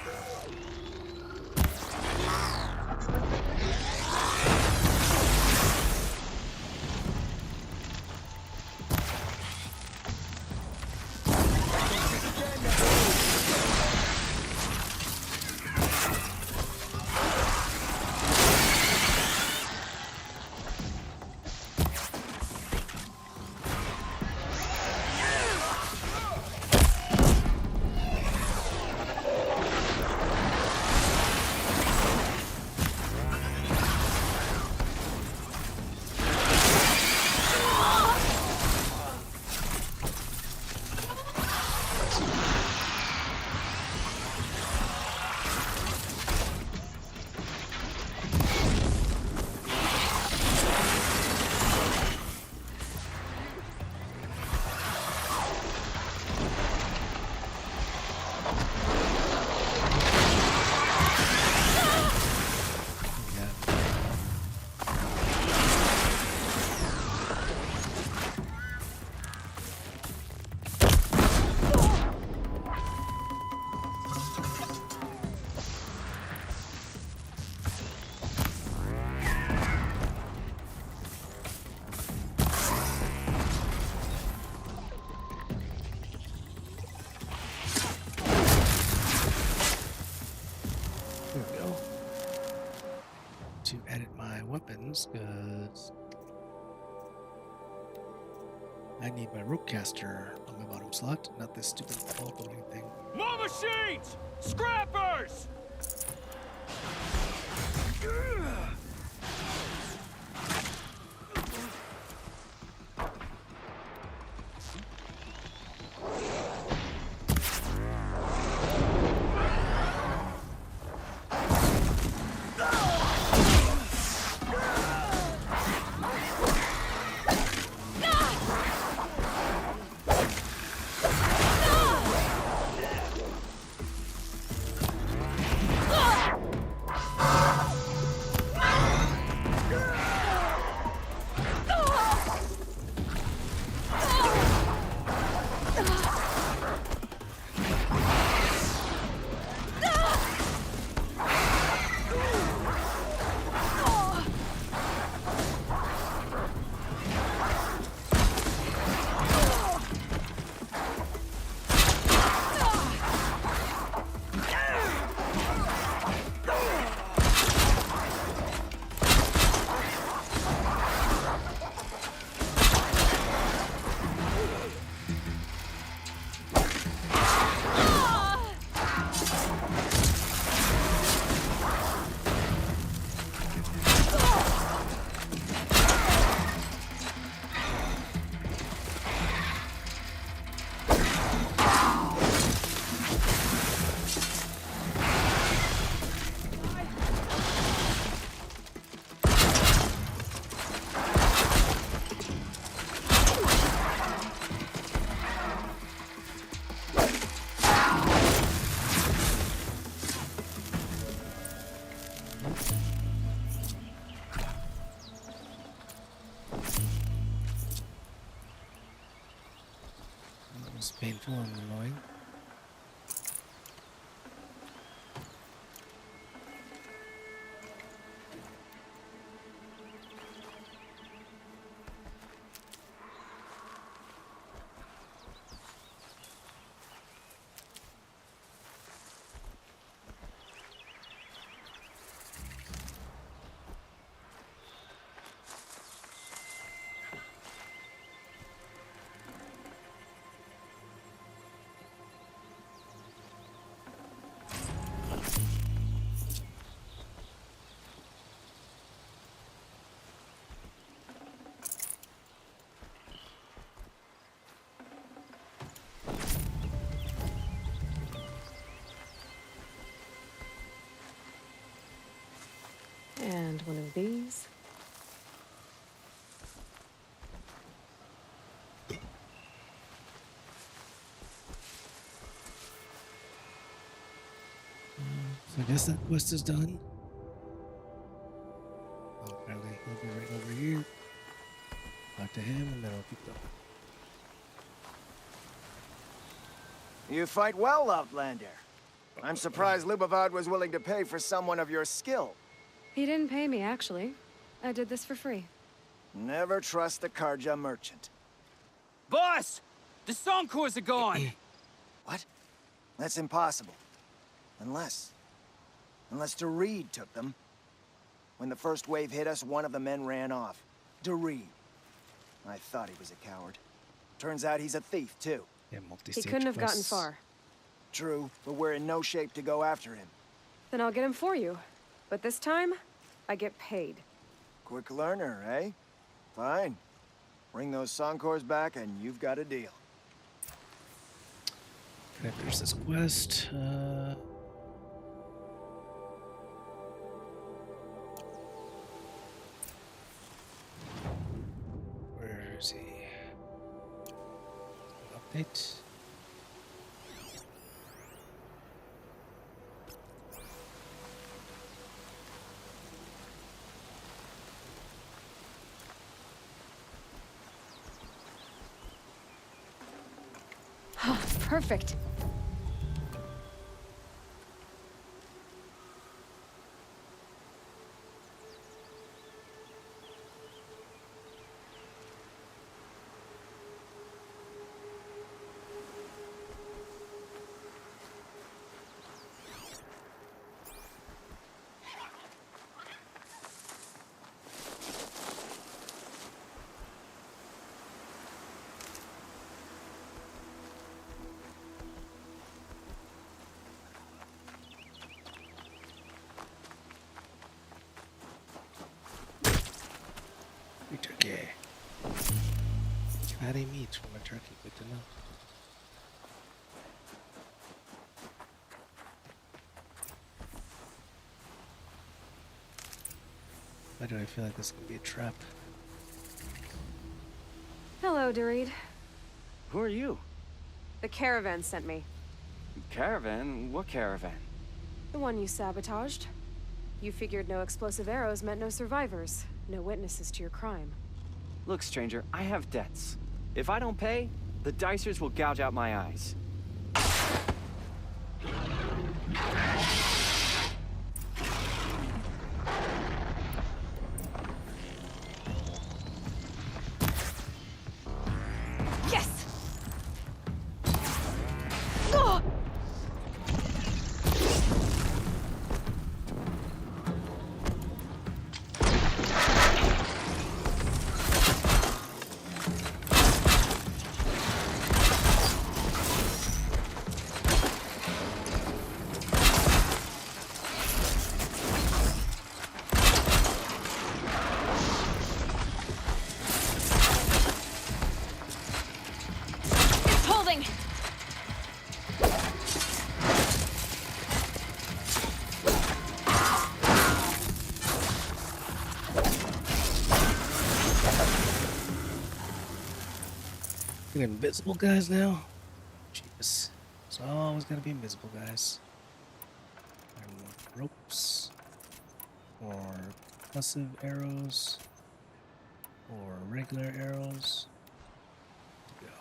Weapons, because I need my ropecaster on my bottom slot, not this stupid bulldog thing. More machines! Scrappers! That was painful and annoying. And one of these. So I guess that quest is done. Apparently he'll be right over here. Talk to him and then I'll keep going. You fight well, Outlander. I'm surprised Lubavad was willing to pay for someone of your skill. He didn't pay me, actually. I did this for free. Never trust a Karja merchant. Boss! The Songcores are gone! What? That's impossible. Unless Doreed took them. When the first wave hit us, one of the men ran off. Doreed. I thought he was a coward. Turns out he's a thief, too. Yeah, He couldn't have gotten far. True, but we're in no shape to go after him. Then I'll get him for you. But this time, I get paid. Quick learner, eh? Fine. Bring those Songcores back and you've got a deal. Can I finish this quest? Where is he? Update. Perfect. Turkey. Fatty meats from a turkey, good to know. Why do I feel like this is gonna be a trap? Hello, Doreed. Who are you? The caravan sent me. Caravan? What caravan? The one you sabotaged. You figured no explosive arrows meant no survivors. No witnesses to your crime. Look, stranger, I have debts. If I don't pay, the Dicers will gouge out my eyes. Yes! Oh! Invisible guys now? Jeez. It's always gonna be invisible guys. Ropes. or passive arrows, or regular arrows. To go.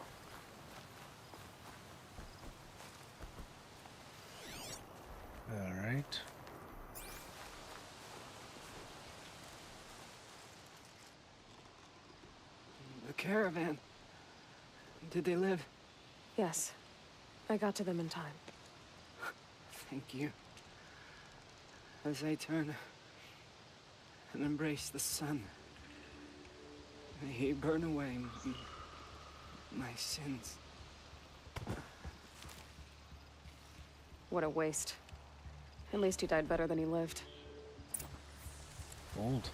All right. The caravan. Did they live? Yes. I got to them in time. Thank you. As I turn and embrace the sun, may he burn away my sins. What a waste. At least he died better than he lived. Old.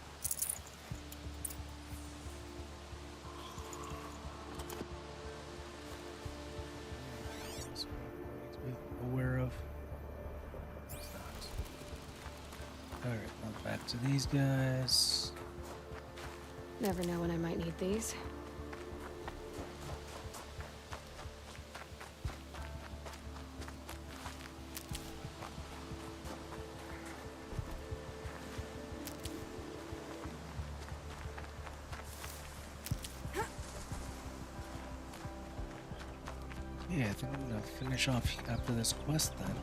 Aware of. Alright, now back to these guys. Never know when I might need these. Yeah, I think I'm gonna finish off after this quest then.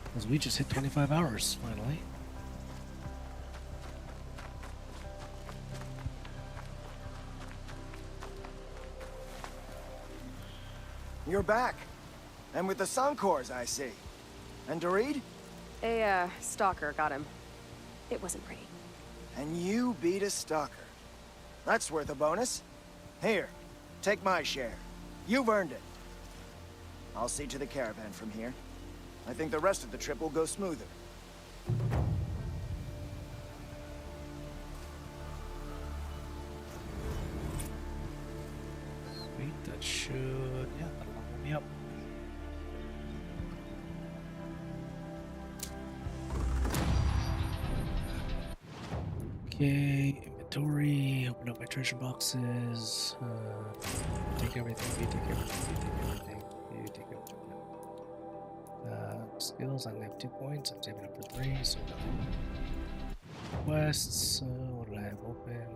Because we just hit 25 hours, finally. You're back. And with the Suncors, I see. And Dorid? A, stalker got him. It wasn't pretty. And you beat a stalker. That's worth a bonus. Here, take my share. You've earned it. I'll see to the caravan from here. I think the rest of the trip will go smoother. Sweet, that should... yeah, that'll level me up. Okay, inventory, open up my treasure boxes. Take everything, you take everything, you take everything, you take everything. Skills, I only have 2 points, I'm saving up for 3, so nothing. Quests, what do I have open?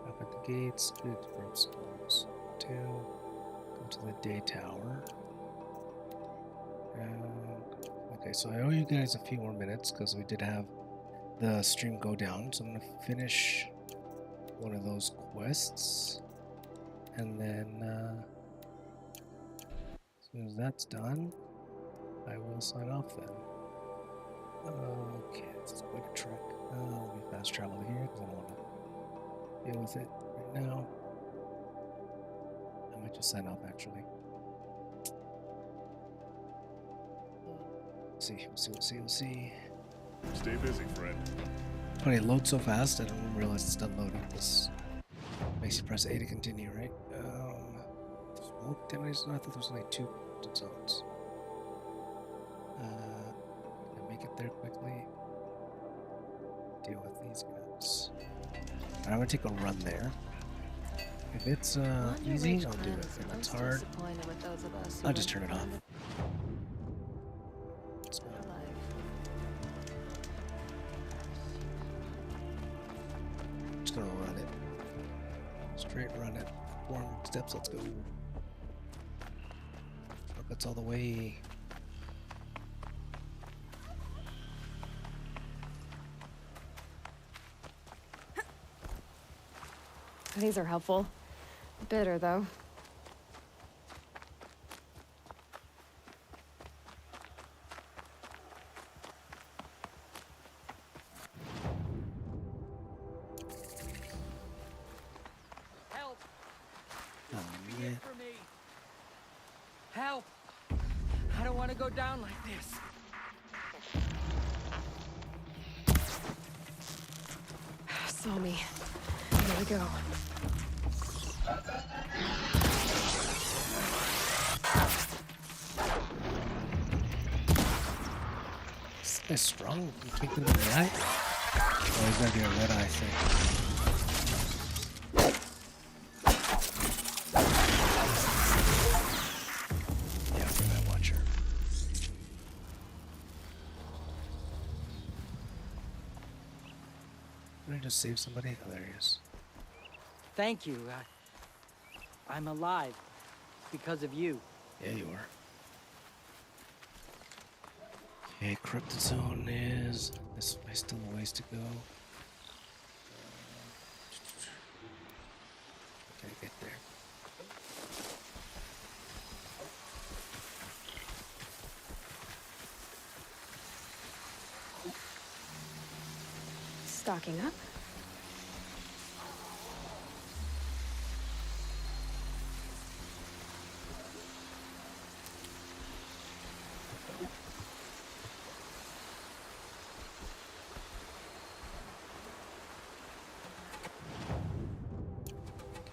Up at the gates, good rope stones. 2, go to the day tower. Okay, so I owe you guys a few more minutes because we did have the stream go down, so I'm gonna finish one of those quests, and then as soon as that's done, I will sign off then. Okay, this is quite a trek. Let me fast travel here because I don't want to deal with it right now. I might just sign off actually. We'll see. Stay busy, friend. Funny, it loads so fast, I don't even realize it's done loading. This makes you press A to continue, right? Smoke damage? No, I thought there was only 2 zones. Can I make it there quickly? Deal with these guys. I'm gonna take a run there. If it's easy, I'll do it. If it's hard, I'll just turn it off. Just gonna run it. Straight run it. 400 steps, let's go. That's all the way. These are helpful. Bitter, though. Help! Oh, Be it for me. Help! I don't want to go down like this. Saw me. Here we go. This guy's strong. You take him in the eye? Oh, he's gonna get a red eye thing. Yeah, red eye watcher. Did I just save somebody? Oh, there he is. Thank you. I'm alive because of you. Yeah, you are. Okay, corrupted zone is this way. Still a ways to go. Okay, get there. Stocking up.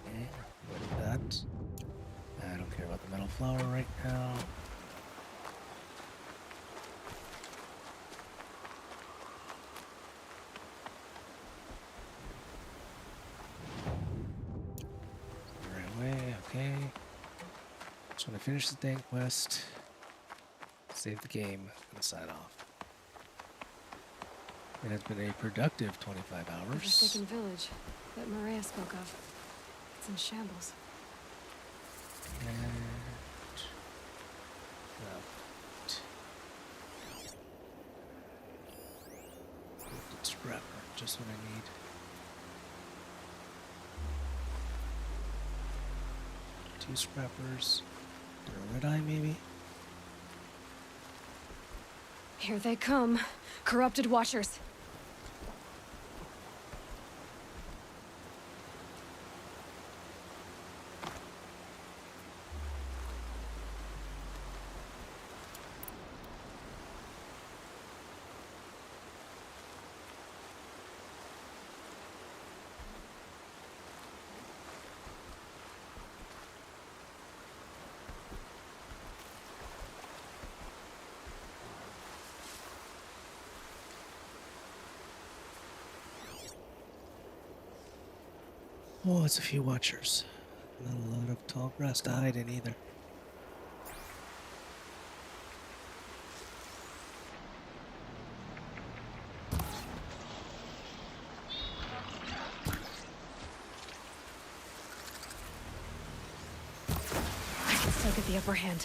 Okay, what is that? I don't care about the metal flower right now. Okay. Just want to finish the dang quest, save the game, and sign off. It has been a productive 25 The hours. Forsaken village that Maria spoke of. It's in shambles. And it's scrapper, just what I need. Two scrappers. A red eye, maybe? Here they come. Corrupted Watchers. Oh, it's a few Watchers. Not a lot of tall grass to hide in either. I can still get the upper hand.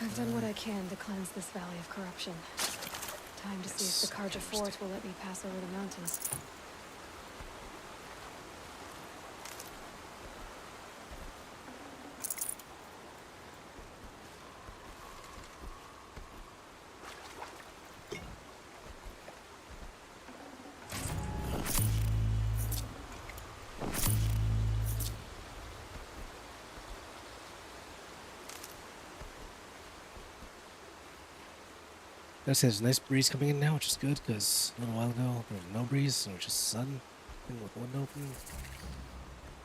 I've done what I can to cleanse this valley of corruption. Time to see if the Carja Fort will let me pass over the mountains. There's a nice breeze coming in now, which is good because a little while ago there was no breeze, so it's just sun and with the window open.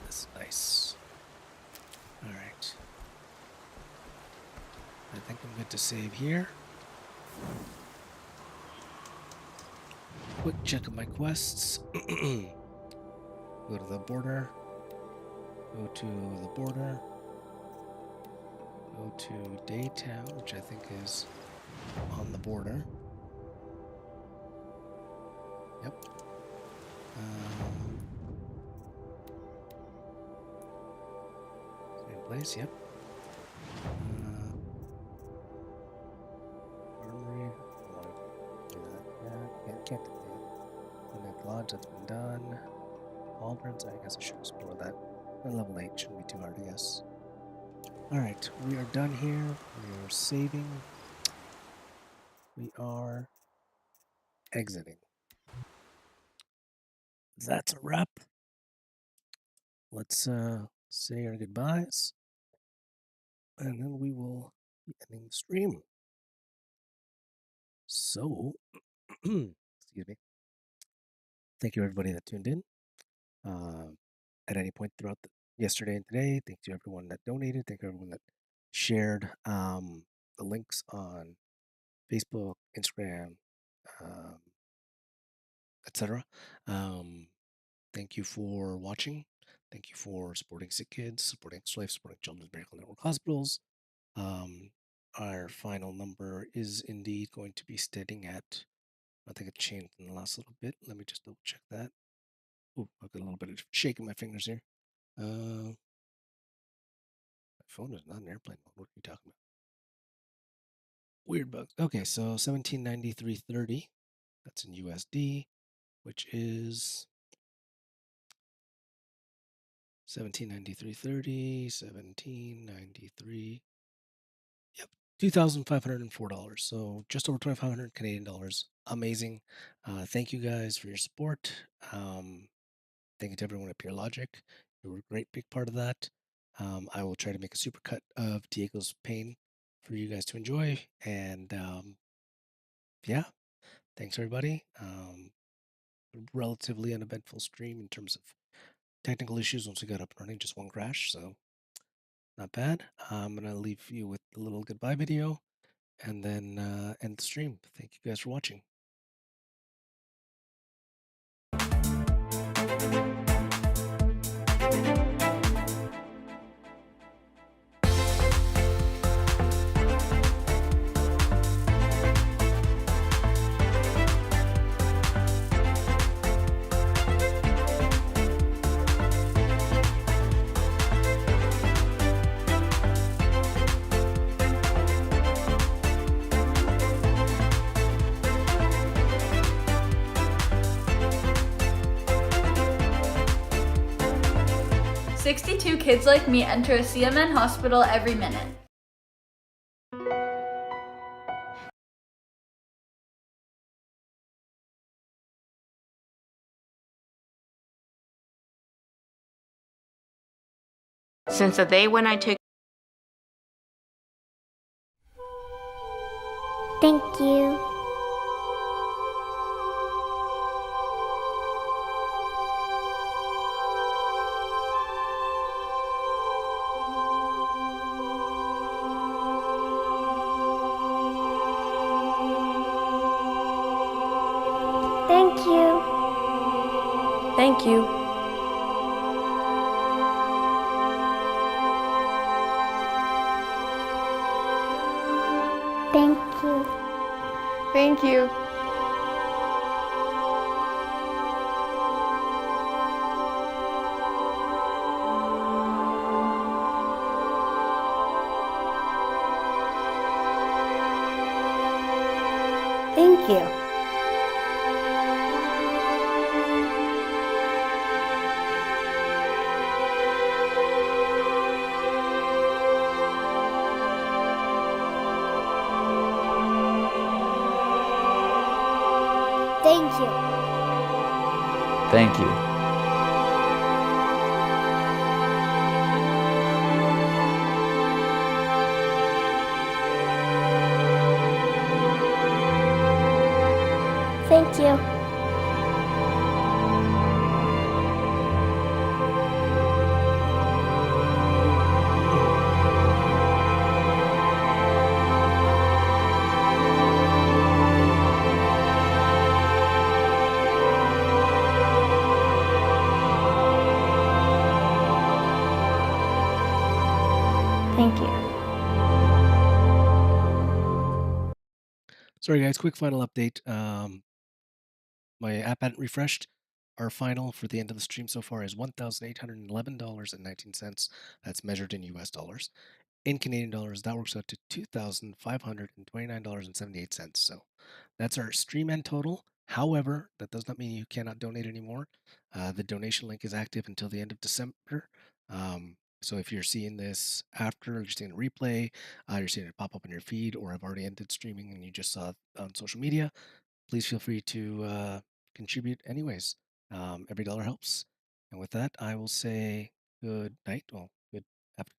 That's nice. Alright. I think I'm good to save here. Quick check of my quests. Go to the border. Go to the border. Go to Daytown, which I think is on the border. Yep. Same place, yep. Armory. Can't do that. Clinic Lodge, that's been done. Cauldrons, I guess I should explore that. And level 8 shouldn't be too hard, I guess. Alright, we are done here. We are saving. We are exiting. That's a wrap. Let's say our goodbyes. And then we will be ending the stream. So, excuse me. Thank you everybody that tuned in. At any point throughout yesterday and today. Thank you everyone that donated. Thank you everyone that shared the links on Facebook, Instagram, etc. Thank you for watching. Thank you for supporting Sick Kids, supporting Extra Life, supporting Children's Miracle Network Hospitals. Our final number is indeed going to be standing at, I think it changed in the last little bit. Let me just double check that. Oh, I've got a little bit of shaking my fingers here. My phone is not in airplane mode. What are you talking about? Weird bugs. Okay, so 1793.30. That's in USD, which is 1793.30, 1793. Yep, $2,504. So just over 2,500 Canadian dollars. Amazing. Thank you guys for your support. Thank you to everyone at Pure Logic. You were a great big part of that. I will try to make a supercut of Diego's pain for you guys to enjoy. And yeah, thanks everybody. Relatively uneventful stream in terms of technical issues once we got up and running, just one crash, so not bad. I'm going to leave you with a little goodbye video and then end the stream. Thank you guys for watching. "62 kids like me enter a CMN hospital every minute. Since the day when I took Thank you. Thank you. Thank you. Thank you. Thank you. Thank you. Thank you. Thank you. Thank you. Thank you. Sorry, guys. Quick final update. My app hadn't refreshed. Our final for the end of the stream so far is $1,811.19. That's measured in US dollars. In Canadian dollars, that works out to $2,529.78. So that's our stream end total. However, that does not mean you cannot donate anymore. The donation link is active until the end of December. So if you're seeing this after, you're seeing a replay, you're seeing it pop up on your feed, or I've already ended streaming and you just saw it on social media, please feel free to contribute anyways. Every dollar helps. And with that, I will say good night. Well, good afternoon.